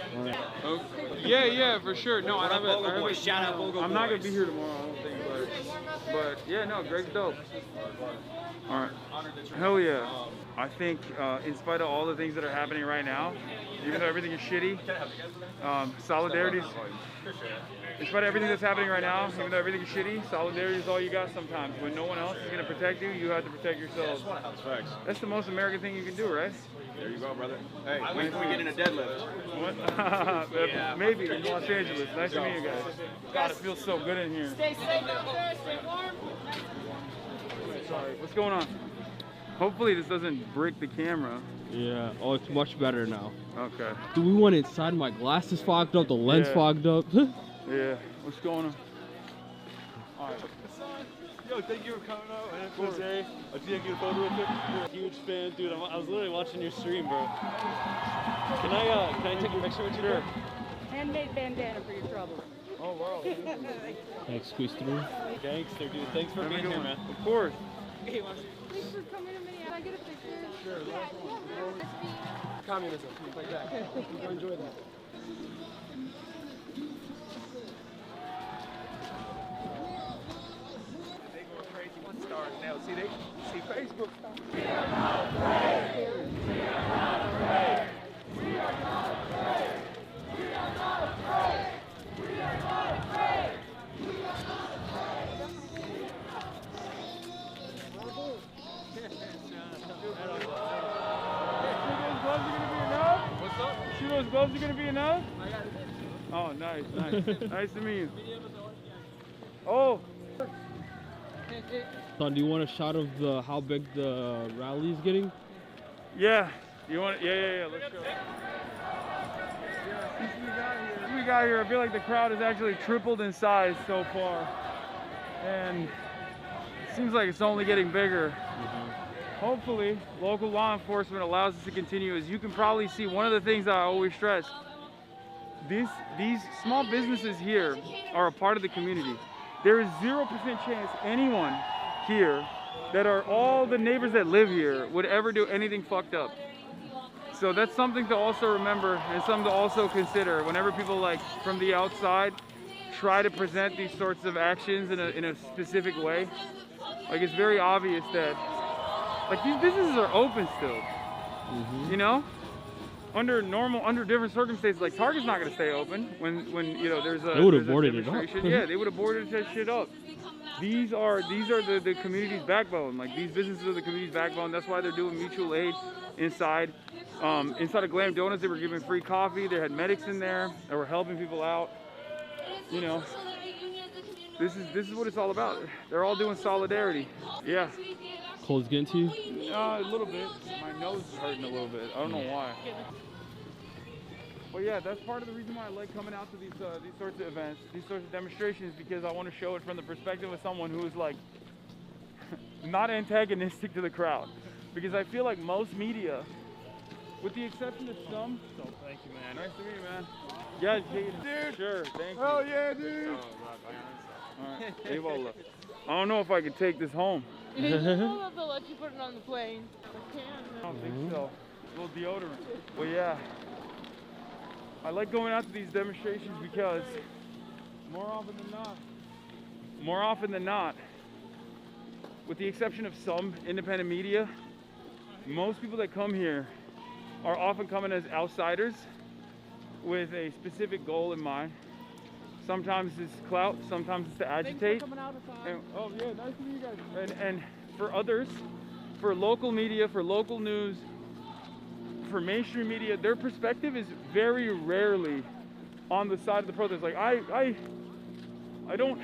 Okay. Yeah, for sure. No, I have a Shout out Bogo I'm not gonna Boys. be here tomorrow, I don't think, but yeah, no, Greg's dope. All right. Hell yeah. I think in spite of all the things that are happening right now, even though everything is shitty, solidarity's, in spite of everything that's happening right now, even though everything is shitty, solidarity is all you got sometimes. When no one else is going to protect you, you have to protect yourself. That's the most American thing you can do, right? There you go, brother. Hey, when can we get in a deadlift? What? Maybe in Los Angeles. Nice to meet you guys. God, it feels so good in here. Stay safe out there. Stay warm. Sorry. What's going on? Hopefully this doesn't brick the camera. Yeah. Oh, it's much better now. Okay. Dude, we went inside. My glasses fogged up. The lens Yeah. fogged up. Yeah. What's going on? All right. Yo, thank you for coming out, man. Jose, I think I get a photo real quick. You're a huge fan, dude. I was literally watching your stream, bro. Can I take a picture with you? Sure. Handmade bandana for your trouble. Oh, wow. Thanks, squeeze through. Gangster, dude. Thanks for being here, man. Of course. Thanks for coming to Minneapolis. Can I get a picture? Sure. Communism, like that. Go enjoy that. They go crazy with stars now. See Facebook stars. We are not afraid. We are not afraid. We are not afraid. We are not afraid. We are not afraid. We are not See those gloves are gonna be enough? Oh, nice. Nice to meet you. Oh. Son, do you want a shot of how big the rally is getting? Yeah. You want? Yeah. Let's go. Since we got here, I feel like the crowd has actually tripled in size so far, and it seems like it's only getting bigger. Hopefully, local law enforcement allows us to continue. As you can probably see, one of the things that I always stress, these small businesses here are a part of the community. There is 0% chance anyone here that are all the neighbors that live here would ever do anything fucked up. So that's something to also remember and something to also consider whenever people like from the outside try to present these sorts of actions in a specific way. Like, it's very obvious that like these businesses are open still, you know? Under different circumstances, like Target's not gonna stay open when you know there's a they would have boarded it up. Yeah, they would have boarded that shit up. These are the community's backbone. Like, these businesses are the community's backbone. That's why they're doing mutual aid inside. Inside of Glam Donuts, they were giving free coffee. They had medics in there that were helping people out. You know, this is what it's all about. They're all doing solidarity. Yeah. Cold's getting to you? A little bit. My nose is hurting a little bit. I don't know why. But yeah, that's part of the reason why I like coming out to these sorts of events, these sorts of demonstrations, because I want to show it from the perspective of someone who is like not antagonistic to the crowd. Because I feel like most media, with the exception of some. So thank you, man. Nice to meet you, man. Yeah, dude. Sure, thank you. Oh yeah, dude. All right. I don't know if I can take this home. We'll have to let you put it on the plane. I don't think so. A little deodorant. Well, yeah. I like going out to these demonstrations because more often than not, with the exception of some independent media, most people that come here are often coming as outsiders with a specific goal in mind. Sometimes it's clout, sometimes it's to agitate. Thanks for coming out, Hassan. Oh yeah, nice to meet you guys. And for others, for local media, for local news, for mainstream media, their perspective is very rarely on the side of the protest. Like, I don't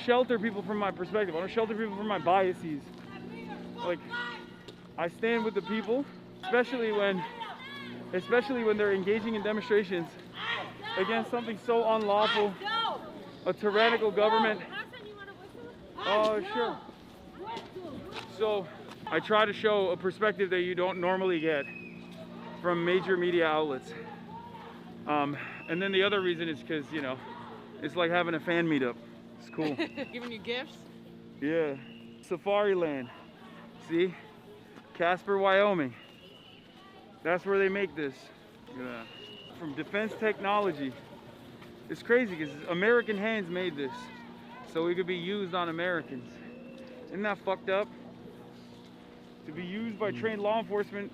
shelter people from my perspective. I don't shelter people from my biases. Like, I stand with the people, especially when they're engaging in demonstrations against something so unlawful, a tyrannical government. Oh, sure. So I try to show a perspective that you don't normally get from major media outlets. And then the other reason is because, you know, it's like having a fan meetup. It's cool. Giving you gifts? Yeah. Safari Land. See? Casper, Wyoming. That's where they make this. Yeah. From defense technology. It's crazy because American hands made this, so it could be used on Americans. Isn't that fucked up? To be used by trained law enforcement,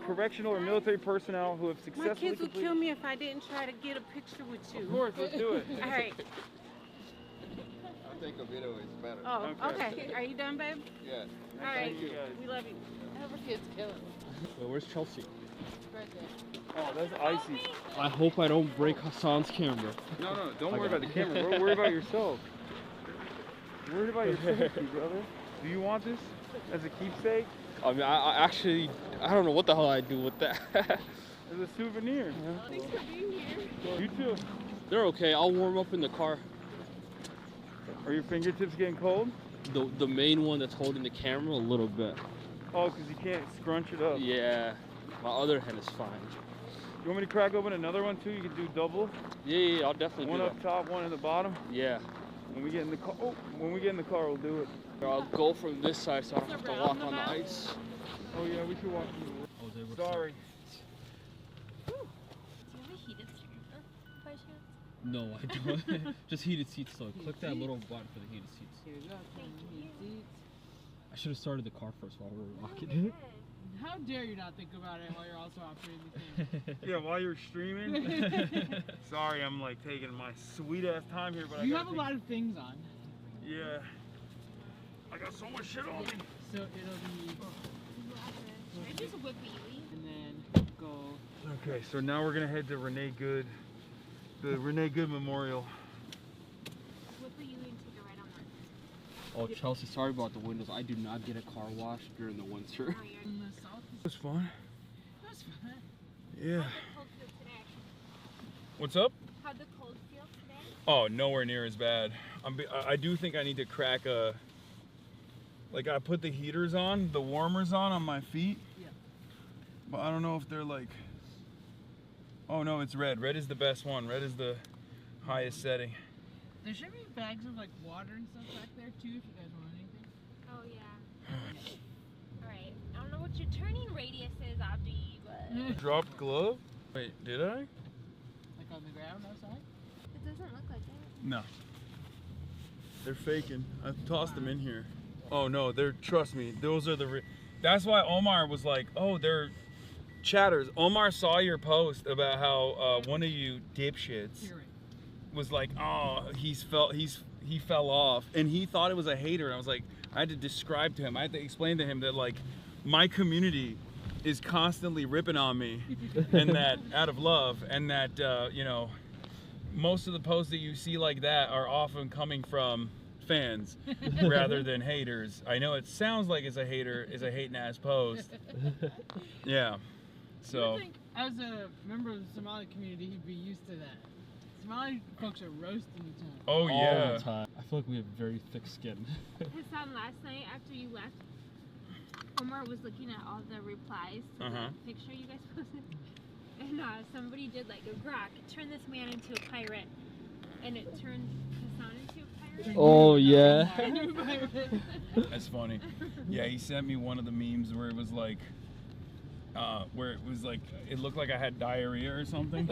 correctional or military personnel who have successfully My kids would kill me if I didn't try to get a picture with you. Of course, let's do it. All right. I think a video is better. Oh, okay. Are you done, babe? Yeah. All right. Thank you guys. We love you. I hope our kids kill him. Wait, where's Chelsea? Right there. Oh, that's icy. I hope I don't break Hassan's camera. No, don't worry about the camera, bro. Worry about yourself. Worry about your safety, brother. Do you want this as a keepsake? I mean, I actually, I don't know what the hell I do with that. As a souvenir. Thanks for being here. You too. They're okay. I'll warm up in the car. Are your fingertips getting cold? The main one that's holding the camera a little bit. Oh, because you can't scrunch it up. Yeah. My other hand is fine. You want me to crack open another one too? You can do double. Yeah, I'll definitely one do up that. top, one in the bottom. Yeah. When we get in the car, when we get in the car, we'll do it. I'll go from this side so I don't have to walk on the ice. Oh yeah, we should walk. Sorry. Do you have a heated scooter by chance? No, I don't. Just heated seats though. Click that little button for the heated seats. Here you go. Heated seats. I should have started the car first while we were walking. How dare you not think about it while you're also operating the camera? Yeah, while you're streaming. Sorry, I'm like taking my sweet ass time here, but You have a lot of things on. Yeah. I got so much shit on me. So it'll be. Should I just whip you? And then go. Okay, so now we're gonna head to Renee Good, the Renee Good Memorial. Whip you and take a ride on that. Oh, Chelsea, sorry about the windows. I do not get a car wash during the winter. In the south. It was fun. That was fun. Yeah. How'd the cold feel today? What's up? How'd the cold feel today? Oh, nowhere near as bad. I do think I need to crack a. Like I put the heaters on, the warmers on my feet. Yeah. But I don't know if they're like. Oh no, it's red. Red is the best one. Red is the highest setting. There should be bags of like water and stuff back there too if you guys want anything. Oh yeah. Alright. I don't know what your turning radius is, Abdi, but Dropped glove? Wait, did I? Like on the ground outside? it doesn't look like it. No. They're faking. I tossed them in here. Oh no, they're, trust me, those are the, that's why Omar was like, oh, they're chatters. Omar saw your post about how one of you dipshits was like, oh, he fell off, and he thought it was a hater. And I was like, I had to describe to him, I had to explain to him that like my community is constantly ripping on me, and that out of love, and that you know, most of the posts that you see like that are often coming from fans rather than haters. I know it sounds like it's a hating ass post. Yeah. So I think as a member of the Somali community, he'd be used to that. Somali folks are roasting each other. Oh yeah. All the time. I feel like we have very thick skin. Hassan, last night after you left, Omar was looking at all the replies to the picture you guys posted. And somebody did like a grok, turn this man into a pirate. And it turned Hassan into a pirate. Oh yeah. that's funny. Yeah, he sent me one of the memes where it was like it looked like I had diarrhea or something.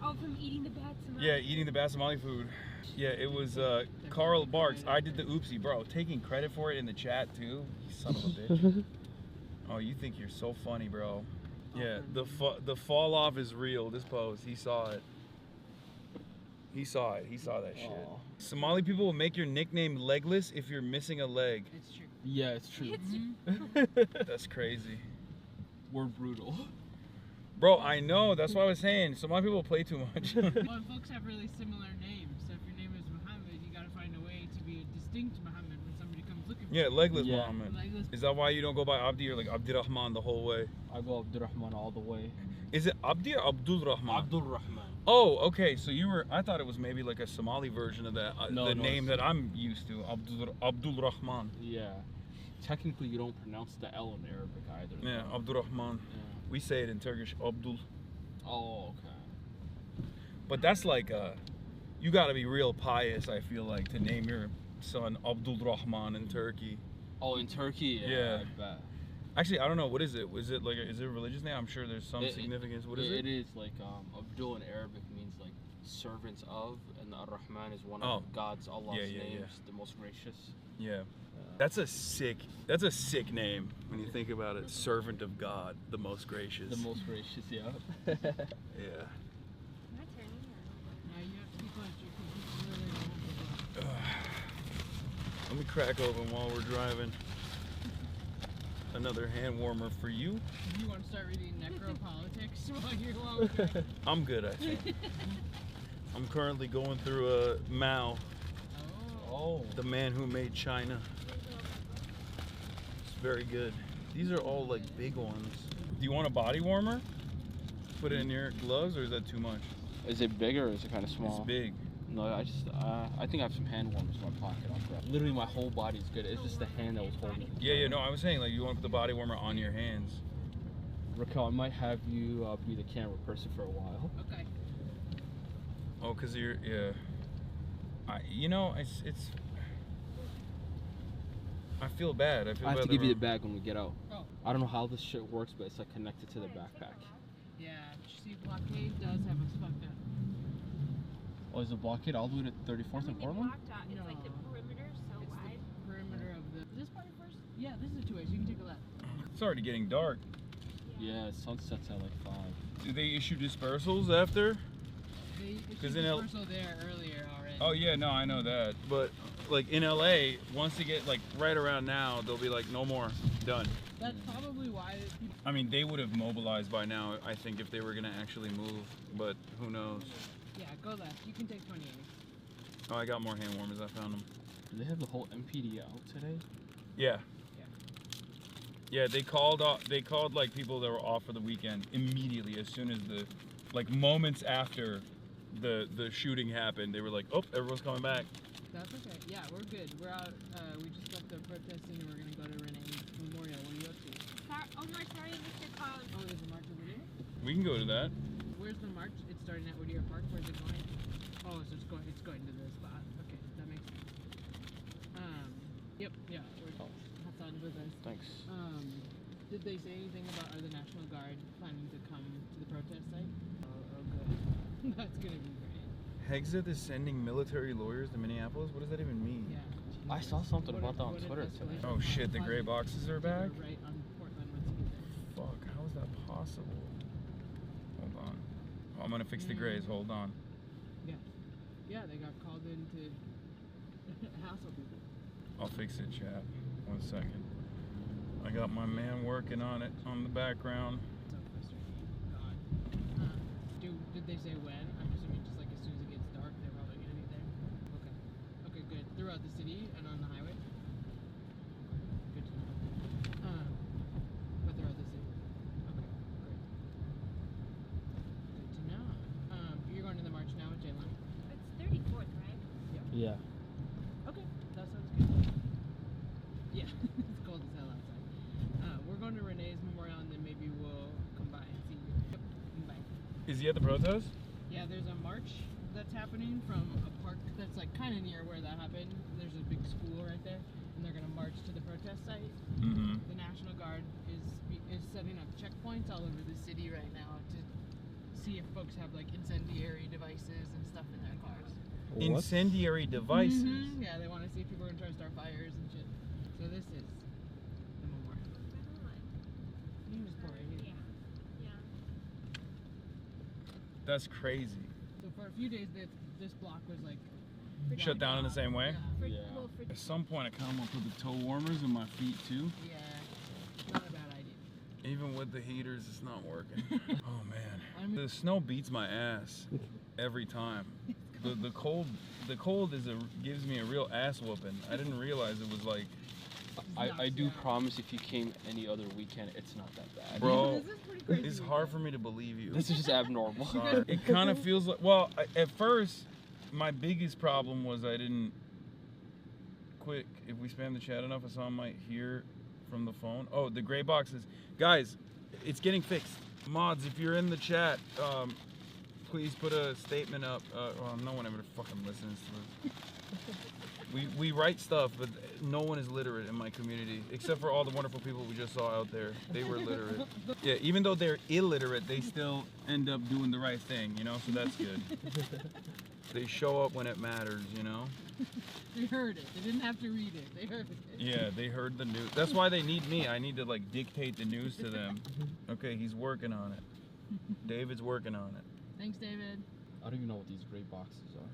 Oh, from eating the bad Somali. Yeah, eating the bad Somali food. Yeah, it was Carl Barks. I did the oopsie, bro. Taking credit for it in the chat too. You son of a bitch. Oh, you think you're so funny, bro. Yeah, the fall off is real. This post, he saw it. He saw it. He saw that shit. Somali people will make your nickname legless if you're missing a leg. It's true. Yeah, it's true. That's crazy. We're brutal. Bro, I know. That's what I was saying. Somali people play too much. Well, folks have really similar names. So if your name is Muhammad, you gotta find a way to be a distinct Muhammad when somebody comes looking for you. Yeah, legless Muhammad. Legless. Is that why you don't go by Abdi or like Abdirahman the whole way? I go Abdurrahman all the way. Is it Abdi or Abdul Rahman? Abdul Rahman. Oh, okay. So I thought it was maybe like a Somali version of that. No, name that I'm used to, Abdul Rahman. Yeah. Technically, you don't pronounce the L in Arabic either. Yeah, Abdul Rahman. Yeah. We say it in Turkish, Abdul. Oh, okay. But that's like you gotta be real pious, I feel like, to name your son Abdul Rahman in Turkey. Oh, in Turkey? Yeah. I bet. Actually, I don't know. What is it? Is it like is it a religious name? I'm sure there's some significance. What is it? It is like Abdul in Arabic means like servants of, and Ar-Rahman is one of God's Allah's names, the most gracious. Yeah. That's a sick name when you think about it. Servant of God, the most gracious. The most gracious, yeah. Yeah. Now you have to be close. Let me crack open while we're driving. Another hand warmer for you. You want to start reading necropolitics while we're driving? I'm good, I think. I'm currently going through Mao. Oh. The man who made China. It's very good. These are all like big ones. Do you want a body warmer? Put it in your gloves, or is that too much? Is it big or is it kind of small? It's big. No, I think I have some hand warmers in my pocket. I'll grab. Literally, my whole body's good. It's just the hand that was holding it. Yeah, no, I was saying, like, you want to put the body warmer on your hands. Raquel, I might have you be the camera person for a while. Okay. Oh, because you're, yeah. You know, it's. I feel bad. I have to give you the bag when we get out. Oh. I don't know how this shit works, but it's like connected to the backpack. Yeah, see, blockade does have us fucked up. Oh, is the blockade all the way to 34th and Portland? It's like the perimeter so wide. The perimeter of the. This part first? Yeah, this is 2 ways. You can take a left. It's already getting dark. Yeah, sunsets at like 5. Do they issue dispersals after? They issued dispersal there earlier already. Oh yeah, no, I know that. But like in LA, once they get like right around now, they'll be like, no more, done. That's probably why people. I mean, they would have mobilized by now, I think, if they were gonna actually move. But who knows? Yeah, go left. You can take 28. Oh, I got more hand warmers. I found them. Do they have the whole MPD out today? Yeah. Yeah, they called like people that were off for the weekend immediately as soon as like moments after the shooting happened. They were like, oh, everyone's coming back. That's okay. Yeah, we're good. We're out. We just left the protesting and we're gonna go to Renee's Memorial. What are you up to? Omar, sorry, Mr. Call. Oh, there's a march over there? We can go to that. Where's the march? It's starting at Whittier Park. Where's it going? Oh, so it's going to the spot. Okay, that makes sense. Yep, yeah. That's on with us. Thanks. Did they say anything about are the National Guard planning to come to the protest site? Oh, good. That's gonna be great. Hexit is sending military lawyers to Minneapolis? What does that even mean? Yeah. I saw something about that on Twitter today. Oh shit, the gray boxes are back? Right on Portland once you get there. Fuck, how is that possible? Hold on. Oh, I'm gonna fix the grays, hold on. Yeah. Yeah, they got called in to hassle people. I'll fix it, chat. 1 second. I got my man working on it on the background. So frustrating. God. Did they say when? I'm assuming just like as soon as it gets dark, they're probably gonna be there. Okay. Okay, good. Throughout the city and on the highway. Good to know. But throughout the city. Okay, great. Good to know. You're going to the march now with Jalen? It's 34th, right? Yeah. Okay, that sounds good. Yeah, it's cold as hell outside. We're going to Renee's Memorial and then maybe we'll come by and see you. Yep, bye. Is he at the protest? Yeah, there's a march that's happening from a park that's like kind of near where that happened. There's a big school right there, and they're gonna march to the protest site. Mm-hmm. The National Guard is setting up checkpoints all over the city right now to see if folks have like incendiary devices and stuff in their cars. What? Incendiary devices? Mm-hmm. Yeah, they want to see if people are gonna try to start fires and shit. So this is the memorial. He was poor, yeah. That's crazy. So for a few days, this block was like Shut down in the same way? Yeah. At some point, I kind of want to put the toe warmers in my feet too. Yeah, not a bad idea. Even with the heaters, it's not working. Oh man, the snow beats my ass every time. The cold gives me a real ass whooping. I didn't realize it was like. I do promise if you came any other weekend, it's not that bad. Bro, it's hard for me to believe you. This is just abnormal. Sorry. It kind of feels like, well, at first, my biggest problem was I didn't, if we spam the chat enough, someone might hear from the phone. Oh, the gray boxes. Guys, it's getting fixed. Mods, if you're in the chat, please put a statement up. Well, no one ever fucking listens to this. We write stuff, but no one is literate in my community, except for all the wonderful people we just saw out there. They were literate. Yeah, even though they're illiterate, they still end up doing the right thing, you know, so that's good. They show up when it matters, you know? They heard it. They didn't have to read it. They heard it. Yeah, they heard the news. That's why they need me. I need to, like, dictate the news to them. Okay, he's working on it. David's working on it. Thanks, David. I don't even know what these gray boxes are.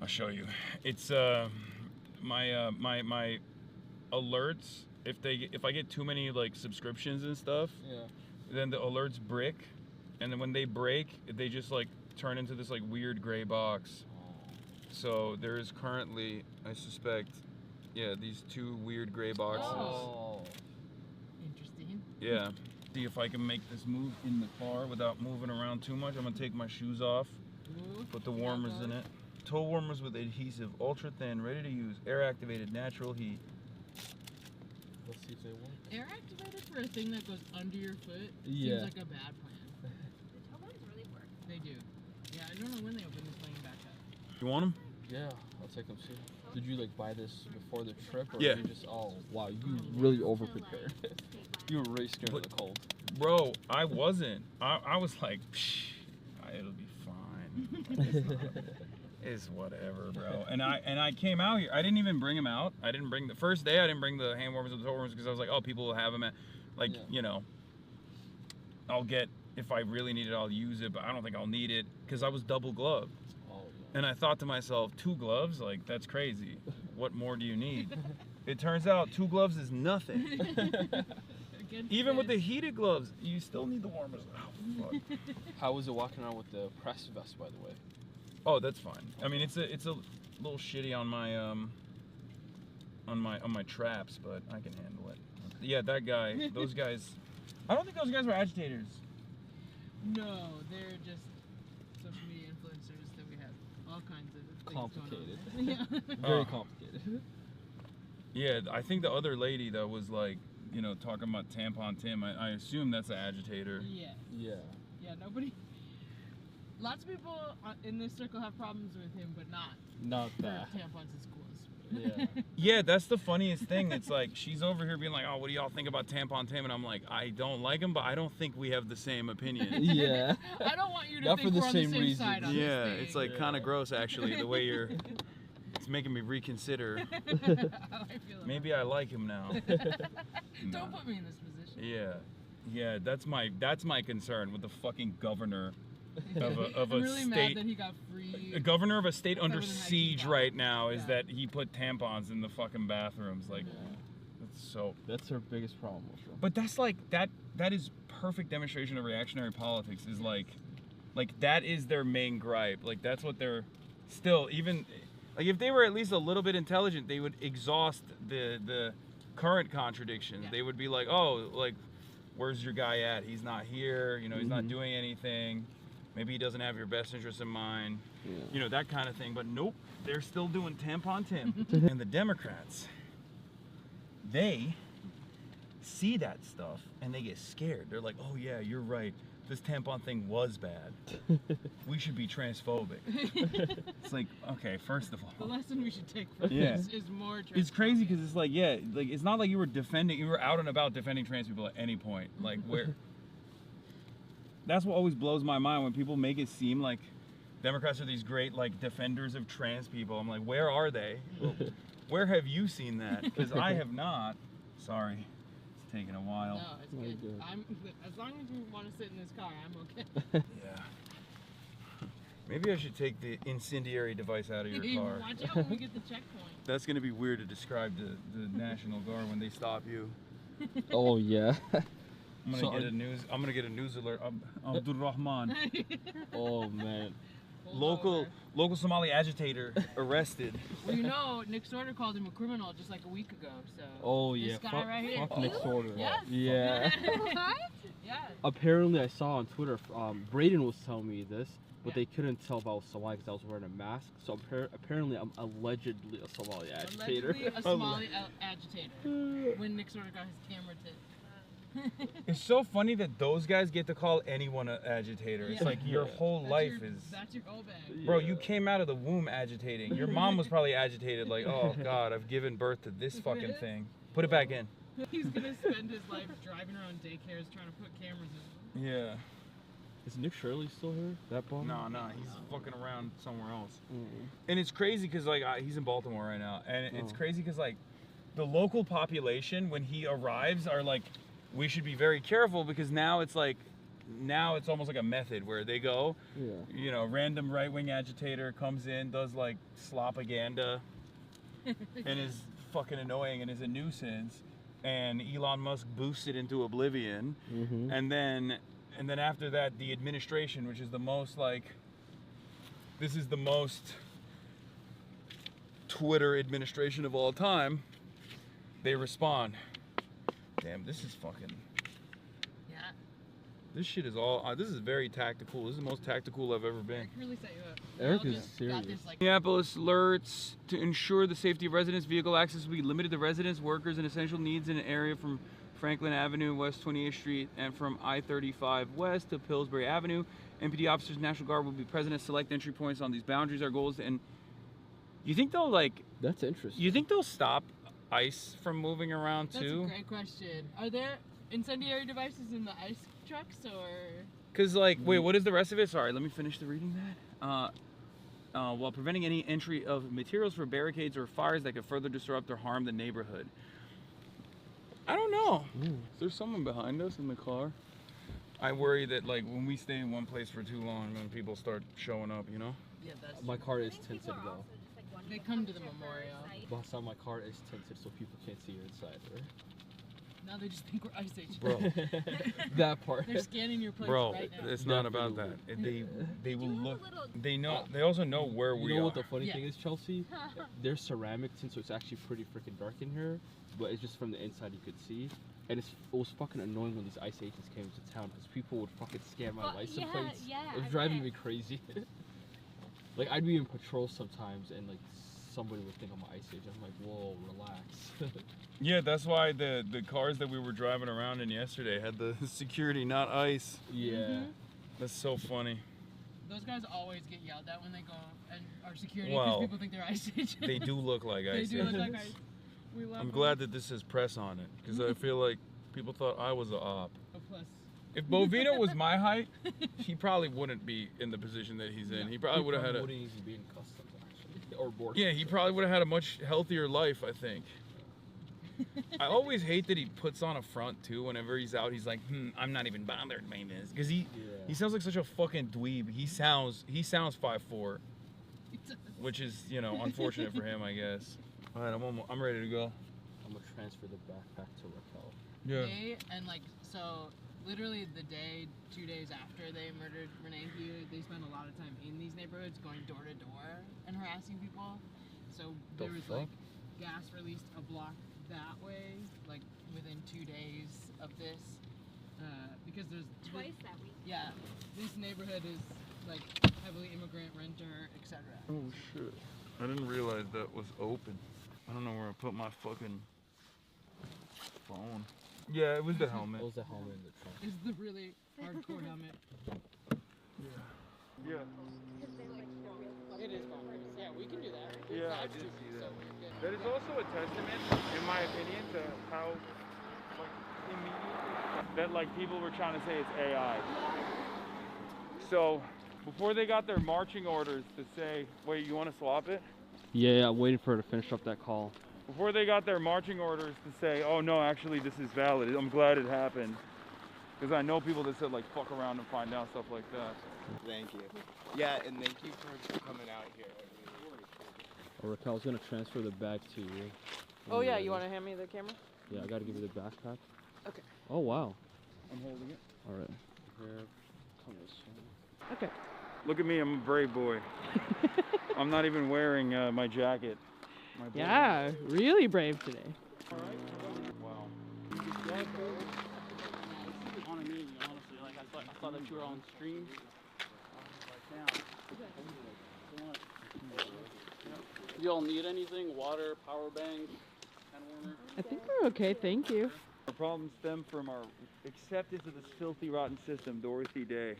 I'll show you. It's my alerts. If I get too many like subscriptions and stuff, yeah, then the alerts brick, and then when they break, they just like turn into this like weird gray box. So there is currently, I suspect, yeah, these two weird gray boxes. Oh. Interesting. Yeah. See if I can make this move in the car without moving around too much. I'm gonna take my shoes off, put the warmers in it. toe warmers with adhesive, ultra thin, ready to use, air activated, natural heat. Let's see if they work. Air activated for a thing that goes under your foot Yeah. seems like a bad plan. The toe ones really work. They do. Yeah, I don't know when they open this thing back up. You want them? Yeah, I'll take them too. Did you like buy this before the trip, or Yeah. you just? Oh wow, you really over prepared. You were really scared of the cold. Bro, I wasn't. I was like, psh, it'll be fine. It's whatever, bro. And I came out here. I didn't even bring them out. I didn't bring the first day. I didn't bring the hand warmers or the toe warmers because I was like, oh, people will have them. Like, you know, I'll get, if I really need it, I'll use it. But I don't think I'll need it because I was double gloved. And I thought to myself, 2 gloves? Like, that's crazy. What more do you need? It turns out 2 gloves is nothing. Even with the heated gloves, you still need the warmers. Oh, fuck. How was it walking around with the press vest, by the way? Oh, that's fine. I mean, it's a little shitty on my on my traps, but I can handle it. Yeah, that guy, those guys. I don't think those guys were agitators. No, they're just social media influencers that we have all kinds of things Complicated. going on. Yeah. Very complicated. Yeah, I think the other lady that was like, you know, talking about Tampon Tim, I assume that's an agitator. Yeah. Yeah. Yeah, nobody. Lots of people in this circle have problems with him, but not for that. tampons in schools. Yeah. Yeah, that's the funniest thing. It's like she's over here being like, "Oh, what do y'all think about Tampon Tim?" And I'm like, "I don't like him, but I don't think we have the same opinion." Yeah. I don't want you to Not think for the we're on same the same reason. side on Yeah, this thing. it's like kind of gross actually the way you're. It's making me reconsider. How I feel about Maybe I like him now. Don't put me in this position. Yeah, that's my concern with the fucking governor of a I'm really state. mad that he got free. A governor of a state under Covered in siege hygiene right now is that he put tampons in the fucking bathrooms. Like, that's so. That's their biggest problem. Bro. But that's like that is perfect demonstration of reactionary politics. Is like that is their main gripe. Like that's what they're still even. Like if they were at least a little bit intelligent, they would exhaust the current contradictions. They would be like, oh, like, where's your guy at? He's not here. You know, he's not doing anything. Maybe he doesn't have your best interest in mind. Yeah. You know, that kind of thing. But nope, they're still doing Tampon Tim. And the Democrats, they see that stuff and they get scared. They're like, oh yeah, you're right. This tampon thing was bad. We should be transphobic. It's like, okay, first of all. The lesson we should take from Yeah. this is more It's crazy because it's like, yeah, like it's not like you were out and about defending trans people at any point. Like where that's what always blows my mind when people make it seem like Democrats are these great like defenders of trans people. I'm like, where are they? Where have you seen that? Because I have not. Sorry. It's taking a while. No, it's good. As long as you want to sit in this car, I'm okay. Yeah. Maybe I should take the incendiary device out of your car. Watch out when we get the checkpoint. That's gonna be weird to describe to the National Guard when they stop you. Oh yeah. I'm gonna get a news alert. Abdul Rahman. Oh man. Local Somali agitator arrested. Well, you know, Nick Sorter called him a criminal just like a week ago. So. Oh yeah. This guy right here. Fuck Nick Sorter. Yes. Yeah. What? Yeah. Apparently, I saw on Twitter. Braden was telling me this, but they couldn't tell if I was Somali because I was wearing a mask. So apparently, I'm allegedly a Somali agitator. Allegedly a Somali agitator. When Nick Sorter got his camera tipped. It's so funny that those guys get to call anyone an agitator. It's like your whole life is. That's your whole bag. Bro, you came out of the womb agitating. Your mom was probably agitated, like, oh God, I've given birth to this fucking thing. Put it back in. He's gonna spend his life driving around daycares trying to put cameras in. Yeah. Is Nick Shirley still here? That bomb? No, he's fucking around somewhere else. And it's crazy because like he's in Baltimore right now, and it's crazy because like the local population when he arrives are like, we should be very careful because now it's almost like a method where they go, you know, random right-wing agitator comes in, does like slopaganda, and is fucking annoying and is a nuisance, and Elon Musk boosts it into oblivion, and then after that the administration, which is the most like, this is the most Twitter administration of all time, they respond. Damn, this is fucking. Yeah. This shit is all. This is very tactical. This is the most tactical I've ever been. Really set you up. Eric Y'all is just got serious. this, like, Minneapolis alerts to ensure the safety of residents. Vehicle access will be limited to residents, workers, and essential needs in an area from Franklin Avenue, West 28th Street, and from I-35 West to Pillsbury Avenue. MPD officers, National Guard will be present at select entry points on these boundaries. Our goal is to end. You think they'll like? That's interesting. You think they'll stop ice from moving around That's too? a great question. Are there incendiary devices in the ice trucks, or? Cause like, wait, what is the rest of it? Sorry, let me finish the reading that. While preventing any entry of materials for barricades or fires that could further disrupt or harm the neighborhood. I don't know. Is there someone behind us in the car? I worry that like when we stay in one place for too long, then people start showing up, you know? Yeah, that's. My car is tinted though. They come to the memorial. Boss, my car is tinted so people can't see inside, right? Now they just think we're Ice Age. Bro, that part. They're scanning your place Bro, right now. it's not about that. They will look. They know. They also know where we You know are. what the funny thing is, Chelsea? There's ceramic tint, so it's actually pretty freaking dark in here. But it's just from the inside you could see. And it was fucking annoying when these ICE agents came to town because people would fucking scan my license plates. It was driving me crazy. Like I'd be in patrol sometimes and like somebody would think I'm an ICE agent. I'm like, whoa, relax. Yeah, that's why the cars that we were driving around in yesterday had the security, not ICE. Yeah. That's so funny. Those guys always get yelled at when they go and are security because Well, people think they're ICE agents. they do look like They ICE do look like agents. ICE. We love I'm them. glad that this has press on it because I feel like people thought I was a op. Oh, plus. If Bovino was my height, he probably wouldn't be in the position that he's in. He probably would have had a. wouldn't even be in customs actually, or border. Yeah, he probably would have had a much healthier life, I think. I always hate that he puts on a front too. Whenever he's out, he's like, I'm not even bothered by this, because he sounds like such a fucking dweeb. He sounds 5'4", which is unfortunate for him, I guess. All right, I'm ready to go. I'm gonna transfer the backpack to Raquel. Yeah. And like so, literally the day, 2 days after they murdered Renee Hugh, they spent a lot of time in these neighborhoods, going door to door and harassing people. So there was like gas released a block that way, like within 2 days of this, because there's Twice that week. Yeah, this neighborhood is like heavily immigrant, renter, etc. Oh shit! I didn't realize that was open. I don't know where I put my fucking phone. Yeah, it was the helmet. It was the helmet in the trunk. It's the really hardcore helmet. Yeah. It is bonkers. Yeah, we can do that. Yeah, I did see that. That is also a testament, in my opinion, to how immediately that people were trying to say it's AI. So before they got their marching orders to say, wait, you want to swap it? Yeah, I'm waiting for her to finish up that call. Before they got their marching orders to say, oh no, actually this is valid. I'm glad it happened. Because I know people that said fuck around and find out stuff like that. Thank you. Yeah, and thank you for coming out here. Raquel, I was gonna transfer the bag to you. Oh yeah, you want to hand me the camera? Yeah, I gotta give you the backpack. Okay. Oh wow. I'm holding it. All right. Okay. Look at me, I'm a brave boy. I'm not even wearing my jacket. My Yeah, really brave today. Wow. On a meeting, honestly, I thought that you were on stream. You all need anything? Water, power bank, hand warmer? I think we're okay, thank you. Our problems stem from our acceptance of this filthy, rotten system, Dorothy Day.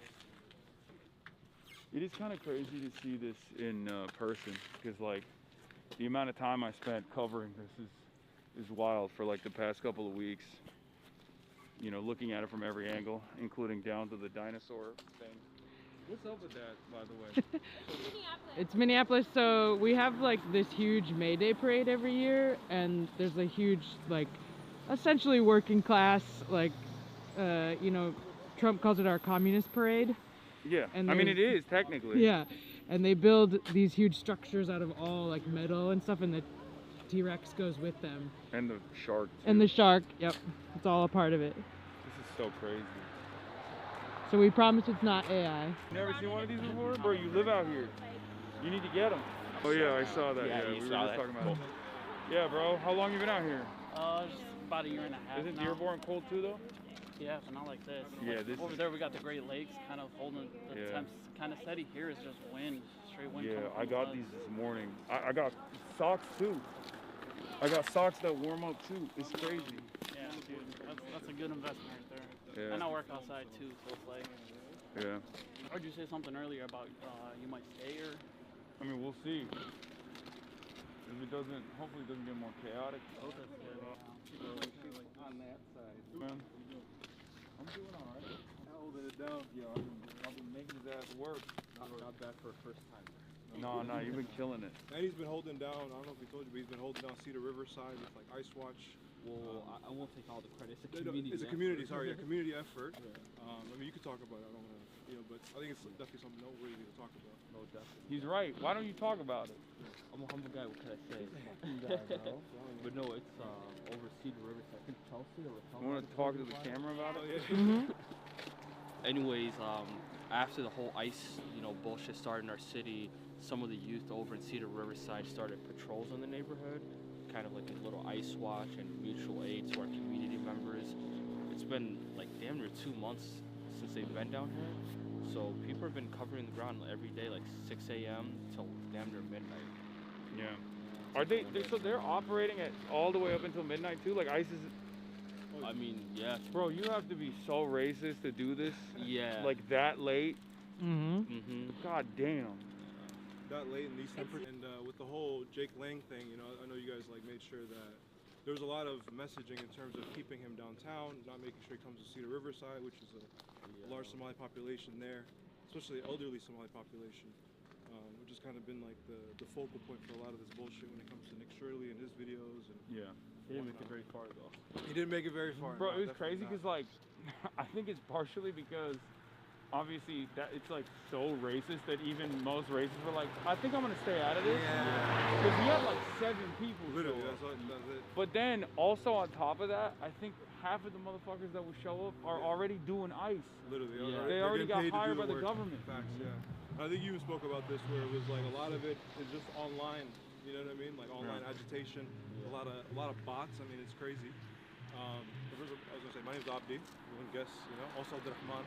It is kind of crazy to see this in person, because the amount of time I spent covering this is wild for the past couple of weeks. Looking at it from every angle, including down to the dinosaur thing. What's up with that, by the way? It's Minneapolis, so we have this huge May Day parade every year, and there's a huge essentially working class Trump calls it our communist parade. Yeah, And I mean there's- it is technically. Yeah, and they build these huge structures out of all metal and stuff, and the T-Rex goes with them. And the shark. Too. And the shark, yep, it's all a part of it. This is so crazy. So we promise it's not AI. Never seen one of these before, bro. You live out here. You need to get them. Oh yeah, I saw that. Yeah, Yeah, you we were saw just that. talking about it. Yeah, bro. How long you been out here? Just about a year and a half Isn't now. Dearborn cold too, though? Yeah, but not like this. Yeah, Like, this over is- there we got the Great Lakes kind of holding the Yeah. temps kind of steady. Here is just wind, straight wind. Yeah, coming from I the got floods. these this morning. I got socks too. I got socks that warm up too. It's crazy. Yeah, dude, that's a good investment right there. Yeah. And I work outside too, so it's like. Yeah. I heard you say something earlier about you might stay or. I mean, we'll see. If it doesn't, hopefully it doesn't get more chaotic. Oh, that's good. On that side. Man, I'm doing all right. Holding it down. Yo, I've been making his ass work. Not bad for a first time. No, you've been killing it. And he's been holding down, I don't know if he told you, but he's been holding down Cedar Riverside with like Ice Watch. Well, I won't take all the credit. It's a No, community. It's a community, effort. sorry, a community effort. I mean, you could talk about it, I don't want to, but I think it's definitely something noteworthy to talk about. No, definitely. He's right. Why don't you talk about it? I'm a humble guy. What can I say? But no, it's over Cedar Riverside. I think Chelsea or You want to talk to the camera about it? Anyways, after the whole ICE, bullshit started in our city, some of the youth over in Cedar Riverside started patrols in the neighborhood, kind of like a little ICE watch and mutual aid to our community members. It's been like damn near 2 months since they've been down here, so people have been covering the ground every day, like 6 a.m. till damn near midnight. Yeah. Are so they're operating at all the way up until midnight too? Like ICE is. I mean, yeah. Bro, you have to be so racist to do this. Yeah. Like that late. Mm-hmm. God damn. That late in these temperatures, and with the whole Jake Lang thing, I know you guys like made sure that there was a lot of messaging in terms of keeping him downtown, not making sure he comes to Cedar Riverside, which is a large Somali population there, especially the elderly Somali population, which has kind of been like the focal point for a lot of this bullshit when it comes to Nick Shirley and his videos. And Yeah. He didn't make it very far though. He didn't make it very far. Bro, no, it was crazy definitely because like, I think it's partially because obviously that it's like so racist that even most racists were like, I think I'm gonna stay out of this. Yeah. Because we had like 7 people. Literally, show up. that's it. But then also on top of that, I think half of the motherfuckers that will show up are already doing ICE. Literally, Yeah. they're They already getting paid got to do hired by the work. government. Facts, yeah. I think you even spoke about this where it was like a lot of it is just online. You know what I mean? Like online agitation, a lot of bots. I mean, it's crazy. First, I was gonna say, my name's Abdi. You wouldn't guess, Also Abdurrahman.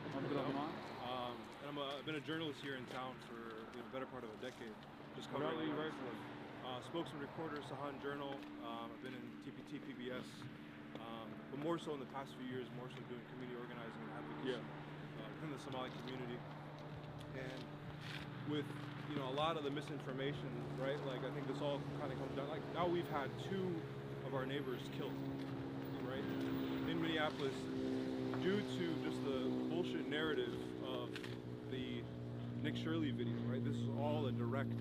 And I've been a journalist here in town for the better part of a decade. Just What covering. outlet you write for? Spokesman reporter, Sahan Journal. I've been in TPT, PBS, but more so in the past few years, more so doing community organizing and advocacy within the Somali community. And with a lot of the misinformation, right? Like I think this all kind of comes down. Like now we've had 2 of our neighbors killed, right, in Minneapolis, due to just the bullshit narrative of the Nick Shirley video, right? This is all a direct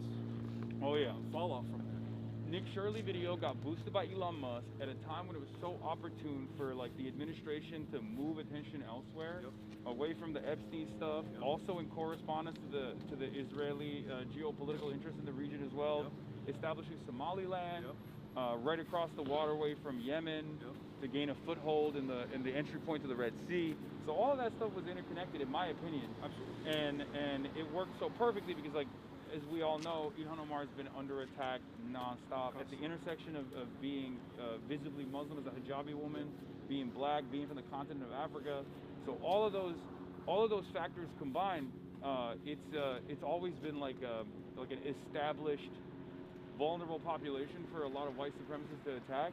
fallout from that. Nick Shirley video got boosted by Elon Musk at a time when it was so opportune for like the administration to move attention elsewhere, away from the Epstein stuff. Also in correspondence to the Israeli geopolitical interest in the region as well, establishing Somaliland right across the waterway from Yemen to gain a foothold in the entry point to the Red Sea. So all of that stuff was interconnected, in my opinion. Absolutely. And it worked so perfectly because like, as we all know, Ilhan Omar has been under attack nonstop at the intersection of being visibly Muslim as a hijabi woman, being black, being from the continent of Africa. So all of those factors combined, it's always been like an established vulnerable population for a lot of white supremacists to attack.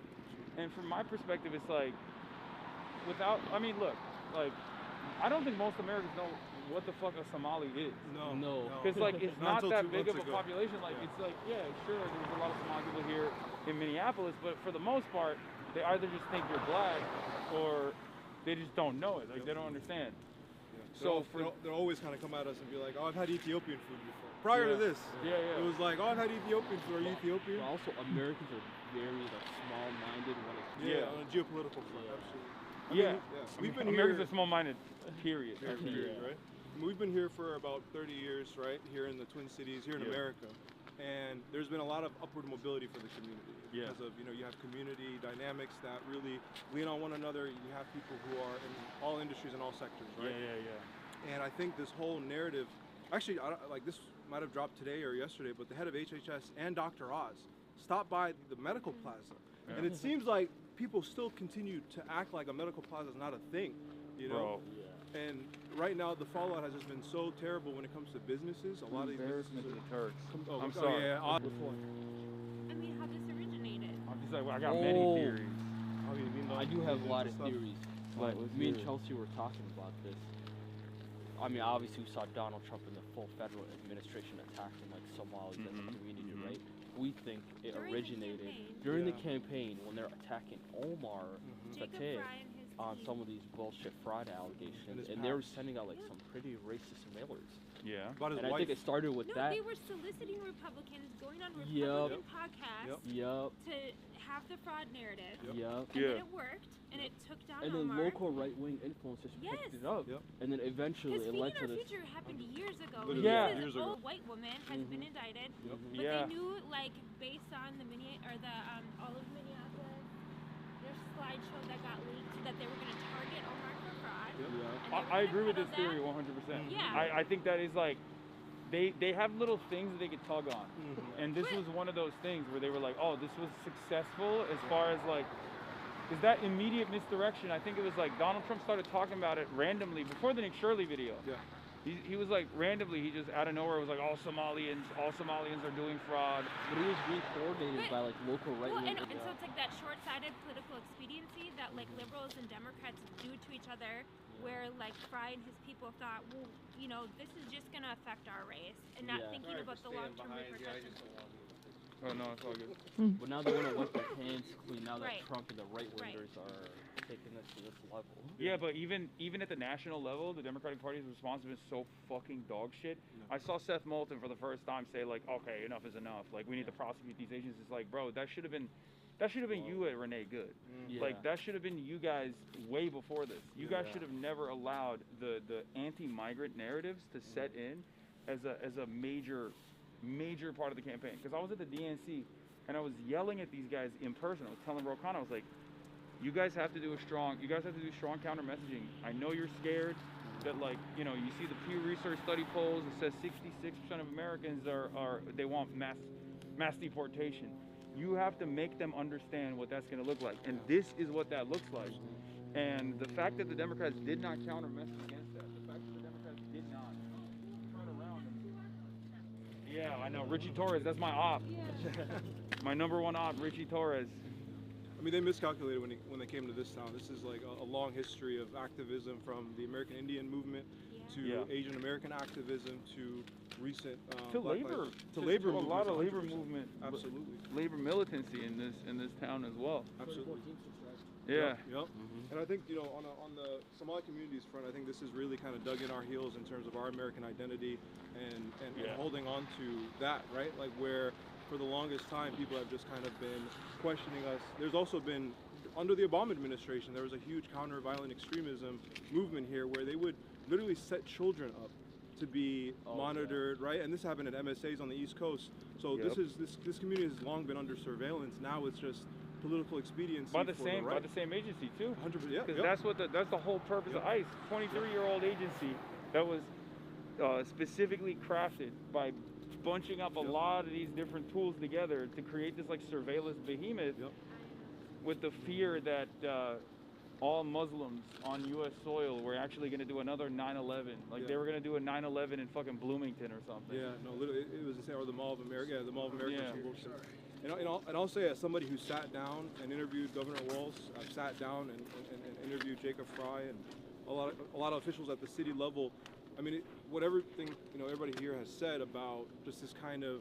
And from my perspective, it's like I don't think most Americans know what the fuck a Somali is. No. Because like it's not until that 2 big of months a ago. population. Like it's like sure there's a lot of Somali people here in Minneapolis, but for the most part, they either just think you're black or they just don't know it. Like they don't understand. So they'll always kind of come at us and be like, "Oh, I've had Ethiopian food before." Prior to this, it was like, "Oh, I've had Ethiopian food." Are you Ethiopian? But also, Americans are very small-minded when it on a geopolitical front, absolutely. We've been Americans are small-minded. Period. Period. Right. I mean, we've been here for about 30 years, right? Here in the Twin Cities, here in America, and there's been a lot of upward mobility for the community because of you have community dynamics that really lean on one another. You have people who are in all industries and all sectors, right? Yeah. And I think this whole narrative, actually, this might have dropped today or yesterday, but the head of HHS and Dr. Oz stopped by the medical plaza, and it seems like people still continue to act like a medical plaza is not a thing, you know? And right now, the fallout has just been so terrible when it comes to businesses. A lot of these businesses to the Turks. I'm sorry. Yeah, I mean, how this originated. I'm just like, I got many theories. I do have a lot of theories, but me and Chelsea were talking about this. I mean, obviously we saw Donald Trump and the full federal administration attacking like Somalis as a community, right? We think it originated during the campaign when they're attacking Omar Fateh on some of these bullshit fraud allegations, and they were sending out like some pretty racist mailers. Yeah. And I think it started with that. They were soliciting Republicans, going on Republican podcasts to have the fraud narrative. And then it worked, and it took down And then Omar. local right-wing influencers picked it up. And then eventually it led to Our this. Future happened years ago. Yeah. This old white woman has been indicted, but they knew, like, based on the all of Minneapolis, their slideshow that got leaked, that they were going to target Omar for fraud. I agree with this theory 100%. Yeah. I think that is like, they have little things that they could tug on. And this was one of those things where they were like, oh, this was successful as far as like, is that immediate misdirection? I think it was like Donald Trump started talking about it randomly before the Nick Shirley video. He was like randomly, he just out of nowhere was like, all Somalians are doing fraud. But it was being coordinated by like local right-wing. And so it's like that short-sighted political expediency that like liberals and Democrats do to each other, where like Fry and his people thought, well, you know, this is just gonna affect our race, and not thinking about the long-term repercussions. Oh no, it's all good. But now they want to wipe their hands clean now that Right. Trump and the right-wingers are taking this to this level. Yeah, but even at the national level, the Democratic Party's response has been so fucking dog shit. I saw Seth Moulton for the first time say like, okay, enough is enough. Like we need to prosecute these agents. It's like, bro, that should have been you at Renee Good. Like that should have been you guys way before this. You guys should have never allowed the anti-migrant narratives to set in as a major part of the campaign. Because I was at the DNC and I was yelling at these guys in person. I was telling Ro Khanna, I was like, you guys have to do strong counter messaging. I know you're scared that, like, you know, you see the Pew Research study polls that says 66% of Americans they want mass deportation. You have to make them understand what that's going to look like, and this is what that looks like. And the fact that the Democrats did not counter message against that, the fact that the Democrats did not turn around. Yeah, I know, Richie Torres. That's my op. My number one op, Richie Torres. I mean, they miscalculated when they came to this town. This is like a long history of activism, from the American Indian movement to Asian American activism to recent to labor a lot of labor 100%. movement, absolutely, labor militancy in this town as well. Absolutely. Yeah. Yep. And I think, you know, on the Somali communities front, I think this has really kind of dug in our heels in terms of our American identity and holding on to that, right? Like where for the longest time people have just kind of been questioning us. There's also been, under the Obama administration, there was a huge counter-violent extremism movement here where they would literally set children up to be monitored, right? And this happened at MSAs on the East Coast. So this community has long been under surveillance. Now it's just political expediency by the same agency too. 100%. Yeah. Because that's the whole purpose of ICE. 23-year-old agency that was specifically crafted by bunching up a lot of these different tools together to create this like surveillance behemoth with the fear that all Muslims on U.S. soil were actually going to do another 9/11. Like they were going to do a 9/11 in fucking Bloomington or something. Yeah, no, literally, it was insane. Or the Mall of America. Yeah, the Mall of America. And I'll say, as somebody who sat down and interviewed Governor Walz, I've sat down and interviewed Jacob Fry and a lot of officials at the city level. I mean, whatever thing, you know, everybody here has said about just this kind of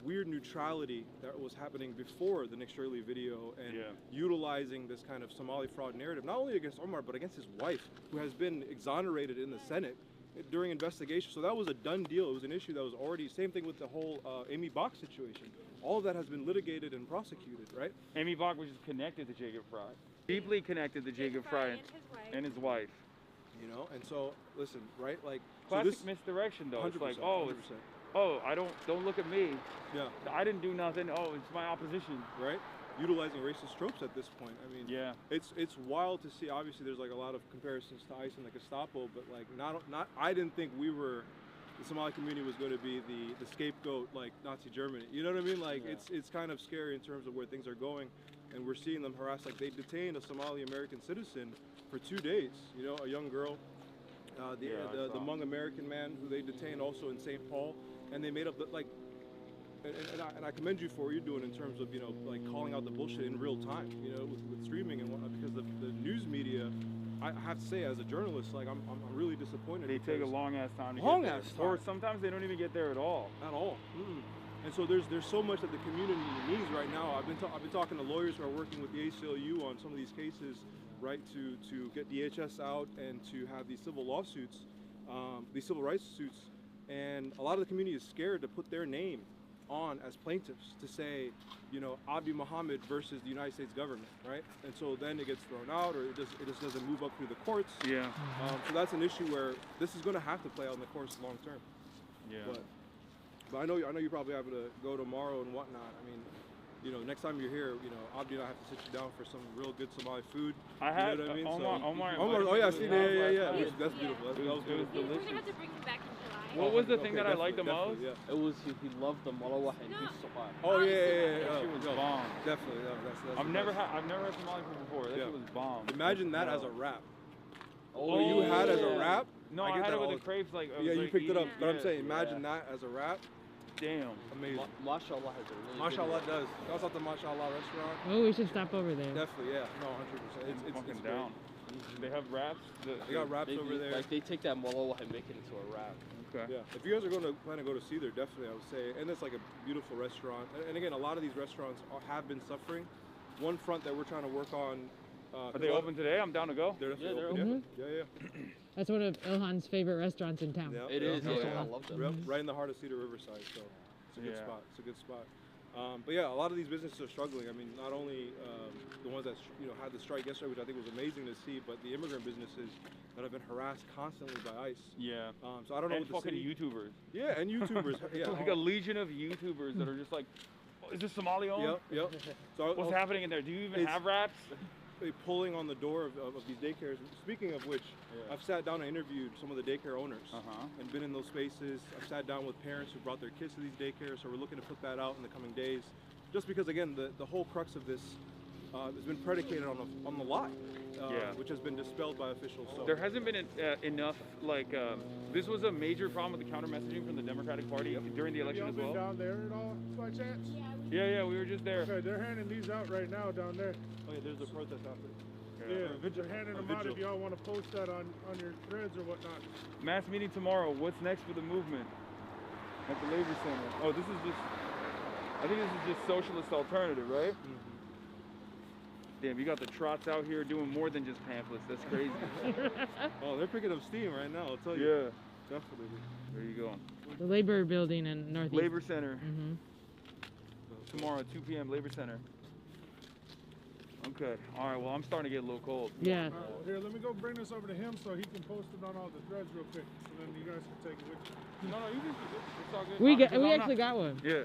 weird neutrality that was happening before the Nick Shirley video and utilizing this kind of Somali fraud narrative, not only against Omar, but against his wife, who has been exonerated in the Senate during investigation. So that was a done deal. It was an issue that was already, same thing with the whole Amy Bach situation. All of that has been litigated and prosecuted, right? Amy Bach was just connected to Jacob Fry. Deeply connected to Jacob Fry and his wife. You know, and so, listen, right? Like, classic misdirection though. It's like, don't look at me. Yeah. I didn't do nothing. Oh, it's my opposition. Right? Utilizing racist tropes at this point. I mean, it's wild to see. Obviously, there's like a lot of comparisons to ICE and the Gestapo, but like not. I didn't think we were the Somali community was going to be the scapegoat like Nazi Germany. You know what I mean? Like it's kind of scary in terms of where things are going, and we're seeing them harass. Like they detained a Somali American citizen for 2 days. You know, a young girl. The Hmong American man who they detained also in St. Paul, and they made up and I commend you for what you're doing in terms of, you know, like calling out the bullshit in real time, you know, with streaming and whatnot, because the news media, I have to say as a journalist, like I'm really disappointed. They take a long ass time to long get there. ass time. Or sometimes they don't even get there at all. At all. And so there's so much that the community needs right now. I've been talking to lawyers who are working with the ACLU on some of these cases, right, to get DHS out and to have these civil lawsuits, these civil rights suits, and a lot of the community is scared to put their name on as plaintiffs to say, you know, Abdi Muhammad versus the United States government, right? And so then it gets thrown out, or it just doesn't move up through the courts. Yeah. So that's an issue where this is going to have to play out in the courts long term. Yeah. But I know you probably have to go tomorrow and whatnot. I mean, you know, next time you're here, you know, Abdi and I have to sit you down for some real good Somali food. I had, you know what I mean? Omar Oh yeah, I've seen it. Yeah. That's beautiful. That was It was beautiful. We're delicious. gonna have to bring him back in July. What was the thing that I liked the most? Yeah. It was he loved the malawah and beef soba. Oh yeah. That shit was bomb. Definitely. That's I've never had Somali food before. That shit was bomb. Imagine that as a wrap. Oh, you had as a wrap? No, I had it with the crepes. Like yeah, you picked it up. But I'm saying, imagine that as a wrap. Damn. Amazing. Mashallah has a really Mashallah does. That's at the Mashallah restaurant. Oh, we should stop over there. Definitely, yeah. No, 100%. It's fucking great. down. They have wraps. They got wraps over there. Like they take that malawah and make it into a wrap. Okay. Yeah. If you guys are plan to go to see there, definitely I would say. And it's like a beautiful restaurant. And again, a lot of these restaurants have been suffering. One front that we're trying to work on. Are they open today? I'm down to go. They're open. Yeah. That's one of Ilhan's favorite restaurants in town. Yeah, It is. Yeah. I love them. Right in the heart of Cedar Riverside, so it's a good spot. It's a good spot. But yeah, a lot of these businesses are struggling. I mean, not only the ones that had the strike yesterday, which I think was amazing to see, but the immigrant businesses that have been harassed constantly by ICE. Yeah. So I don't know and what the fucking city... YouTubers. Yeah, and YouTubers. Yeah. Like a legion of YouTubers that are just like, is this Somali owned? Yep. So what's happening in there? Do you even have wraps? Pulling on the door of these daycares. Speaking of which, I've sat down and interviewed some of the daycare owners and been in those spaces. I've sat down with parents who brought their kids to these daycares, so we're looking to put that out in the coming days. Just because, again, the whole crux of this has been predicated on the lie, which has been dispelled by officials. So there hasn't been enough, like, this was a major problem with the counter messaging from the Democratic Party during the election as well. Down there at all, by chance? Yeah, we were just there. Okay, they're handing these out right now down there. Oh yeah, there's a protest out there. Yeah, they're handing them out if y'all want to post that on your threads or whatnot. Mass meeting tomorrow. What's next for the movement at the Labor Center? Oh, this is just, I think this is just socialist alternative, right? Damn, you got the trots out here doing more than just pamphlets. That's crazy. Oh, they're picking up steam right now, I'll tell you. Yeah. Definitely. There you go. The Labor Building in Northeast. Labor Center. Tomorrow at 2 p.m. Labor Center. Okay. All right. Well, I'm starting to get a little cold. Yeah. Here, let me go bring this over to him so he can post it on all the threads real quick, and then you guys can take it with you. No, you can. It's all good. We actually got one. Yeah.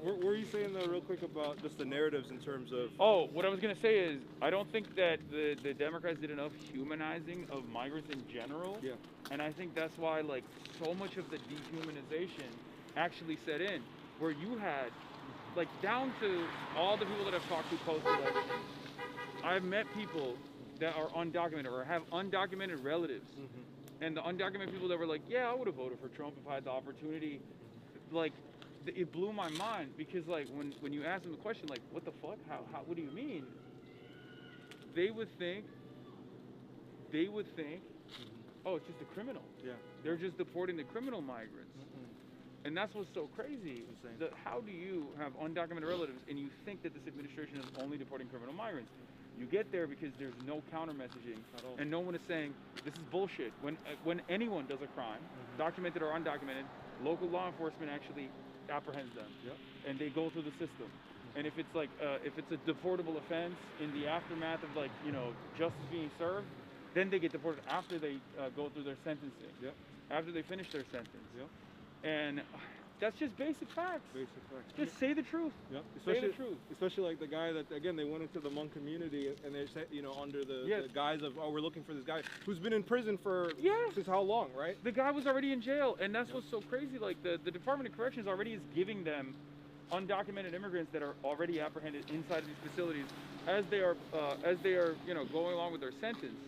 What were you saying though, real quick, about just the narratives in terms of? Oh, what I was gonna say is I don't think that the Democrats did enough humanizing of migrants in general. Yeah. And I think that's why like so much of the dehumanization actually set in, where you had like down to all the people that I've talked to post-election, I've met people that are undocumented or have undocumented relatives. And the undocumented people that were like, yeah, I would have voted for Trump if I had the opportunity. Like, it blew my mind because like when you ask them the question, like, what the fuck? How what do you mean? They would think, oh, it's just a criminal. Yeah. They're just deporting the criminal migrants. And that's what's so crazy. How do you have undocumented relatives and you think that this administration is only deporting criminal migrants? You get there because there's no counter messaging and no one is saying this is bullshit. When anyone does a crime, documented or undocumented, local law enforcement actually apprehends them and they go through the system. And if it's like if it's a deportable offense in the aftermath of like justice being served, then they get deported after they go through their sentencing. After they finish their sentence. And That's just basic facts. Basic facts. Just say the truth. Yep. Say the truth. Especially like the guy that, again, they went into the Hmong community and they said, you know, under the guise of, oh, we're looking for this guy who's been in prison for since how long, right? The guy was already in jail, and that's what's so crazy. Like the Department of Corrections already is giving them undocumented immigrants that are already apprehended inside of these facilities as they are you know, going along with their sentence.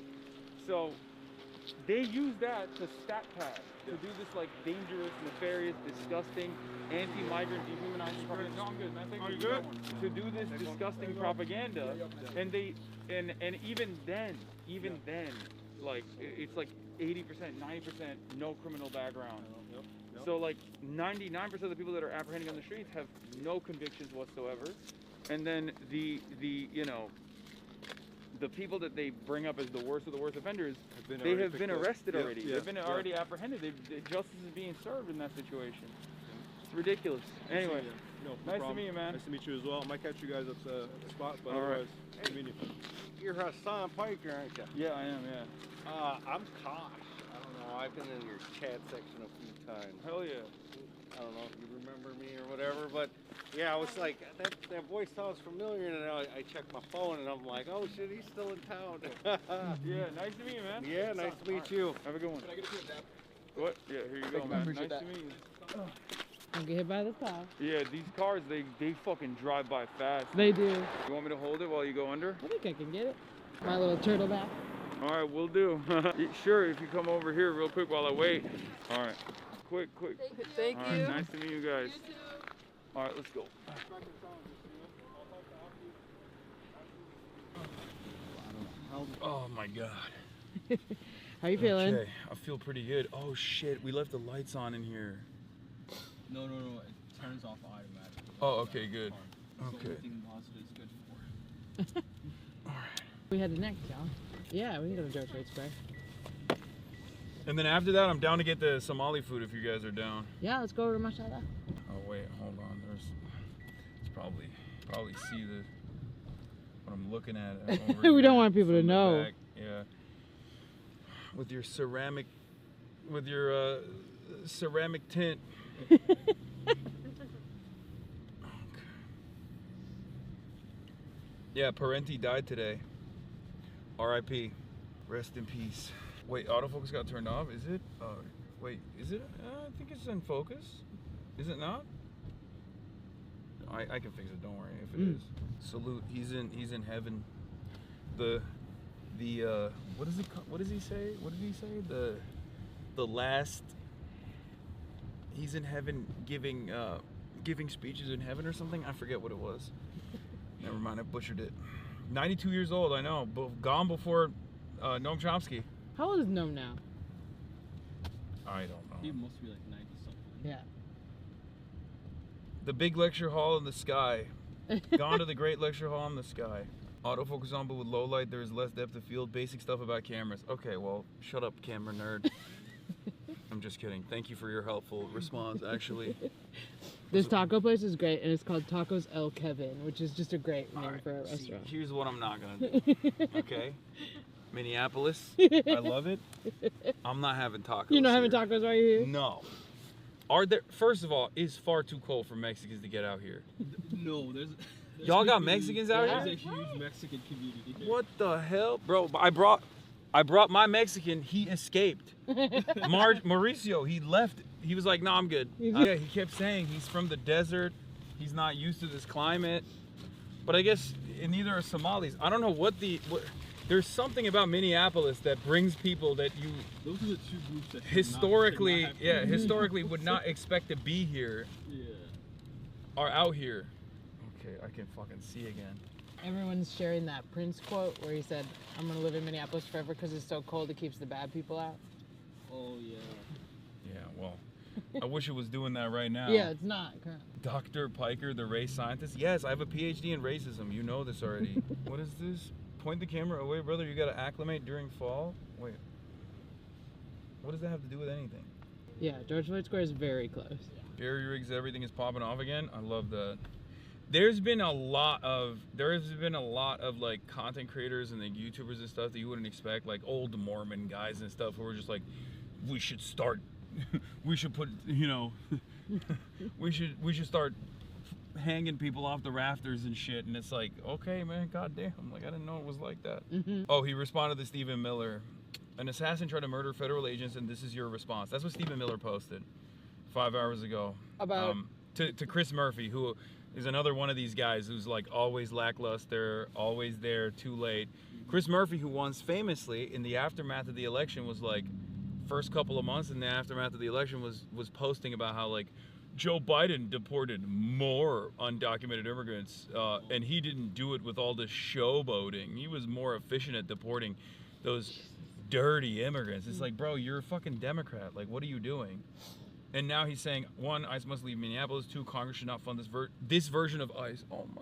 So they use that to stat pad, to do this like dangerous, nefarious, disgusting, anti-migrant, dehumanizing propaganda. No, I'm good, man. Thank you. Good? To do this disgusting propaganda, and they and even then, like it's like 80%, 90% no criminal background. So like 99% of the people that are apprehending on the streets have no convictions whatsoever, and then the you know, the people that they bring up as the worst of the worst offenders, they have been arrested already. They've been already apprehended. Justice is being served in that situation. It's ridiculous. Anyway, nice to meet you, man. Nice to meet you as well. Might catch you guys at the spot, but all right. Nice to meet you. You're Hassan Piker, aren't you? Yeah, I am. Yeah. I'm Kosh. I don't know. I've been in your chat section a few times. Hell yeah. I don't know if you remember me or whatever, but yeah, I was like, that voice sounds familiar, and then I checked my phone, and I'm like, oh shit, he's still in town. Yeah, nice to meet you, man. Yeah, nice to meet you. Have a good one. Can I get a dap? What? Yeah, here you go, man. Nice to meet you. Don't get hit by the car. Yeah, these cars, they fucking drive by fast. They do. You want me to hold it while you go under? I think I can get it. My little turtle back. All right, we'll do. Sure, if you come over here real quick while I wait. All right. Quick. Thank All right, nice to meet you guys. You too. All right, let's go. Oh my God. How you feeling? Okay, I feel pretty good. Oh shit, we left the lights on in here. No, it turns off automatically. Oh, okay, good. So Okay. everything positive is good for. We had the next, y'all. Yeah, we can go to George Floyd Square. And then after that, I'm down to get the Somali food if you guys are down. Yeah, let's go over to Mashallah. Oh wait, hold on. It's probably see what I'm looking at. Over We here don't want people to from the know. back. Yeah. With your ceramic tint. Okay. Yeah, Parenti died today. R.I.P. Rest in peace. Wait, autofocus got turned off? Is it? Wait, is it? I think it's in focus. Is it not? I can fix it. Don't worry if it is. Salute. He's in heaven. The what does he say? What did he say? The last. He's in heaven giving speeches in heaven or something. I forget what it was. Never mind. I butchered it. 92 years old. I know. Gone before Noam Chomsky. How old is Noam now? I don't know. He must be like 90 something. Yeah. The big lecture hall in the sky. Gone to the great lecture hall in the sky. Autofocus on, but with low light, there is less depth of field. Basic stuff about cameras. Okay, well, shut up, camera nerd. I'm just kidding. Thank you for your helpful response, actually. This taco place is great, and it's called Tacos El Kevin, which is just a great name for a See, restaurant. here's what I'm not gonna do. Okay? Minneapolis. I love it. I'm not having tacos. You're not having here. tacos right here? No. First of all, it's far too cold for Mexicans to get out here. No, there's Y'all got Mexicans out here? There's a huge Mexican community here. What the hell? Bro, I brought my Mexican, he escaped. Mauricio, he left. He was like, no, I'm good. Yeah, he kept saying he's from the desert. He's not used to this climate. But I guess neither are Somalis. I don't know what there's something about Minneapolis that brings people that you Those are the two groups that historically historically would not expect to be here. Yeah. Are out here. Okay, I can fucking see again. Everyone's sharing that Prince quote where he said, I'm going to live in Minneapolis forever because it's so cold it keeps the bad people out. Oh, yeah. Yeah, well, I wish it was doing that right now. Yeah, it's not. Dr. Piker, the race scientist. Yes, I have a PhD in racism. You know this already. What is this? Point the camera away, brother. You got to acclimate during fall? Wait. What does that have to do with anything? Yeah, George Floyd Square is very close. Jerry rigs, everything is popping off again. I love that. There's been a lot of like content creators and like YouTubers and stuff that you wouldn't expect, like old Mormon guys and stuff who were just like, we should start we should put, you know, we should start hanging people off the rafters and shit. And it's like, okay, man, goddamn, like I didn't know it was like that. Oh, he responded to Stephen Miller. An assassin tried to murder federal agents, and this is your response. That's what Stephen Miller posted 5 hours ago. About to Chris Murphy, who is another one of these guys who's like always lackluster, always there, too late. Chris Murphy, who once famously in the aftermath of the election was like, first couple of months in the aftermath of the election was posting about how like Joe Biden deported more undocumented immigrants, and he didn't do it with all this showboating. He was more efficient at deporting those dirty immigrants. It's like, bro, you're a fucking Democrat. Like, what are you doing? And now he's saying, 1, ICE must leave Minneapolis. 2, Congress should not fund this version of ICE. Oh my.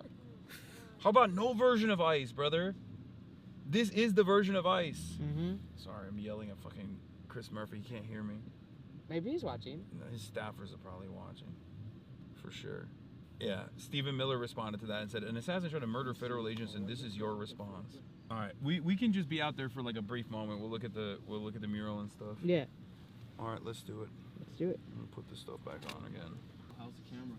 How about no version of ICE, brother? This is the version of ICE. Sorry, I'm yelling at fucking Chris Murphy. He can't hear me. Maybe he's watching. No, his staffers are probably watching. For sure. Yeah, Stephen Miller responded to that and said, an assassin tried to murder federal agents, and this is your response. All right, we can just be out there for like a brief moment. We'll look at the mural and stuff. Yeah. All right, let's do it. Let's do it. I'm gonna put this stuff back on again. How's the camera?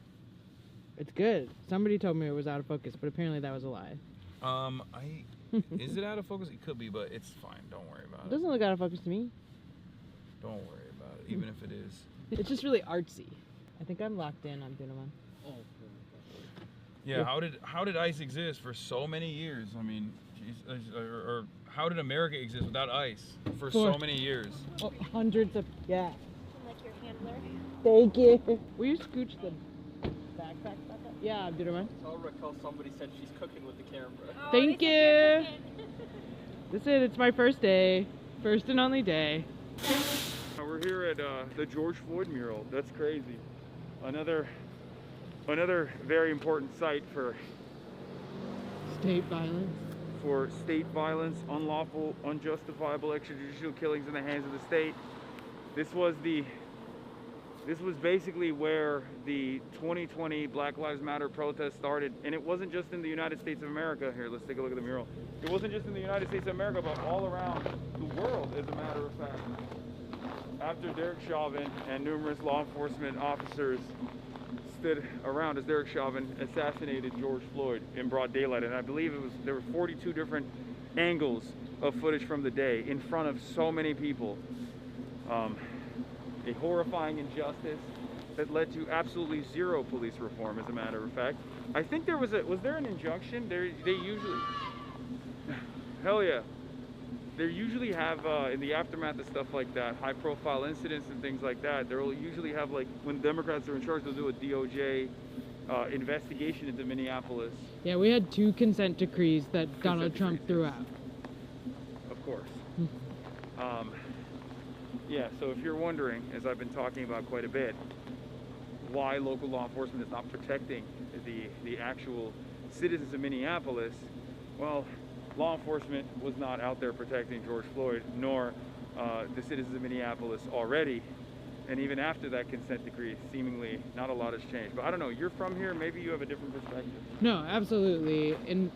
It's good. Somebody told me it was out of focus, but apparently that was a lie. Is it out of focus? It could be, but it's fine. Don't worry about It it. doesn't look out of focus to me. Don't worry about it, even if it is. It's just really artsy. I think I'm locked in on Dunaman. Oh. Yeah. How did ICE exist for so many years? I mean, or how did America exist without ICE for so many years? Oh, hundreds of Like your handler. Thank you. Will you scooch the backpack back up? Yeah, Abdurrahman. Tell Raquel somebody said she's cooking with the camera. Oh, Thank you. That's it. It's my first day. First and only day. We're here at the George Floyd mural. That's crazy. Another very important site for state violence. For state violence, unlawful, unjustifiable extrajudicial killings in the hands of the state. This was basically where the 2020 Black Lives Matter protest started, and it wasn't just in the United States of America. Here, let's take a look at the mural. It wasn't just in the United States of America, but all around the world, as a matter of fact. After Derek Chauvin and numerous law enforcement officers stood around as Derek Chauvin assassinated George Floyd in broad daylight, and I believe there were 42 different angles of footage from the day in front of so many people. A horrifying injustice that led to absolutely zero police reform, as a matter of fact. I think was there an injunction? They usually, hell yeah. They usually have, in the aftermath of stuff like that, high-profile incidents and things like that, they'll usually have, like, when Democrats are in charge, they'll do a DOJ investigation into Minneapolis. Yeah, we had 2 consent decrees that Donald Trump threw out. Of course. Yeah, so if you're wondering, as I've been talking about quite a bit, why local law enforcement is not protecting the actual citizens of Minneapolis, well, law enforcement was not out there protecting George Floyd, nor the citizens of Minneapolis already. And even after that consent decree, seemingly not a lot has changed. But I don't know, you're from here, maybe you have a different perspective. No, absolutely. And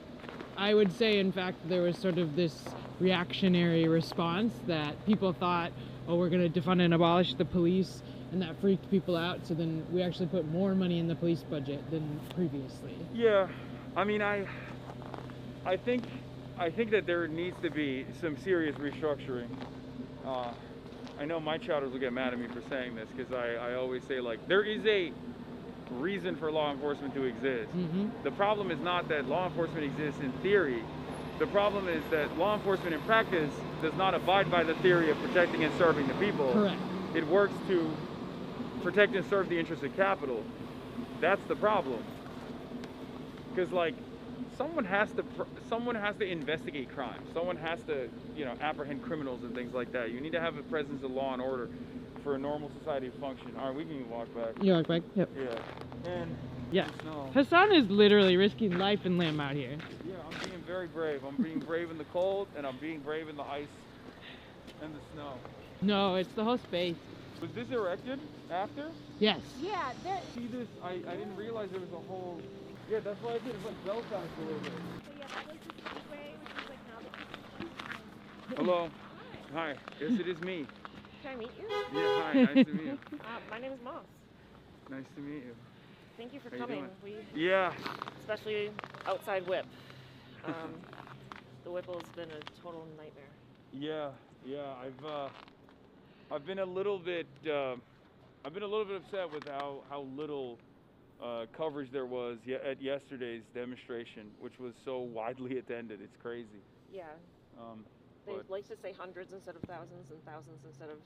I would say, in fact, there was sort of this reactionary response that people thought, oh, we're going to defund and abolish the police, and that freaked people out. So then we actually put more money in the police budget than previously. Yeah, I mean, I think that there needs to be some serious restructuring. I know my childhood will get mad at me for saying this, because I always say, like, there is a reason for law enforcement to exist. The problem is not that law enforcement exists in theory. The problem is that law enforcement in practice does not abide by the theory of protecting and serving the people. Correct. It works to protect and serve the interests of capital. That's the problem. Because, like, someone has to investigate crime. Someone has to, apprehend criminals and things like that. You need to have a presence of law and order for a normal society to function. All right, we can walk back. You walk back? Yep. Yeah. And yeah. snow. Hassan is literally risking life and limb out here. Yeah, I'm being very brave. I'm being brave in the cold, and I'm being brave in the ice and the snow. No, it's the whole space. Was this erected after? Yes. Yeah, See this? I didn't realize there was a whole... Yeah, that's why I did. It's like Belfast a little bit. So yeah, that was the speedway, which is like now the Hello. Hi. Yes, it is me. Can I meet you? Yeah, hi, nice to meet you. My name is Moss. Nice to meet you. Thank you for How you coming. doing? Yeah. Especially outside whip. The whipple's been a total nightmare. Yeah, I've been a little bit upset with how little coverage there was at yesterday's demonstration, which was so widely attended. It's crazy. Yeah. They But- like to say hundreds instead of thousands and thousands instead of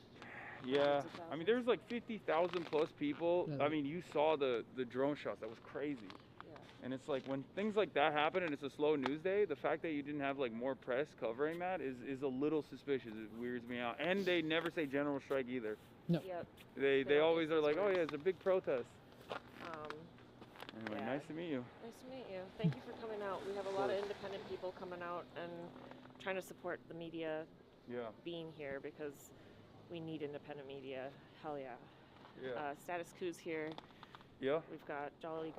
Yeah, hundreds of I thousands. mean, there's like 50,000 plus people. I mean, you saw the drone shots. That was crazy. Yeah. And it's like when things like that happen and it's a slow news day, the fact that you didn't have like more press covering that is a little suspicious. It weirds me out. And they never say general strike either. No. Yep. They always are like, oh yeah, it's a big protest. Anyway, Yeah. nice to meet you. Nice to meet you. Thank you for coming out. We have a lot of independent people coming out and trying to support the media being here because we need independent media. Hell yeah. Yeah. Status Quo's here. Yeah. We've got Jolly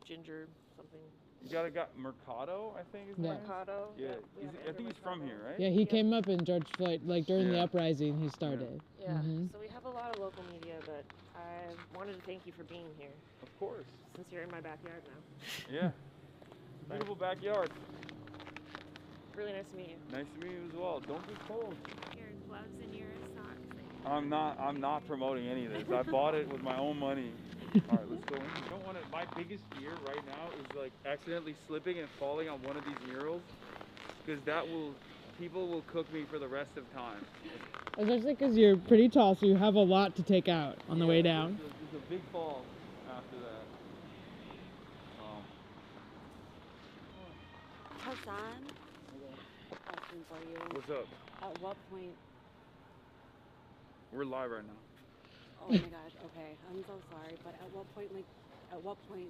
Ginger something. You got Mercado, I think is Yeah. Mercado. Yeah. Yep, we have I think he's from here, right? Yeah, he came up in George Floyd, like during the Yeah. uprising, he started. Yeah. Mhm. So we have a lot of local media, but I wanted to thank you for being here. Of course. Since you're in my backyard now. Yeah. Beautiful backyard. Really nice to meet you. Nice to meet you as well. Don't be cold. Your gloves and your socks. I'm not promoting any of this. I bought it with my own money. All right, let's go in. You don't want to. My biggest fear right now is like accidentally slipping and falling on one of these murals, because people will cook me for the rest of time. Especially because you're pretty tall, so you have a lot to take out on the way down. It's a big fall after that. Hassan, question for you. What's up? At what point? We're live right now. Oh my gosh. Okay, I'm so sorry, but at what point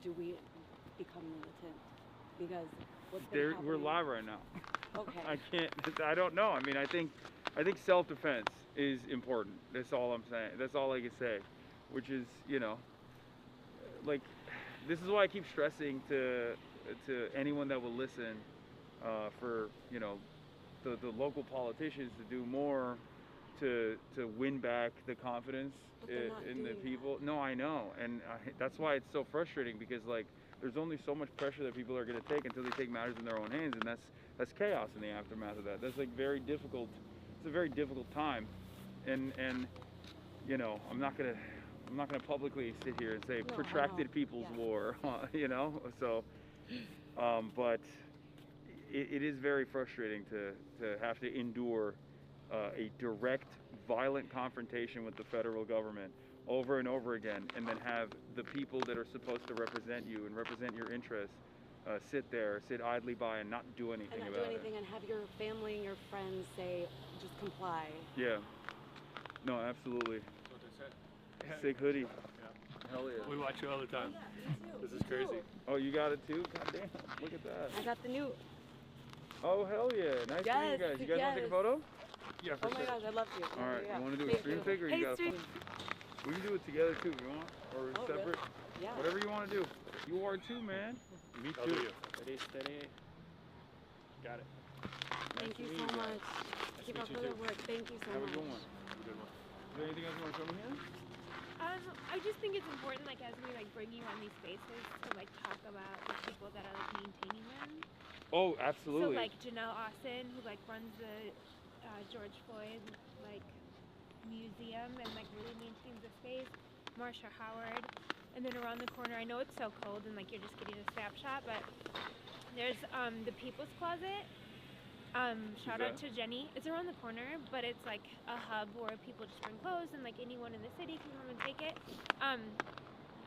do we become militant? Because what's been happening? We're live right now. Okay. I don't know. I mean, I think self-defense is important. That's all I'm saying. That's all I can say. Which is, like, this is why I keep stressing to anyone that will listen, for the local politicians to do more to win back the confidence in the people. No, I know, and that's why it's so frustrating, because like there's only so much pressure that people are going to take until they take matters in their own hands, and that's chaos in the aftermath of that. That's like very difficult. It's a very difficult time, and I'm not gonna publicly sit here and say protracted people's war, So, but it is very frustrating to have to endure a direct, violent confrontation with the federal government over and over again, and then have the people that are supposed to represent you and represent your interests sit idly by and not do anything And not about do anything, and have your family and your friends say, just comply. it. Yeah. No, absolutely. What they say. Sick hoodie. Yeah. Hell yeah. We watch you all the time. This is crazy. Oh, you got it too? God damn. Look at that. I got the new. Oh, hell yeah. Nice to meet you guys. You guys want to take a photo? Yeah, Oh my gosh, I love you. All right. Yeah. You want to do a Thank stream you. fig, or Hey, you got a stream. We can do it together too if you want, or Oh, separate. really? Yeah. Whatever you want to do. You are too, man. Me I'll too. do you. Steady, steady. Got it. Thank you so much. Keep meet up you with the too. work. Thank you so Have a much. good one. Good one. Is there anything else you want to show me here? I just think it's important, like, as we like bring you on these spaces to like talk about the people that are like maintaining them. Oh, absolutely. So like Janelle Austin, who like runs the George Floyd like museum and like really maintains the space. Marsha Howard, and then around the corner, I know it's so cold and like you're just getting a snapshot, but there's the People's Closet. Shout out to Jenny. It's around the corner, but it's like a hub where people just bring clothes and like anyone in the city can come and take it.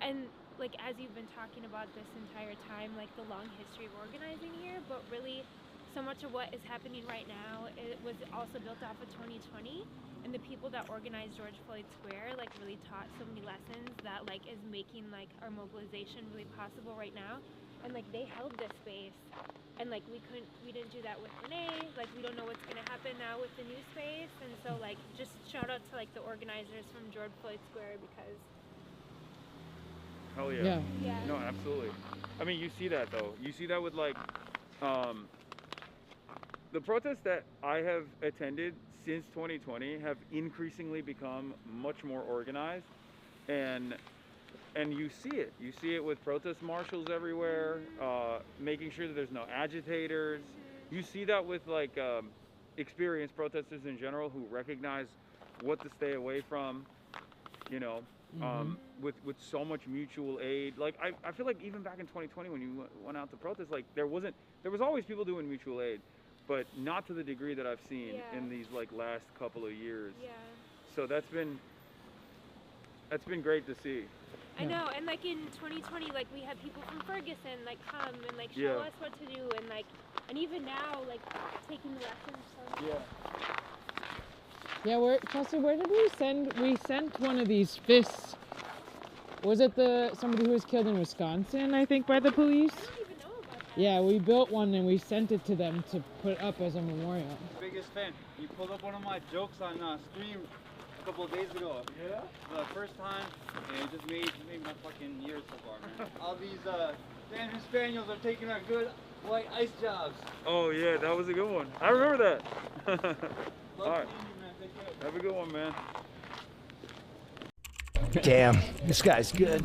And like as you've been talking about this entire time, like the long history of organizing here, but really so much of what is happening right now, it was also built off of 2020, and the people that organized George Floyd Square like really taught so many lessons that like is making like our mobilization really possible right now. And like they held this space, and like we didn't do that with Renee. Like we don't know what's gonna happen now with the new space, and so like just shout out to like the organizers from George Floyd Square, because Hell yeah. Yeah. No, absolutely. I mean, you see that though. You see that with like the protests that I have attended since 2020 have increasingly become much more organized, and you see it. You see it with protest marshals everywhere, making sure that there's no agitators. You see that with like experienced protesters in general who recognize what to stay away from, you know, with so much mutual aid. Like I feel like even back in 2020 when you went out to protest, like there was always people doing mutual aid, but not to the degree that I've seen in these like last couple of years. Yeah. So that's been great to see. I know, and like in 2020, like we had people from Ferguson like come and like show us what to do, and even now like taking the lessons from. Yeah, Chelsea, where did we send? We sent one of these fists. Was it somebody who was killed in Wisconsin, I think, by the police? I don't even know about that. Yeah, we built one and we sent it to them to put up as a memorial. Biggest fan. He pulled up one of my jokes on stream a couple of days ago. Yeah? The first time, and it just made my fucking years so far, man. All these Spanish Spaniels are taking our good white ice jobs. Oh yeah, that was a good one. I remember that. All right. Have a good one, man. Damn, this guy's good.